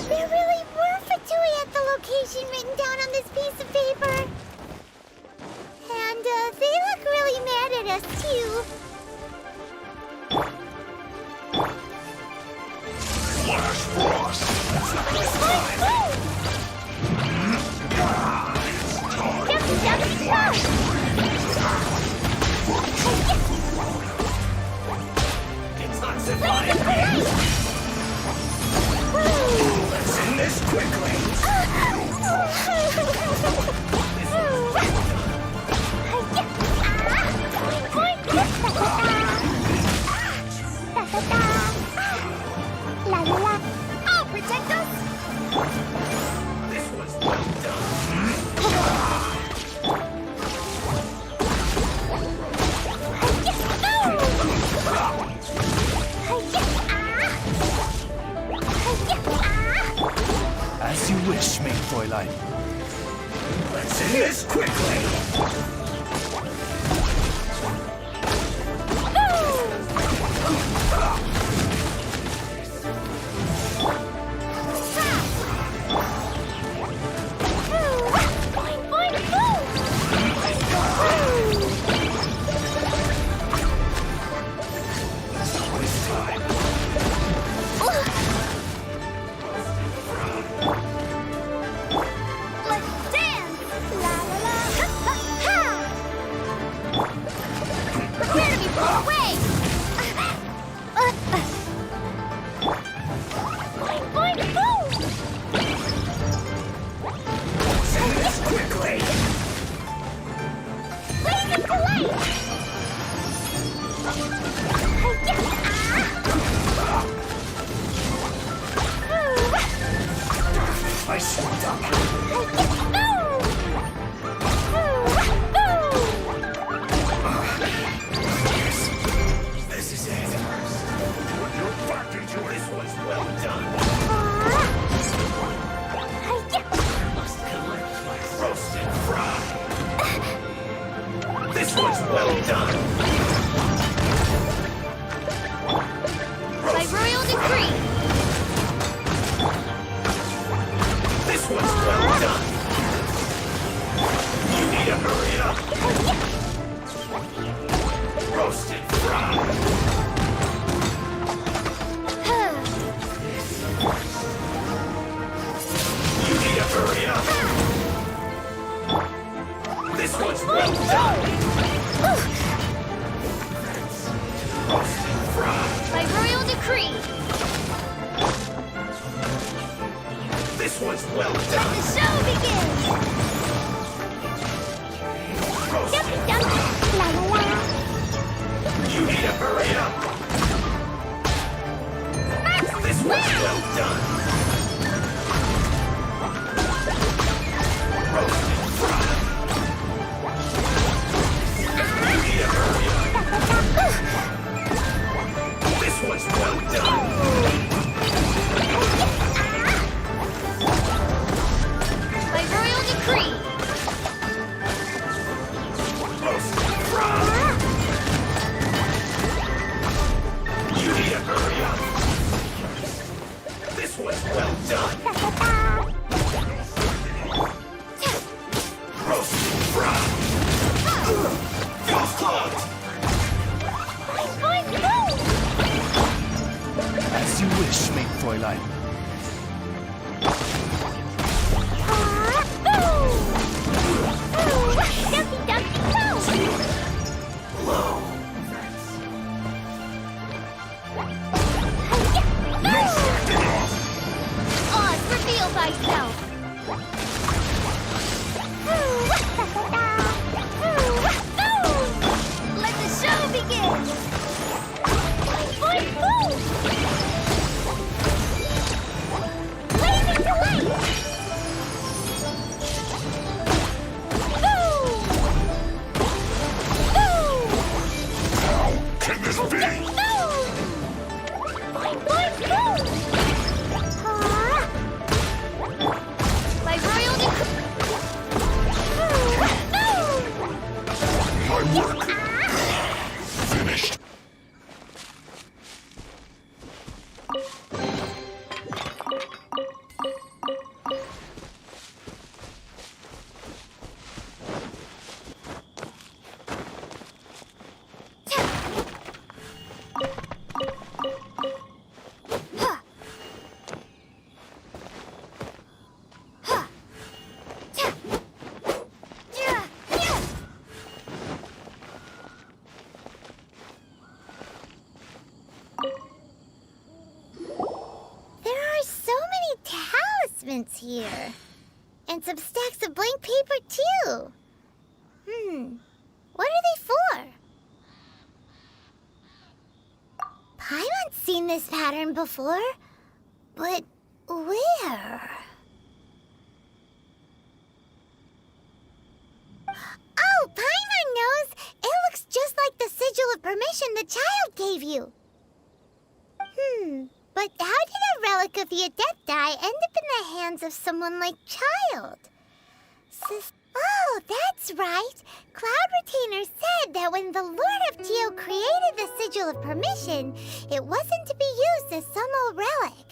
There really were Fatui at the location written down on this piece of paper. And they look really mad at us, too. Flash Frost! It's time! Let's end this quickly! La la la! I'll protect us! This was well done! As you wish, main Fräulein. Let's end this quickly! I slipped up. This is it. Put your back into it. This was well done. Must collect my roasted fry. This was well done. By royal decree. This was well done. You need to hurry up. Roasted fry. You need to hurry up. This one's well done. Roasted fry. By royal decree. This one's well Let done. the show begin. I... Oz, reveal thyself! Let the show begin! Blazing to light! Can this be? My royal My work finished. here. And some stacks of blank paper, too. What are they for? Paimon's seen this pattern before. But where? Oh, Paimon knows! It looks just like the sigil of permission the child gave you. But how did a relic of the Adepti end up in the hands of someone like Child? Oh, that's right. Cloud Retainer said that when the Lord of Geo created the Sigil of Permission, it wasn't to be used as some old relic.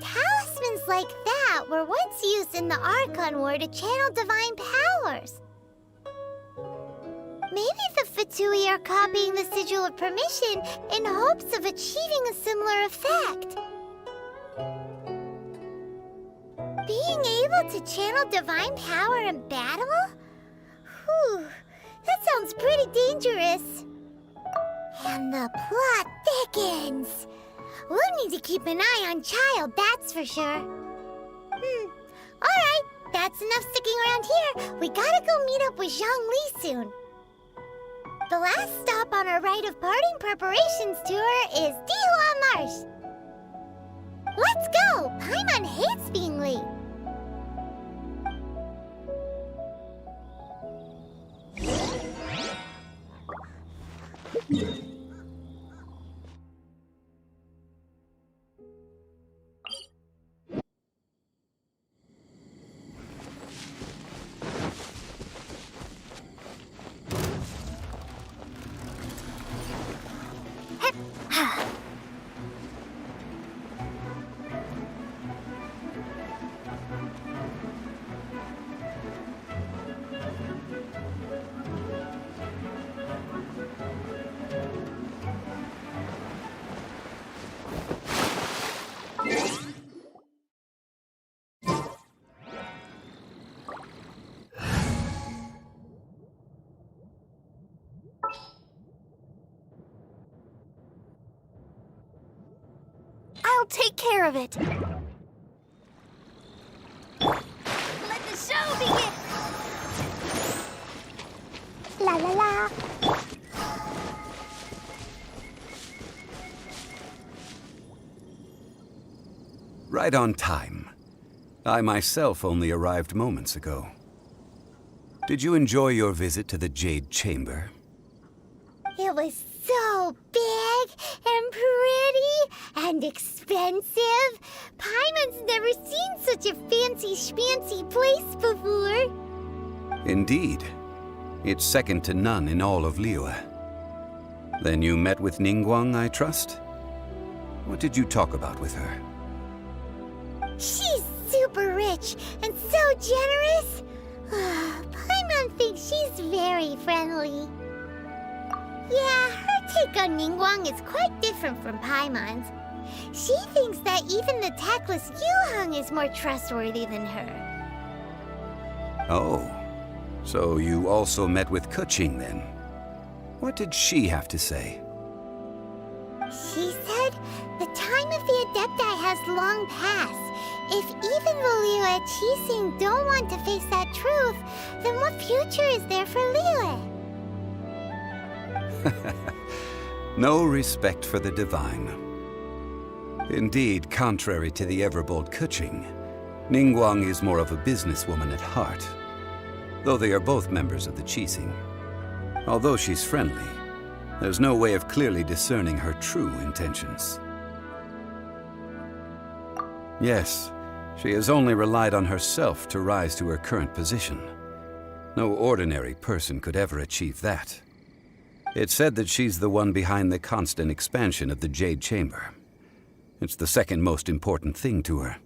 Talismans like that were once used in the Archon War to channel divine powers. Maybe the Fatui are copying the Sigil of Permission in hopes of achieving a similar effect. Being able to channel divine power in battle? Whew, that sounds pretty dangerous. And the plot thickens. We'll need to keep an eye on Child, that's for sure. Alright, that's enough sticking around here. We gotta go meet up with Zhongli soon. The last stop on our rite of parting preparations tour is Dihua Marsh. Let's go! Paimon hates being late. I'll take care of it. Let the show begin. La la la. Right on time. I myself only arrived moments ago. Did you enjoy your visit to the Jade Chamber? It was so big and pretty and expensive. Paimon's never seen such a fancy schmancy place before. Indeed. It's second to none in all of Liyue. Then you met with Ningguang, I trust? What did you talk about with her? She's super rich and so generous. Paimon thinks she's very friendly. Yeah, her take on Ningguang is quite different from Paimon's. She thinks that even the tactless Yuhang is more trustworthy than her. Oh, so you also met with Keqing then? What did she have to say? She said the time of the Adepti has long passed. If even the Liyue Qixing don't want to face that truth, then what future is there for Liyue? No respect for the divine. Indeed, contrary to the ever-bold Keqing, Ningguang is more of a businesswoman at heart, though they are both members of the Qixing. Although she's friendly, there's no way of clearly discerning her true intentions. Yes, she has only relied on herself to rise to her current position. No ordinary person could ever achieve that. It's said that she's the one behind the constant expansion of the Jade Chamber. It's the second most important thing to her.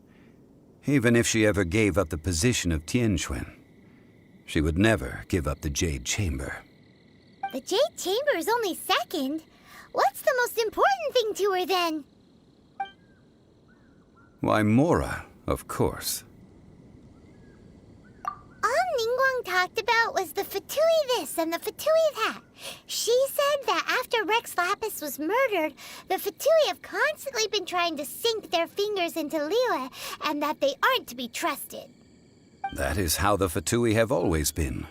Even if she ever gave up the position of Tianquan, she would never give up the Jade Chamber. The Jade Chamber is only second. What's the most important thing to her then? Why, Mora, of course. All Ningguang talked about was the Fatui this and the Fatui that. She said that after Rex Lapis was murdered, the Fatui have constantly been trying to sink their fingers into Liyue, and that they aren't to be trusted. That is how the Fatui have always been.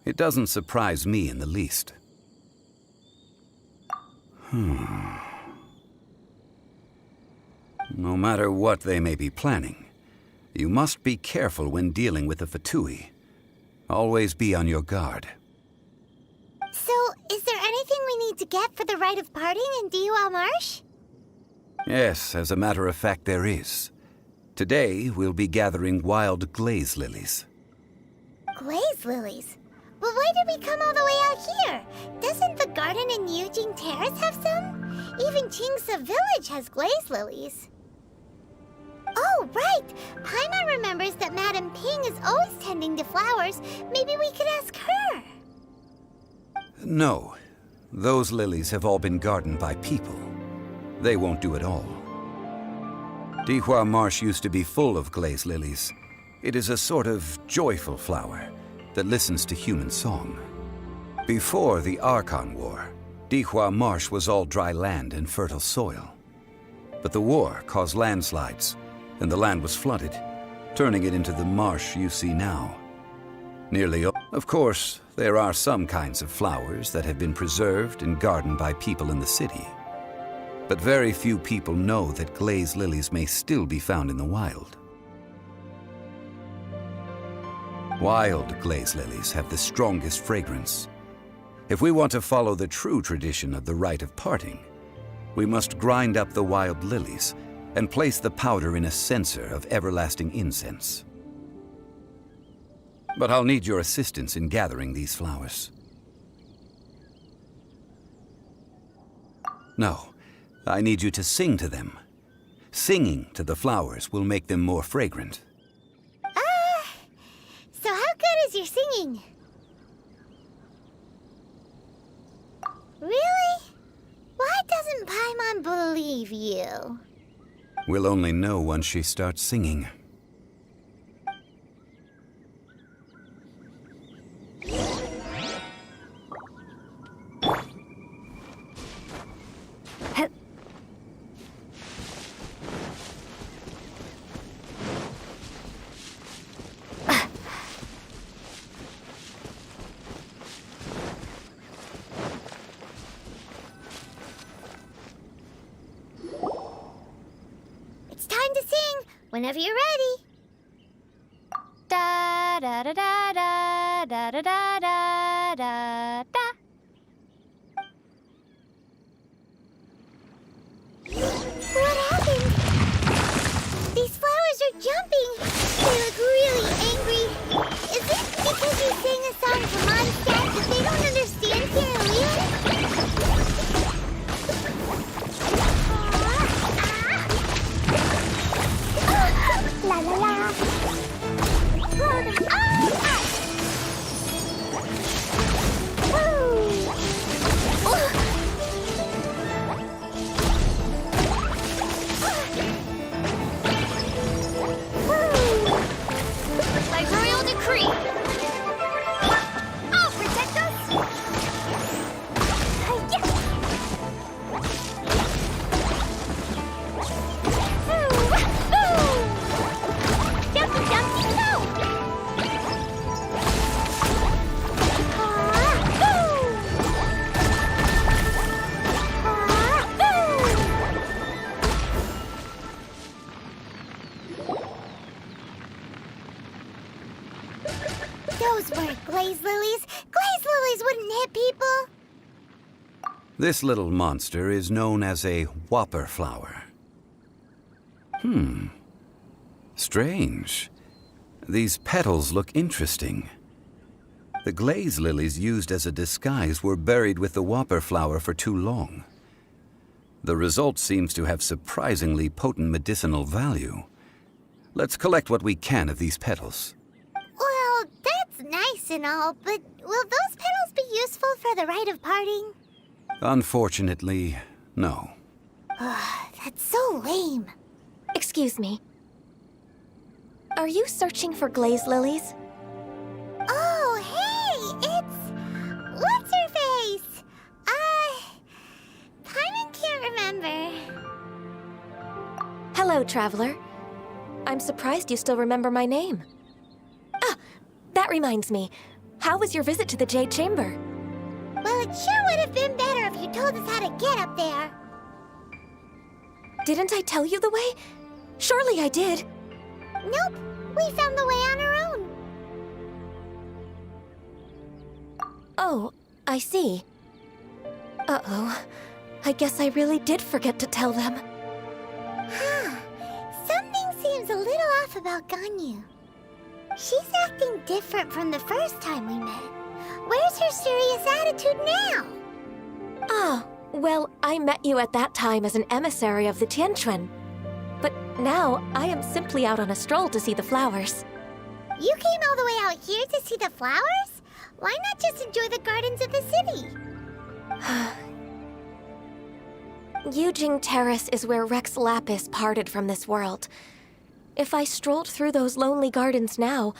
It doesn't surprise me in the least. No matter what they may be planning, you must be careful when dealing with the Fatui. Always be on your guard. So, is there anything we need to get for the rite of parting in Dihua Marsh? Yes, as a matter of fact, there is. Today, we'll be gathering wild glaze lilies. Glaze lilies? But why did we come all the way out here? Doesn't the garden in Yujing Terrace have some? Even Qingse Village has glaze lilies. Oh, right! Paimon remembers that Madame Ping is always tending to flowers. Maybe we could ask her. No. Those lilies have all been gardened by people. They won't do it all. Dihua Marsh used to be full of glaze lilies. It is a sort of joyful flower that listens to human song. Before the Archon War, Dihua Marsh was all dry land and fertile soil. But the war caused landslides, and the land was flooded, turning it into the marsh you see now. Of course, there are some kinds of flowers that have been preserved and gardened by people in the city. But very few people know that glaze lilies may still be found in the wild. Wild glaze lilies have the strongest fragrance. If we want to follow the true tradition of the rite of parting, we must grind up the wild lilies and place the powder in a censer of everlasting incense. But I'll need your assistance in gathering these flowers. No, I need you to sing to them. Singing to the flowers will make them more fragrant. So how good is your singing? Really? Why doesn't Paimon believe you? We'll only know once she starts singing. It's time to sing, whenever you're ready. Da da da da da da da da da da da. What happened? These flowers are jumping. They look really angry. Is it because you sang a song for Mondstadt that they don't understand Canalea? La la la. creep! I'll protect us! Hi-ya! Jumpy, jumpy, go! Those weren't glaze lilies. Glaze lilies wouldn't hit people. This little monster is known as a whopper flower. Strange. These petals look interesting. The glaze lilies used as a disguise were buried with the whopper flower for too long. The result seems to have surprisingly potent medicinal value. Let's collect what we can of these petals. Well, that's nice and all, but will those petals be useful for the rite of parting? Unfortunately, no. That's so lame. Excuse me. Are you searching for glaze lilies? Oh, hey! It's... What's-her-face? Paimon can't remember. Hello, traveler. I'm surprised you still remember my name. Ah, that reminds me. How was your visit to the Jade Chamber? Well, it sure would have been better if you told us how to get up there. Didn't I tell you the way? Surely I did. Nope, we found the way on our own. Oh, I see. Uh-oh. I guess I really did forget to tell them. Something seems a little off about Ganyu. She's acting different from the first time we met. Where's her serious attitude now? Ah, well, I met you at that time as an emissary of the Tianquan. But now, I am simply out on a stroll to see the flowers. You came all the way out here to see the flowers? Why not just enjoy the gardens of the city? Yujing Terrace is where Rex Lapis parted from this world. If I strolled through those lonely gardens now,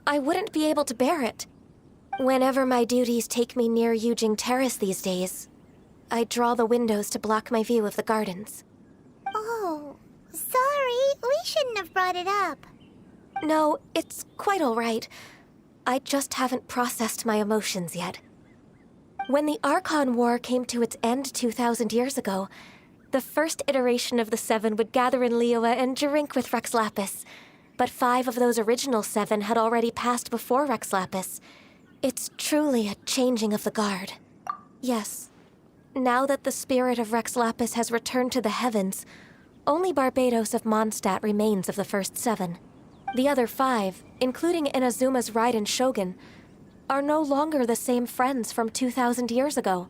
I wouldn't be able to bear it. Whenever my duties take me near Yujing Terrace these days, I draw the windows to block my view of the gardens. Oh, sorry. We shouldn't have brought it up. No, it's quite all right. I just haven't processed my emotions yet. When the Archon War came to its end 2,000 years ago, the first iteration of the Seven would gather in Liyue and drink with Rex Lapis. But 5 of those original 7 had already passed before Rex Lapis. It's truly a changing of the guard. Yes, now that the spirit of Rex Lapis has returned to the heavens, only Barbados of Mondstadt remains of the first 7. The other 5, including Inazuma's Raiden Shogun, are no longer the same friends from 2,000 years ago.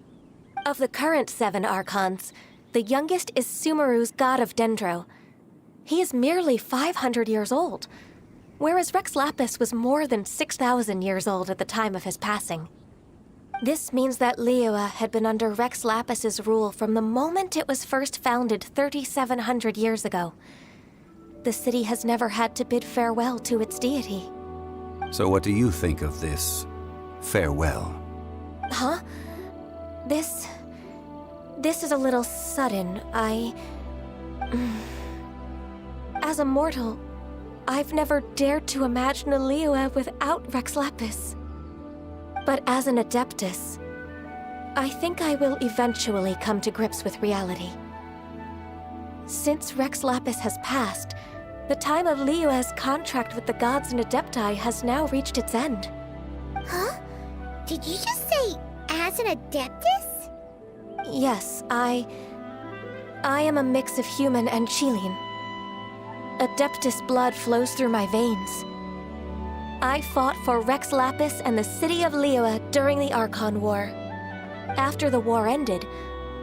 Of the current 7 Archons, the youngest is Sumeru's god of Dendro. He is merely 500 years old, whereas Rex Lapis was more than 6,000 years old at the time of his passing. This means that Liyue had been under Rex Lapis's rule from the moment it was first founded 3,700 years ago. The city has never had to bid farewell to its deity. So what do you think of this farewell? Huh? This is a little sudden. As a mortal, I've never dared to imagine a Liyue without Rex Lapis. But as an Adeptus, I think I will eventually come to grips with reality. Since Rex Lapis has passed, the time of Liyue's contract with the gods and Adepti has now reached its end. Huh? Did you just say, as an Adeptus? Yes, I am a mix of human and Qilin. Adeptus blood flows through my veins. I fought for Rex Lapis and the city of Liyue during the Archon War. After the war ended,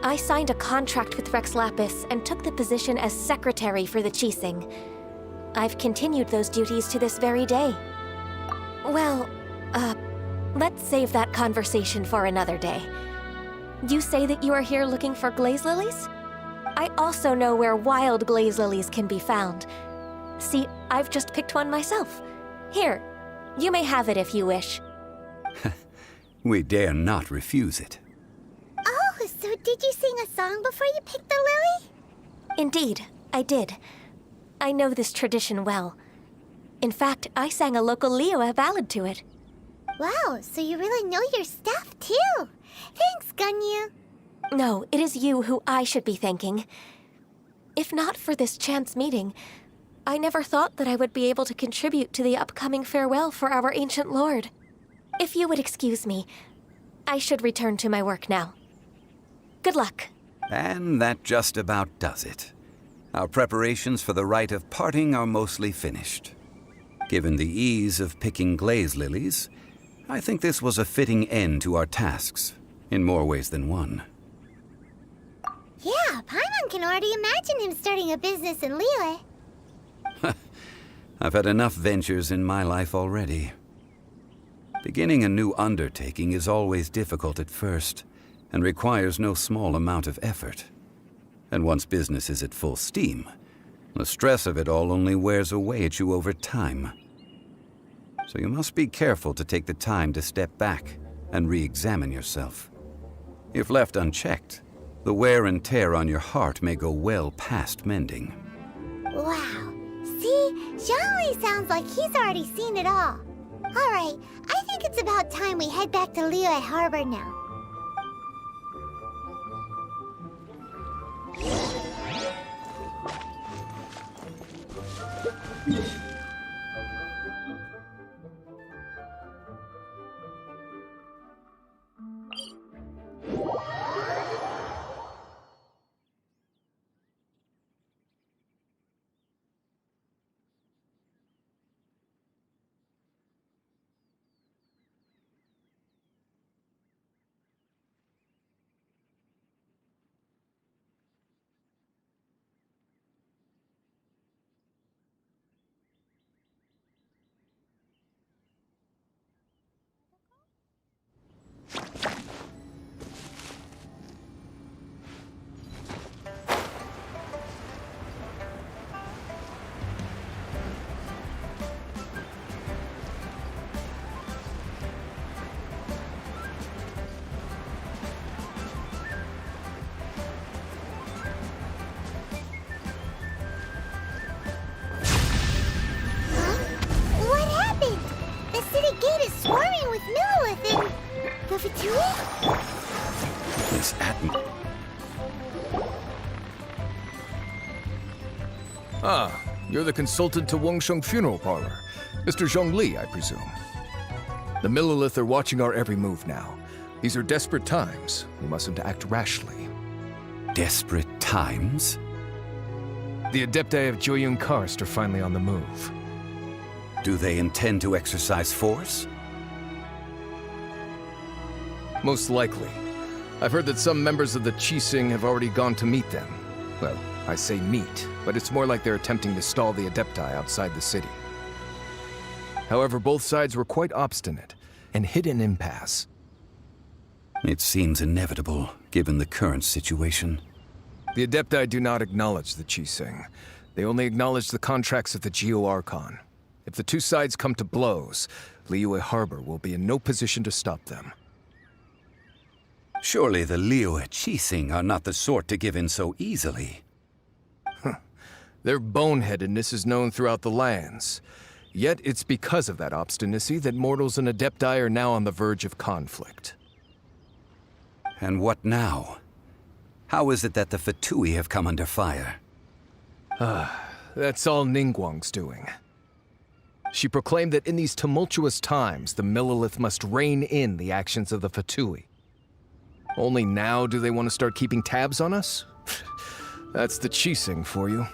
I signed a contract with Rex Lapis and took the position as secretary for the Qixing. I've continued those duties to this very day. Well, let's save that conversation for another day. You say that you are here looking for glaze lilies? I also know where wild glaze lilies can be found. See, I've just picked one myself. Here, You may have it if you wish. We dare not refuse it. Oh, so did you sing a song before you picked the lily? Indeed, I did. I know this tradition well. In fact, I sang a local Liyue ballad to it. Wow, so you really know your stuff, too. Thanks, Gunyu. No, it is you who I should be thanking. If not for this chance meeting, I never thought that I would be able to contribute to the upcoming farewell for our ancient lord. If you would excuse me, I should return to my work now. Good luck. And that just about does it. Our preparations for the rite of parting are mostly finished. Given the ease of picking glaze lilies, I think this was a fitting end to our tasks, in more ways than one. Yeah, Paimon can already imagine him starting a business in Liyue. I've had enough ventures in my life already. Beginning a new undertaking is always difficult at first, and requires no small amount of effort. And once business is at full steam, the stress of it all only wears away at you over time. So you must be careful to take the time to step back and re-examine yourself. If left unchecked, the wear and tear on your heart may go well past mending. Wow. See? Zhongli sounds like he's already seen it all. All right, I think it's about time we head back to Liyue Harbor now. Swarming with Millilith and the Fatui? This Ah, you're the consultant to Wangsheng Funeral Parlor. Mr. Zhongli, I presume. The Millilith are watching our every move now. These are desperate times. We mustn't act rashly. Desperate times? The Adepti of Joyun Karst are finally on the move. Do they intend to exercise force? Most likely. I've heard that some members of the Qixing have already gone to meet them. Well, I say meet, but it's more like they're attempting to stall the Adepti outside the city. However, both sides were quite obstinate and hit an impasse. It seems inevitable, given the current situation. The Adepti do not acknowledge the Qixing. They only acknowledge the contracts of the Geo-Archon. If the two sides come to blows, Liyue Harbor will be in no position to stop them. Surely the Liyue Qixing are not the sort to give in so easily. Their boneheadedness is known throughout the lands. Yet it's because of that obstinacy that mortals and Adepti are now on the verge of conflict. And what now? How is it that the Fatui have come under fire? That's all Ningguang's doing. She proclaimed that in these tumultuous times, the Millilith must rein in the actions of the Fatui. Only now do they want to start keeping tabs on us? That's the Qixing for you.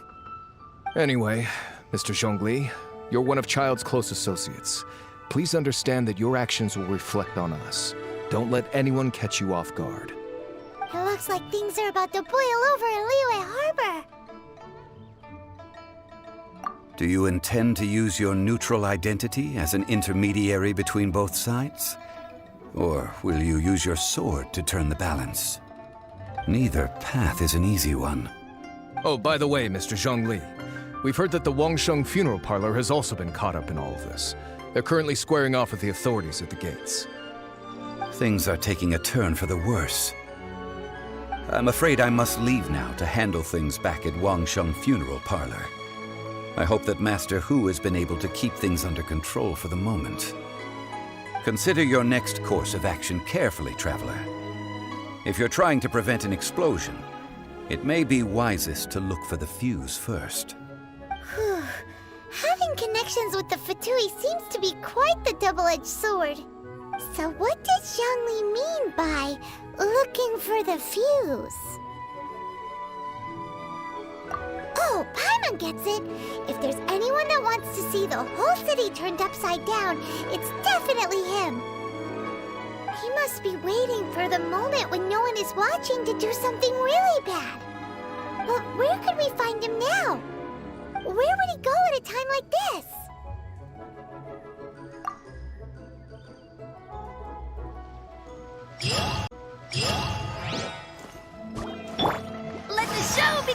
Anyway, Mr. Zhongli, you're one of Child's close associates. Please understand that your actions will reflect on us. Don't let anyone catch you off guard. It looks like things are about to boil over in Liyue Harbor. Do you intend to use your neutral identity as an intermediary between both sides? Or will you use your sword to turn the balance? Neither path is an easy one. Oh, by the way, Mr. Zhongli, we've heard that the Wangsheng Funeral Parlor has also been caught up in all of this. They're currently squaring off with the authorities at the gates. Things are taking a turn for the worse. I'm afraid I must leave now to handle things back at Wangsheng Funeral Parlor. I hope that Master Hu has been able to keep things under control for the moment. Consider your next course of action carefully, Traveler. If you're trying to prevent an explosion, it may be wisest to look for the fuse first. Whew. Having connections with the Fatui seems to be quite the double-edged sword. So what does Zhongli mean by looking for the fuse? Oh, Paimon gets it! If there's anyone that wants to see the whole city turned upside down, it's definitely him! He must be waiting for the moment when no one is watching to do something really bad. But where could we find him now? Where would he go at a time like this? Let the show be...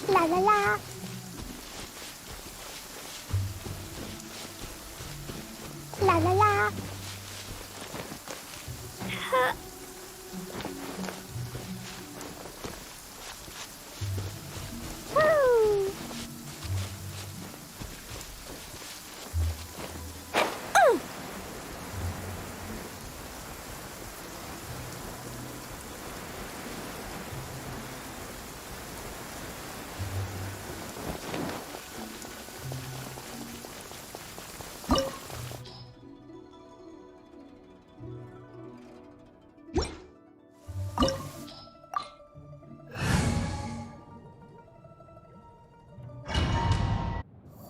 La la la. La la la. Woo.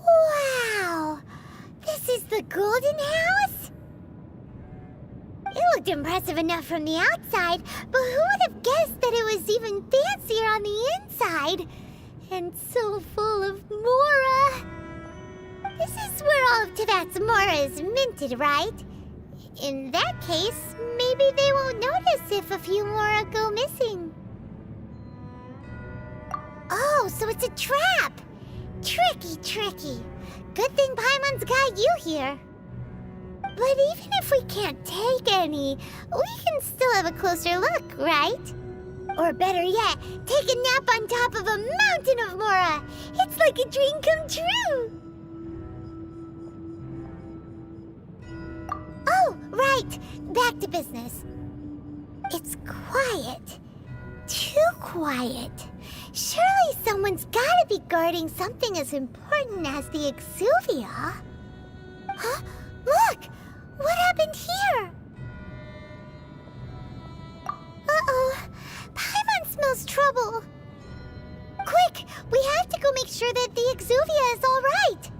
Wow! This is the Golden House? It looked impressive enough from the outside, but who would have guessed that it was even fancier on the inside? And so full of Mora! This is where all of Teyvat's Mora is minted, right? In that case, maybe they won't notice if a few Mora go missing. Oh, so it's a trap! Tricky, tricky. Good thing Paimon's got you here. But even if we can't take any, we can still have a closer look, right? Or better yet, take a nap on top of a mountain of Mora. It's like a dream come true. Oh, right. Back to business. It's quiet. Too quiet. Surely someone's gotta be guarding something as important as the Exuvia. Huh? Look! What happened here? Uh-oh. Paimon smells trouble. Quick! We have to go make sure that the Exuvia is all right.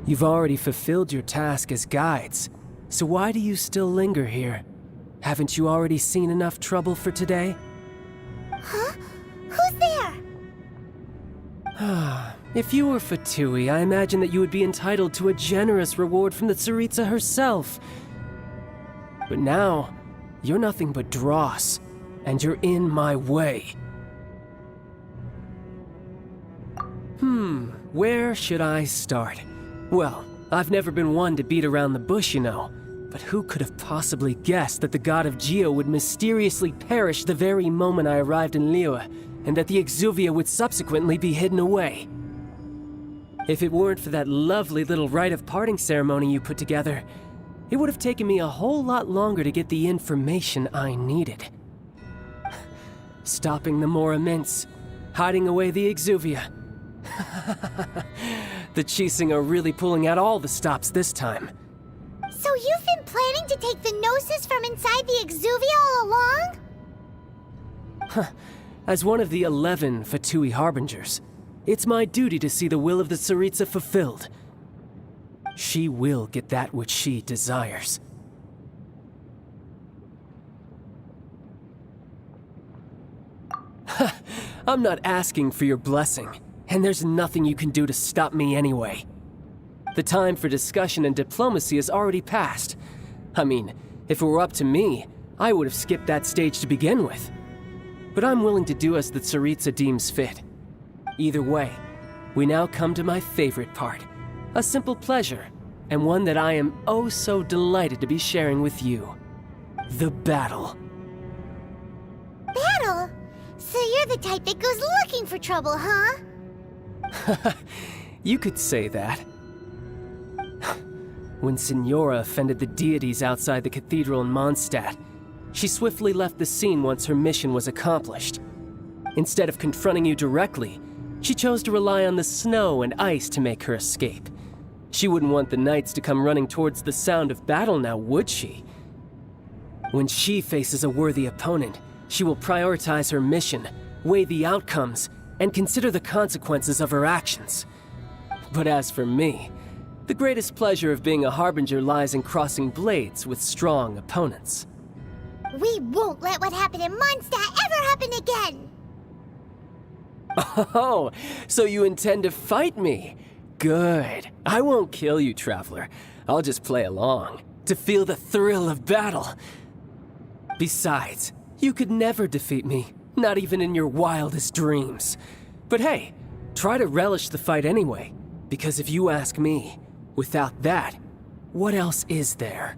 You've already fulfilled your task as guides, so why do you still linger here? Haven't you already seen enough trouble for today? Huh? Who's there? If you were Fatui, I imagine that you would be entitled to a generous reward from the Tsaritsa herself. But now, you're nothing but dross, and you're in my way. Where should I start? Well, I've never been one to beat around the bush, you know. But who could have possibly guessed that the god of Geo would mysteriously perish the very moment I arrived in Liyue, and that the Exuvia would subsequently be hidden away? If it weren't for that lovely little rite of parting ceremony you put together, it would have taken me a whole lot longer to get the information I needed. Stopping the Mora Mints, hiding away the Exuvia. The Qixing are really pulling out all the stops this time. So you've been planning to take the Gnosis from inside the Exuvia all along? As one of the 11 Fatui Harbingers, it's my duty to see the will of the Tsaritsa fulfilled. She will get that which she desires. I'm not asking for your blessing, and there's nothing you can do to stop me anyway. The time for discussion and diplomacy has already passed. I mean, if it were up to me, I would have skipped that stage to begin with. But I'm willing to do as the Tsaritsa deems fit. Either way, we now come to my favorite part. A simple pleasure, and one that I am oh so delighted to be sharing with you. The battle. Battle? So you're the type that goes looking for trouble, huh? You could say that. When Signora offended the deities outside the cathedral in Mondstadt, she swiftly left the scene once her mission was accomplished. Instead of confronting you directly, she chose to rely on the snow and ice to make her escape. She wouldn't want the knights to come running towards the sound of battle now, would she? When she faces a worthy opponent, she will prioritize her mission, weigh the outcomes, and consider the consequences of her actions. But as for me, the greatest pleasure of being a Harbinger lies in crossing blades with strong opponents. We won't let what happened in Mondstadt ever happen again! Oh, so you intend to fight me? Good. I won't kill you, Traveler. I'll just play along, to feel the thrill of battle. Besides, you could never defeat me, not even in your wildest dreams. But hey, try to relish the fight anyway, because if you ask me, without that, what else is there?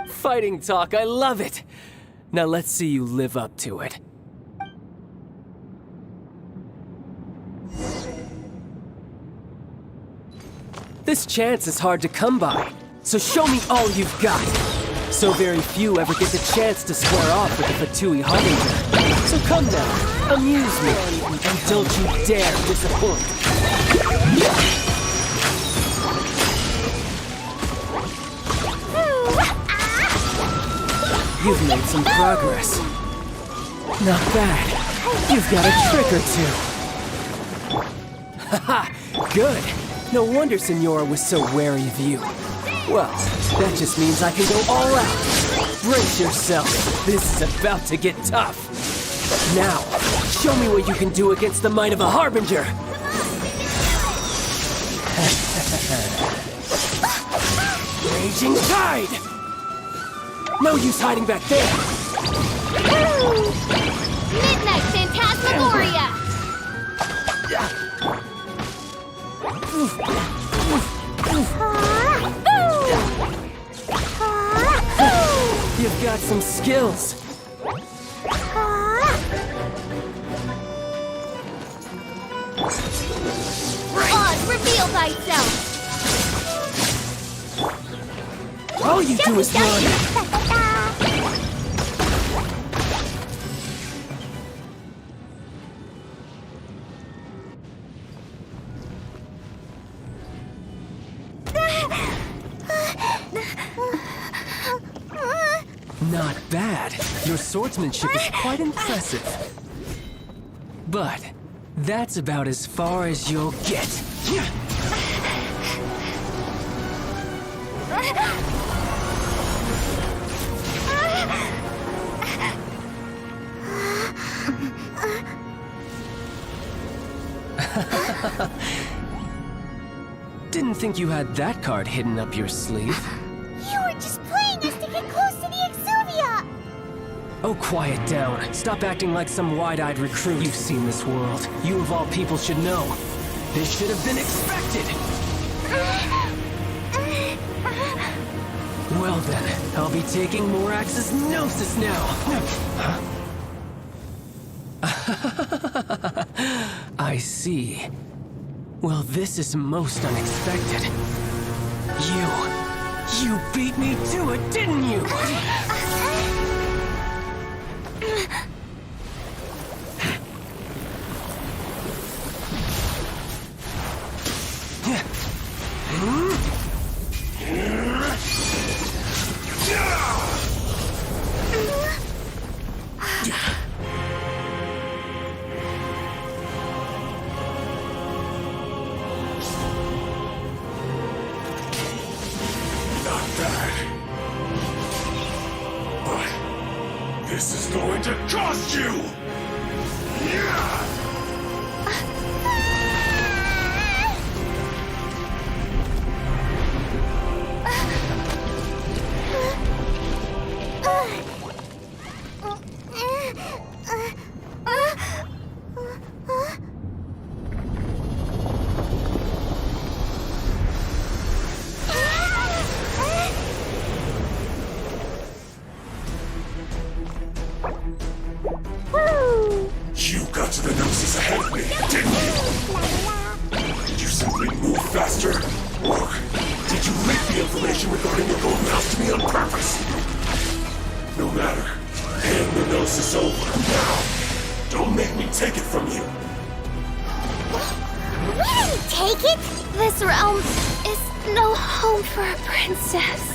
Fighting talk, I love it! Now let's see you live up to it. This chance is hard to come by, so show me all you've got. So very few ever get the chance to square off with the Fatui Harbinger. So come now, amuse me, and don't you dare disappoint. You've made some progress. Not bad. You've got a trick or two. Haha, good. No wonder Signora was so wary of you. Well, that just means I can go all out. Brace yourself. This is about to get tough. Now, show me what you can do against the might of a Harbinger. Raging Tide! No use hiding back there. Midnight Phantasmagoria! You've got some skills. Oz, reveal thyself! All you do is run. Not bad. Your swordsmanship is quite impressive. But that's about as far as you'll get. Didn't think you had that card hidden up your sleeve. You were just playing us to get close to the Exuvia! Oh, quiet down. Stop acting like some wide-eyed recruit. You've seen this world. You of all people should know. This should have been expected! Well then, I'll be taking Morax's gnosis now! I see. Well, this is most unexpected. You beat me to it, didn't you? This is going to cost you! You got to the gnosis ahead of me, didn't you? Did you simply move faster? Or did you leak the information regarding your gold mouse to me on purpose? No matter. Hand the gnosis over now. Don't make me take it from you. We didn't take it! This realm is no home for a princess.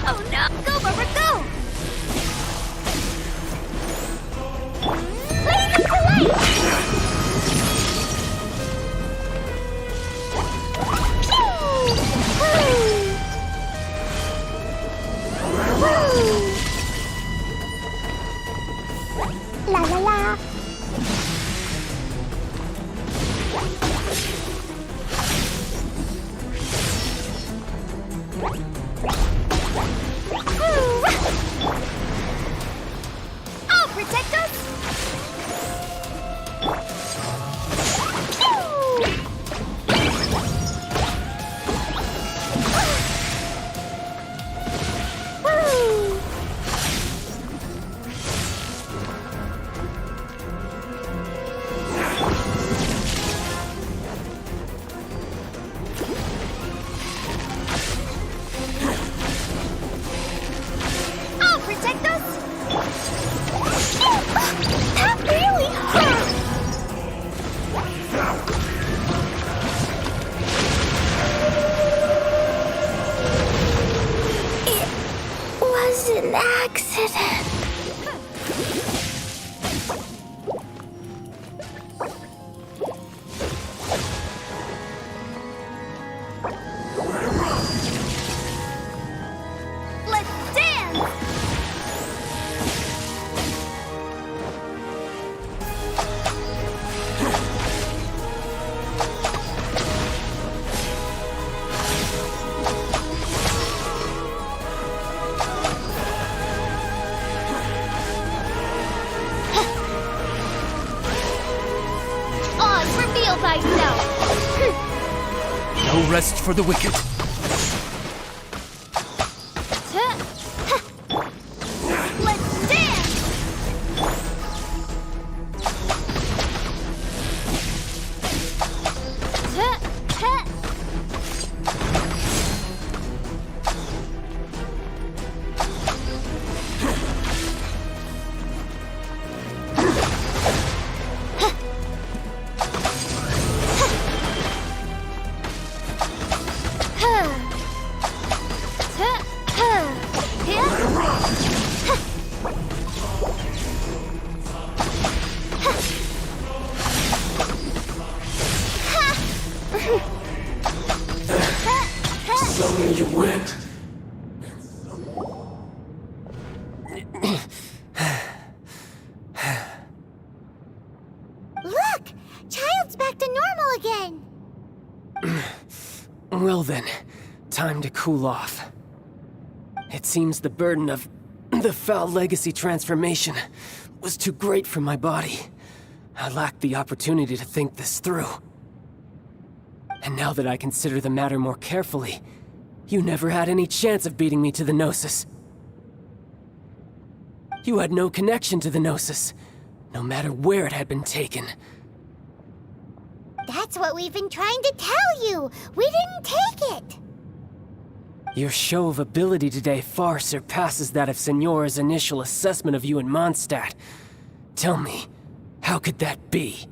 Oh no! Go, Barbara, go! Let it come to life! La la la! I'll protect us! I'll protect us! That really hurt! It was an accident. Let's dance! Oz, reveal thyself! No rest for the wicked. Let's dance! where you went. Look! Child's back to normal again! Well then, time to cool off. It seems the burden of the foul legacy transformation was too great for my body. I lacked the opportunity to think this through. And now that I consider the matter more carefully, you never had any chance of beating me to the Gnosis. You had no connection to the Gnosis, no matter where it had been taken. That's what we've been trying to tell you! We didn't take it! Your show of ability today far surpasses that of Signora's initial assessment of you in Mondstadt. Tell me, how could that be?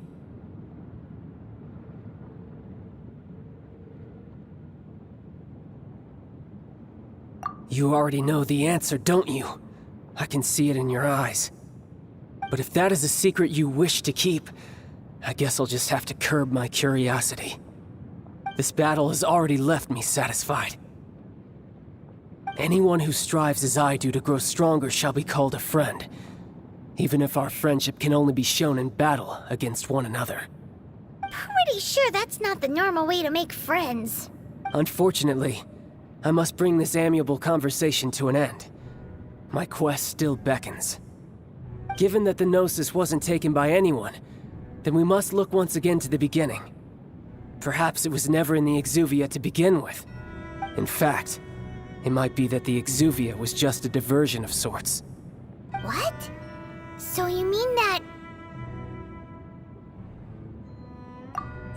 You already know the answer, don't you? I can see it in your eyes. But if that is a secret you wish to keep, I guess I'll just have to curb my curiosity. This battle has already left me satisfied. Anyone who strives as I do to grow stronger shall be called a friend, even if our friendship can only be shown in battle against one another. Pretty sure that's not the normal way to make friends. Unfortunately, I must bring this amiable conversation to an end. My quest still beckons. Given that the Gnosis wasn't taken by anyone, then we must look once again to the beginning. Perhaps it was never in the Exuvia to begin with. In fact, it might be that the Exuvia was just a diversion of sorts. What? So you mean that...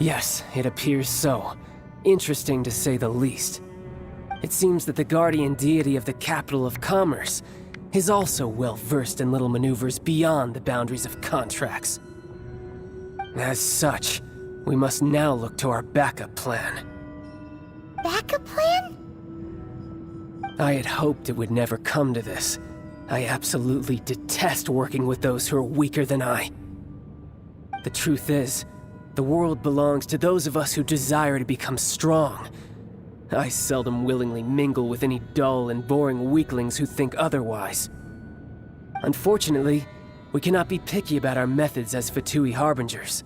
Yes, it appears so. Interesting to say the least. It seems that the guardian deity of the capital of commerce is also well versed in little maneuvers beyond the boundaries of contracts. As such, we must now look to our backup plan. Backup plan? I had hoped it would never come to this. I absolutely detest working with those who are weaker than I. The truth is, the world belongs to those of us who desire to become strong. I seldom willingly mingle with any dull and boring weaklings who think otherwise. Unfortunately, we cannot be picky about our methods as Fatui Harbingers.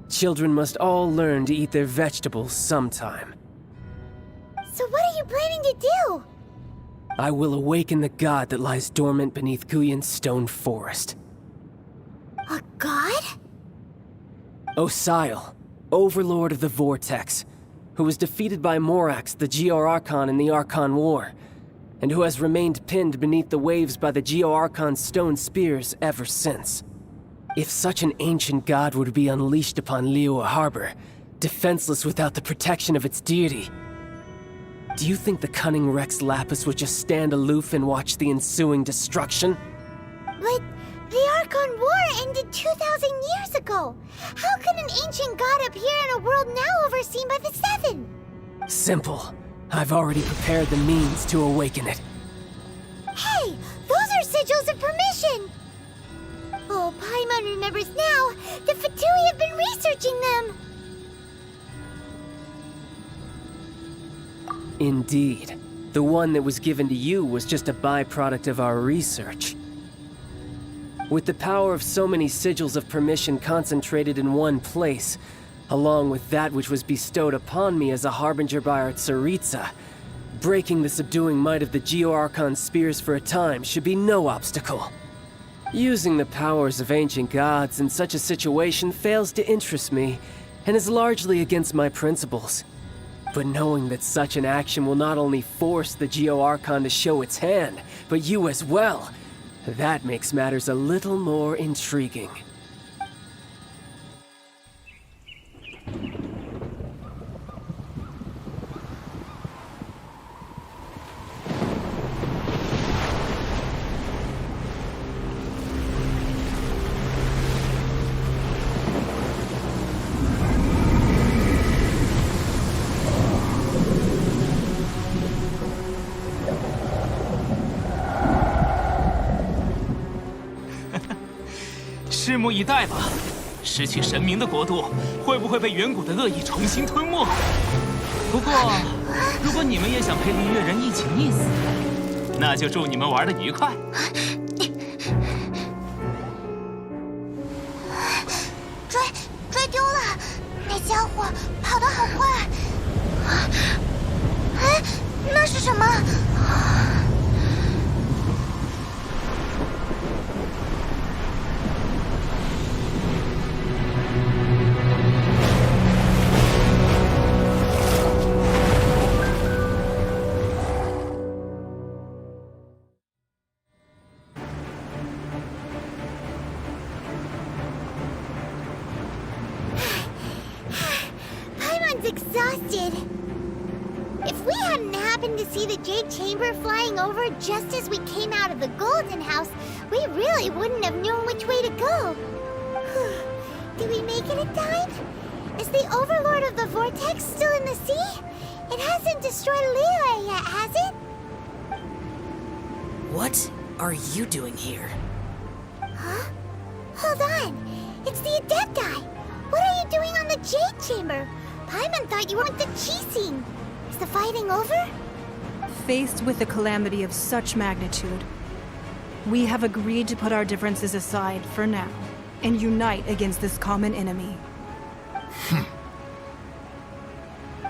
Children must all learn to eat their vegetables sometime. So what are you planning to do? I will awaken the god that lies dormant beneath Guyan's stone forest. A god? Osile, overlord of the Vortex, who was defeated by Morax, the Geo-Archon in the Archon War, and who has remained pinned beneath the waves by the Geo-Archon's stone spears ever since. If such an ancient god were to be unleashed upon Liyue Harbor, defenseless without the protection of its deity, do you think the cunning Rex Lapis would just stand aloof and watch the ensuing destruction? But the Archon War ended 2,000 years ago. How can an ancient god appear in a world now overseen by the Seven? Simple. I've already prepared the means to awaken it. Hey, those are sigils of permission! Oh, Paimon remembers now. The Fatui have been researching them. Indeed. The one that was given to you was just a byproduct of our research. With the power of so many sigils of permission concentrated in one place, along with that which was bestowed upon me as a harbinger by our Tsaritsa, breaking the subduing might of the Geo-Archon spears for a time should be no obstacle. Using the powers of ancient gods in such a situation fails to interest me, and is largely against my principles. But knowing that such an action will not only force the Geo-Archon to show its hand, but you as well, that makes matters a little more intriguing.拭目以待吧，失去神明的国度会不会被远古的恶意重新吞没？不过，如果你们也想陪绿月人一起溺死，那就祝你们玩得愉快。追丢了，那家伙跑得好快。哎，那是什么？Exhausted. If we hadn't happened to see the Jade Chamber flying over just as we came out of the Golden House, we really wouldn't have known which way to go. Did we make it in time? Is the Overlord of the Vortex still in the sea? It hasn't destroyed Liyue yet, has it? What are you doing here? Huh? Hold on. It's the Adepti. What are you doing on the Jade Chamber? Paimon thought you weren't the Qixing. Is the fighting over? Faced with a calamity of such magnitude, we have agreed to put our differences aside for now and unite against this common enemy.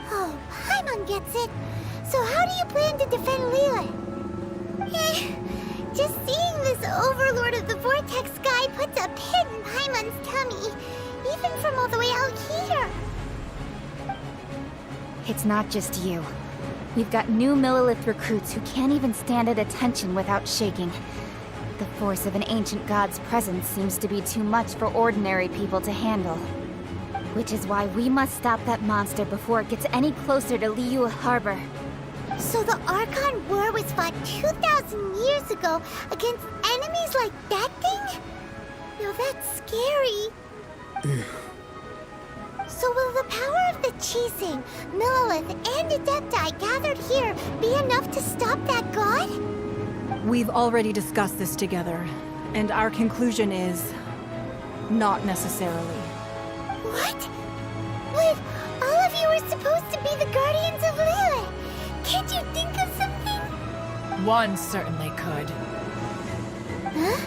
Oh, Paimon gets it. So how do you plan to defend Liyue? Just seeing this Overlord of the Vortex guy puts a pit in Paimon's tummy, even from all the way out here. It's not just you. We've got new Millelith recruits who can't even stand at attention without shaking. The force of an ancient god's presence seems to be too much for ordinary people to handle. Which is why we must stop that monster before it gets any closer to Liyue Harbor. So the Archon War was fought 2,000 years ago against enemies like that thing? Now that's scary. So will the power of the Qixing, Millelith, and Adepti gathered here be enough to stop that god? We've already discussed this together, and our conclusion is... not necessarily. What? But all of you are supposed to be the guardians of Liyue. Can't you think of something? One certainly could. Huh?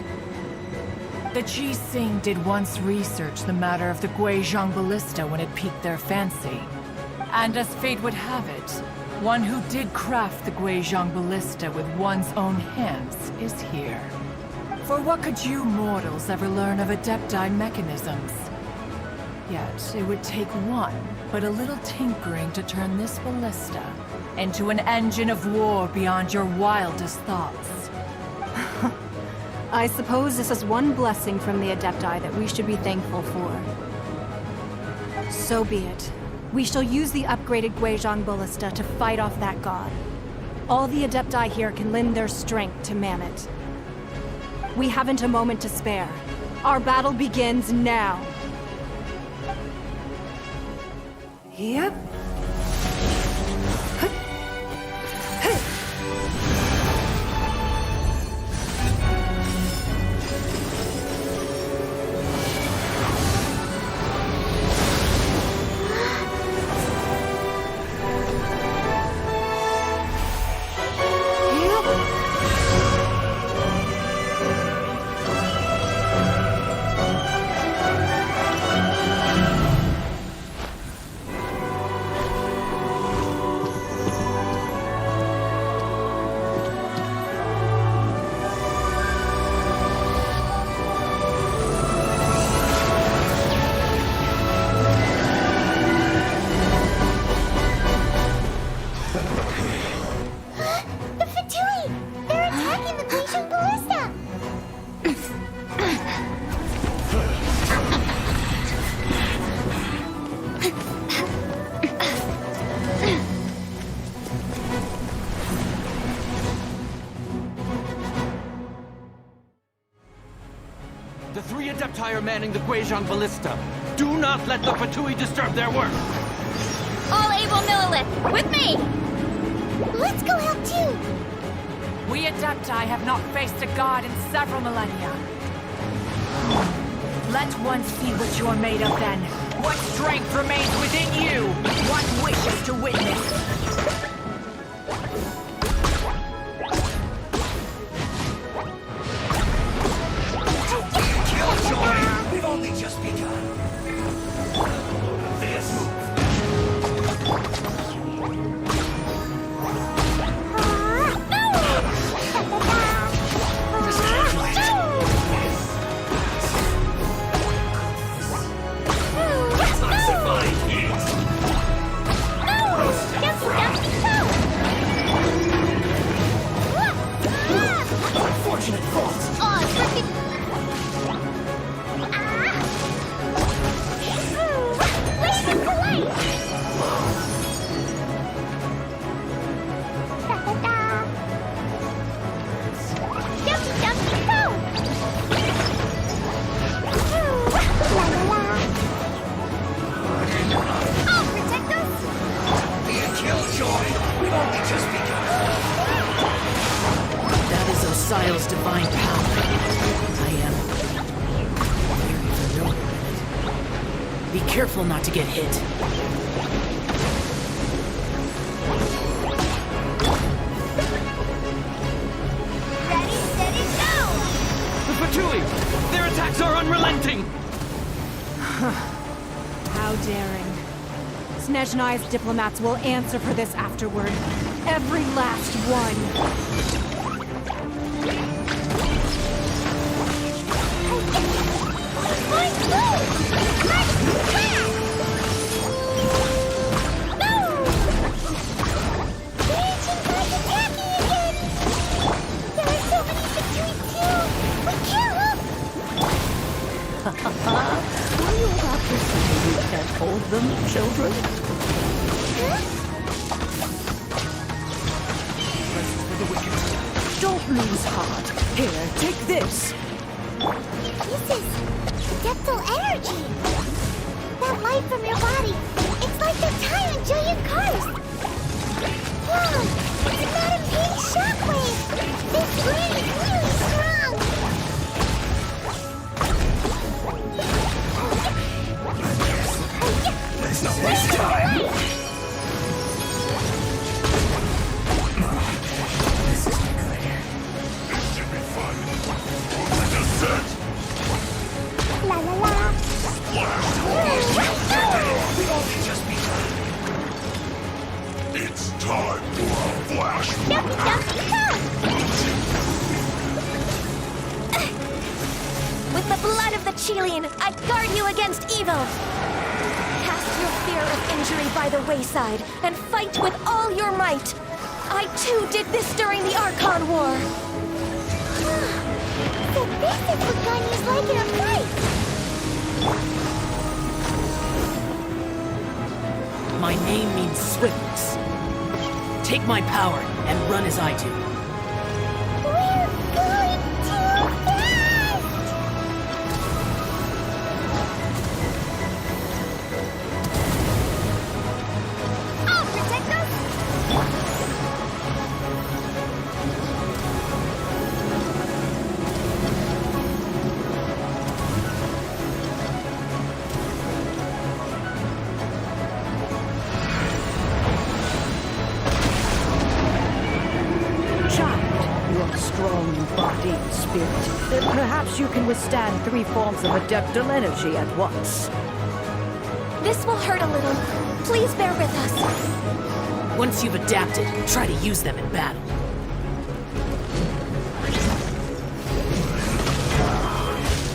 The Qixing did once research the matter of the Guizhong Ballista when it piqued their fancy. And as fate would have it, one who did craft the Guizhong Ballista with one's own hands is here. For what could you mortals ever learn of Adepti mechanisms? Yet it would take one, but a little tinkering to turn this ballista into an engine of war beyond your wildest thoughts. I suppose this is one blessing from the Adepti that we should be thankful for. So be it. We shall use the upgraded Guizhong Ballista to fight off that god. All the Adepti here can lend their strength to man it. We haven't a moment to spare. Our battle begins now. Yep. The three Adepti are manning the Guizhong Ballista. Do not let the Fatui disturb their work. All able Millelith, with me! Let's go help too! We Adepti have not faced a god in several millennia. Let one see what you're made of then. What strength remains within you? What wishes to witness? Killjoy! We've only just begun. This. Unfortunate fault. Oh, freaking... Wait, wait! Da-da-da. Jumpy, jumpy, go! La-la-la. I'll protect us! Be a killjoy! We've only just begun. That is Osial's divine power. I am very familiar with it. Be careful not to get hit. Ready, steady, go! The Fatui! Their attacks are unrelenting! How daring. Snezhnai's diplomats will answer for this afterward. Every last one. Are you about to say you can't hold them, children? Presents for the wicked. Don't lose heart. Here, take this. This is depthal energy. That light from your body. It's like the time in Julian cars. Wow, it's not a pink shockwave. This brain is really strong. Let's not waste time. This isn't good. This should be fun. Let us set. La la la. We've only just begun. It's time for a flash. Jumpy, jumpy, go! With the blood of the Chilean, I guard you against evil! Cast your fear of injury by the wayside, and fight with all your might! I too did this during the Archon War! So this is what Ganya's like in a fight! My name means swiftness. Take my power and run as I do. We're going too fast! I'll protect us! You are strong in body and spirit. Then perhaps you can withstand 3 forms of adeptal energy at once. This will hurt a little. Please bear with us. Once you've adapted, try to use them in battle.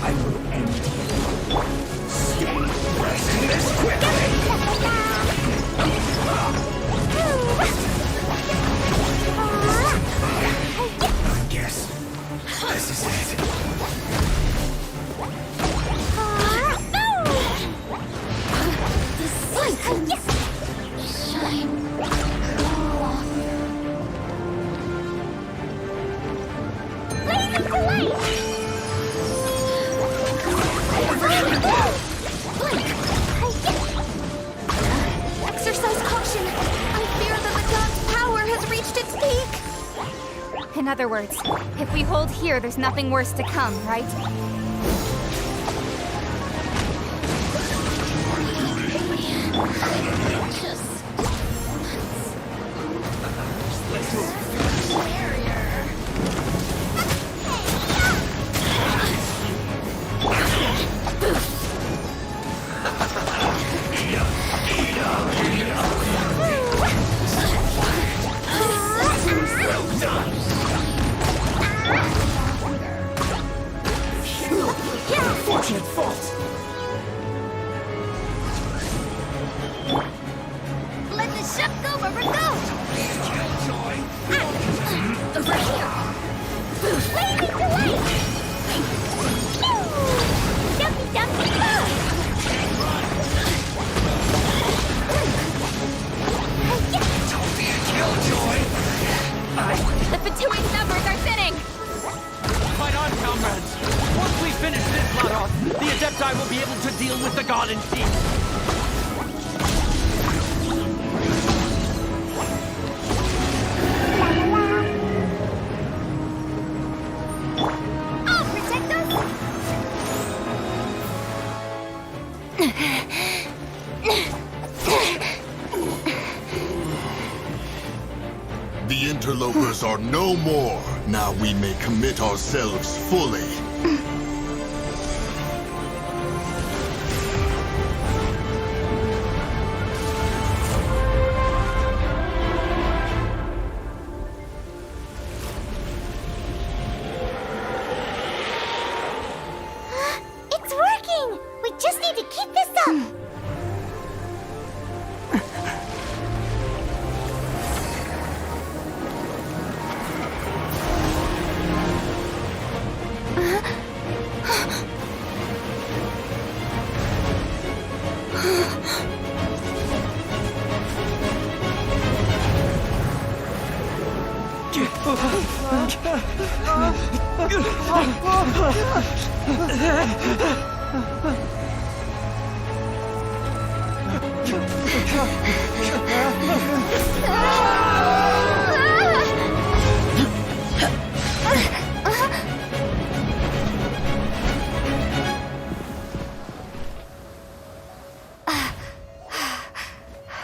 I will end you. Stay pressing this quickly. I guess this is it. Exercise caution. I fear that the god's power has reached its peak. In other words, if we hold here, there's nothing worse to come, right? Just The interlopers are no more. Now we may commit ourselves fully. It's working! We just need to keep this up!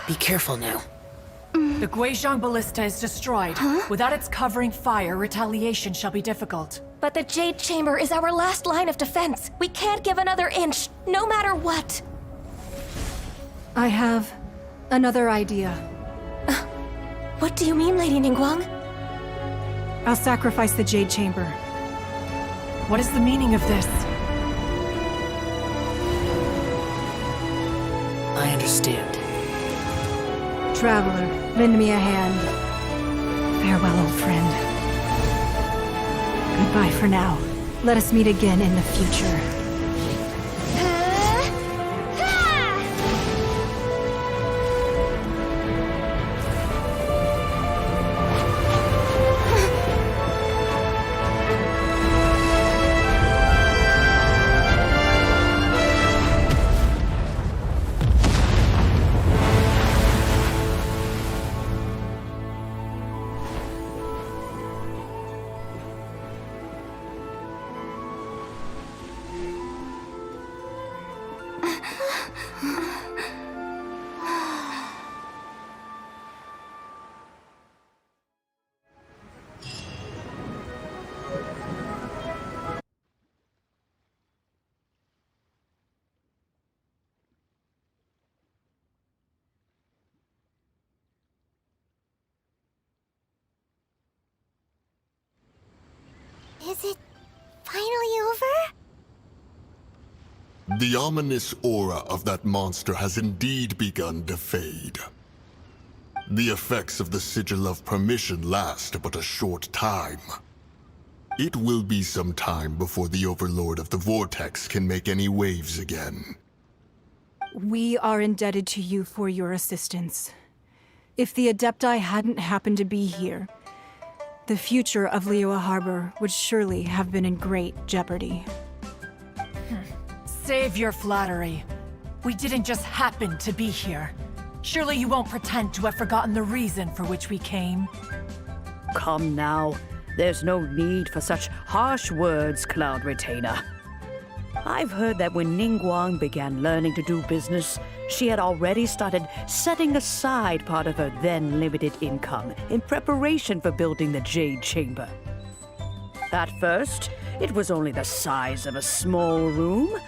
Be careful now. The Guizhong Ballista is destroyed. Without its covering fire, retaliation shall be difficult. But the Jade Chamber is our last line of defense. We can't give another inch, no matter what. I have another idea. What do you mean, Lady Ningguang? I'll sacrifice the Jade Chamber. What is the meaning of this? I understand. Traveler, lend me a hand. Farewell, old friend. Goodbye for now. Let us meet again in the future. Is it finally over? The ominous aura of that monster has indeed begun to fade. The effects of the Sigil of Permission last but a short time. It will be some time before the Overlord of the Vortex can make any waves again. We are indebted to you for your assistance. If the Adepti hadn't happened to be here, the future of Liyue Harbor would surely have been in great jeopardy. Save your flattery. We didn't just happen to be here. Surely you won't pretend to have forgotten the reason for which we came. Come now. There's no need for such harsh words, Cloud Retainer. I've heard that when Ningguang began learning to do business, she had already started setting aside part of her then limited income in preparation for building the Jade Chamber. At first, it was only the size of a small room,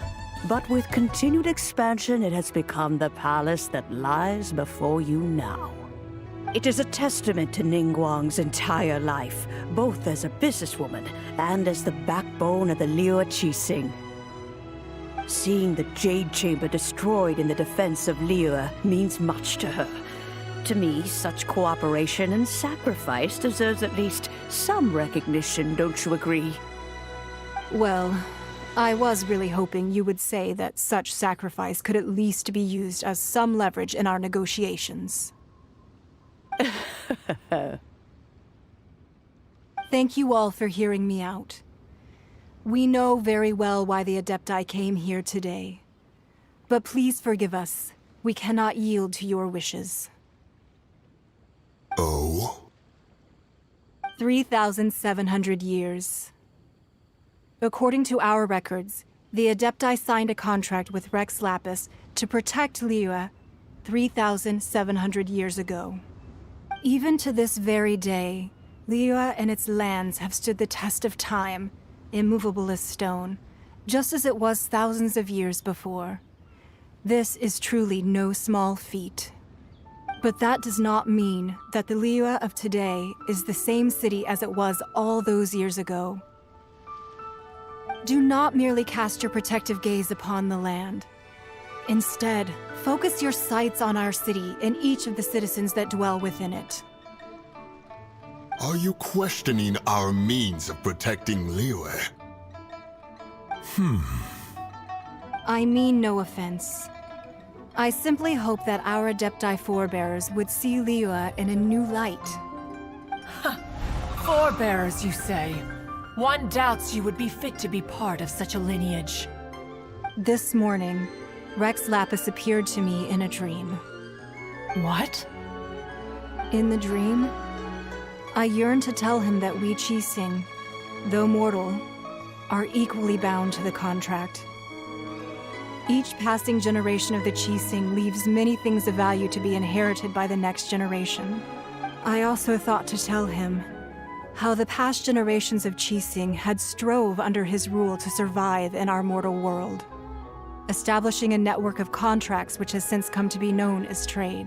but with continued expansion, it has become the palace that lies before you now. It is a testament to Ningguang's entire life, both as a businesswoman and as the backbone of the Liyue Qixing. Seeing the Jade Chamber destroyed in the defense of Liyue means much to her. To me, such cooperation and sacrifice deserves at least some recognition, don't you agree? Well, I was really hoping you would say that such sacrifice could at least be used as some leverage in our negotiations. Thank you all for hearing me out. We know very well why the Adepti came here today. But please forgive us. We cannot yield to your wishes. Oh? 3,700 years. According to our records, the Adepti signed a contract with Rex Lapis to protect Liyue 3,700 years ago. Even to this very day, Liyue and its lands have stood the test of time, immovable as stone, just as it was thousands of years before. This is truly no small feat. But that does not mean that the Liyue of today is the same city as it was all those years ago. Do not merely cast your protective gaze upon the land. Instead, focus your sights on our city and each of the citizens that dwell within it. Are you questioning our means of protecting Liyue? I mean no offense. I simply hope that our Adepti forebears would see Liyue in a new light. Forebearers, you say? One doubts you would be fit to be part of such a lineage. This morning, Rex Lapis appeared to me in a dream. What? In the dream, I yearned to tell him that we Qixing, though mortal, are equally bound to the contract. Each passing generation of the Qixing leaves many things of value to be inherited by the next generation. I also thought to tell him how the past generations of Qixing had strove under his rule to survive in our mortal world, establishing a network of contracts which has since come to be known as trade.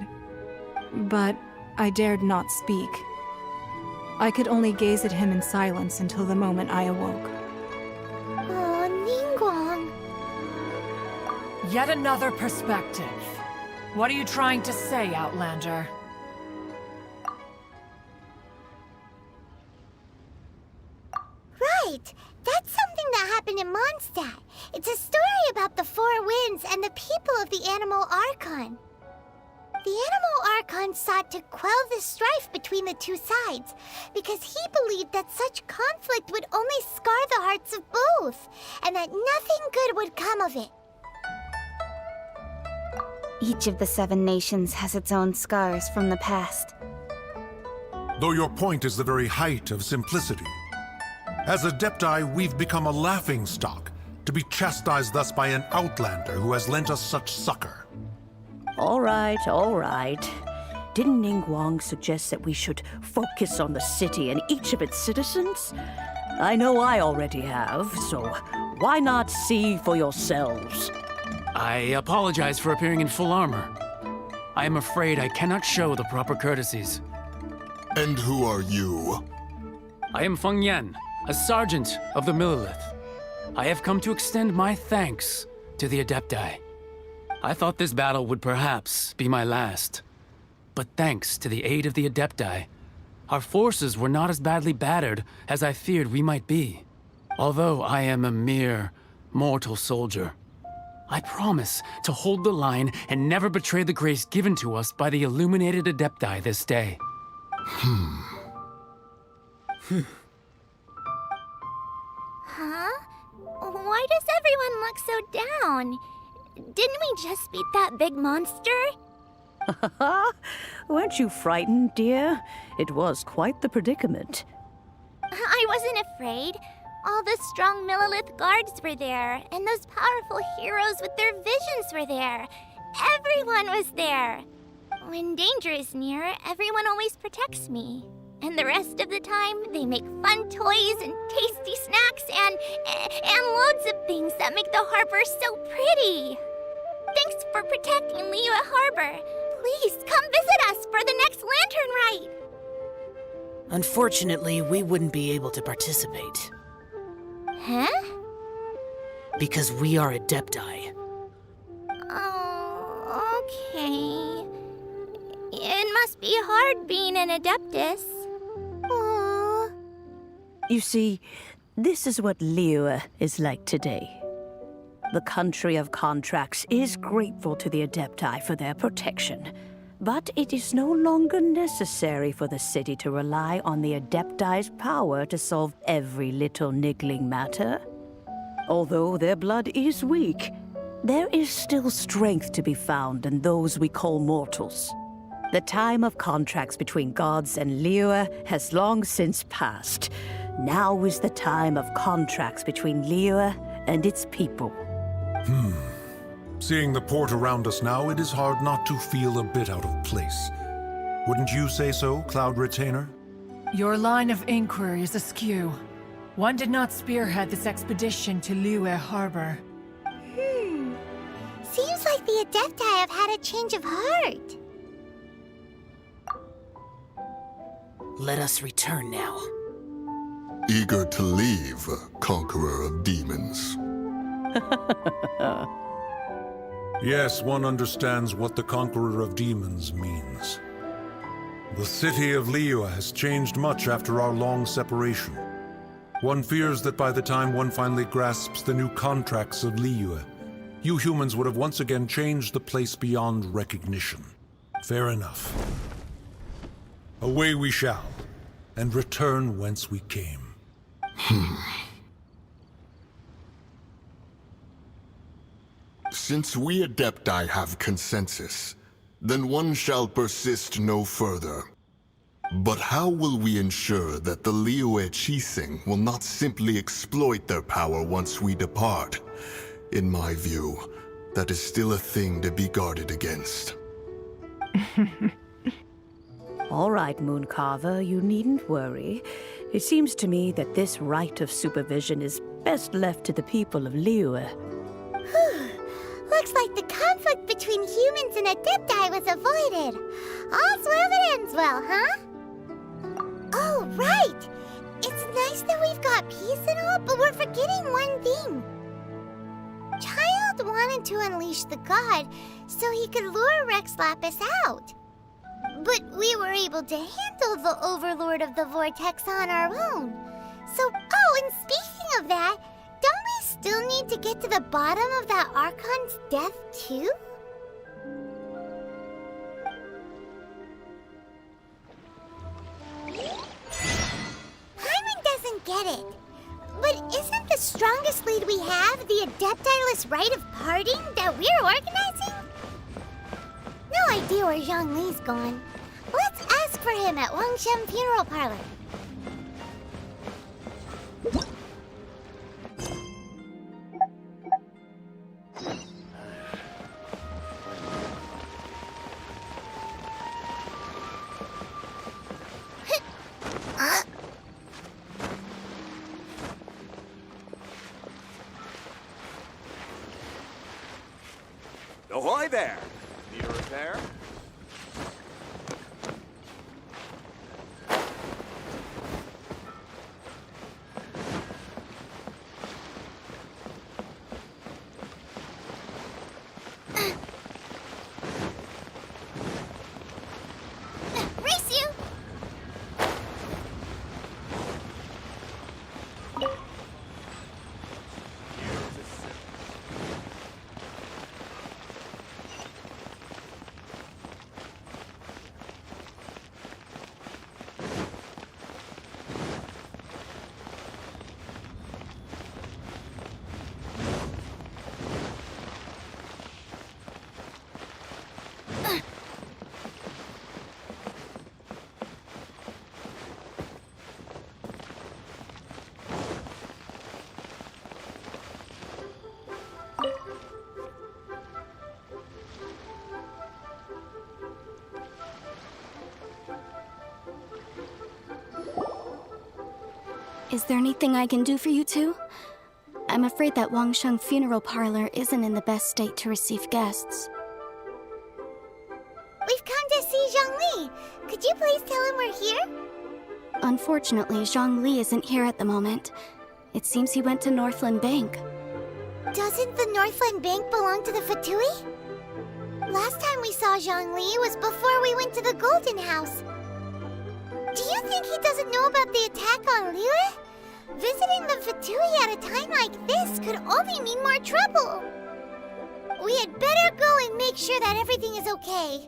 But I dared not speak. I could only gaze at him in silence until the moment I awoke. Oh, Ningguang. Yet another perspective. What are you trying to say, Outlander? Right! That's something that happened in Mondstadt. It's a story about the Four Winds and the people of the Animal Archon. The Animal Archon sought to quell the strife between the two sides because he believed that such conflict would only scar the hearts of both, and that nothing good would come of it. Each of the 7 nations has its own scars from the past. Though your point is the very height of simplicity. As Adepti, we've become a laughingstock, to be chastised thus by an outlander who has lent us such succor. All right, all right. Didn't Ningguang suggest that we should focus on the city and each of its citizens? I know I already have, so why not see for yourselves? I apologize for appearing in full armor. I am afraid I cannot show the proper courtesies. And who are you? I am Feng Yan, a sergeant of the Millilith. I have come to extend my thanks to the Adepti. I thought this battle would perhaps be my last. But thanks to the aid of the Adepti, our forces were not as badly battered as I feared we might be. Although I am a mere mortal soldier, I promise to hold the line and never betray the grace given to us by the illuminated Adepti this day. Huh? Why does everyone look so down? Didn't we just beat that big monster? Weren't you frightened, dear? It was quite the predicament. I wasn't afraid. All the strong Millilith guards were there, and those powerful heroes with their visions were there. Everyone was there. When danger is near, everyone always protects me. And the rest of the time, they make fun toys and tasty snacks and loads of things that make the harbor so pretty. Thanks for protecting Liyue Harbor. Please come visit us for the next lantern rite. Unfortunately, we wouldn't be able to participate. Huh? Because we are Adepti. Oh, okay. It must be hard being an Adeptus. Aww. You see, this is what Liyue is like today. The country of contracts is grateful to the Adepti for their protection, but it is no longer necessary for the city to rely on the Adepti's power to solve every little niggling matter. Although their blood is weak, there is still strength to be found in those we call mortals. The time of contracts between gods and Liyue has long since passed. Now is the time of contracts between Liyue and its people. Seeing the port around us now, it is hard not to feel a bit out of place. Wouldn't you say so, Cloud Retainer? Your line of inquiry is askew. One did not spearhead this expedition to Liyue Harbor. Seems like the Adepti have had a change of heart. Let us return now. Eager to leave, Conqueror of Demons. Yes, one understands what the Conqueror of Demons means. The city of Liyue has changed much after our long separation. One fears that by the time one finally grasps the new contracts of Liyue, you humans would have once again changed the place beyond recognition. Fair enough. Away we shall, and return whence we came. Since we Adepti have consensus, then one shall persist no further. But how will we ensure that the Liyue Qixing will not simply exploit their power once we depart? In my view, that is still a thing to be guarded against. All right, Mooncarver, you needn't worry. It seems to me that this right of supervision is best left to the people of Liyue. Looks like the conflict between humans and Adepti was avoided. All's well that ends well, huh? Oh, right! It's nice that we've got peace and all, but we're forgetting one thing. Child wanted to unleash the god so he could lure Rex Lapis out. But we were able to handle the Overlord of the Vortex on our own. So, oh, and speaking of that, don't we still need to get to the bottom of that Archon's death, too? Paimon doesn't get it. But isn't the strongest lead we have the Adepti-less rite of parting that we're organizing? No idea where Zhongli's gone. Let's ask for him at Wangshen Funeral Parlor. Ahoy there! Need a repair? Race you! Is there anything I can do for you two? I'm afraid that Wangshen Funeral Parlor isn't in the best state to receive guests. We've come to see Zhongli. Could you please tell him we're here? Unfortunately, Zhongli isn't here at the moment. It seems he went to Northland Bank. Doesn't the Northland Bank belong to the Fatui? Last time we saw Zhongli was before we went to the Golden House. Do you think he doesn't know about the attack on Liyue? Visiting the Fatui at a time like this could only mean more trouble. We had better go and make sure that everything is okay.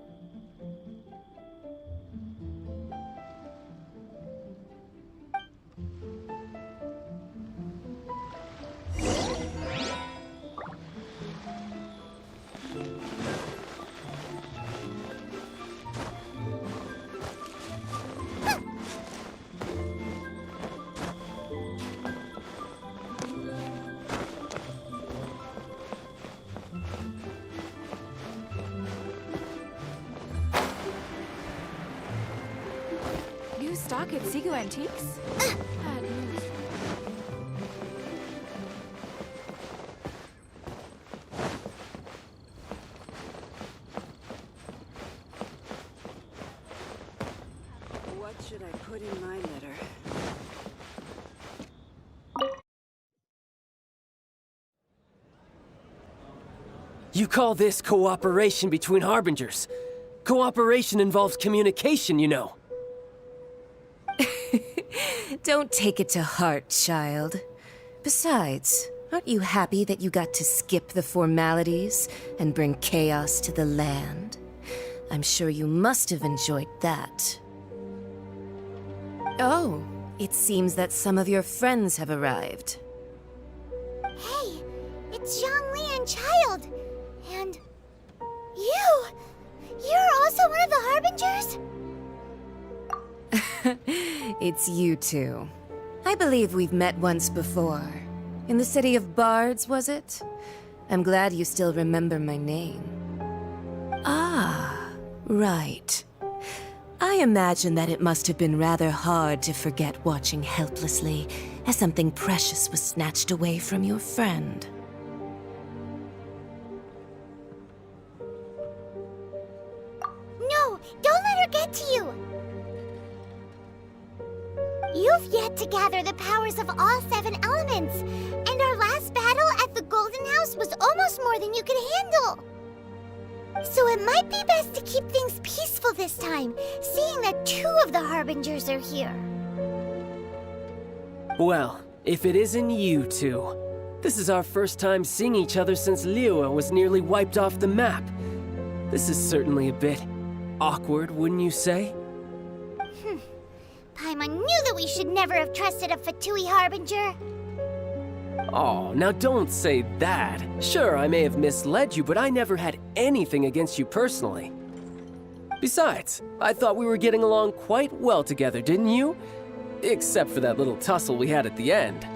stock at Seago Antiques? Bad news. What should I put in my letter? You call this cooperation between Harbingers? Cooperation involves communication, you know. Don't take it to heart, child. Besides, aren't you happy that you got to skip the formalities and bring chaos to the land? I'm sure you must have enjoyed that. Oh, it seems that some of your friends have arrived. Hey, it's Zhongli and Child. And you! You're also one of the Harbingers? It's you two. I believe we've met once before. In the city of Bards, was it? I'm glad you still remember my name. Ah, right. I imagine that it must have been rather hard to forget watching helplessly as something precious was snatched away from your friend. No, don't let her get to you! You've yet to gather the powers of all 7 elements, and our last battle at the Golden House was almost more than you could handle. So it might be best to keep things peaceful this time, seeing that 2 of the Harbingers are here. Well, if it isn't you two. This is our first time seeing each other since Liyue was nearly wiped off the map. This is certainly a bit awkward, wouldn't you say? Paimon knew that we should never have trusted a Fatui Harbinger. Oh, now don't say that. Sure, I may have misled you, but I never had anything against you personally. Besides, I thought we were getting along quite well together, didn't you? Except for that little tussle we had at the end.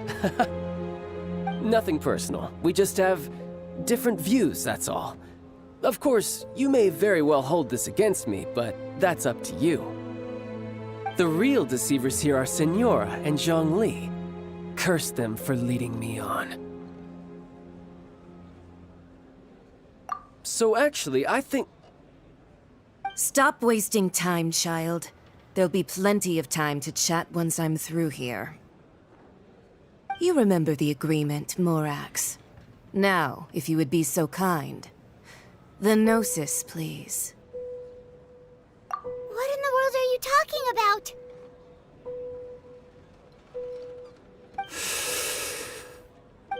Nothing personal. We just have different views, that's all. Of course, you may very well hold this against me, but that's up to you. The real deceivers here are Senora and Zhongli. Curse them for leading me on. So actually, I think... Stop wasting time, child. There'll be plenty of time to chat once I'm through here. You remember the agreement, Morax. Now, if you would be so kind. The Gnosis, please. What in the world are you talking about?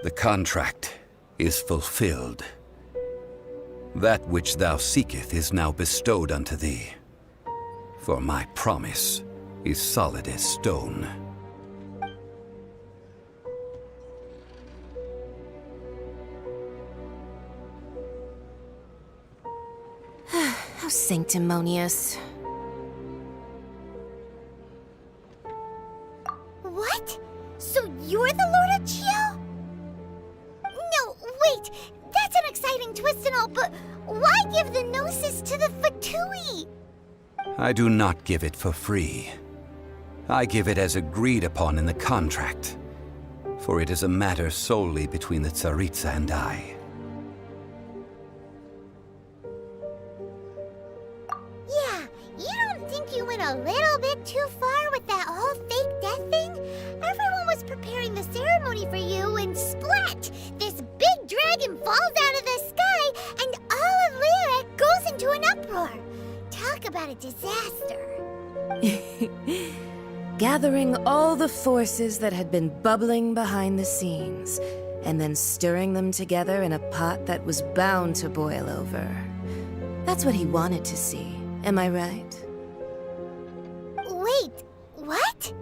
The contract is fulfilled. That which thou seeketh is now bestowed unto thee. For my promise is solid as stone. How sanctimonious. What? So you're the Lord of Chio? No, wait! That's an exciting twist and all, but why give the Gnosis to the Fatui? I do not give it for free. I give it as agreed upon in the contract, for it is a matter solely between the Tsaritsa and I. Yeah, you don't think you went a little bit too far with that whole fake death thing? Everyone was preparing the ceremony for you, and splat! This big dragon falls out of the sky, and all of Liyue goes into an uproar. Talk about a disaster. Gathering all the forces that had been bubbling behind the scenes, and then stirring them together in a pot that was bound to boil over. That's what he wanted to see, am I right? Wait, what?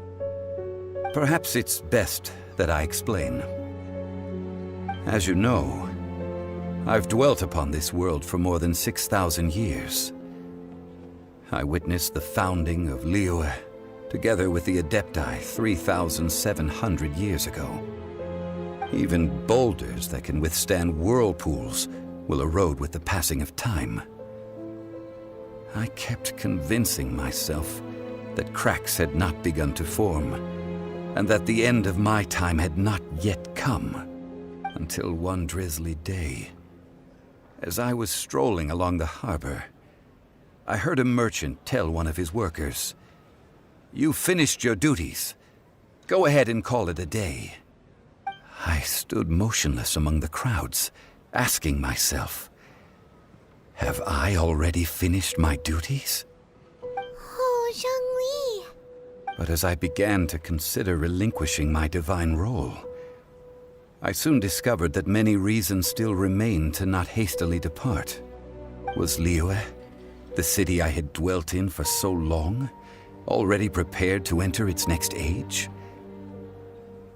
Perhaps it's best that I explain. As you know, I've dwelt upon this world for more than 6,000 years. I witnessed the founding of Liyue, together with the Adepti 3,700 years ago. Even boulders that can withstand whirlpools will erode with the passing of time. I kept convincing myself that cracks had not begun to form, and that the end of my time had not yet come, until one drizzly day, as I was strolling along the harbor, I heard a merchant tell one of his workers, "You've finished your duties. Go ahead and call it a day." I stood motionless among the crowds, asking myself, have I already finished my duties? Oh, Zhongli. But as I began to consider relinquishing my divine role, I soon discovered that many reasons still remained to not hastily depart. Was Liyue, the city I had dwelt in for so long, already prepared to enter its next age?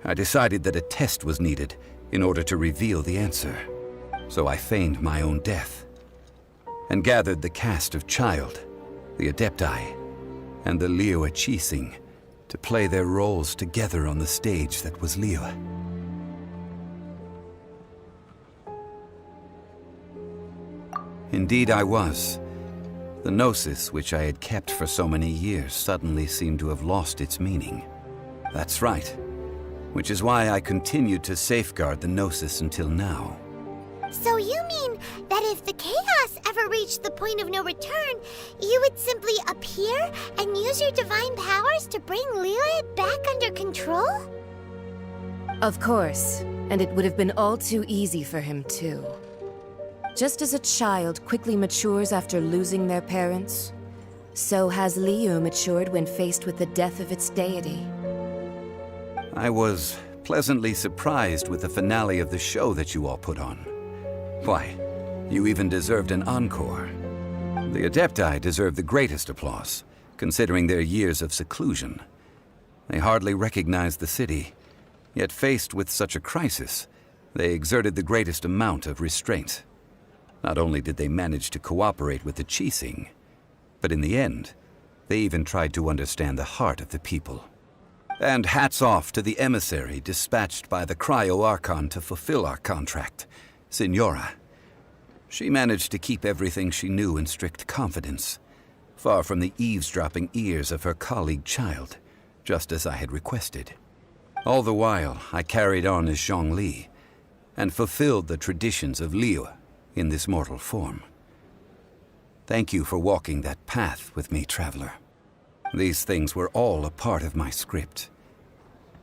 I decided that a test was needed in order to reveal the answer, so I feigned my own death, and gathered the cast of Child, the Adepti, and the Liyue Qixing to play their roles together on the stage that was Liyue. Indeed I was. The gnosis which I had kept for so many years suddenly seemed to have lost its meaning. That's right. Which is why I continued to safeguard the gnosis until now. So you mean that if the chaos ever reached the point of no return, you would simply appear and use your divine powers to bring Liyue back under control? Of course, and it would have been all too easy for him too. Just as a child quickly matures after losing their parents, so has Liyue matured when faced with the death of its deity. I was pleasantly surprised with the finale of the show that you all put on. Why, you even deserved an encore. The Adepti deserve the greatest applause, considering their years of seclusion. They hardly recognized the city, yet faced with such a crisis, they exerted the greatest amount of restraint. Not only did they manage to cooperate with the Qixing, but in the end, they even tried to understand the heart of the people. And hats off to the emissary dispatched by the Cryo-Archon to fulfill our contract, Signora. She managed to keep everything she knew in strict confidence, far from the eavesdropping ears of her colleague Child, just as I had requested. All the while, I carried on as Zhongli, and fulfilled the traditions of Liyue in this mortal form. Thank you for walking that path with me, Traveler. These things were all a part of my script.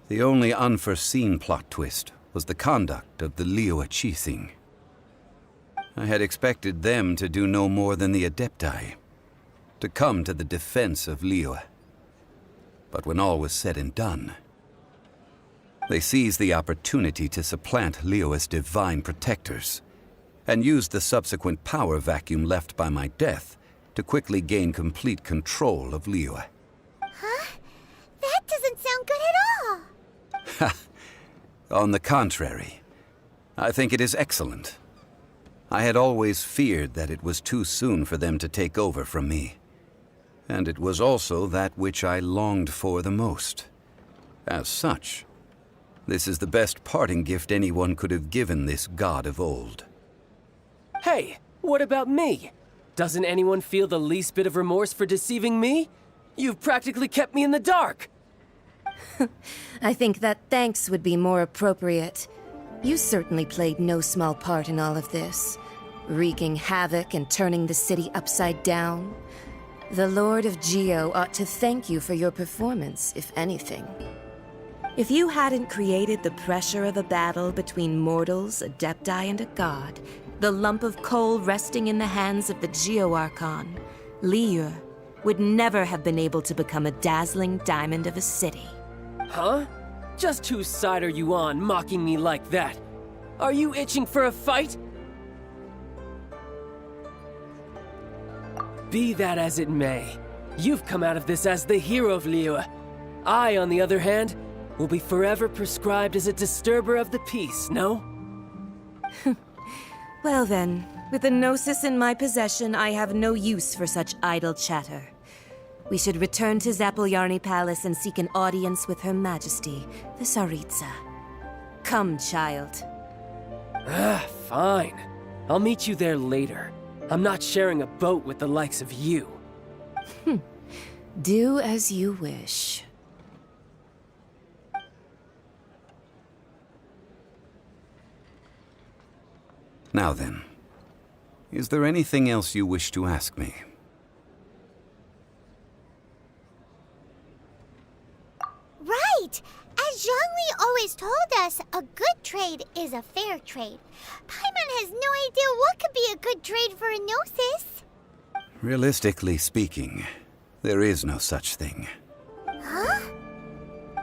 The only unforeseen plot twist was the conduct of the Liyue Qixing. I had expected them to do no more than the Adepti, to come to the defense of Liyue. But when all was said and done, they seized the opportunity to supplant Liyue's divine protectors, and used the subsequent power vacuum left by my death to quickly gain complete control of Liyue. Huh? That doesn't sound good at all. On the contrary, I think it is excellent. I had always feared that it was too soon for them to take over from me. And it was also that which I longed for the most. As such, this is the best parting gift anyone could have given this god of old. Hey, what about me? Doesn't anyone feel the least bit of remorse for deceiving me? You've practically kept me in the dark. I think that thanks would be more appropriate. You certainly played no small part in all of this, wreaking havoc and turning the city upside down. The Lord of Geo ought to thank you for your performance, if anything. If you hadn't created the pressure of a battle between mortals, Adepti, and a god, the lump of coal resting in the hands of the Geo-Archon, Liyue, would never have been able to become a dazzling diamond of a city. Huh? Just whose side are you on, mocking me like that? Are you itching for a fight? Be that as it may, you've come out of this as the hero of Liyue. I, on the other hand, will be forever prescribed as a disturber of the peace, no? Well then, with the Gnosis in my possession, I have no use for such idle chatter. We should return to Zapoljarny Palace and seek an audience with Her Majesty, the Tsaritsa. Come, Child. Fine. I'll meet you there later. I'm not sharing a boat with the likes of you. Do as you wish. Now then, is there anything else you wish to ask me? Right! As Zhongli always told us, a good trade is a fair trade. Paimon has no idea what could be a good trade for a Gnosis. Realistically speaking, there is no such thing. Huh?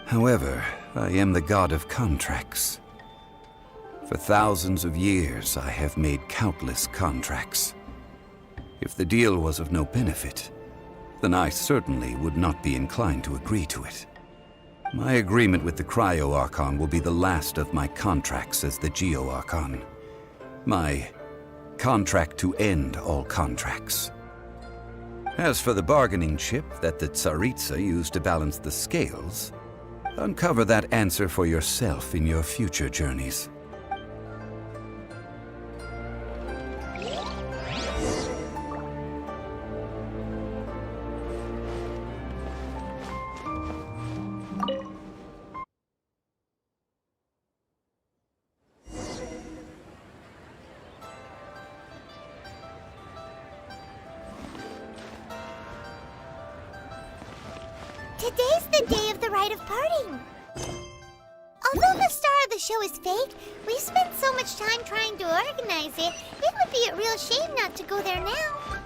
However, I am the god of contracts. For thousands of years, I have made countless contracts. If the deal was of no benefit, then I certainly would not be inclined to agree to it. My agreement with the Cryo-Archon will be the last of my contracts as the Geo-Archon. My contract to end all contracts. As for the bargaining chip that the Tsaritsa used to balance the scales, uncover that answer for yourself in your future journeys. Today's the day of the rite of parting. Although the star of the show is fake, we spent so much time trying to organize it, it would be a real shame not to go there now.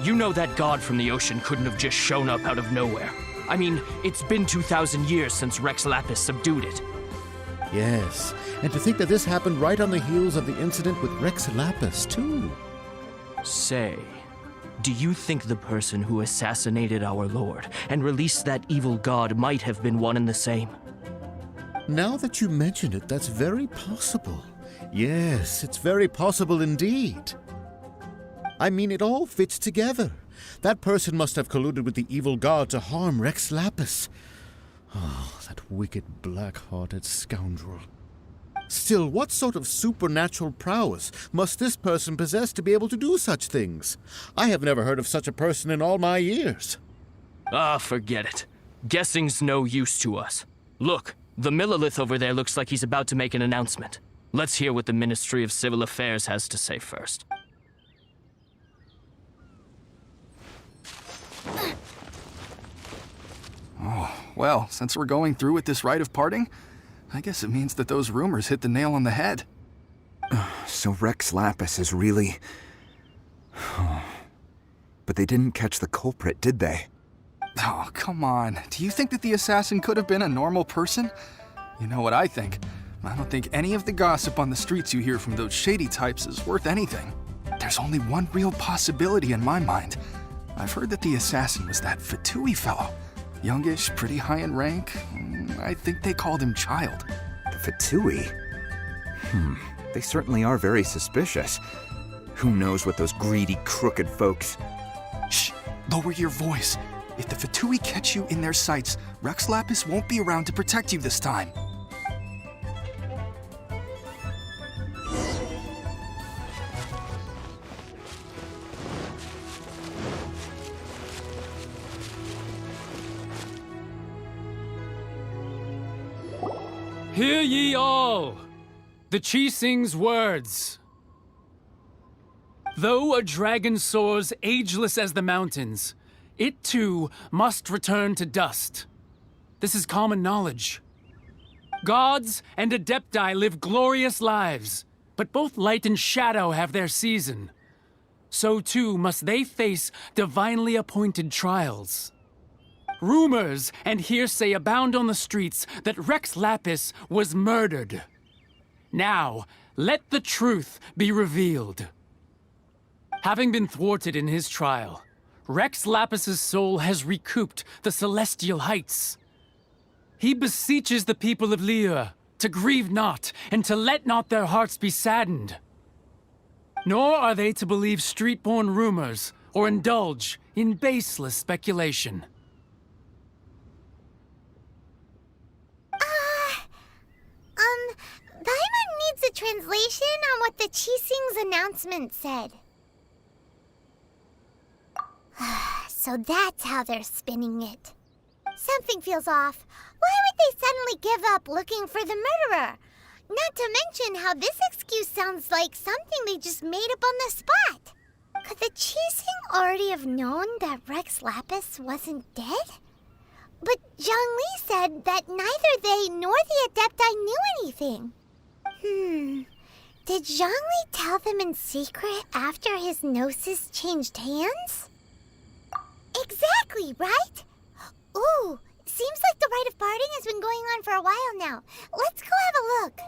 You know that god from the ocean couldn't have just shown up out of nowhere. I mean, it's been 2,000 years since Rex Lapis subdued it. Yes, and to think that this happened right on the heels of the incident with Rex Lapis, too. Say, do you think the person who assassinated our lord and released that evil god might have been one and the same? Now that you mention it, that's very possible. Yes, it's very possible indeed. I mean, it all fits together. That person must have colluded with the evil god to harm Rex Lapis. Oh, that wicked, black-hearted scoundrel. Still, what sort of supernatural prowess must this person possess to be able to do such things? I have never heard of such a person in all my years. Ah, forget it. Guessing's no use to us. Look, the Millilith over there looks like he's about to make an announcement. Let's hear what the Ministry of Civil Affairs has to say first. Oh, well, since we're going through with this rite of parting, I guess it means that those rumors hit the nail on the head. So Rex Lapis is really... But they didn't catch the culprit, did they? Oh, come on. Do you think that the assassin could have been a normal person? You know what I think? I don't think any of the gossip on the streets you hear from those shady types is worth anything. There's only one real possibility in my mind. I've heard that the assassin was that Fatui fellow. Youngish, pretty high in rank. I think they called him Child. The Fatui? They certainly are very suspicious. Who knows what those greedy, crooked folks... Shh! Lower your voice. If the Fatui catch you in their sights, Rex Lapis won't be around to protect you this time. Hear ye all, the Qixing's words. Though a dragon soars ageless as the mountains, it too must return to dust. This is common knowledge. Gods and Adepti live glorious lives, but both light and shadow have their season. So too must they face divinely appointed trials. Rumors and hearsay abound on the streets that Rex Lapis was murdered. Now, let the truth be revealed. Having been thwarted in his trial, Rex Lapis's soul has recouped the celestial heights. He beseeches the people of Liyue to grieve not and to let not their hearts be saddened. Nor are they to believe street-born rumors or indulge in baseless speculation. Paimon needs a translation on what the Qixing's announcement said. So that's how they're spinning it. Something feels off. Why would they suddenly give up looking for the murderer? Not to mention how this excuse sounds like something they just made up on the spot. Could the Qixing already have known that Rex Lapis wasn't dead? But Zhongli said that neither they nor the Adepti knew anything. Did Zhongli tell them in secret after his gnosis changed hands? Exactly, right? Ooh, seems like the rite of parting has been going on for a while now. Let's go have a look.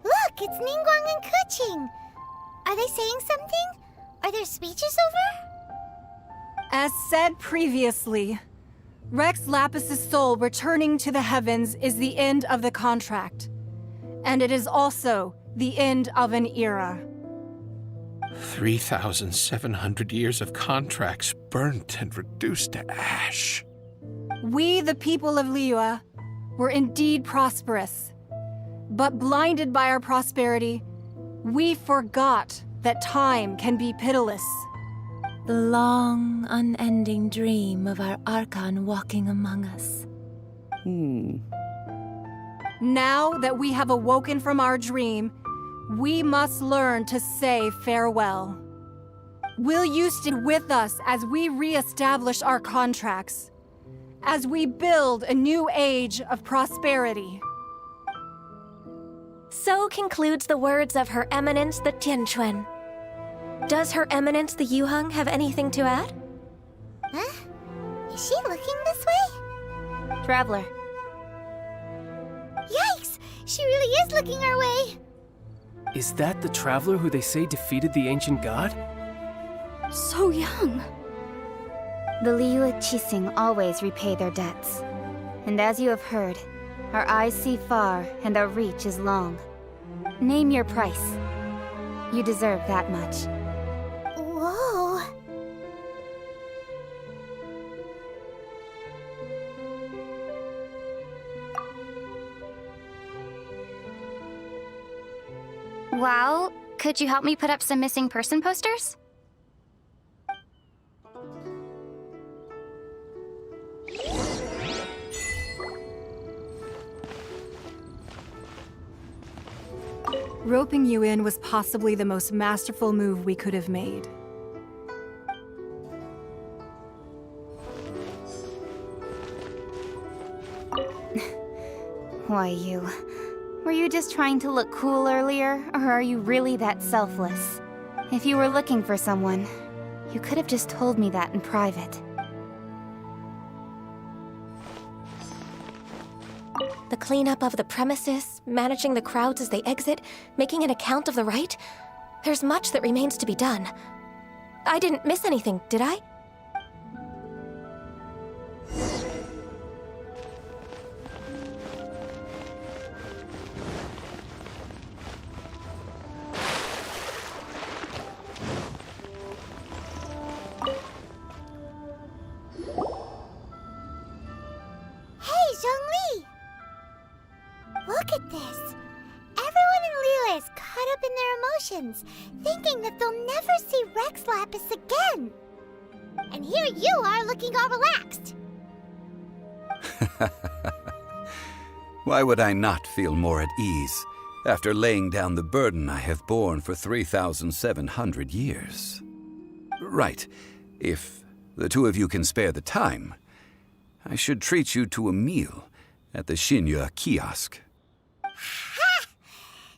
Look, it's Ningguang and Keqing. Are they saying something? Are their speeches over? As said previously, Rex Lapis's soul returning to the heavens is the end of the contract. And it is also the end of an era. 3,700 years of contracts burnt and reduced to ash. We, the people of Liyue, were indeed prosperous. But blinded by our prosperity, we forgot that time can be pitiless. The long, unending dream of our Archon walking among us. Now that we have awoken from our dream, we must learn to say farewell. Will you stand with us as we re-establish our contracts? As we build a new age of prosperity? So concludes the words of Her Eminence the Tianquan. Does Her Eminence the Yuheng have anything to add? Huh? Is she looking this way? Traveler. Yikes! She really is looking our way! Is that the traveler who they say defeated the ancient god? So young. The Liyue Qixing always repay their debts. And as you have heard, our eyes see far and our reach is long. Name your price. You deserve that much. Whoa! Well, could you help me put up some missing person posters? Roping you in was possibly the most masterful move we could have made. Why you? Were you just trying to look cool earlier, or are you really that selfless? If you were looking for someone, you could have just told me that in private. The cleanup of the premises, managing the crowds as they exit, making an account of the rite? There's much that remains to be done. I didn't miss anything, did I? Hey, Zhongli! Look at this! Everyone in Liyue is caught up in their emotions, thinking that they'll never see Rex Lapis again. And here you are looking all relaxed. Why would I not feel more at ease after laying down the burden I have borne for 3,700 years? Right. If the two of you can spare the time, I should treat you to a meal at the Xinyue kiosk. Ha!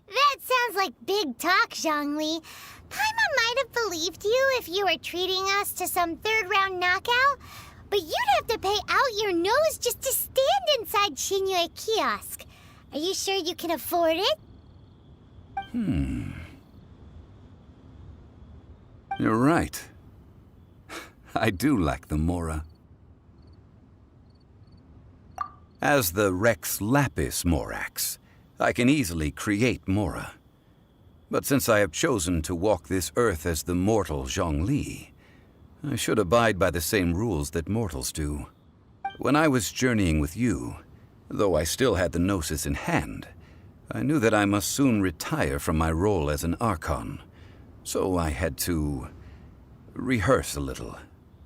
That sounds like big talk, Zhongli. Paimon might have believed you if you were treating us to some third-round knockout, but you'd have to pay out your nose just to stand inside Xinyue kiosk. Are you sure you can afford it? You're right. I do lack the Mora. As the Rex Lapis Morax, I can easily create Mora. But since I have chosen to walk this earth as the mortal Zhongli, I should abide by the same rules that mortals do. When I was journeying with you, though I still had the Gnosis in hand, I knew that I must soon retire from my role as an Archon, so I had to rehearse a little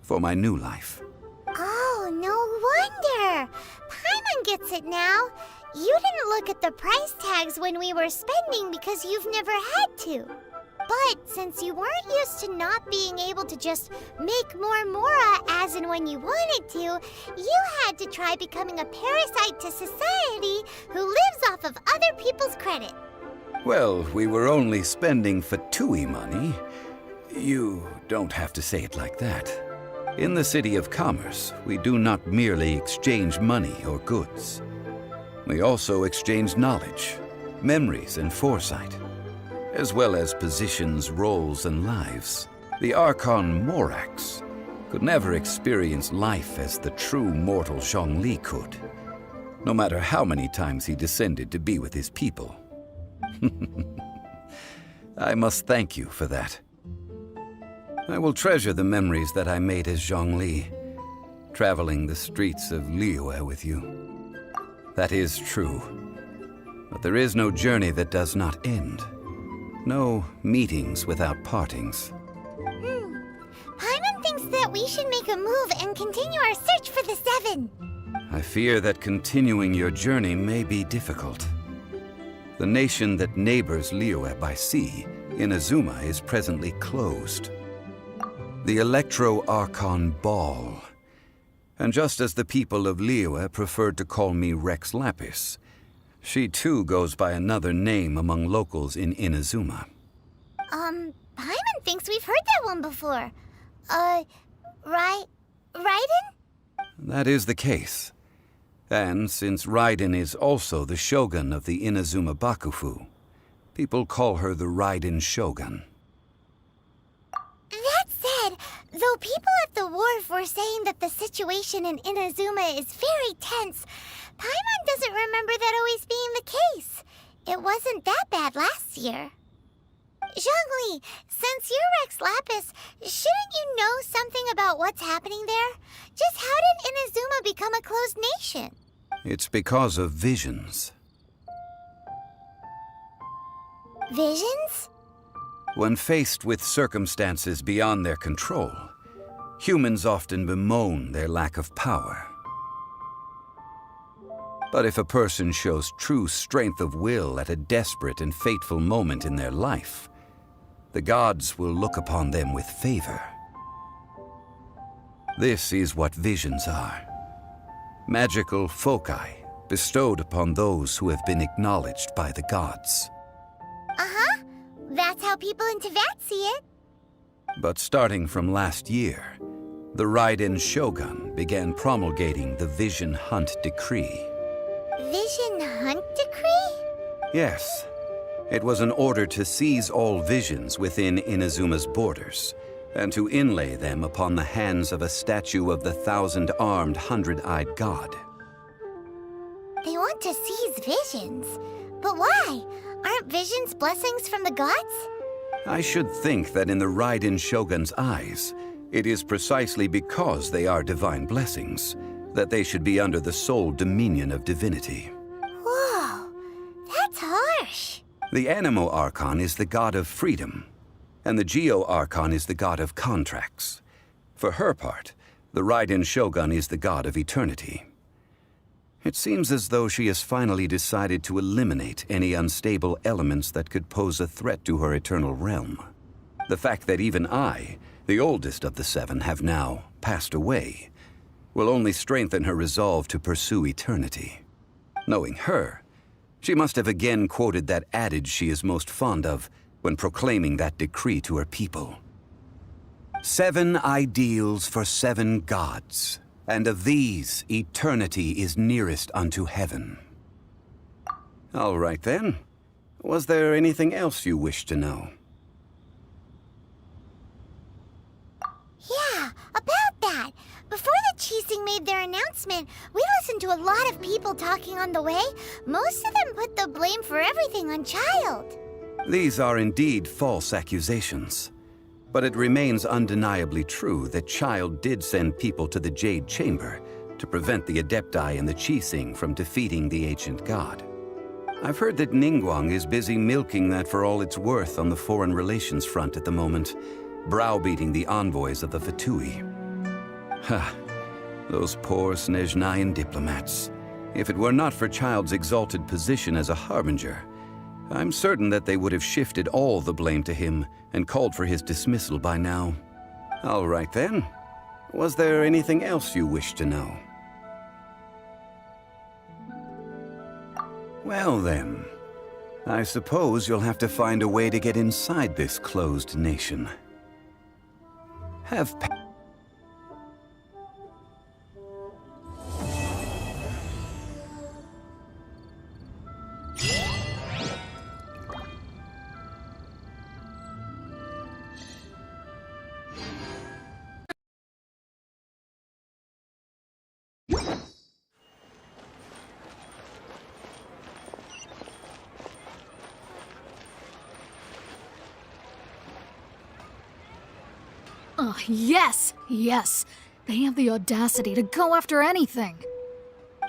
for my new life. Oh, no wonder! Paimon gets it now. You didn't look at the price tags when we were spending because you've never had to. But since you weren't used to not being able to just make more Mora as and when you wanted to, you had to try becoming a parasite to society who lives off of other people's credit. Well, we were only spending Fatui money. You don't have to say it like that. In the City of Commerce, we do not merely exchange money or goods. We also exchange knowledge, memories, and foresight, as well as positions, roles, and lives. The Archon Morax could never experience life as the true mortal Zhongli could, no matter how many times he descended to be with his people. I must thank you for that. I will treasure the memories that I made as Zhongli, traveling the streets of Liyue with you. That is true. But there is no journey that does not end. No meetings without partings. Paimon thinks that we should make a move and continue our search for the Seven. I fear that continuing your journey may be difficult. The nation that neighbors Liyue by sea, Inazuma, is presently closed. The Electro-Archon Ball. And just as the people of Liyue preferred to call me Rex Lapis, she too goes by another name among locals in Inazuma. Paimon thinks we've heard that one before. Raiden? That is the case. And since Raiden is also the shogun of the Inazuma Bakufu, people call her the Raiden Shogun. That said, though people at the wharf were saying that the situation in Inazuma is very tense, Paimon doesn't remember that always being the case. It wasn't that bad last year. Zhongli, since you're Rex Lapis, shouldn't you know something about what's happening there? Just how did Inazuma become a closed nation? It's because of visions. Visions? When faced with circumstances beyond their control, humans often bemoan their lack of power. But if a person shows true strength of will at a desperate and fateful moment in their life, the gods will look upon them with favor. This is what visions are. Magical foci bestowed upon those who have been acknowledged by the gods. Uh-huh. That's how people in Teyvat see it. But starting from last year, the Raiden Shogun began promulgating the Vision Hunt Decree. Vision Hunt Decree? Yes. It was an order to seize all visions within Inazuma's borders, and to inlay them upon the hands of a statue of the 1,000-armed, 100-eyed god. They want to seize visions. But why? Aren't visions blessings from the gods? I should think that in the Raiden Shogun's eyes, it is precisely because they are divine blessings that they should be under the sole dominion of divinity. Whoa, that's harsh. The Animo Archon is the god of freedom, and the Geo Archon is the god of contracts. For her part, the Raiden Shogun is the god of eternity. It seems as though she has finally decided to eliminate any unstable elements that could pose a threat to her eternal realm. The fact that even I, the oldest of the seven, have now passed away will only strengthen her resolve to pursue eternity. Knowing her, she must have again quoted that adage she is most fond of when proclaiming that decree to her people. 7 ideals for 7 gods, and of these, eternity is nearest unto heaven. All right then. Was there anything else you wish to know? Yeah, about that. Before the Chising made their announcement, we listened to a lot of people talking on the way. Most of them put the blame for everything on Child. These are indeed false accusations. But it remains undeniably true that Child did send people to the Jade Chamber to prevent the Adepti and the Chising from defeating the ancient god. I've heard that Ningguang is busy milking that for all it's worth on the foreign relations front at the moment, browbeating the envoys of the Fatui. Ha! Those poor Snezhnayan diplomats. If it were not for Child's exalted position as a harbinger, I'm certain that they would have shifted all the blame to him and called for his dismissal by now. All right then. Was there anything else you wish to know? Well then, I suppose you'll have to find a way to get inside this closed nation. Have Oh, yes! Yes! They have the audacity to go after anything!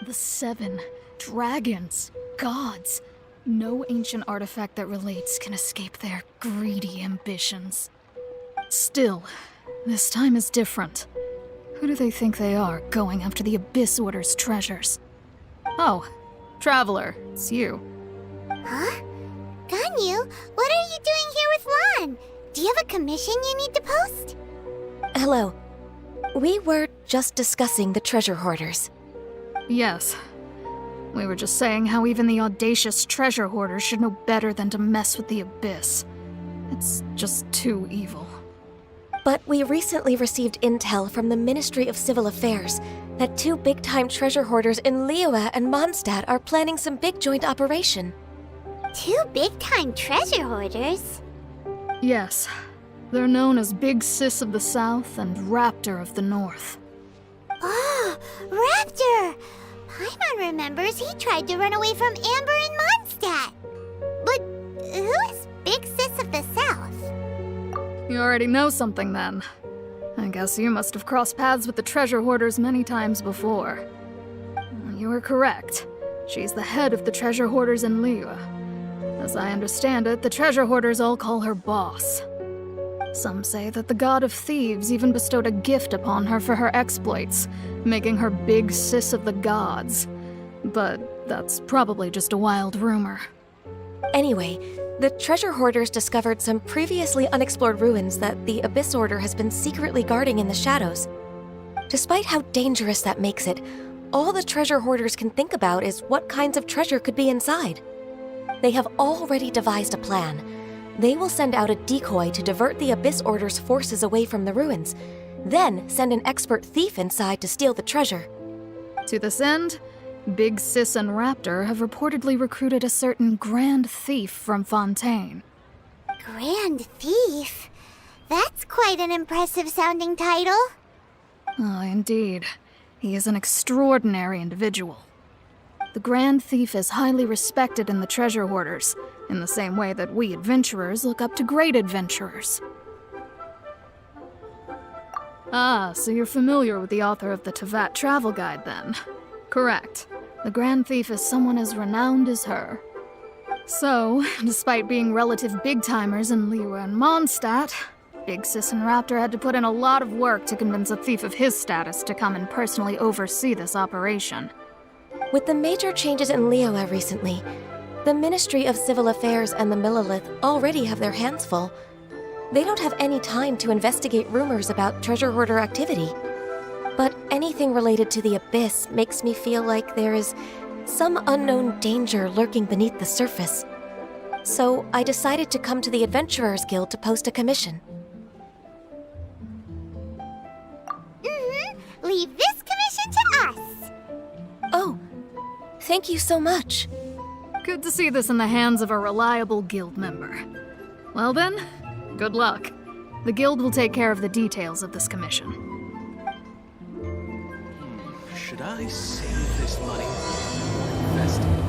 The 7 dragons, gods. No ancient artifact that relates can escape their greedy ambitions. Still, this time is different. Who do they think they are, going after the Abyss Order's treasures? Oh, Traveler, it's you. Huh? Ganyu, what are you doing here with Lan? Do you have a commission you need to post? Hello. We were just discussing the treasure hoarders. Yes. We were just saying how even the audacious treasure hoarders should know better than to mess with the Abyss. It's just too evil. But we recently received intel from the Ministry of Civil Affairs that 2 big-time treasure hoarders in Liyue and Mondstadt are planning some big joint operation. 2 big-time treasure hoarders? Yes. They're known as Big Sis of the South and Raptor of the North. Oh, Raptor! Paimon remembers he tried to run away from Amber in Mondstadt. But who is Big Sis of the South? You already know something then. I guess you must have crossed paths with the treasure hoarders many times before. You are correct. She's the head of the treasure hoarders in Liyue. As I understand it, the treasure hoarders all call her boss. Some say that the god of thieves even bestowed a gift upon her for her exploits, making her Big Sis of the gods. But that's probably just a wild rumor. Anyway, the treasure hoarders discovered some previously unexplored ruins that the Abyss Order has been secretly guarding in the shadows. Despite how dangerous that makes it, all the treasure hoarders can think about is what kinds of treasure could be inside. They have already devised a plan. They will send out a decoy to divert the Abyss Order's forces away from the ruins, then send an expert thief inside to steal the treasure. To this end, Big Sis and Raptor have reportedly recruited a certain Grand Thief from Fontaine. Grand Thief? That's quite an impressive sounding title. Oh, indeed. He is an extraordinary individual. The Grand Thief is highly respected in the treasure hoarders, in the same way that we adventurers look up to great adventurers. Ah, so you're familiar with the author of the Tevat Travel Guide, then? Correct. The Grand Thief is someone as renowned as her. So, despite being relative big-timers in Liyue and Mondstadt, Big Sis and Raptor had to put in a lot of work to convince a thief of his status to come and personally oversee this operation. With the major changes in Liyue recently, the Ministry of Civil Affairs and the Millelith already have their hands full. They don't have any time to investigate rumors about treasure hoarder activity. But anything related to the Abyss makes me feel like there is some unknown danger lurking beneath the surface. So I decided to come to the Adventurers Guild to post a commission. Leave this commission to us. Oh, thank you so much. Good to see this in the hands of a reliable guild member. Well then, good luck. The guild will take care of the details of this commission. Should I save this money or invest it?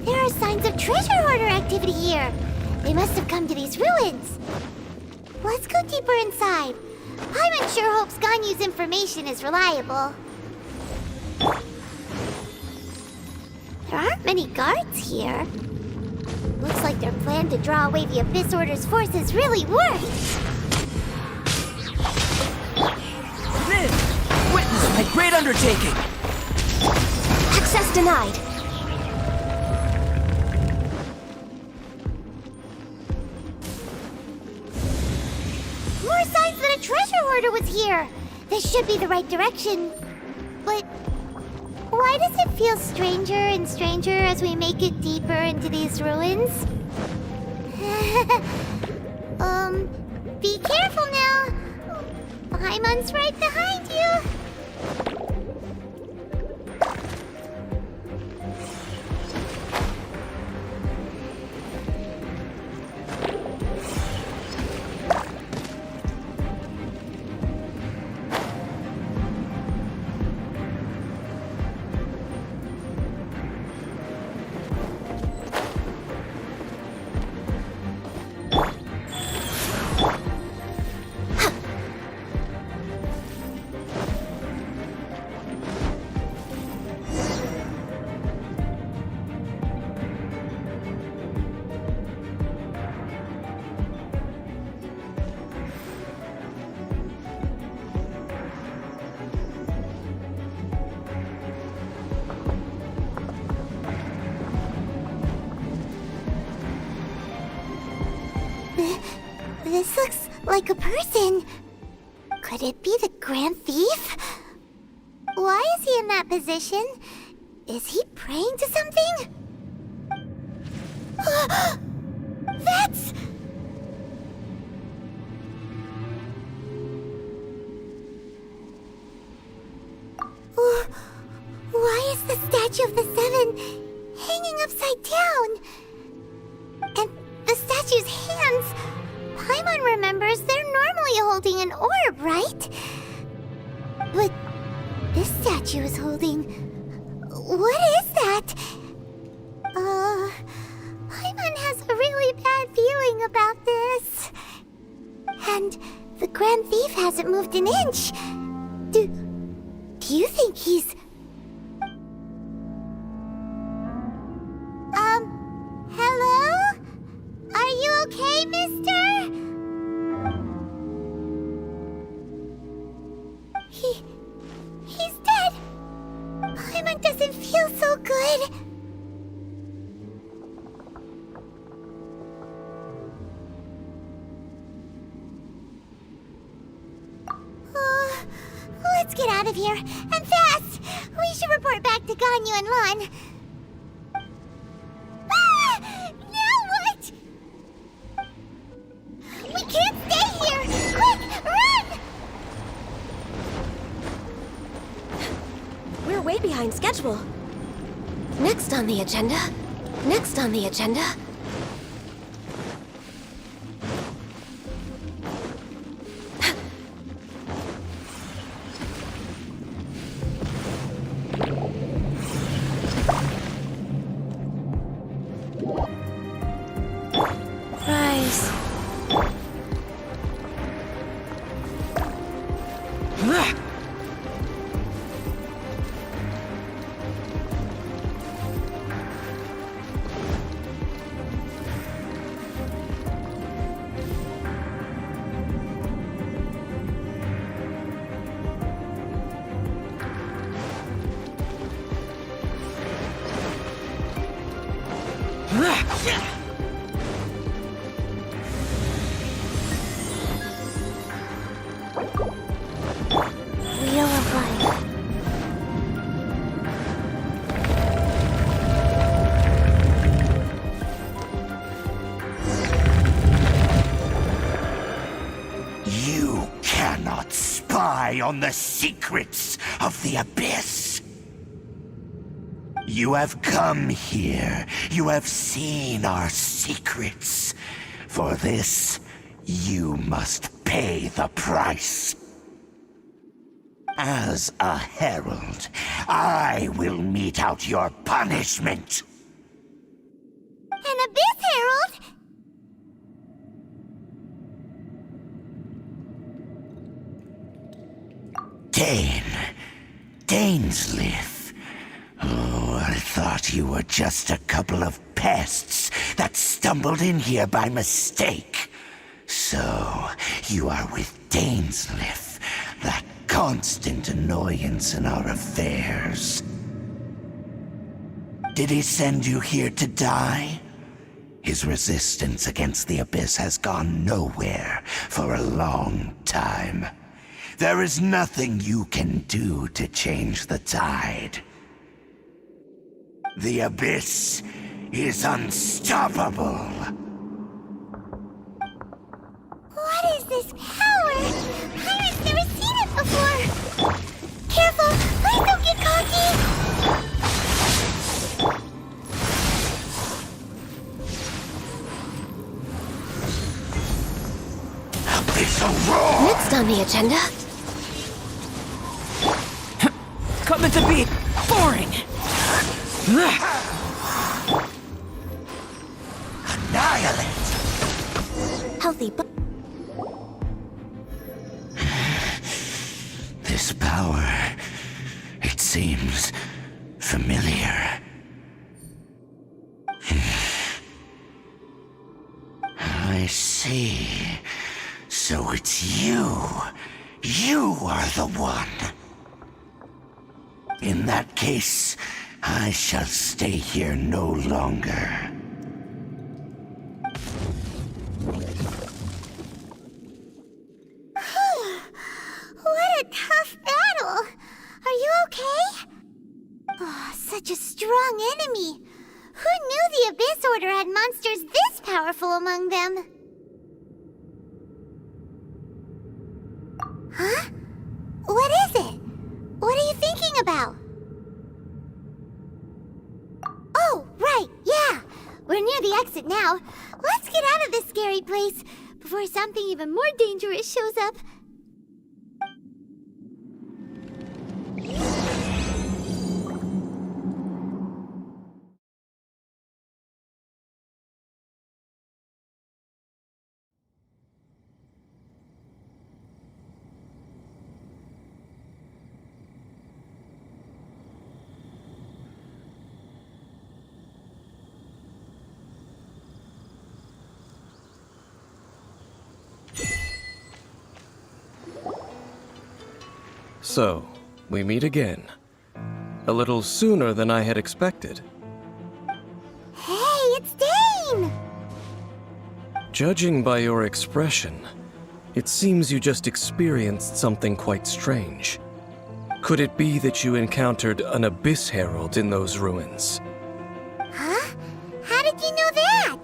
There are signs of treasure hoarder activity here. They must have come to these ruins. Let's go deeper inside. Paimon sure hopes Ganyu's information is reliable. There aren't many guards here. Looks like their plan to draw away the Abyss Order's forces really worked. Liv! Witness my great undertaking! Access denied. More signs that a treasure hoarder was here. This should be the right direction. But why does it feel stranger and stranger as we make it deeper into these ruins? Be careful now. Paimon's right behind you. This looks like a person. Could it be the Grand Thief? Why is he in that position? Is he praying to something? That's... Why is the Statue of the Seven hanging upside down? And the statue's hands... Paimon remembers they're normally holding an orb, right? But this statue is holding... What is that? Paimon has a really bad feeling about this. And the Grand Thief hasn't moved an inch. Do you think he's... Hello? Are you okay, mister? He's dead. Paimon doesn't feel so good. Let's get out of here, and fast! We should report back to Ganyu and Lon. schedule. Next on the agenda. Next on the agenda. Rise. Wheel of Life. You cannot spy on the secrets of the Abyss. You have come here. You have seen our secrets. For this, you must pay the price. As a herald, I will mete out your punishment. An Abyss Herald? Dainslith. Oh, I thought you were just a couple of pests that stumbled in here by mistake. So, you are with Dainslith, that constant annoyance in our affairs. Did he send you here to die? His resistance against the Abyss has gone nowhere for a long time. There is nothing you can do to change the tide. The Abyss is unstoppable. What is this power? Pirate's never seen it before. Careful! Please don't get cocky! Abyssal roar! Next on the agenda. Coming to be boring. Annihilate! Healthy but This power, it seems familiar. I see. So it's you. You are the one. In that case, I shall stay here no longer. What a tough battle! Are you okay? Oh, such a strong enemy. Who knew the Abyss Order had monsters this powerful among them? Huh? What is it? What are you thinking about? Oh, right, yeah. We're near the exit now. Let's get out of this scary place before something even more dangerous shows up. So, we meet again. A little sooner than I had expected. Hey, it's Dane! Judging by your expression, it seems you just experienced something quite strange. Could it be that you encountered an Abyss Herald in those ruins? Huh? How did you know that?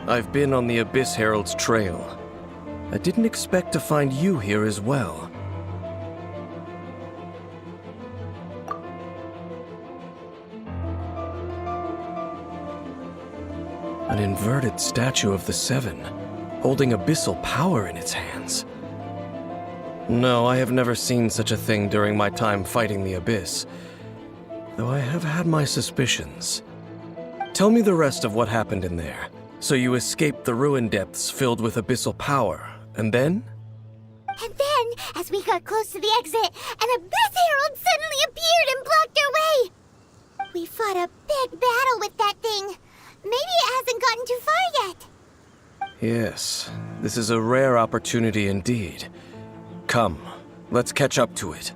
I've been on the Abyss Herald's trail. I didn't expect to find you here as well. An inverted statue of the Seven, holding abyssal power in its hands. No, I have never seen such a thing during my time fighting the Abyss, though I have had my suspicions. Tell me the rest of what happened in there. So you escaped the ruin depths filled with abyssal power, and then? And then, as we got close to the exit, an Abyss Herald suddenly appeared and blocked our way! We fought a big battle with that thing. Maybe it hasn't gotten too far yet. Yes, this is a rare opportunity indeed. Come, let's catch up to it.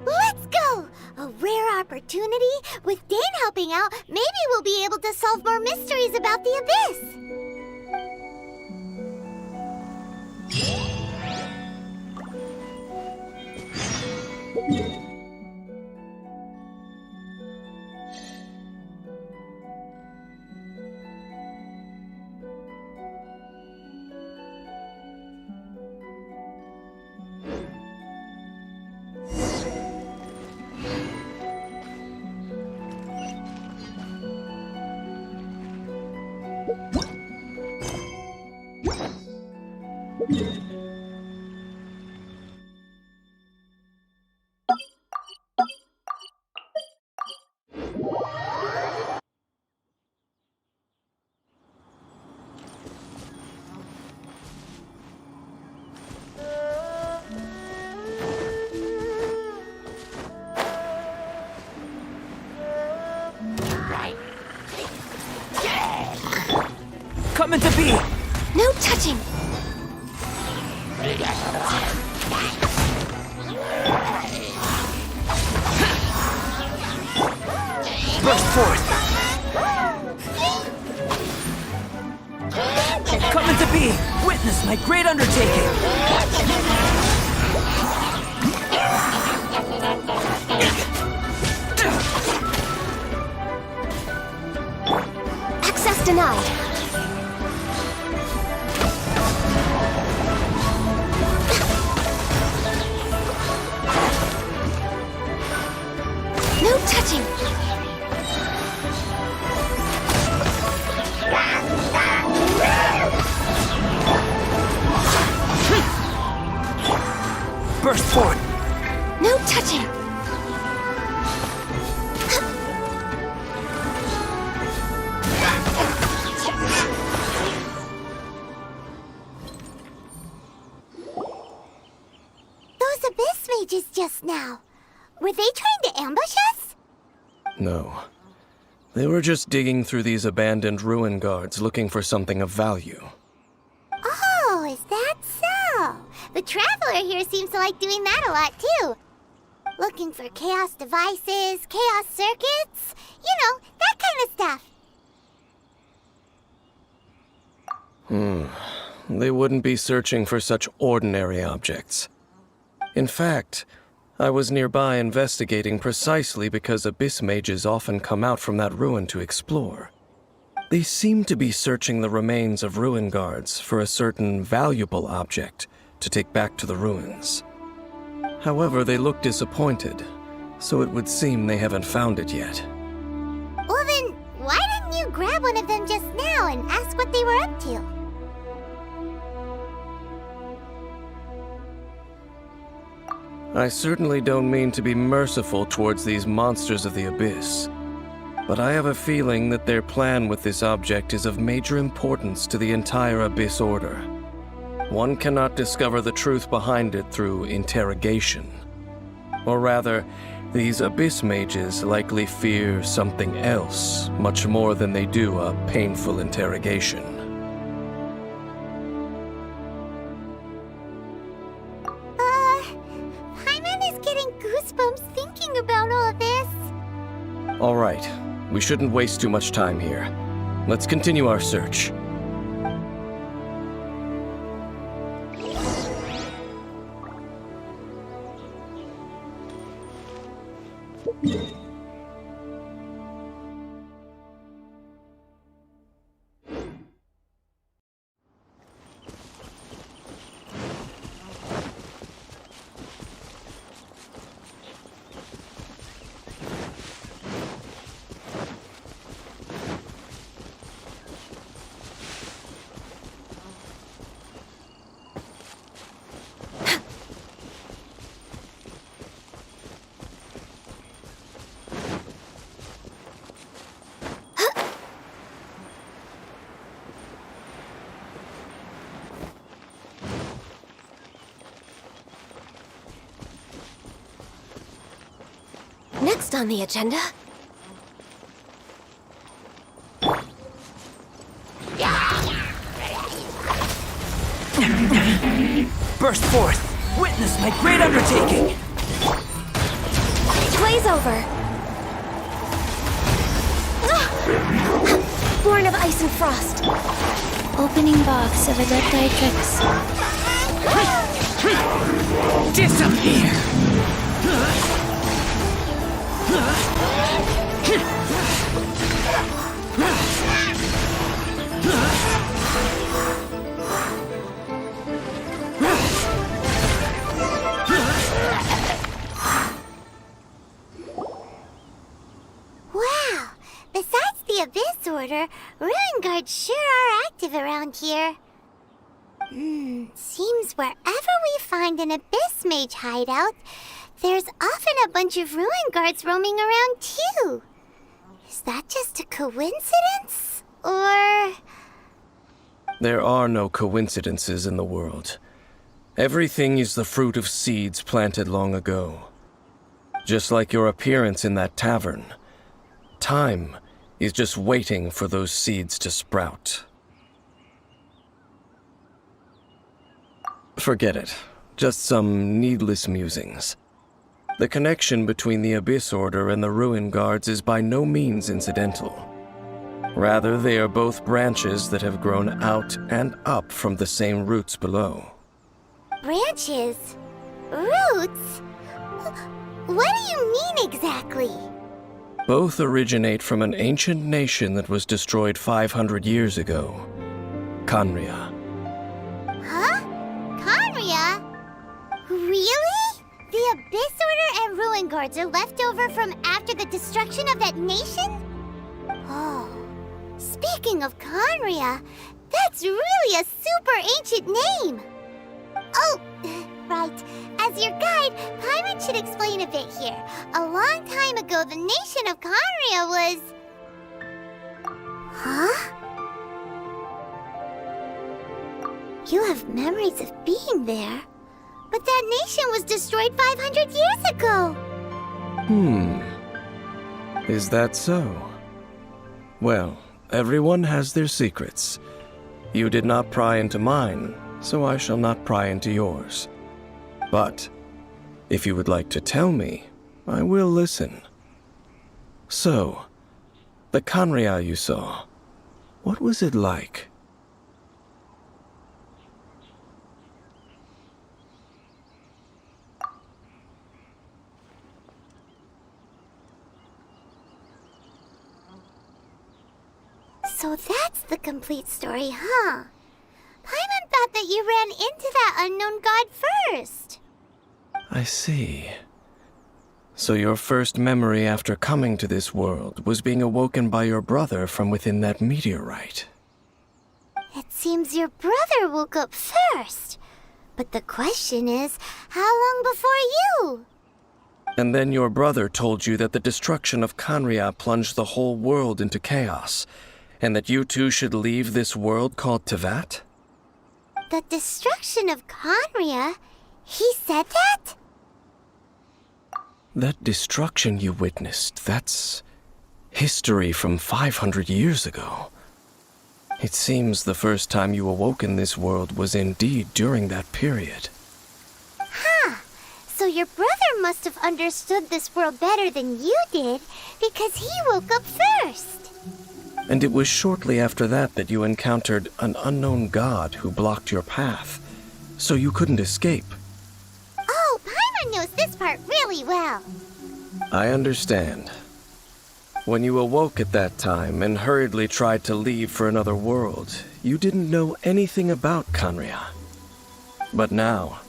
Let's go! A rare opportunity? With Dane helping out, maybe we'll be able to solve more mysteries about the Abyss. Coming to be! No touching! Burst forth! Coming to be! Witness my great undertaking! Access denied. No touching! Burst forward! No touching! Those Abyss mages just now. Were they trying to ambush us? No. They were just digging through these abandoned ruin guards looking for something of value. Oh, is that so? The Traveler here seems to like doing that a lot, too. Looking for chaos devices, chaos circuits, you know, that kind of stuff. They wouldn't be searching for such ordinary objects. In fact, I was nearby investigating precisely because Abyss mages often come out from that ruin to explore. They seem to be searching the remains of ruin guards for a certain valuable object to take back to the ruins. However, they look disappointed, so it would seem they haven't found it yet. Well then, why didn't you grab one of them just now and ask what they were up to? I certainly don't mean to be merciful towards these monsters of the Abyss, but I have a feeling that their plan with this object is of major importance to the entire Abyss Order. One cannot discover the truth behind it through interrogation. Or rather, these Abyss mages likely fear something else much more than they do a painful interrogation. Thinking about all of this. All right, we shouldn't waste too much time here. Let's continue our search. Next on the agenda... Burst forth! Witness my great undertaking! Blaze over! Born of ice and frost. Opening box of Adepti Tricks. Disappear! Wow! Besides the Abyss Order, Ruin Guards sure are active around here. Seems wherever we find an Abyss Mage hideout, there's often a bunch of Ruin Guards roaming around too. Is that just a coincidence? Or... There are no coincidences in the world. Everything is the fruit of seeds planted long ago. Just like your appearance in that tavern. Time is just waiting for those seeds to sprout. Forget it. Just some needless musings. The connection between the Abyss Order and the Ruin Guards is by no means incidental. Rather, they are both branches that have grown out and up from the same roots below. branches? Roots? What do you mean exactly? Both originate from an ancient nation that was destroyed 500 years ago. Khaenri'ah. Huh? Khaenri'ah? Really? The Abyss Order and Ruin Guards are left over from after the destruction of that nation? Oh. Speaking of Khaenri'ah, that's really a super ancient name! Oh, right. As your guide, Paimon should explain a bit here. A long time ago, the nation of Khaenri'ah was... Huh? You have memories of being there. But that nation was destroyed 500 years ago! Is that so? Well, everyone has their secrets. You did not pry into mine, so I shall not pry into yours. But, if you would like to tell me, I will listen. So, the Khaenri'ah you saw, what was it like? So that's the complete story, huh? Paimon thought that you ran into that unknown god first. I see. So your first memory after coming to this world was being awoken by your brother from within that meteorite. It seems your brother woke up first. But the question is, how long before you? And then your brother told you that the destruction of Khaenri'ah plunged the whole world into chaos, and that you two should leave this world called Teyvat? The destruction of Khaenri'ah? He said that? That destruction you witnessed, that's history from 500 years ago. It seems the first time you awoke in this world was indeed during that period. Huh. So your brother must have understood this world better than you did, because he woke up first. And it was shortly after that that you encountered an unknown god who blocked your path, so you couldn't escape. Oh, Paimon knows this part really well. I understand. When you awoke at that time and hurriedly tried to leave for another world, you didn't know anything about Khaenri'ah. But now,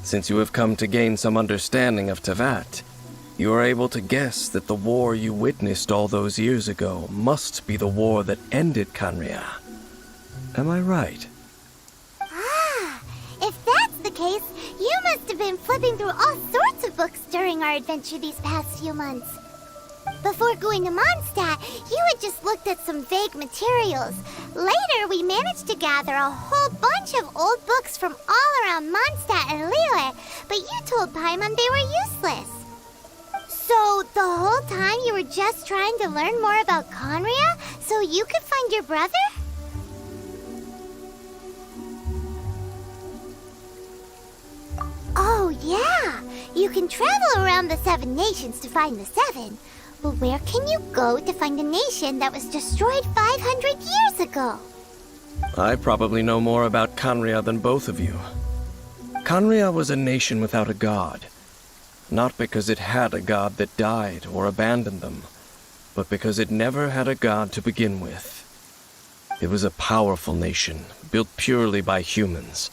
since you have come to gain some understanding of Teyvat, you are able to guess that the war you witnessed all those years ago must be the war that ended Khaenri'ah. Am I right? Ah, if that's the case, you must have been flipping through all sorts of books during our adventure these past few months. Before going to Mondstadt, you had just looked at some vague materials. Later, we managed to gather a whole bunch of old books from all around Mondstadt and Liyue, but you told Paimon they were useless. So, the whole time you were just trying to learn more about Conria so you could find your brother? Oh, yeah! You can travel around the 7 nations to find the 7. But where can you go to find a nation that was destroyed 500 years ago? I probably know more about Conria than both of you. Conria was a nation without a god. Not because it had a god that died or abandoned them, but because it never had a god to begin with. It was a powerful nation, built purely by humans.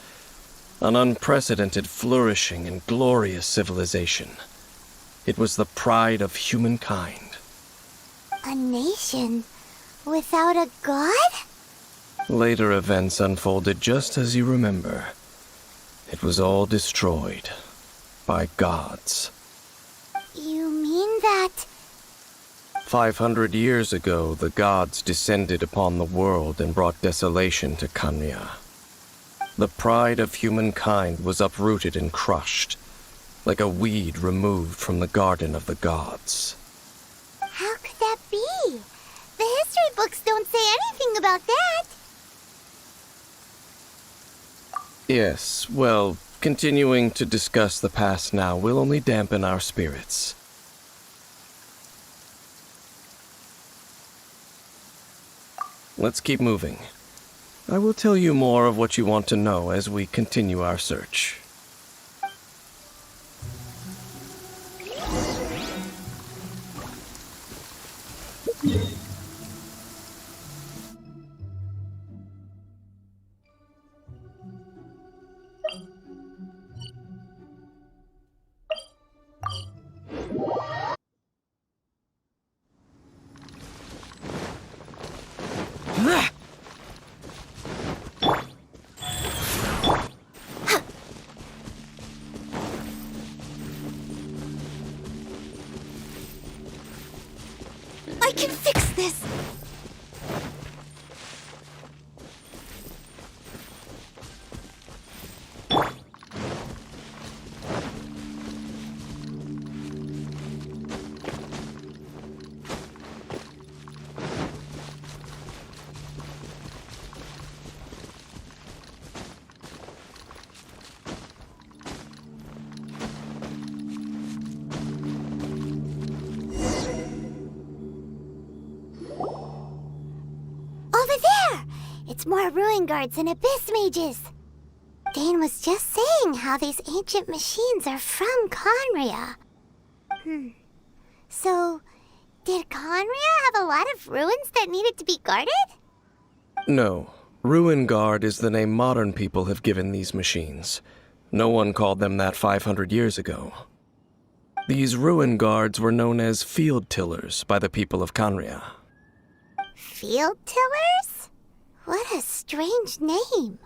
An unprecedented, flourishing, and glorious civilization. It was the pride of humankind. A nation without a god? Later events unfolded just as you remember. It was all destroyed by gods. You mean that... 500 years ago, the gods descended upon the world and brought desolation to Conria. The pride of humankind was uprooted and crushed, like a weed removed from the garden of the gods. How could that be? The history books don't say anything about that. Yes, well, continuing to discuss the past now will only dampen our spirits. Let's keep moving. I will tell you more of what you want to know as we continue our search. I can fix this! It's more ruin guards and abyss mages. Dane was just saying how these ancient machines are from Conria. So, did Conria have a lot of ruins that needed to be guarded? No. Ruin Guard is the name modern people have given these machines. No one called them that 500 years ago. These ruin guards were known as field tillers by the people of Conria. Field tillers? What a strange name.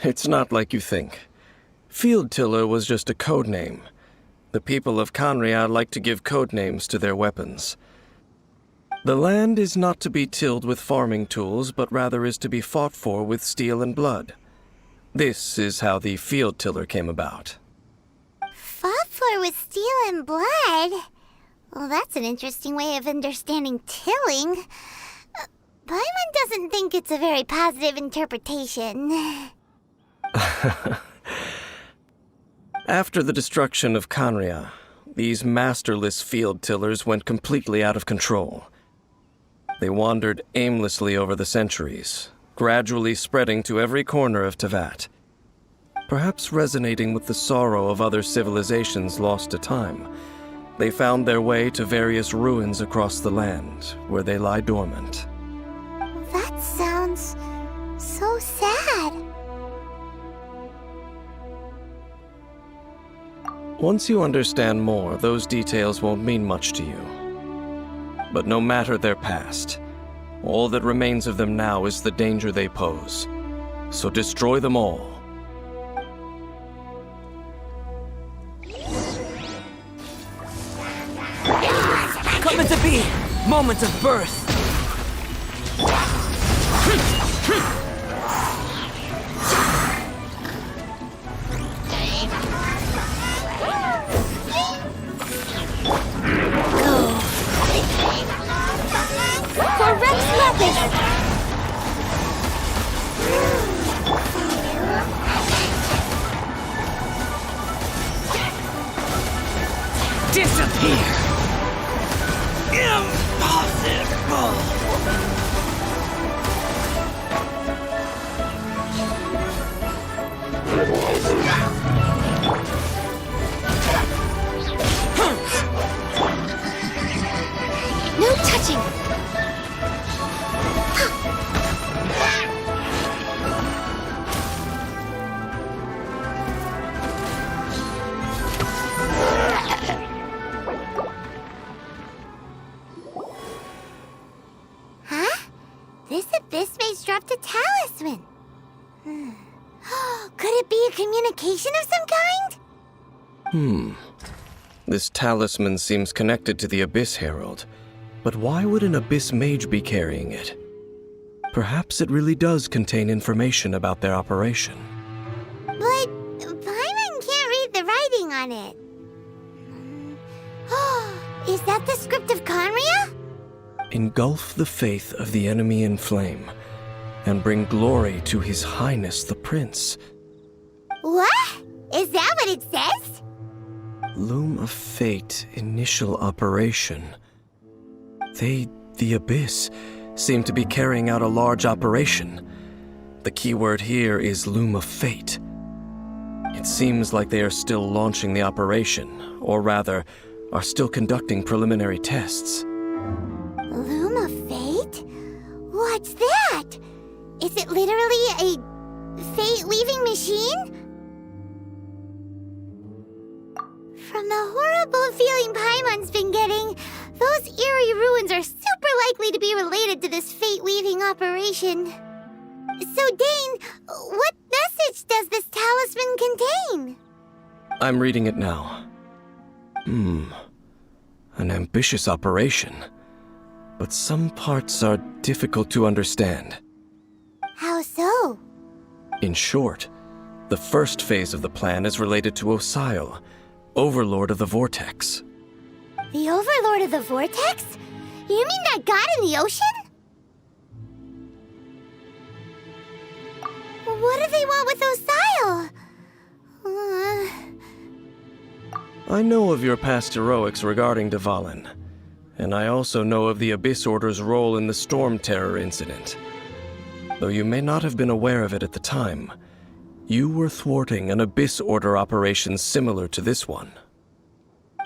It's not like you think. Field tiller was just a code name. The people of Conria like to give code names to their weapons. The land is not to be tilled with farming tools, but rather is to be fought for with steel and blood. This is how the field tiller came about. Fought for with steel and blood? Well, that's an interesting way of understanding tilling. Paimon doesn't think it's a very positive interpretation. After the destruction of Conria, these masterless field tillers went completely out of control. They wandered aimlessly over the centuries, gradually spreading to every corner of Teyvat. Perhaps resonating with the sorrow of other civilizations lost to time, they found their way to various ruins across the land, where they lie dormant. That sounds so sad. Once you understand more, those details won't mean much to you. But no matter their past, all that remains of them now is the danger they pose. So destroy them all. Coming to be! Moment of birth! disappear! Impossible! No touching! Huh? This abyss maze dropped a talisman. Could it be a communication of some kind? This talisman seems connected to the Abyss Herald. But why would an Abyss Mage be carrying it? Perhaps it really does contain information about their operation. But Paimon can't read the writing on it. Is that the script of Conria? Engulf the faith of the enemy in flame, and bring glory to His Highness the Prince. What? Is that what it says? Loom of Fate initial operation. They, the Abyss, seem to be carrying out a large operation. The keyword here is Loom of Fate. It seems like they are still launching the operation, or rather, are still conducting preliminary tests. Loom of Fate? What's that? Is it literally a fate-weaving machine? From the horrible feeling Paimon's been getting, those eerie ruins are super likely to be related to this fate-weaving operation. So, Dane, what message does this talisman contain? I'm reading it now. An ambitious operation. But some parts are difficult to understand. How so? In short, the first phase of the plan is related to Osile, Overlord of the Vortex. The Overlord of the Vortex? You mean that god in the ocean? What do they want with Osile? I know of your past heroics regarding Dvalin, and I also know of the Abyss Order's role in the Storm Terror incident. Though you may not have been aware of it at the time, you were thwarting an Abyss Order operation similar to this one.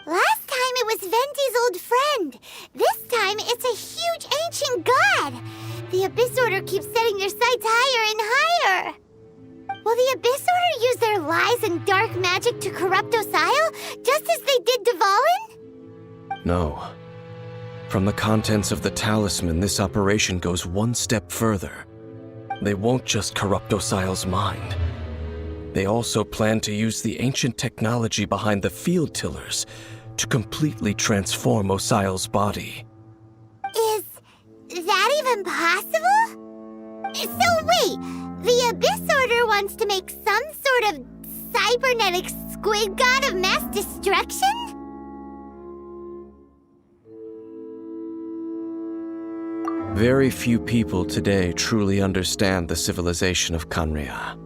Last time it was Venti's old friend. This time it's a huge ancient god. The Abyss Order keeps setting their sights higher and higher. Will the Abyss Order use their lies and dark magic to corrupt Osile, just as they did Dvalin? No. From the contents of the talisman, this operation goes one step further. They won't just corrupt Osile's mind. They also plan to use the ancient technology behind the field tillers to completely transform Osile's body. Is that even possible? So wait, the Abyss Order wants to make some sort of cybernetic squid god of mass destruction? Very few people today truly understand the civilization of Conria.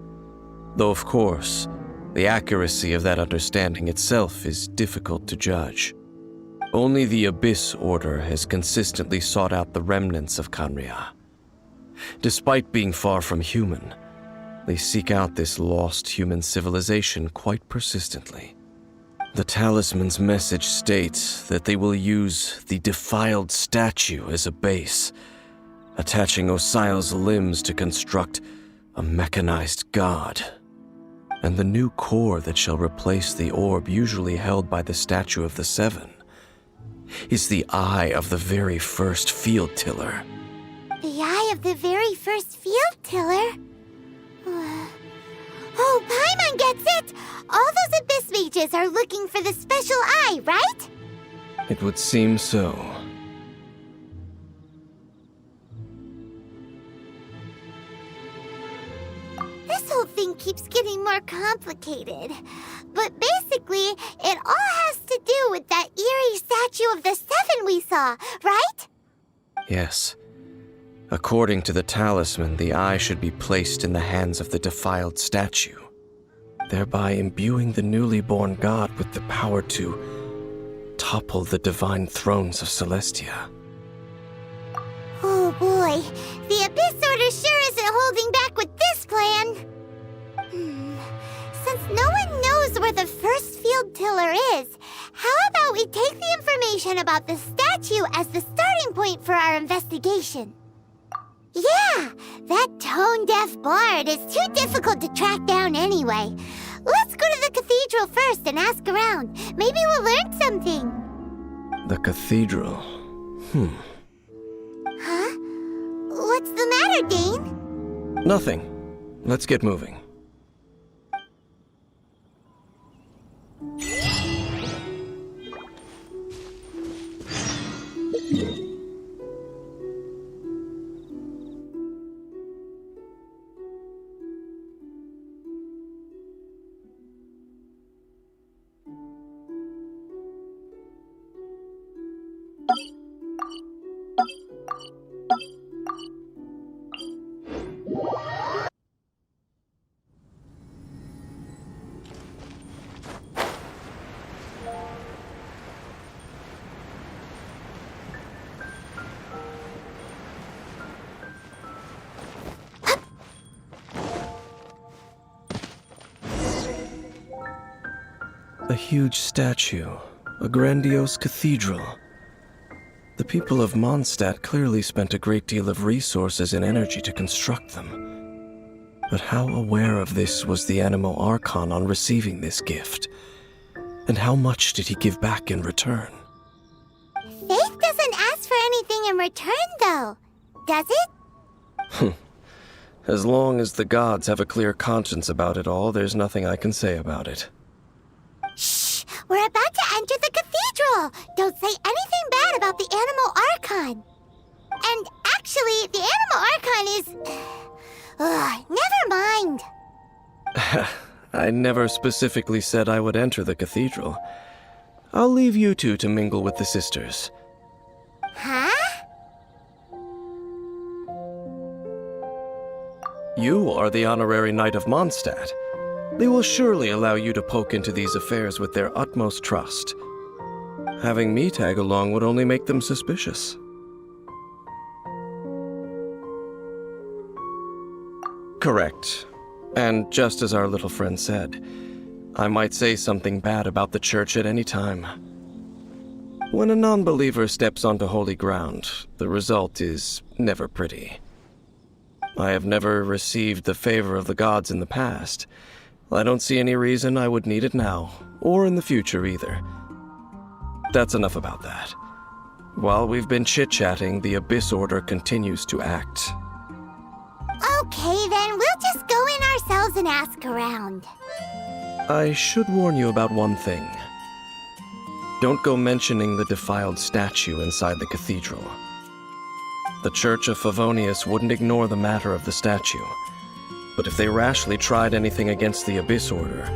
Though, of course, the accuracy of that understanding itself is difficult to judge. Only the Abyss Order has consistently sought out the remnants of Conria. Despite being far from human, they seek out this lost human civilization quite persistently. The talisman's message states that they will use the defiled statue as a base, attaching Osile's limbs to construct a mechanized god. And the new core that shall replace the orb usually held by the Statue of the Seven is the eye of the very first field tiller. The eye of the very first field tiller? Oh, Paimon gets it! All those Abyss mages are looking for the special eye, right? It would seem so. This whole thing keeps getting more complicated. But basically, it all has to do with that eerie Statue of the Seven we saw, right? Yes. According to the talisman, the eye should be placed in the hands of the defiled statue, thereby imbuing the newly born god with the power to topple the divine thrones of Celestia. Oh boy, the Abyss Order sure isn't holding back with this plan. Since no one knows where the first field tiller is, how about we take the information about the statue as the starting point for our investigation? Yeah, that tone-deaf bard is too difficult to track down anyway. Let's go to the cathedral first and ask around. Maybe we'll learn something. The cathedral. Huh? What's the matter, Dane? Nothing. Let's get moving. A huge statue, a grandiose cathedral. The people of Mondstadt clearly spent a great deal of resources and energy to construct them. But how aware of this was the Animo Archon on receiving this gift? And how much did he give back in return? Faith doesn't ask for anything in return, though, does it? As long as the gods have a clear conscience about it all, there's nothing I can say about it. Shh! We're about to enter the cathedral! Don't say anything bad about the Animo Archon! And actually, the Animo Archon is... never mind! I never specifically said I would enter the cathedral. I'll leave you two to mingle with the sisters. Huh? You are the honorary Knight of Mondstadt. They will surely allow you to poke into these affairs with their utmost trust. Having me tag along would only make them suspicious. Correct. And just as our little friend said, I might say something bad about the church at any time. When a non-believer steps onto holy ground, the result is never pretty. I have never received the favor of the gods in the past. I don't see any reason I would need it now, or in the future either. That's enough about that. While we've been chit-chatting, the Abyss Order continues to act. Okay, then we'll just go in ourselves and ask around. I should warn you about one thing. Don't go mentioning the defiled statue inside the cathedral. The Church of Favonius wouldn't ignore the matter of the statue. But if they rashly tried anything against the Abyss Order,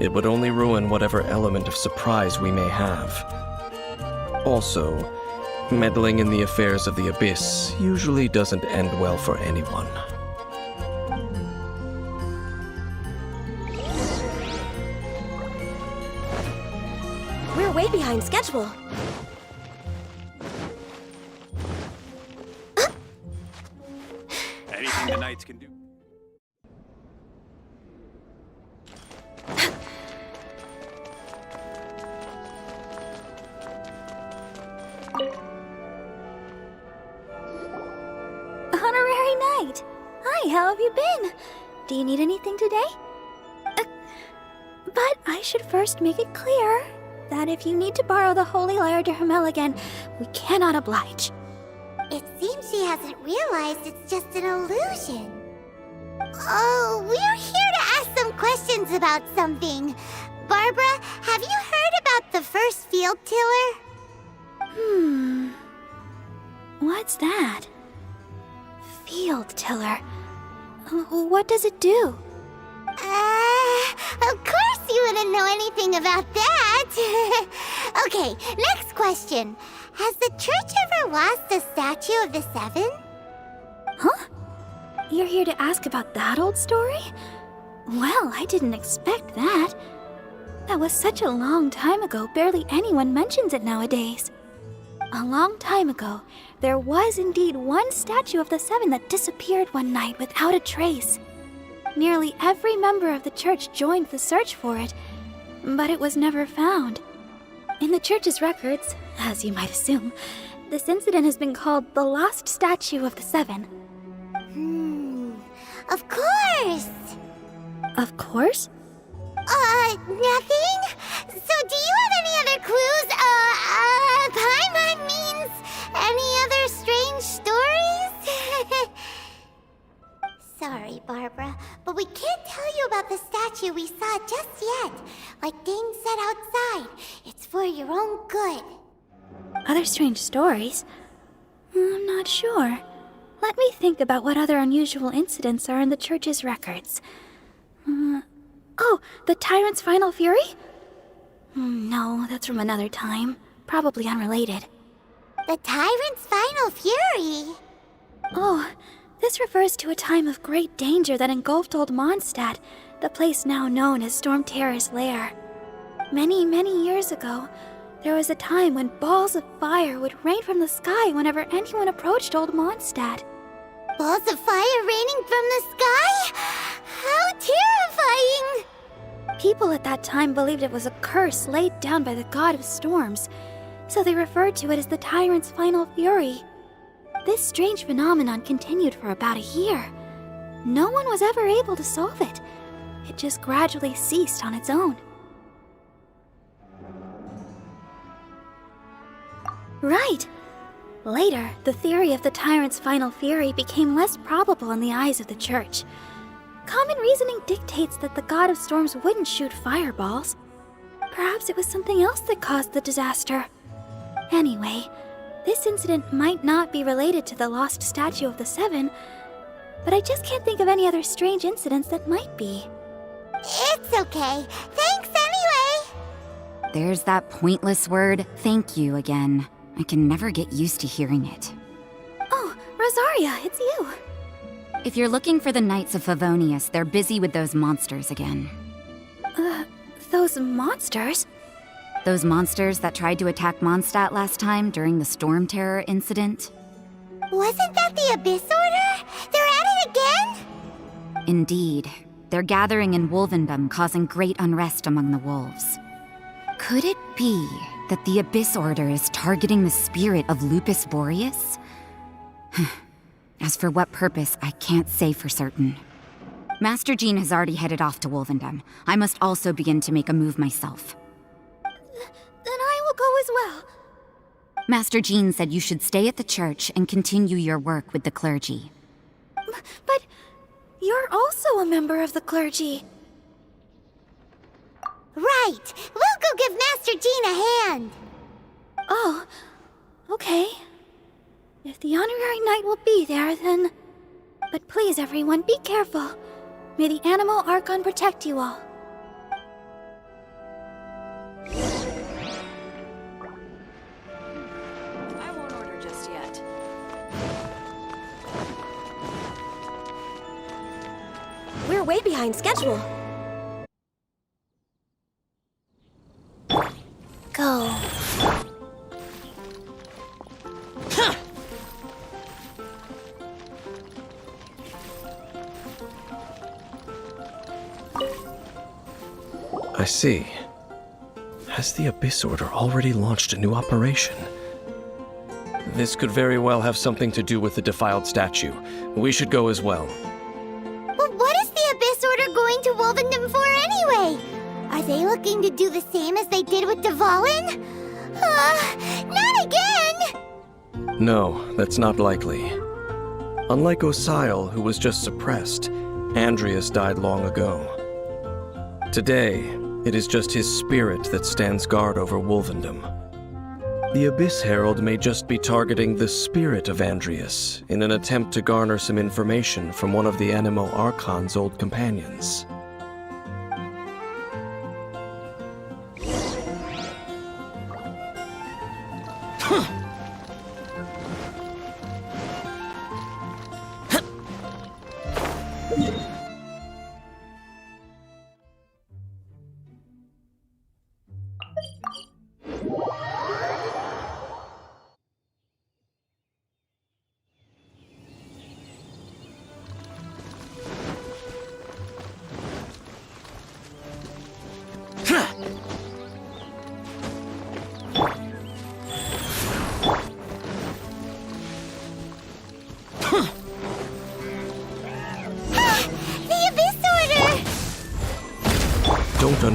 it would only ruin whatever element of surprise we may have. Also, meddling in the affairs of the Abyss usually doesn't end well for anyone. We're way behind schedule. Anything the Knights can do. Honorary Knight! Hi, how have you been? Do you need anything today? But I should first make it clear that if you need to borrow the Holy Lyre to Hermel again, we cannot oblige. It seems she hasn't realized it's just an illusion. Oh, we're here to ask some questions about something. Barbara, have you heard about the first field tiller? What's that? Field tiller. What does it do? Of course you wouldn't know anything about that. Okay, next question. Has the church ever lost a statue of the Seven? Huh? You're here to ask about that old story? Well, I didn't expect that. That was such a long time ago, barely anyone mentions it nowadays. A long time ago, there was indeed one statue of the Seven that disappeared one night without a trace. Nearly every member of the church joined the search for it, but it was never found. In the church's records, as you might assume, this incident has been called the Lost Statue of the Seven. Of course! Of course? Nothing? So do you have any other clues? Paimon means any other strange stories? Sorry, Barbara, but we can't tell you about the statue we saw just yet. Like Dane said outside, it's for your own good. Other strange stories? I'm not sure. Let me think about what other unusual incidents are in the church's records. Oh, the Tyrant's Final Fury? No, that's from another time. Probably unrelated. The Tyrant's Final Fury? Oh, this refers to a time of great danger that engulfed Old Mondstadt, the place now known as Storm Terror's lair. Many, many years ago, there was a time when balls of fire would rain from the sky whenever anyone approached Old Mondstadt. Balls of fire raining from the sky? How terrifying! People at that time believed it was a curse laid down by the god of storms, so they referred to it as the Tyrant's Final Fury. This strange phenomenon continued for about a year. No one was ever able to solve it. It just gradually ceased on its own. Right! Later, the theory of the Tyrant's Final Fury became less probable in the eyes of the Church. Common reasoning dictates that the god of storms wouldn't shoot fireballs. Perhaps it was something else that caused the disaster. Anyway, this incident might not be related to the lost statue of the Seven, but I just can't think of any other strange incidents that might be. It's okay. Thanks anyway! There's that pointless word, thank you, again. I can never get used to hearing it. Oh, Rosaria, it's you. If you're looking for the Knights of Favonius, they're busy with those monsters again. Those monsters? Those monsters that tried to attack Mondstadt last time during the Storm Terror incident? Wasn't that the Abyss Order? They're at it again? Indeed. They're gathering in Wolvendom, causing great unrest among the wolves. Could it be that the Abyss Order is targeting the spirit of Lupus Boreas? As for what purpose, I can't say for certain. Master Jean has already headed off to Wolvendom. I must also begin to make a move myself. Then I will go as well. Master Jean said you should stay at the church and continue your work with the clergy. But you're also a member of the clergy. Right! We'll go give Master Jean a hand! Oh, okay. If the honorary knight will be there, then... But please, everyone, be careful. May the Animal Archon protect you all. I won't order just yet. We're way behind schedule. Go. I see. Has the Abyss Order already launched a new operation? This could very well have something to do with the defiled statue. We should go as well. But what is the Abyss Order going to Wolvendom for anyway? Are they looking to do the same as they did with Dvalin? Not again! No, that's not likely. Unlike Osile, who was just suppressed, Andreas died long ago. Today, it is just his spirit that stands guard over Wolvendom. The Abyss Herald may just be targeting the spirit of Andreas in an attempt to garner some information from one of the Animal Archon's old companions.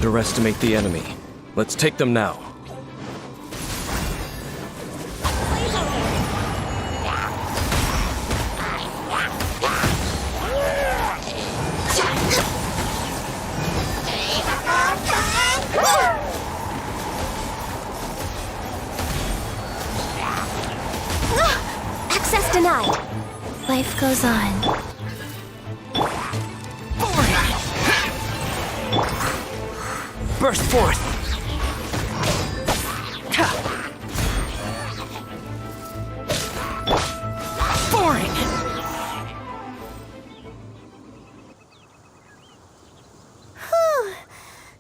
underestimate the enemy. Let's take them now. Access denied. Life goes on. Burst forth! Boring! Whew.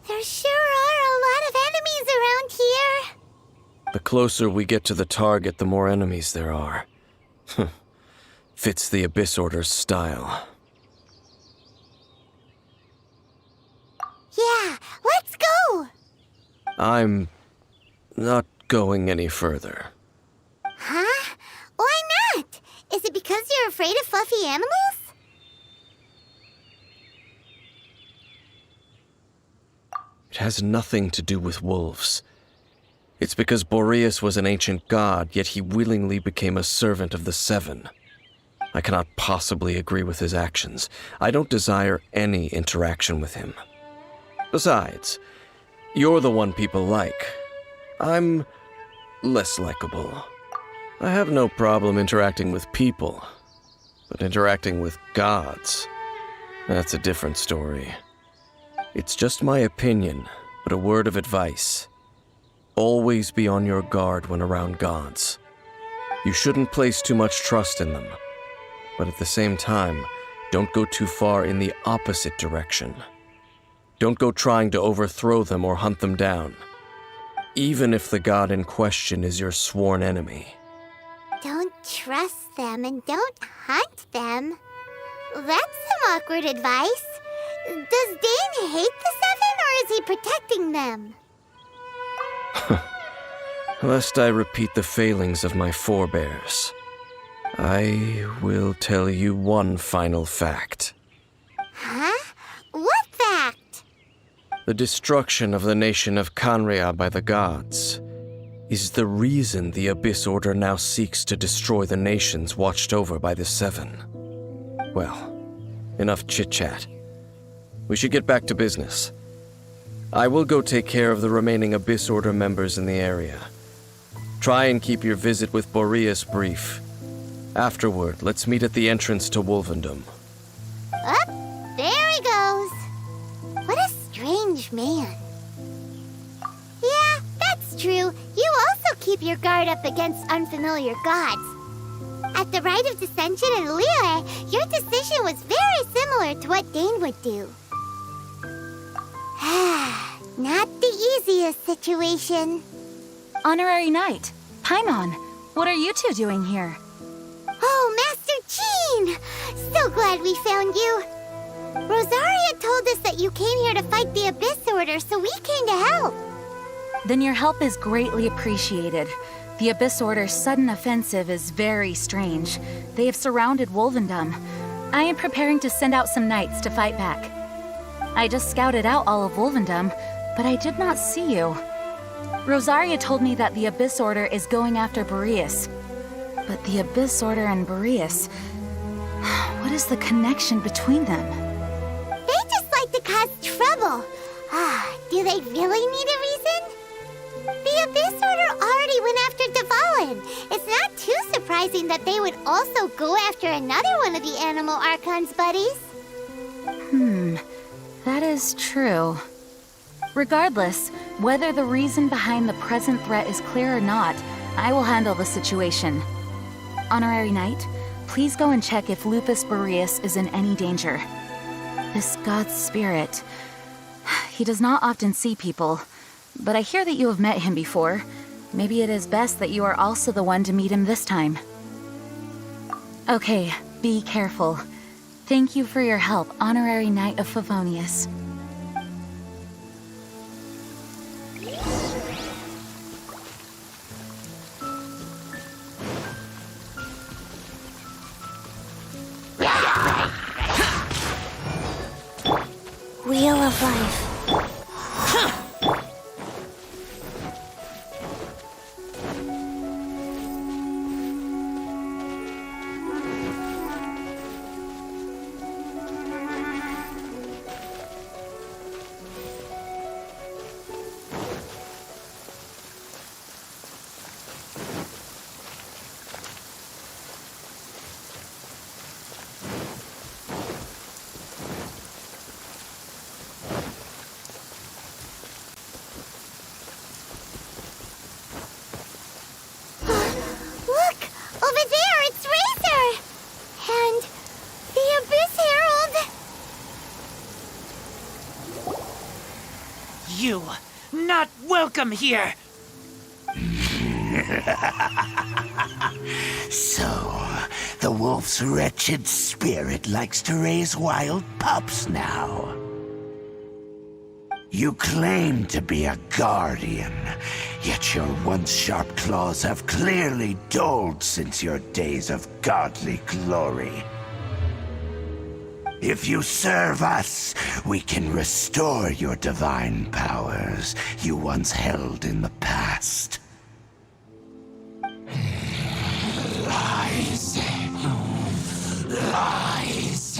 There sure are a lot of enemies around here. The closer we get to the target, the more enemies there are. Fits the Abyss Order's style. Yeah, let's go! I'm not going any further. Huh? Why not? Is it because you're afraid of fluffy animals? It has nothing to do with wolves. It's because Boreas was an ancient god, yet he willingly became a servant of the Seven. I cannot possibly agree with his actions. I don't desire any interaction with him. Besides, you're the one people like. I'm less likable. I have no problem interacting with people, but interacting with gods, that's a different story. It's just my opinion, but a word of advice. Always be on your guard when around gods. You shouldn't place too much trust in them, but at the same time, don't go too far in the opposite direction. Don't go trying to overthrow them or hunt them down, even if the god in question is your sworn enemy. Don't trust them and don't hunt them. That's some awkward advice. Does Dane hate the Seven, or is he protecting them? Lest I repeat the failings of my forebears, I will tell you one final fact. Huh? What fact? The destruction of the nation of Canrea by the gods is the reason the Abyss Order now seeks to destroy the nations watched over by the Seven. Well, enough chit-chat. We should get back to business. I will go take care of the remaining Abyss Order members in the area. Try and keep your visit with Boreas brief. Afterward, let's meet at the entrance to Wolvendom. Up, there he goes. What a strange man. Yeah, that's true. You also keep your guard up against unfamiliar gods. At the Rite of Dissension in Liyue, your decision was very similar to what Dane would do. Not the easiest situation. Honorary Knight, Paimon, what are you two doing here? Oh, Master Jean! So glad we found you. Rosaria told us that you came here to fight the Abyss Order, so we came to help. Then your help is greatly appreciated. The Abyss Order's sudden offensive is very strange. They have surrounded Wolvendom. I am preparing to send out some knights to fight back. I just scouted out all of Wolvendom, but I did not see you. Rosaria told me that the Abyss Order is going after Boreas. But the Abyss Order and Boreas... what is the connection between them? They just like to cause trouble. Do they really need a reason? The Abyss Order already went after Dvalin. It's not too surprising that they would also go after another one of the Animal Archon's buddies. That is true. Regardless, whether the reason behind the present threat is clear or not, I will handle the situation. Honorary Knight, please go and check if Lupus Boreas is in any danger. This god's spirit... he does not often see people, but I hear that you have met him before. Maybe it is best that you are also the one to meet him this time. Okay, be careful. Thank you for your help, Honorary Knight of Favonius. Wheel of Life. welcome here! So, the wolf's wretched spirit likes to raise wild pups now. You claim to be a guardian, yet your once sharp claws have clearly dulled since your days of godly glory. If you serve us, we can restore your divine powers you once held in the past. Lies. Lies.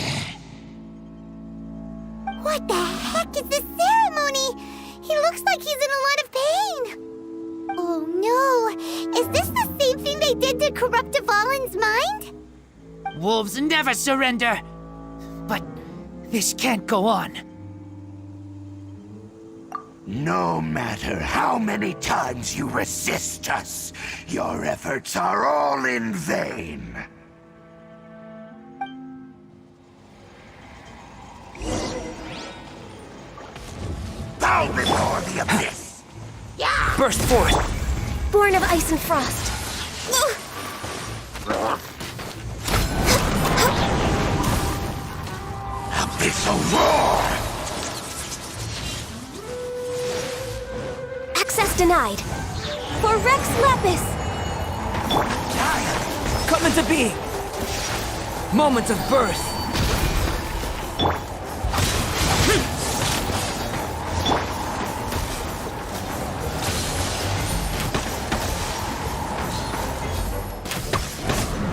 What the heck is this ceremony? He looks like he's in a lot of pain. Oh no, is this the same thing they did to corrupt Dvalin's mind? Wolves never surrender! But this can't go on. No matter how many times you resist us, your efforts are all in vain. Bow before the abyss! Burst forth! Born of ice and frost. Abyssal roar! Access denied. For Rex Lapis. Come into being! Moment of birth!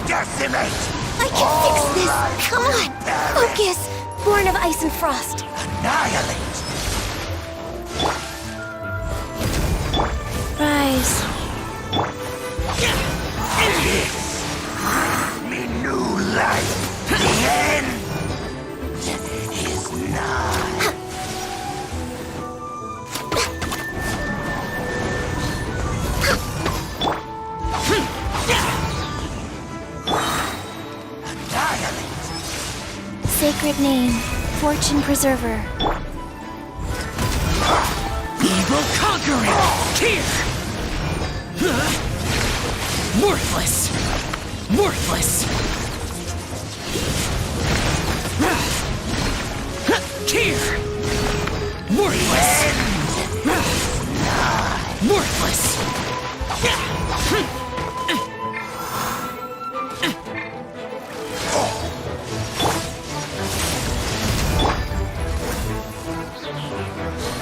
Decimate! I can fix this! Come on! Focus! Born of ice and frost. Annihilate! Rise. Me new life! The end is nigh! Sacred name, Fortune Preserver. Evil conquering! Here! Worthless! Worthless! Here! Worthless! Worthless!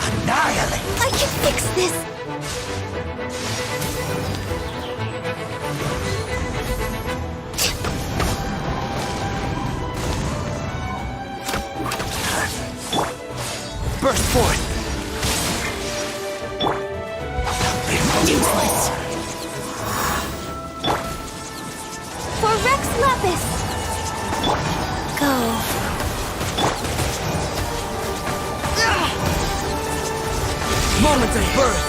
Annihilate! I can fix this! Burst forth! Useless! For Rex Lapis! Go. Moment of birth!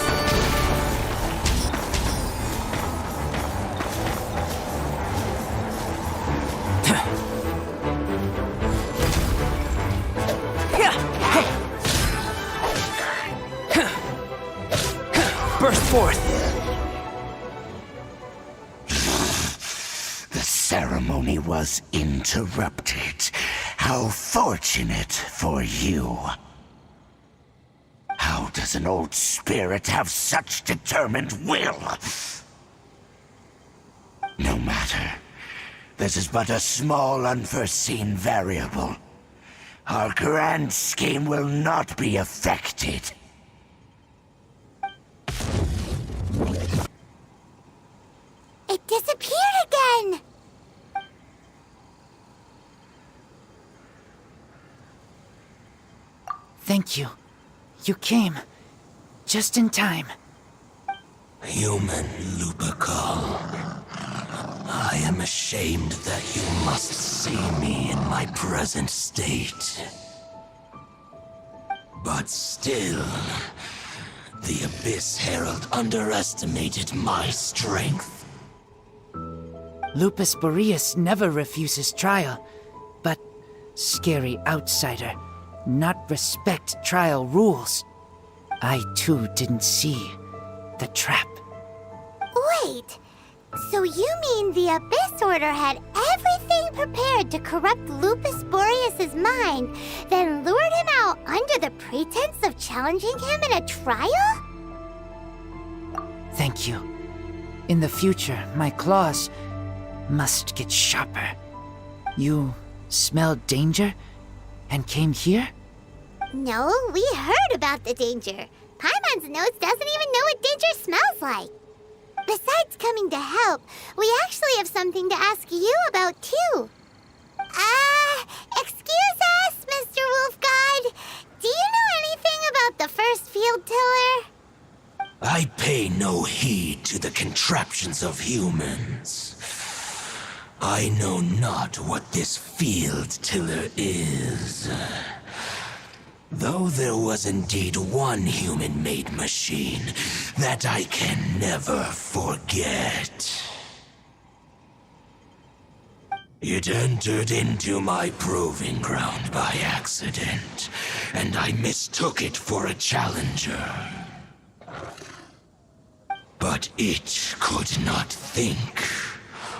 Burst forth! The ceremony was interrupted. How fortunate for you. How does an old spirit have such determined will? No matter. This is but a small unforeseen variable. Our grand scheme will not be affected. It disappeared again! Thank you. You came. Just in time. Human Lupercal. I am ashamed that you must see me in my present state. But still, the Abyss Herald underestimated my strength. Lupus Boreas never refuses trial, but scary outsider, not respect trial rules. I too didn't see the trap. Wait, so you mean the Abyss Order had everything prepared to corrupt Lupus Boreas's mind, then lured him out under the pretense of challenging him in a trial? Thank you. In the future, my claws must get sharper. You smelled danger and came here? No, we heard about the danger. Paimon's nose doesn't even know what danger smells like. Besides coming to help, we actually have something to ask you about, too. Excuse us, Mr. Wolf God. Do you know anything about the first field tiller? I pay no heed to the contraptions of humans. I know not what this field tiller is. Though there was indeed one human-made machine that I can never forget. It entered into my proving ground by accident, and I mistook it for a challenger. But it could not think,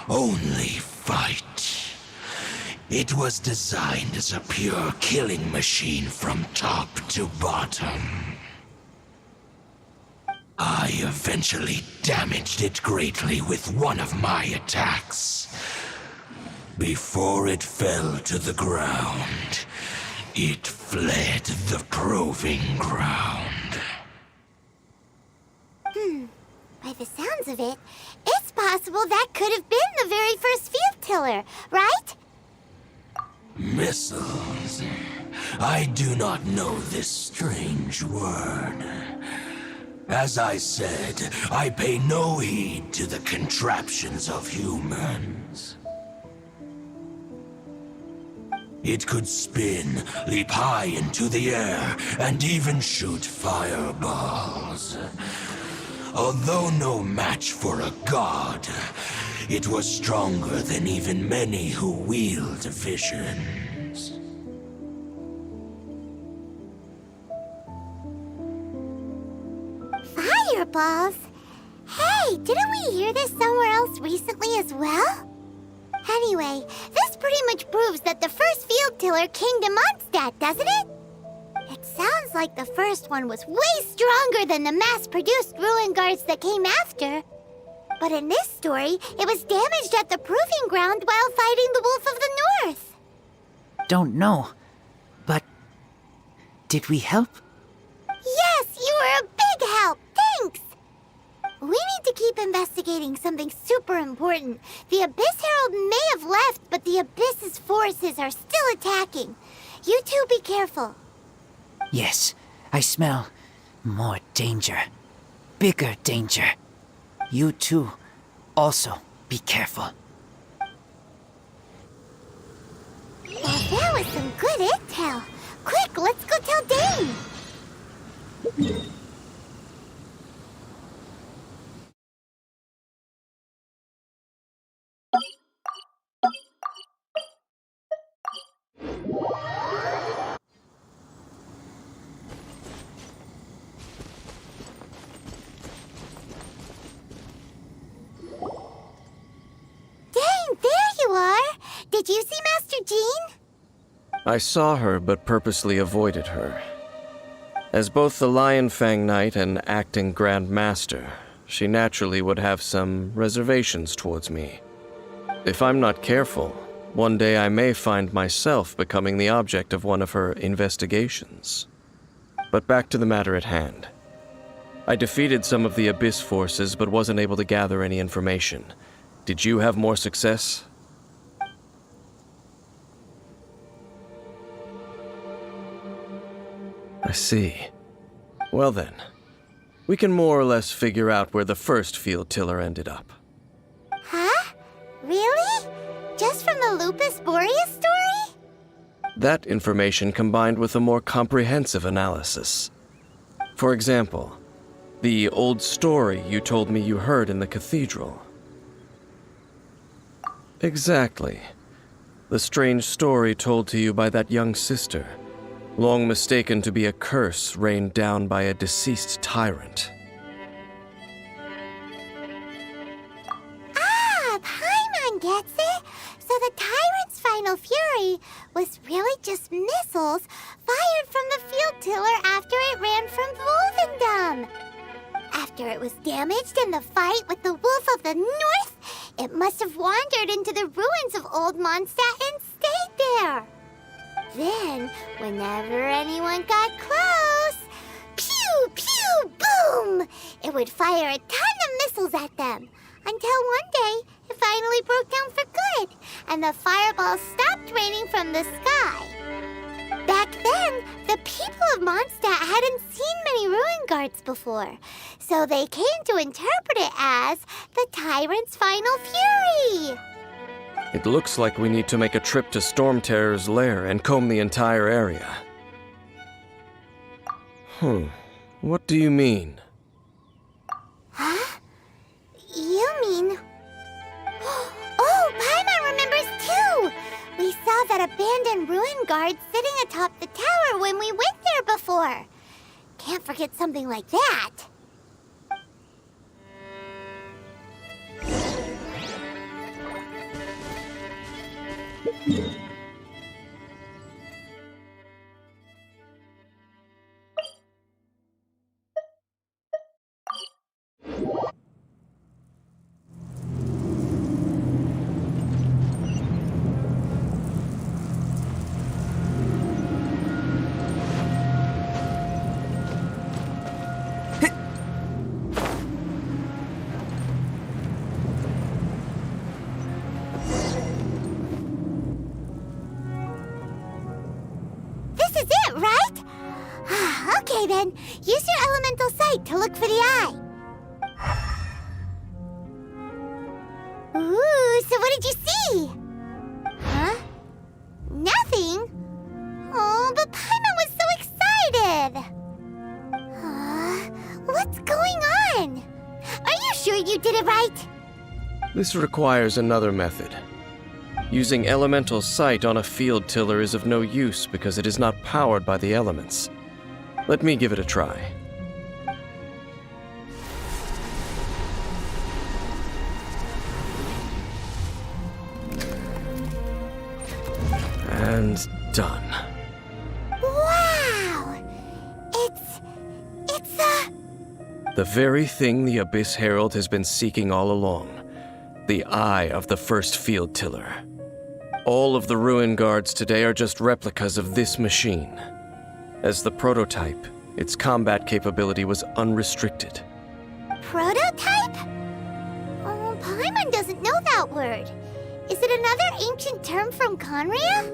only fight. It was designed as a pure killing machine from top to bottom. I eventually damaged it greatly with one of my attacks. Before it fell to the ground, it fled the proving ground. By the sounds of it, it's possible that could have been the very first field tiller, right? Missiles. I do not know this strange word. As I said, I pay no heed to the contraptions of humans. It could spin, leap high into the air, and even shoot fireballs. Although no match for a god, it was stronger than even many who wield visions. Fireballs? Hey, didn't we hear this somewhere else recently as well? Anyway, this pretty much proves that the first field tiller came to Mondstadt, doesn't it? It sounds like the first one was way stronger than the mass-produced ruin guards that came after. But in this story, it was damaged at the proving ground while fighting the Wolf of the North. Don't know, but did we help? Yes, you were a big help. Thanks. We need to keep investigating something super important. The Abyss Herald may have left, but the Abyss's forces are still attacking. You two be careful. Yes, I smell more danger. Bigger danger. You too, also be careful. Well, that was some good intel. Quick, let's go tell Dane. Did you see Master Jean? I saw her, but purposely avoided her. As both the Lion Fang Knight and acting Grand Master, she naturally would have some reservations towards me. If I'm not careful, one day I may find myself becoming the object of one of her investigations. But back to the matter at hand. I defeated some of the Abyss forces, but wasn't able to gather any information. Did you have more success? I see. Well then, we can more or less figure out where the first field tiller ended up. Huh? Really? Just from the Lupus Boreas story? That information combined with a more comprehensive analysis. For example, the old story you told me you heard in the cathedral. Exactly. The strange story told to you by that young sister, long mistaken to be a curse rained down by a deceased tyrant. gets it? So the Tyrant's final fury was really just missiles fired from the field tiller after it ran from Wolvendom. After it was damaged in the fight with the Wolf of the North, it must have wandered into the ruins of Old Mondstadt and stayed there. Then, whenever anyone got close, pew, pew, boom! It would fire a ton of missiles at them, until one day it finally broke down for good, and the fireballs stopped raining from the sky. Back then, the people of Mondstadt hadn't seen many ruin guards before, so they came to interpret it as the Tyrant's final fury. It looks like we need to make a trip to Storm Terror's lair and comb the entire area. What do you mean? Huh? You mean... Oh, Paimon remembers too! We saw that abandoned ruin guard sitting atop the tower when we went there before. Can't forget something like that. This is it, right? Okay then, use your elemental sight to look for the eye. Ooh, so what did you see? Huh? Nothing? Oh, but Paimon was so excited. What's going on? Are you sure you did it right? This requires another method. Using elemental sight on a field tiller is of no use because it is not powered by the elements. Let me give it a try. And done. Wow! It's The very thing the Abyss Herald has been seeking all along. The eye of the first field tiller. All of the ruin guards today are just replicas of this machine. As the prototype, its combat capability was unrestricted. prototype? Oh, Paimon doesn't know that word. Is it another ancient term from Conria?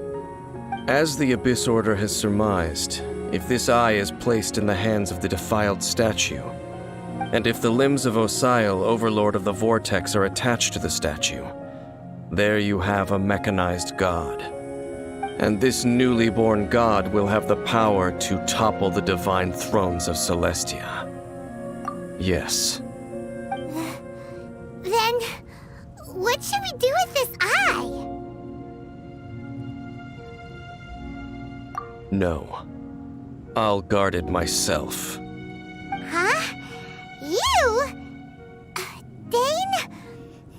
As the Abyss Order has surmised, if this eye is placed in the hands of the defiled statue, and if the limbs of Osiel, Overlord of the Vortex, are attached to the statue, there you have a mechanized god. And this newly born god will have the power to topple the divine thrones of Celestia. Yes. Then, what should we do with this eye? No. I'll guard it myself. Huh? You? Dane?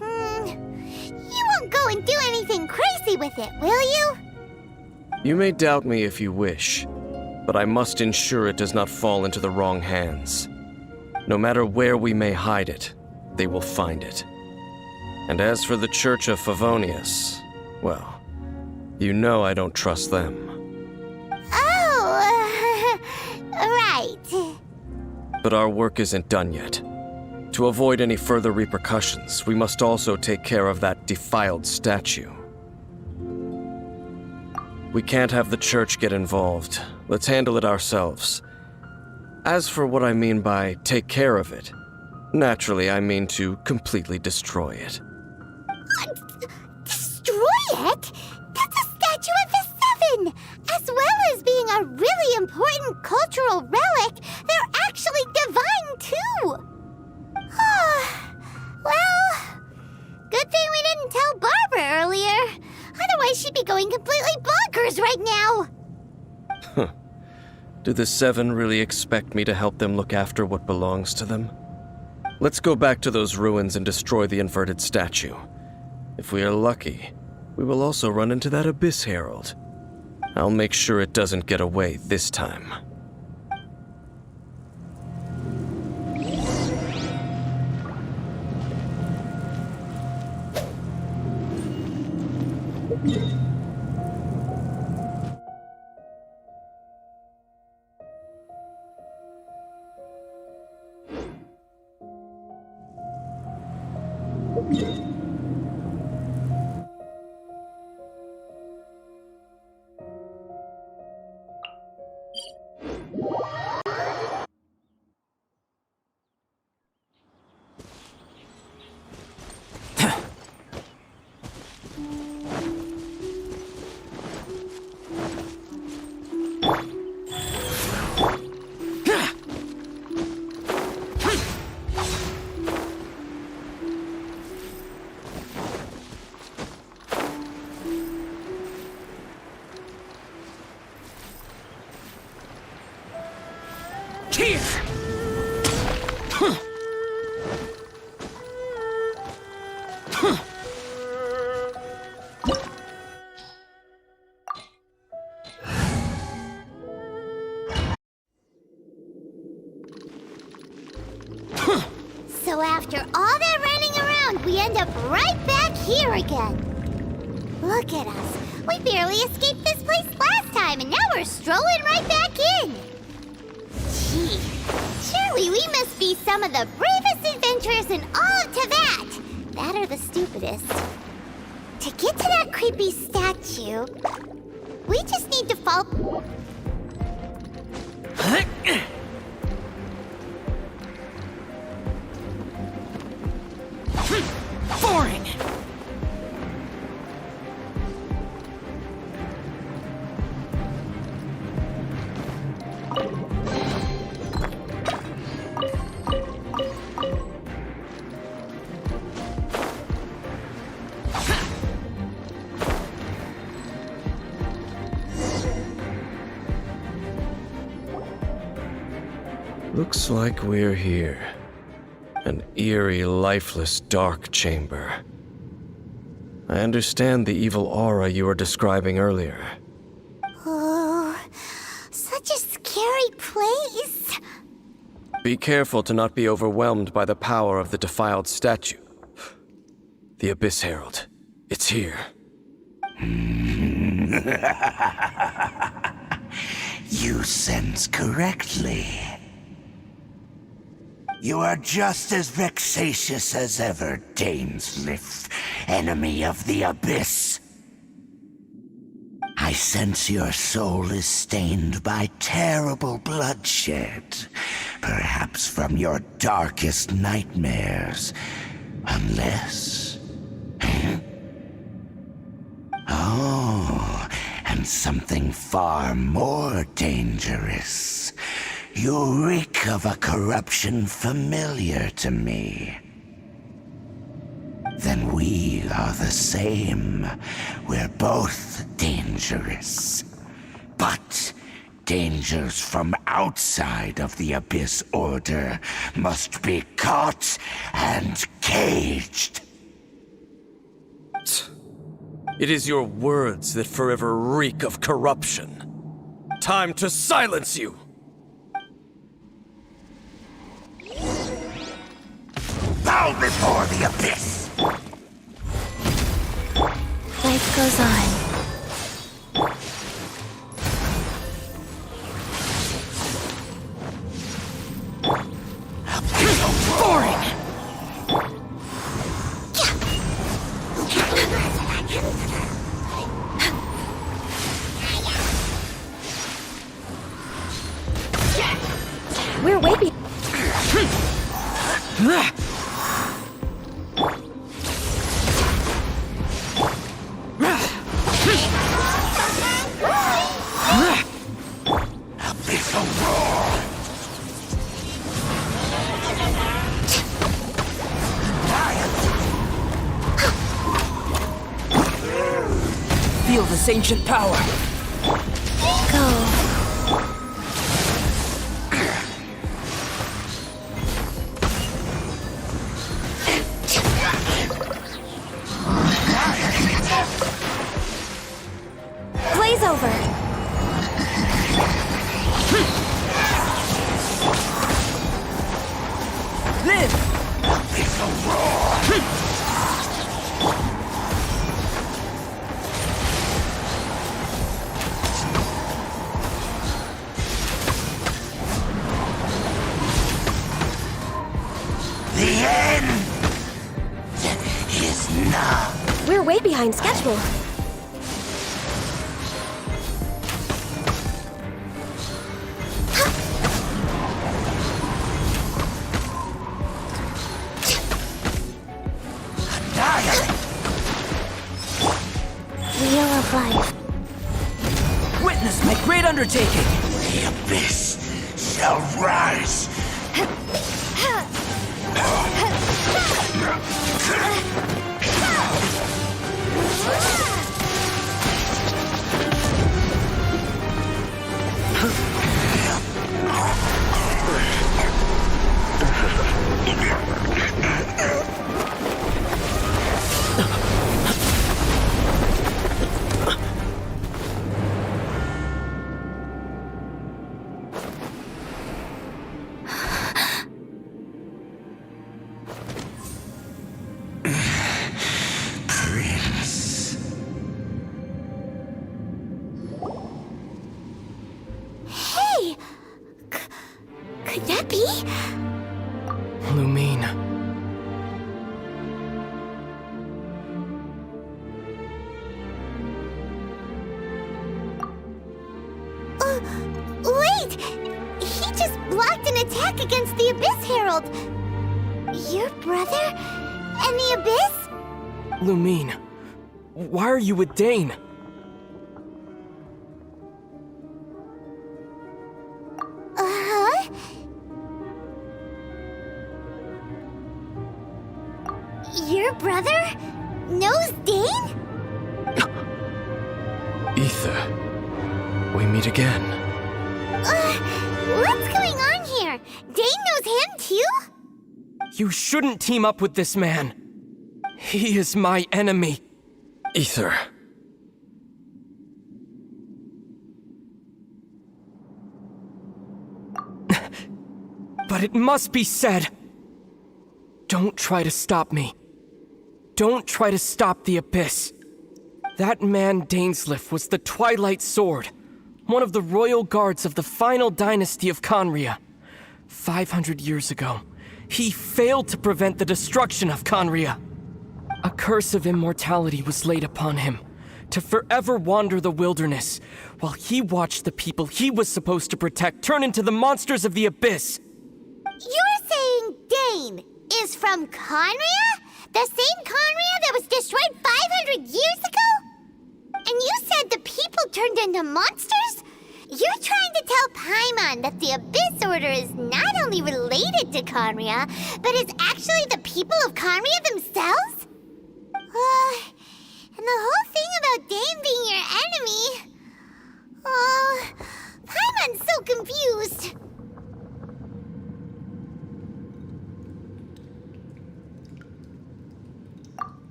You won't go and do anything crazy with it, will you? You may doubt me if you wish, but I must ensure it does not fall into the wrong hands. No matter where we may hide it, they will find it. And as for the Church of Favonius, well, you know I don't trust them. Oh, right. But our work isn't done yet. To avoid any further repercussions, we must also take care of that defiled statue. We can't have the church get involved. Let's handle it ourselves. As for what I mean by take care of it, naturally I mean to completely destroy it. Destroy it? That's a statue of the Seven! As well as being a really important cultural relic, they're actually divine too! Well, good thing we didn't tell Barbara earlier. Otherwise she'd be going completely bonkers right now! Do the Seven really expect me to help them look after what belongs to them? Let's go back to those ruins and destroy the inverted statue. If we are lucky, we will also run into that Abyss Herald. I'll make sure it doesn't get away this time. So after all that running around, we end up right back here again. Look at us. We barely escaped this place last time, and now we're strolling right back in. Gee, surely we must be some of the bravest adventurers in all of Teyvat. That or the stupidest. To get to that creepy statue, we just need to follow... Boring! Looks like we're here. An eerie, lifeless, dark chamber. I understand the evil aura you were describing earlier. Oh, such a scary place. Be careful to not be overwhelmed by the power of the defiled statue. The Abyss Herald. It's here. You sense correctly. You are just as vexatious as ever, Dainslif, enemy of the Abyss. I sense your soul is stained by terrible bloodshed, perhaps from your darkest nightmares, unless... Oh, and something far more dangerous. You reek of a corruption familiar to me. Then we are the same. We're both dangerous. But dangers from outside of the Abyss Order must be caught and caged. It is your words that forever reek of corruption. Time to silence you! Bow before the Abyss! Life goes on. Boring! We're waiting. Feel this ancient power. Go. We're way behind schedule. Wheel of Life. Witness my great undertaking! The abyss shall rise. Hey! Could that be? Lumine. Wait! He just blocked an attack against the Abyss Herald! Your brother? And the Abyss? Lumine. Why are you with Dane? Uh-huh? Your brother knows Dane? Ether. We meet again. What's going on here? Dane knows him too? You shouldn't team up with this man. He is my enemy. Ether. But it must be said. Don't try to stop me. Don't try to stop the Abyss. That man Dainsleif was the Twilight Sword, one of the royal guards of the final dynasty of Conria. 500 years ago, he failed to prevent the destruction of Conria. A curse of immortality was laid upon him, to forever wander the wilderness, while he watched the people he was supposed to protect turn into the monsters of the Abyss. You're saying Dane is from Conria? The same Conria that was destroyed 500 years ago? And you said the people turned into monsters? You're trying to tell Paimon that the Abyss Order is not only related to Conria, but is actually the people of Conria themselves? And the whole thing about Dane being your enemy... Paimon's so confused.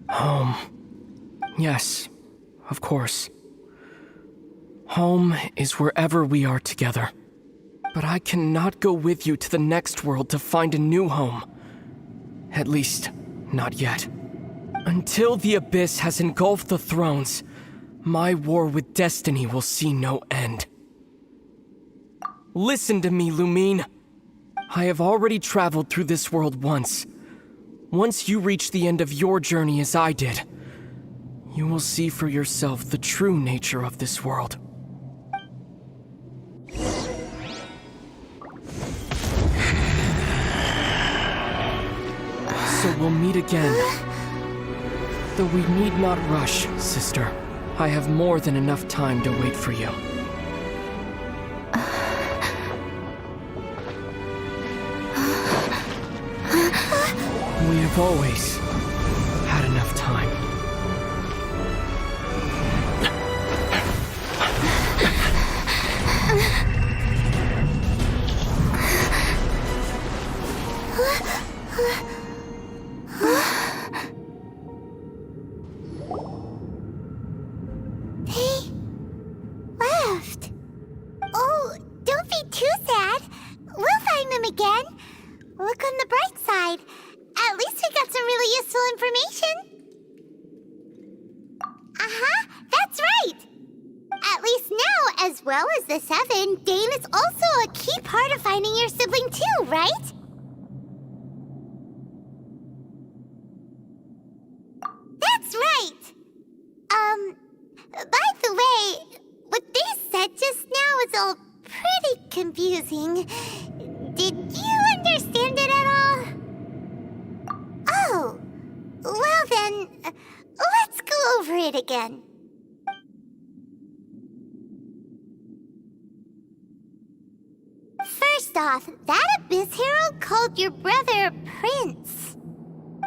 Home. Yes, of course. Home is wherever we are together. But I cannot go with you to the next world to find a new home. At least, not yet. Until the Abyss has engulfed the thrones, my war with destiny will see no end. Listen to me, Lumine. I have already traveled through this world once. Once you reach the end of your journey as I did, you will see for yourself the true nature of this world. So we'll meet again. Though we need not rush, sister. I have more than enough time to wait for you. We have always had enough time. They left. Oh, don't be too sad. We'll find them again. Look on the bright side. At least we got some really useful information. Uh-huh, that's right. At least now, as well as the Seven, Dane is also a key part of finding your sibling too, right? confusing. Did you understand it at all? Oh, well then, let's go over it again. First off, that Abyss Herald called your brother Prince.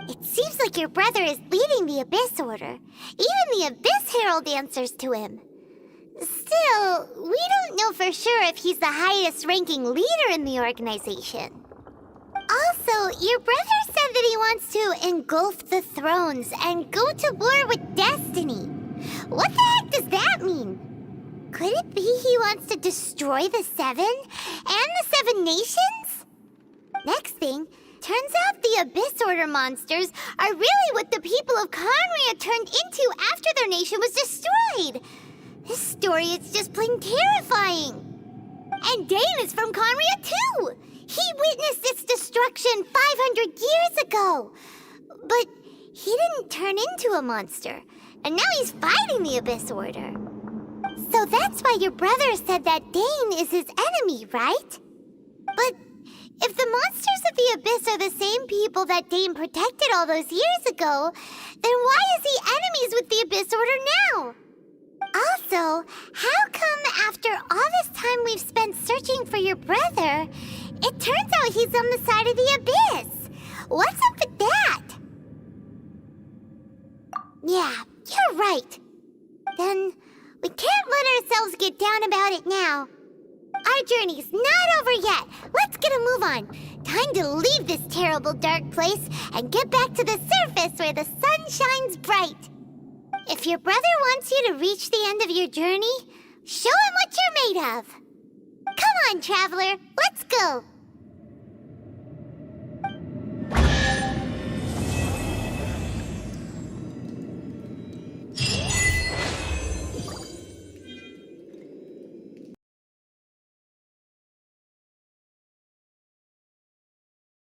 It seems like your brother is leading the Abyss Order. Even the Abyss Herald answers to him. Still, we don't know for sure if he's the highest-ranking leader in the organization. Also, your brother said that he wants to engulf the thrones and go to war with Destiny. What the heck does that mean? Could it be he wants to destroy the Seven and the Seven Nations? Next thing, turns out the Abyss Order monsters are really what the people of Conria turned into after their nation was destroyed. This story is just plain terrifying. And Dane is from Conria too. He witnessed its destruction 500 years ago. But he didn't turn into a monster. And now he's fighting the Abyss Order. So that's why your brother said that Dane is his enemy, right? But if the monsters of the Abyss are the same people that Dane protected all those years ago, then why is he enemies with the Abyss Order now? Also, how come after all this time we've spent searching for your brother, it turns out he's on the side of the Abyss? What's up with that? Yeah, you're right. Then we can't let ourselves get down about it now. Our journey's not over yet. Let's get a move on. Time to leave this terrible dark place and get back to the surface where the sun shines bright. If your brother wants you to reach the end of your journey, show him what you're made of. Come on, traveler, let's go.